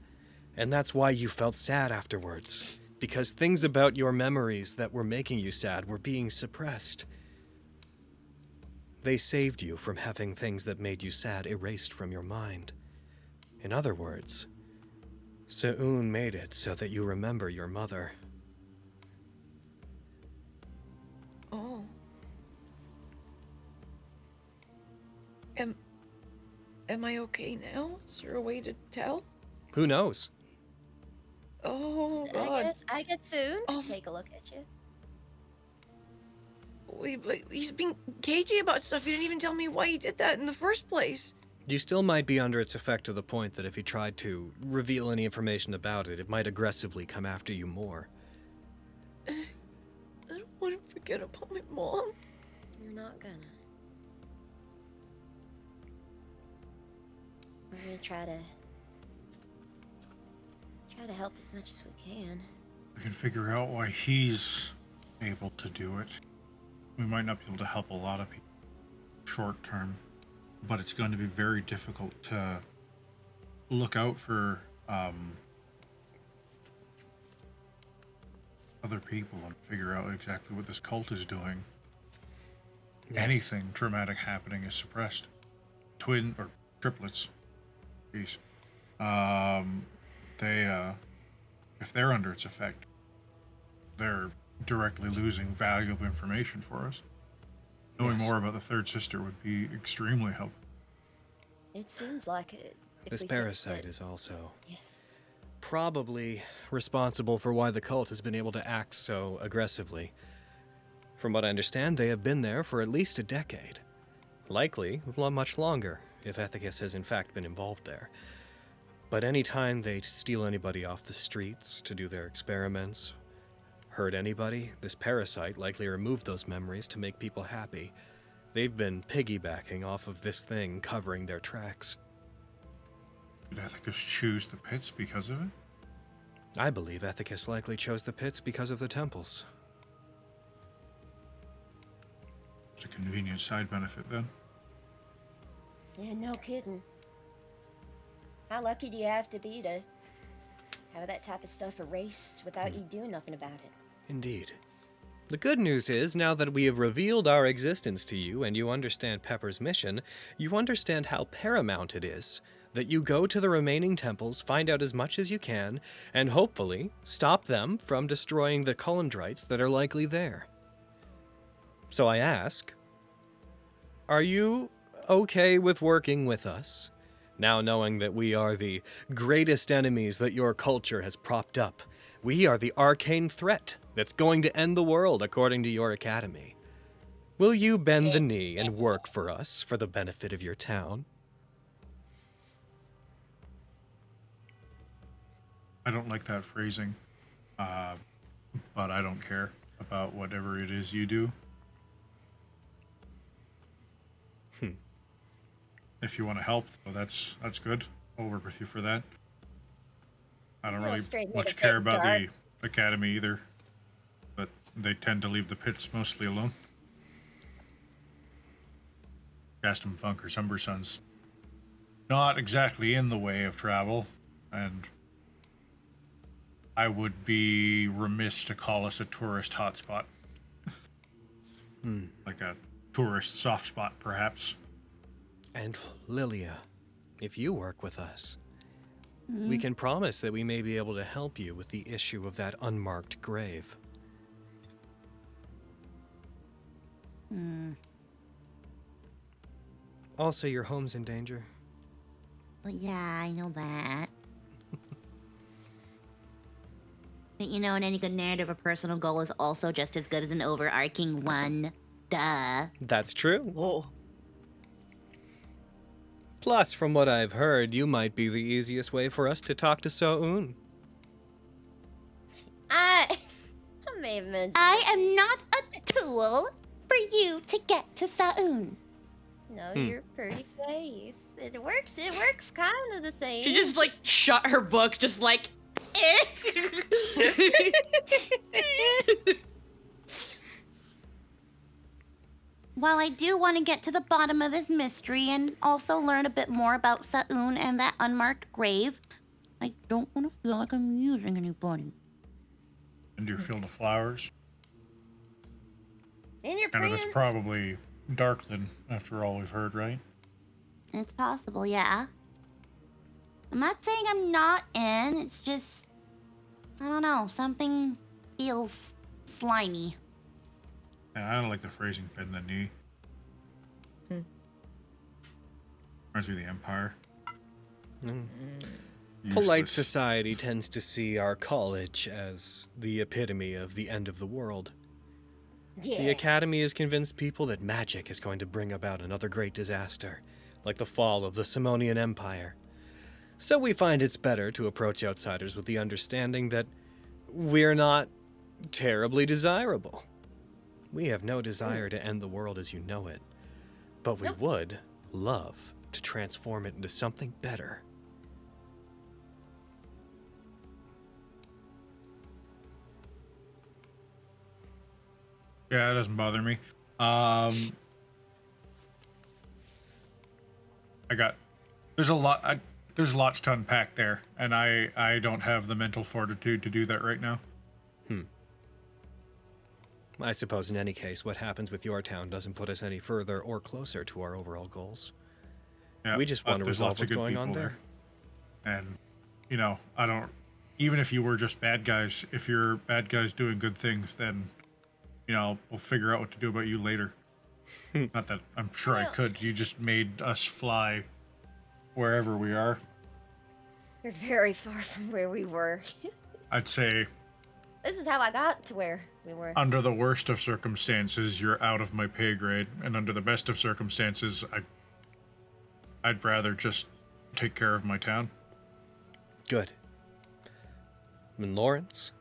Speaker 1: And that's why you felt sad afterwards, because things about your memories that were making you sad were being suppressed. They saved you from having things that made you sad erased from your mind. In other words, So'un made it so that you remember your mother.
Speaker 3: Oh. Am Am I okay now? Is there a way to tell?
Speaker 1: Who knows?
Speaker 3: Oh God.
Speaker 4: I guess soon.
Speaker 3: Oh.
Speaker 4: Take a look at you.
Speaker 3: Wait, but he's being cagey about stuff. He didn't even tell me why he did that in the first place.
Speaker 1: You still might be under its effect to the point that if he tried to reveal any information about it, it might aggressively come after you more.
Speaker 3: I don't want to forget about my mom.
Speaker 4: You're not gonna. We're gonna try to help as much as we can.
Speaker 2: We can figure out why he's able to do it. We might not be able to help a lot of people short term, but it's going to be very difficult to look out for other people and figure out exactly what this cult is doing.
Speaker 1: Yes.
Speaker 2: Anything traumatic happening is suppressed. Twin or triplets. Jeez. If they're under its effect, they're directly losing valuable information for us. Knowing more about the third sister would be extremely helpful.
Speaker 4: It seems like it. if
Speaker 1: This
Speaker 4: we think
Speaker 1: parasite
Speaker 4: that-
Speaker 1: is also
Speaker 4: Yes.
Speaker 1: probably responsible for why the cult has been able to act so aggressively. From what I understand, they have been there for at least a decade. Likely, much longer, if Ethicus has in fact been involved there. But any time they steal anybody off the streets to do their experiments, hurt anybody, this parasite likely removed those memories to make people happy. They've been piggybacking off of this thing covering their tracks.
Speaker 2: Did Ethicus choose the pits because of it?
Speaker 1: I believe Ethicus likely chose the pits because of the temples.
Speaker 2: It's a convenient side benefit then.
Speaker 4: Yeah, no kidding. How lucky do you have to be to have that type of stuff erased without you doing nothing about it?
Speaker 1: Indeed. The good news is, now that we have revealed our existence to you and you understand Pepper's mission, you understand how paramount it is that you go to the remaining temples, find out as much as you can, and hopefully stop them from destroying the Colendrites that are likely there. So I ask, are you okay with working with us, now knowing that we are the greatest enemies that your culture has propped up? We are the arcane threat that's going to end the world, according to your academy. Will you bend the knee and work for us for the benefit of your town?
Speaker 2: I don't like that phrasing, but I don't care about whatever it is you do. If you want to help, well, that's good. I'll work with you for that. I don't
Speaker 4: Feel
Speaker 2: really
Speaker 4: straight hit
Speaker 2: much
Speaker 4: a
Speaker 2: care
Speaker 4: bit
Speaker 2: about
Speaker 4: dark.
Speaker 2: the academy either, but they tend to leave the pits mostly alone. Gaston Funk or Sun's not exactly in the way of travel, and I would be remiss to call us a tourist hotspot. Like a tourist soft spot, perhaps.
Speaker 1: And Lilia, if you work with us, we can promise that we may be able to help you with the issue of that unmarked grave. Also, your home's in danger.
Speaker 8: Well, yeah, I know that. But you know, in any good narrative, a personal goal is also just as good as an overarching one. Duh.
Speaker 1: That's true.
Speaker 3: Whoa.
Speaker 1: Plus, from what I've heard, you might be the easiest way for us to talk to So-un.
Speaker 4: I may have mentioned.
Speaker 8: I am not a tool for you to get to Sa'un.
Speaker 4: No, you're pretty safe. It works kind of the same.
Speaker 6: She just like shut her book, just like.
Speaker 8: While I do want to get to the bottom of this mystery and also learn a bit more about Sa'un and that unmarked grave, I don't want to feel like I'm using anybody.
Speaker 2: And your field of flowers.
Speaker 4: In your
Speaker 2: And
Speaker 4: prints.
Speaker 2: it's probably Darkland, after all we've heard, right?
Speaker 8: It's possible, yeah. I'm not saying I'm not in, it's just, I don't know, something feels slimy.
Speaker 2: And I don't like the phrasing bend the knee. Reminds me of the Empire.
Speaker 1: Polite
Speaker 2: Useless.
Speaker 1: society tends to see our college as the epitome of the end of the world.
Speaker 4: Yeah.
Speaker 1: The Academy has convinced people that magic is going to bring about another great disaster, like the fall of the Simonian Empire. So we find it's better to approach outsiders with the understanding that we're not terribly desirable. We have no desire to end the world as you know it, but we would love to transform it into something better.
Speaker 2: Yeah, it doesn't bother me. There's lots to unpack there, and I don't have the mental fortitude to do that right now.
Speaker 1: I suppose in any case, what happens with your town doesn't put us any further or closer to our overall goals.
Speaker 2: Yeah,
Speaker 1: We just want to
Speaker 2: there's
Speaker 1: resolve
Speaker 2: lots of
Speaker 1: what's
Speaker 2: good
Speaker 1: going on
Speaker 2: people
Speaker 1: there.
Speaker 2: And, I don't, even if you were just bad guys, if you're bad guys doing good things, then, we'll figure out what to do about you later. Not that I'm sure I could. You just made us fly wherever we are.
Speaker 4: You're very far from where we were.
Speaker 2: I'd say
Speaker 4: This is how I got to where we were.
Speaker 2: under the worst of circumstances, you're out of my pay grade, and under the best of circumstances, I'd rather just take care of my town.
Speaker 1: Good. And Lawrence,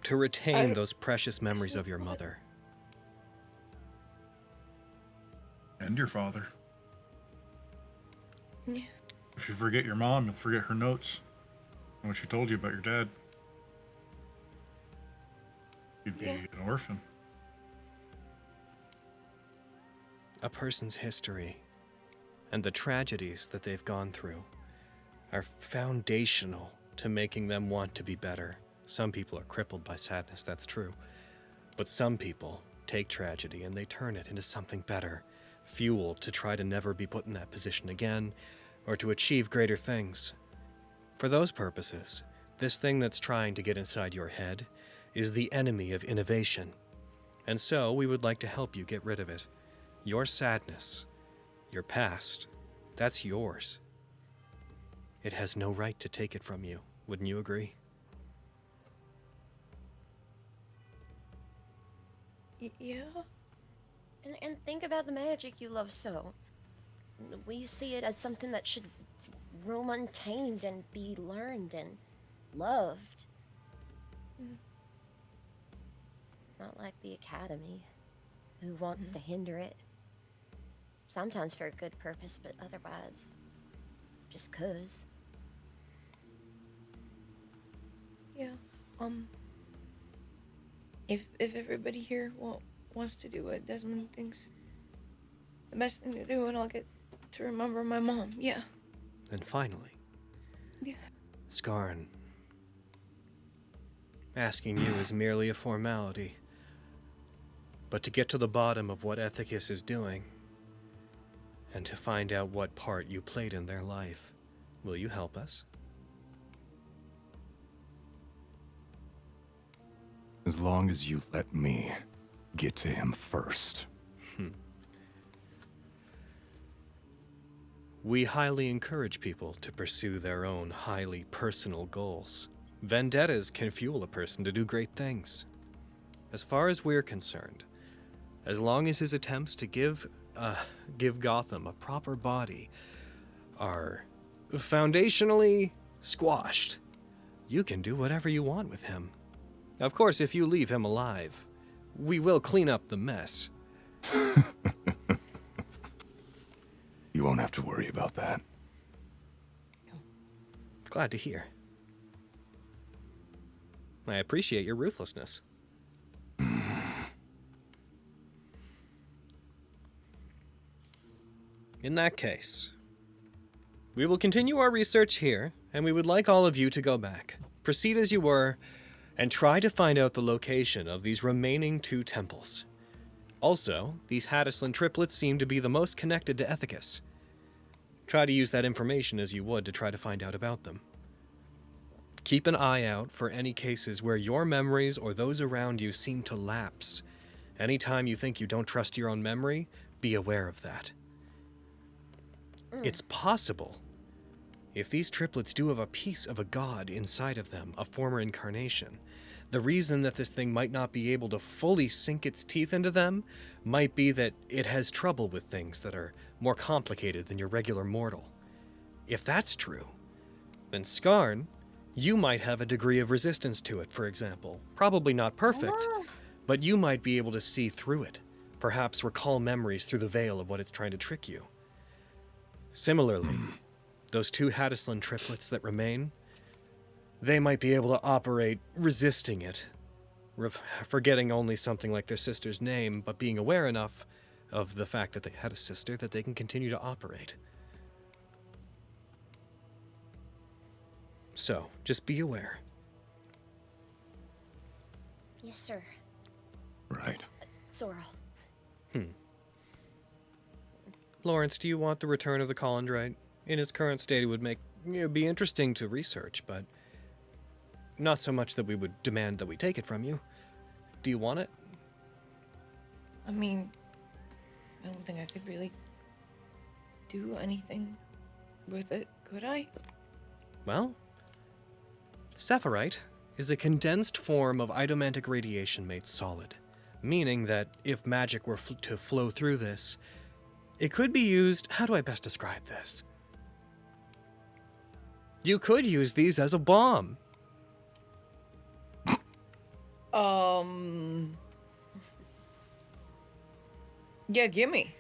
Speaker 1: to retain those precious memories of your mother.
Speaker 2: And your father.
Speaker 3: Yeah.
Speaker 2: If you forget your mom, you'll forget her notes and what she told you about your dad. You'd be an orphan.
Speaker 1: A person's history and the tragedies that they've gone through are foundational to making them want to be better. Some people are crippled by sadness, that's true. But some people take tragedy and they turn it into something better, fuel to try to never be put in that position again, or to achieve greater things. For those purposes, this thing that's trying to get inside your head is the enemy of innovation. And so we would like to help you get rid of it. Your sadness, your past, that's yours. It has no right to take it from you. Wouldn't you agree?
Speaker 3: Yeah.
Speaker 4: And think about the magic you love so. We see it as something that should roam untamed and be learned and loved. Not like the Academy, who wants to hinder it. Sometimes for a good purpose, but otherwise, just 'cause.
Speaker 3: Yeah. If everybody here wants to do what Desmond thinks the best thing to do, and I'll get to remember my mom. Yeah.
Speaker 1: And finally,
Speaker 3: Yeah.
Speaker 1: Skarn. Asking you is merely a formality. But to get to the bottom of what Ethicus is doing, and to find out what part you played in their life, will you help us?
Speaker 5: As long as you let me get to him first.
Speaker 1: We highly encourage people to pursue their own highly personal goals. Vendettas can fuel a person to do great things. As far as we're concerned, as long as his attempts to give Gotham a proper body are foundationally squashed, you can do whatever you want with him. Of course, if you leave him alive, we will clean up the mess.
Speaker 5: You won't have to worry about that.
Speaker 1: Glad to hear. I appreciate your ruthlessness. In that case, we will continue our research here, and we would like all of you to go back. Proceed as you were, and try to find out the location of these remaining 2 temples. Also, these Hattisland triplets seem to be the most connected to Ethicus. Try to use that information as you would to try to find out about them. Keep an eye out for any cases where your memories or those around you seem to lapse. Anytime you think you don't trust your own memory, be aware of that. It's possible. If these triplets do have a piece of a god inside of them, a former incarnation, the reason that this thing might not be able to fully sink its teeth into them might be that it has trouble with things that are more complicated than your regular mortal. If that's true, then Skarn, you might have a degree of resistance to it, for example. Probably not perfect, but you might be able to see through it, perhaps recall memories through the veil of what it's trying to trick you. Similarly, those two Hadislan triplets that remain, they might be able to operate resisting it, forgetting only something like their sister's name, but being aware enough of the fact that they had a sister that they can continue to operate. So, just be aware.
Speaker 4: Yes, sir.
Speaker 5: Right.
Speaker 4: Sorrel.
Speaker 1: Lawrence, do you want the return of the Colendrite? In its current state, it would be interesting to research, but not so much that we would demand that we take it from you. Do you want it?
Speaker 3: I mean, I don't think I could really do anything with it, could I?
Speaker 1: Well, Sephirite is a condensed form of idomantic radiation made solid, meaning that if magic were to flow through this, it could be used... How do I best describe this? You could use these as a bomb.
Speaker 3: Yeah, gimme.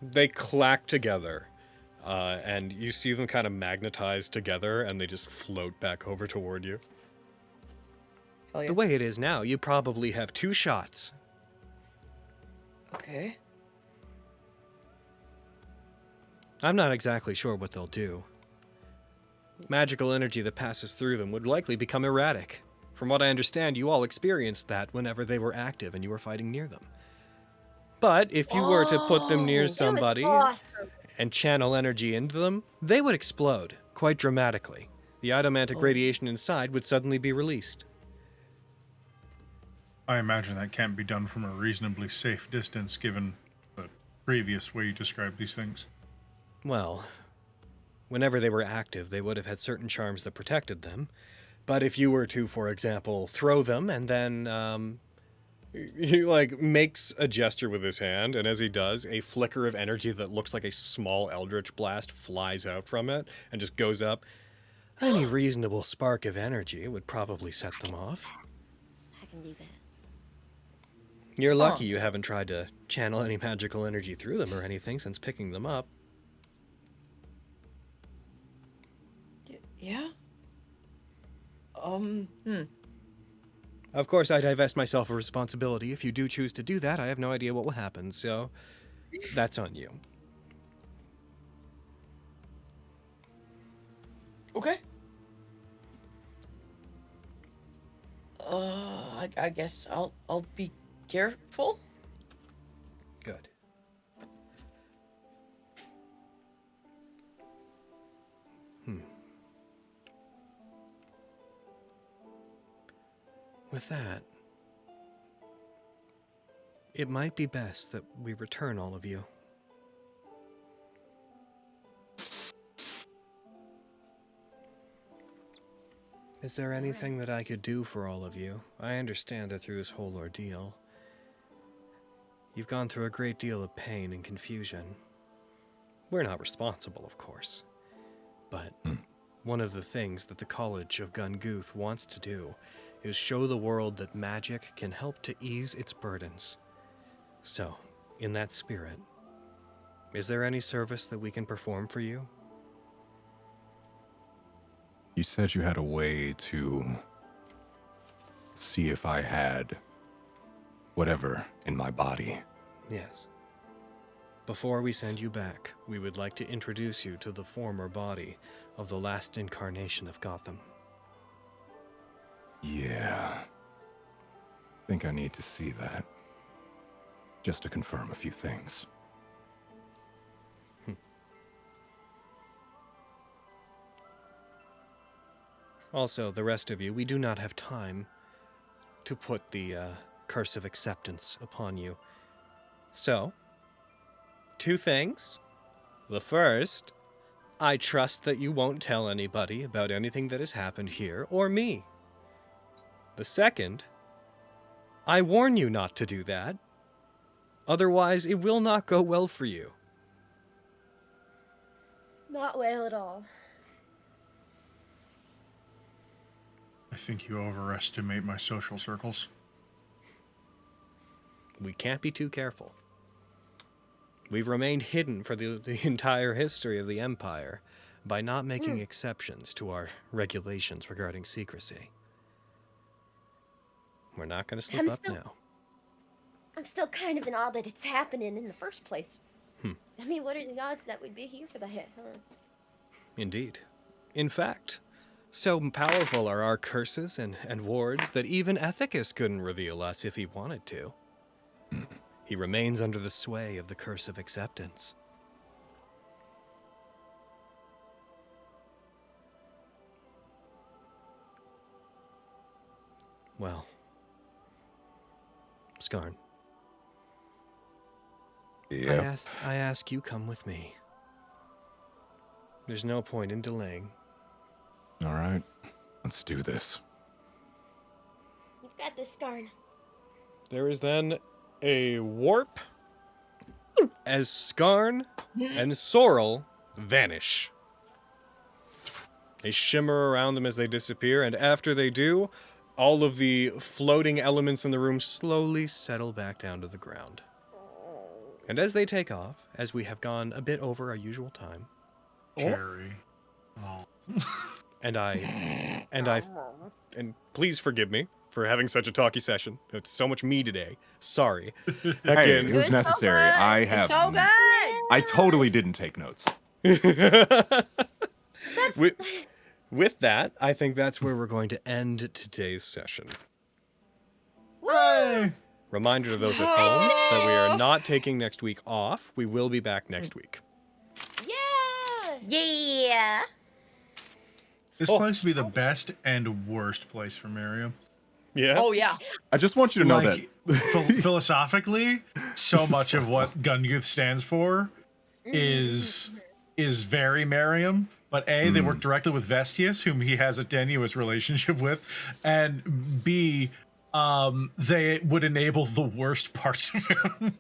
Speaker 1: They clack together, and you see them kind of magnetize together, and they just float back over toward you.
Speaker 3: Oh, yeah.
Speaker 1: The way it is now, you probably have 2 shots.
Speaker 3: Okay.
Speaker 1: I'm not exactly sure what they'll do. Magical energy that passes through them would likely become erratic. From what I understand, you all experienced that whenever they were active and you were fighting near them. But if you were to put them near somebody and channel energy into them, they would explode, quite dramatically. The idomantic radiation inside would suddenly be released.
Speaker 2: I imagine that can't be done from a reasonably safe distance, given the previous way you described these things.
Speaker 1: Well, whenever they were active, they would have had certain charms that protected them. But if you were to, for example, throw them and then, he, makes a gesture with his hand, and as he does, a flicker of energy that looks like a small eldritch blast flies out from it and just goes up. Any reasonable spark of energy would probably set them off.
Speaker 4: I can do that.
Speaker 1: You're lucky you haven't tried to channel any magical energy through them or anything since picking them up.
Speaker 3: Yeah?
Speaker 1: Of course, I divest myself of responsibility. If you do choose to do that, I have no idea what will happen, so that's on you.
Speaker 3: Okay. I guess I'll be careful.
Speaker 1: Good. With that, it might be best that we return all of you. Is there anything that I could do for all of you? I understand that through this whole ordeal, you've gone through a great deal of pain and confusion. We're not responsible, of course, but one of the things that the College of Ghuth wants to do is show the world that magic can help to ease its burdens. So, in that spirit, is there any service that we can perform for you?
Speaker 5: You said you had a way to see if I had whatever in my body.
Speaker 1: Yes. Before we send you back, we would like to introduce you to the former body of the last incarnation of Gotham.
Speaker 5: Yeah. I think I need to see that. Just to confirm a few things.
Speaker 1: Also, the rest of you, we do not have time to put the curse of acceptance upon you. So, 2 things. The first, I trust that you won't tell anybody about anything that has happened here or me. The second, I warn you not to do that. Otherwise, it will not go well for you.
Speaker 4: Not well at all.
Speaker 2: I think you overestimate my social circles.
Speaker 1: We can't be too careful. We've remained hidden for the entire history of the Empire by not making exceptions to our regulations regarding secrecy. We're not going to slip up now.
Speaker 4: I'm still kind of in awe that it's happening in the first place. I mean, what are the odds that we'd be here for the hit, huh?
Speaker 1: Indeed. In fact, so powerful are our curses and wards that even Ethicus couldn't reveal us if he wanted to. He remains under the sway of the curse of acceptance. Well, Skarn.
Speaker 5: Yeah.
Speaker 1: I ask you come with me. There's no point in delaying.
Speaker 5: All right. Let's do this.
Speaker 4: You've got this, Skarn.
Speaker 1: There is then a warp as Skarn and Sorrel vanish. They shimmer around them as they disappear, and after they do, all of the floating elements in the room slowly settle back down to the ground. And as they take off, as we have gone a bit over our usual time,
Speaker 2: Cherry. Oh.
Speaker 1: and please forgive me for having such a talky session. It's so much me today. Sorry.
Speaker 5: Hey,
Speaker 1: Again,
Speaker 5: it was
Speaker 4: so
Speaker 5: necessary.
Speaker 4: good.
Speaker 5: I have.
Speaker 3: So good.
Speaker 5: I totally didn't take notes.
Speaker 1: with that, I think that's where we're going to end today's session.
Speaker 2: Hey.
Speaker 1: Reminder to those at home that we are not taking next week off. We will be back next week.
Speaker 4: Yeah!
Speaker 3: Yeah.
Speaker 2: This place would be the best and worst place for Miriam.
Speaker 1: Yeah?
Speaker 3: Oh yeah.
Speaker 5: I just want you to know
Speaker 2: Like, philosophically, so much of what Ghuth stands for is very Miriam. But A, they work directly with Vestius, whom he has a tenuous relationship with, and B, they would enable the worst parts of him.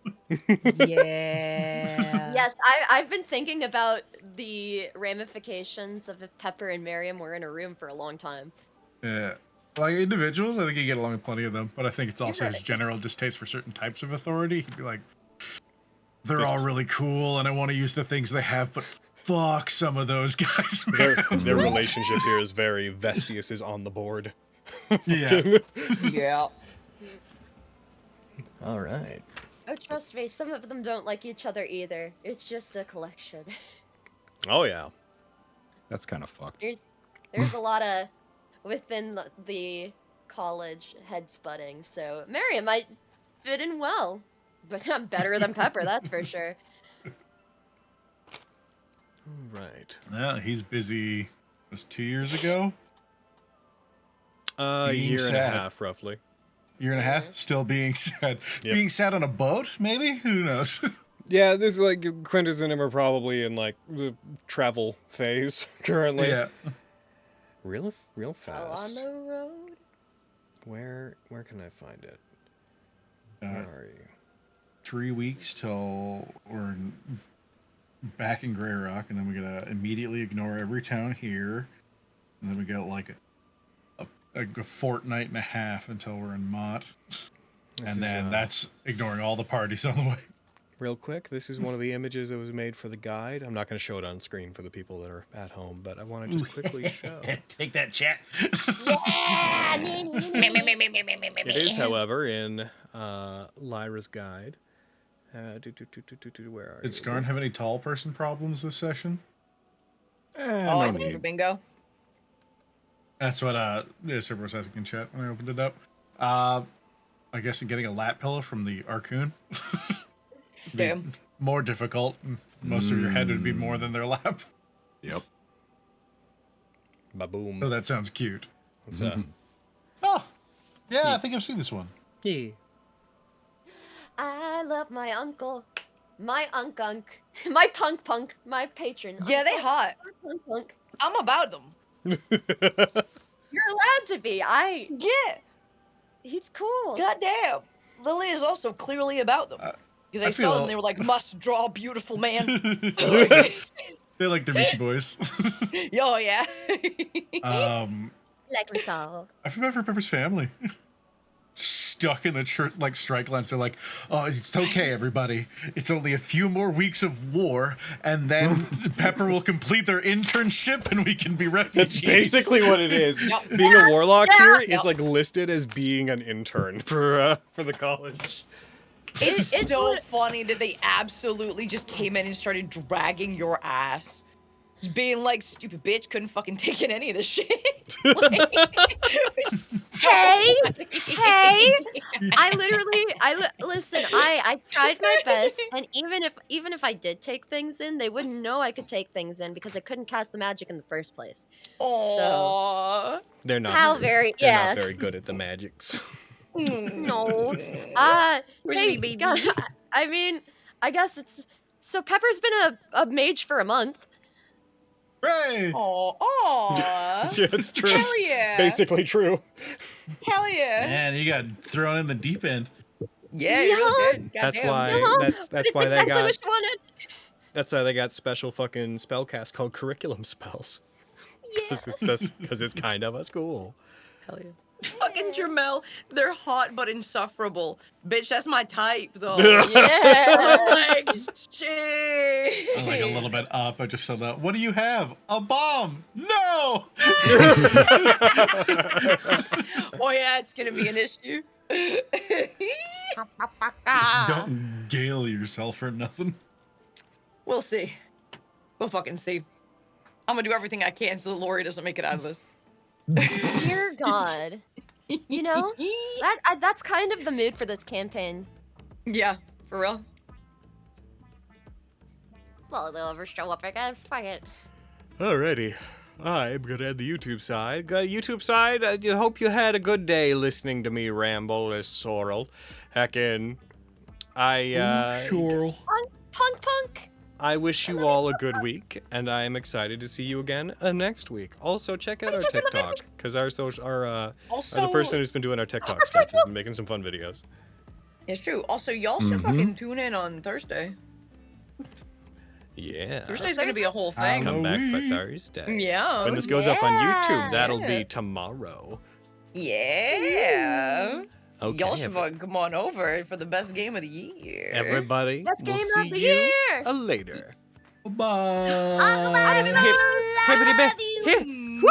Speaker 3: Yeah.
Speaker 4: Yes, I've been thinking about the ramifications of if Pepper and Miriam were in a room for a long time.
Speaker 2: Yeah. Like individuals, I think you get along with plenty of them, but I think it's also
Speaker 4: right.
Speaker 2: his general distaste for certain types of authority. He'd be like, they're all really cool, and I want to use the things they have, but fuck some of those guys, man.
Speaker 1: Their relationship here is very Vestius is on the board.
Speaker 2: Yeah.
Speaker 3: Yeah.
Speaker 1: All right.
Speaker 4: Oh, trust me, some of them don't like each other either. It's just a collection.
Speaker 1: Oh, yeah.
Speaker 5: that's kind of fucked.
Speaker 4: There's a lot of within the college heads butting, so Miriam might fit in well, but I'm better than Pepper, that's for sure.
Speaker 1: All right.
Speaker 2: Yeah, he's busy. It was 2 years ago?
Speaker 1: A
Speaker 2: Being
Speaker 1: year and a
Speaker 2: sad.
Speaker 1: half, roughly.
Speaker 2: Year and a half? Still being sad.
Speaker 1: Yep.
Speaker 2: Being sad on a boat, maybe? Who knows?
Speaker 1: Yeah, this is like Quintus and him are probably in like the travel phase currently.
Speaker 2: Yeah.
Speaker 1: Real
Speaker 4: Go on
Speaker 1: fast.
Speaker 4: the road.
Speaker 1: Where can I find it? Where are you?
Speaker 2: 3 weeks till we're back in Grey Rock, and then we gotta immediately ignore every town here, and then we got like a fortnight and a half until we're in Mott,
Speaker 1: This
Speaker 2: and then
Speaker 1: is,
Speaker 2: that's ignoring all the parties on the way.
Speaker 1: real quick. This is one of the images that was made for the guide. I'm not going to show it on screen for the people that are at home, but I want to just quickly show.
Speaker 2: Take that, chat.
Speaker 4: Yeah!
Speaker 1: It is, however, in Lyra's guide. Where are
Speaker 2: Did
Speaker 1: you?
Speaker 2: Skarn have any tall person problems this session?
Speaker 3: Oh, I think for bingo.
Speaker 2: That's what Cerber was asking in chat when I opened it up. I guess getting a lap pillow from the Arcoon.
Speaker 3: Damn.
Speaker 2: More difficult. Most of your head would be more than their lap.
Speaker 5: Yep.
Speaker 1: Ba-boom.
Speaker 2: Oh, that sounds cute.
Speaker 1: What's
Speaker 2: Oh, yeah, I think I've seen this one.
Speaker 1: Yeah.
Speaker 4: I love my uncle. my unk, my punk, my patron.
Speaker 3: Yeah, they hot.
Speaker 4: Punk.
Speaker 3: I'm about them.
Speaker 4: You're allowed to be.
Speaker 3: Yeah.
Speaker 4: He's cool.
Speaker 3: Goddamn. Lily is also clearly about them. Because I saw
Speaker 2: feel-
Speaker 3: them, they were like, must draw beautiful man.
Speaker 2: They like the Rishi boys.
Speaker 3: Oh, yeah.
Speaker 4: Like we saw.
Speaker 2: I forgot for Pepper's family. Stuck in the church, like strike lines. They're like, oh, it's okay, everybody. It's only a few more weeks of war, and then Pepper will complete their internship, and we can be refugees.
Speaker 1: That's basically what it is.
Speaker 3: Yep.
Speaker 1: Being a warlock here
Speaker 3: Yep.
Speaker 1: is like listed as being an intern for the college.
Speaker 3: It's so funny that they absolutely just came in and started dragging your ass. Just being like, stupid bitch, couldn't fucking take in any of this shit. Like,
Speaker 4: Hey, listen. I tried my best, and even if I did take things in, they wouldn't know I could take things in because I couldn't cast the magic in the first place.
Speaker 3: Aww.
Speaker 1: They're not.
Speaker 4: How
Speaker 1: they're
Speaker 4: yeah.
Speaker 1: not very good at the magics.
Speaker 4: No.
Speaker 3: Where's
Speaker 4: Hey,
Speaker 3: me, baby?
Speaker 4: God, I mean, I guess it's so. Pepper's been a mage for a month.
Speaker 2: Hooray!
Speaker 3: Aww.
Speaker 1: Yeah, it's true.
Speaker 3: Hell yeah.
Speaker 1: Basically true.
Speaker 3: Hell yeah.
Speaker 2: Man, you got thrown in the deep end.
Speaker 3: Yeah, you're real good.
Speaker 1: That's
Speaker 3: Goddamn.
Speaker 1: why.
Speaker 4: No,
Speaker 1: That's why they
Speaker 4: exactly
Speaker 1: got.
Speaker 4: what you wanted.
Speaker 1: That's why they got special fucking spellcasts called curriculum spells.
Speaker 4: Yeah.
Speaker 1: Because it's kind of a school.
Speaker 3: Hell yeah. Fucking Jermel, they're hot but insufferable. Bitch, that's my type, though.
Speaker 4: Yeah.
Speaker 3: Like, shit.
Speaker 2: I'm like a little bit up. I just said that. What do you have? A bomb? No!
Speaker 3: Oh, yeah, it's gonna be an issue.
Speaker 2: Just don't gale yourself for nothing.
Speaker 3: We'll see. We'll fucking see. I'm gonna do everything I can so that Lori doesn't make it out of this.
Speaker 4: Dear God. You know, that's kind of the mood for this campaign.
Speaker 3: Yeah, for real.
Speaker 4: Well, they'll ever show up again. Fuck it.
Speaker 1: Alrighty. I'm gonna add the YouTube side. YouTube side, I hope you had a good day listening to me ramble as Sorrel. Heckin',
Speaker 2: Sure.
Speaker 4: Punk.
Speaker 1: I wish you all a good week, and I am excited to see you again next week. Also, check out our TikTok, because our the person who's been doing our TikTok stuff has been making some fun videos.
Speaker 3: It's true. Also, y'all should fucking tune in on Thursday.
Speaker 1: Yeah.
Speaker 3: Thursday's gonna be a whole thing.
Speaker 1: Come back for Thursday.
Speaker 3: Yeah.
Speaker 1: When this goes up on YouTube, that'll
Speaker 3: Yeah.
Speaker 1: be tomorrow.
Speaker 3: Yeah.
Speaker 1: Okay,
Speaker 3: Y'all should fucking come on over for the best game of the year.
Speaker 1: Everybody,
Speaker 4: Best
Speaker 1: we'll
Speaker 4: game
Speaker 1: see
Speaker 4: of the
Speaker 1: you
Speaker 4: year.
Speaker 1: later.
Speaker 2: Bye.
Speaker 8: Uncle Matt,
Speaker 1: Hippity-bit.
Speaker 8: love you.
Speaker 1: Hip. Woo!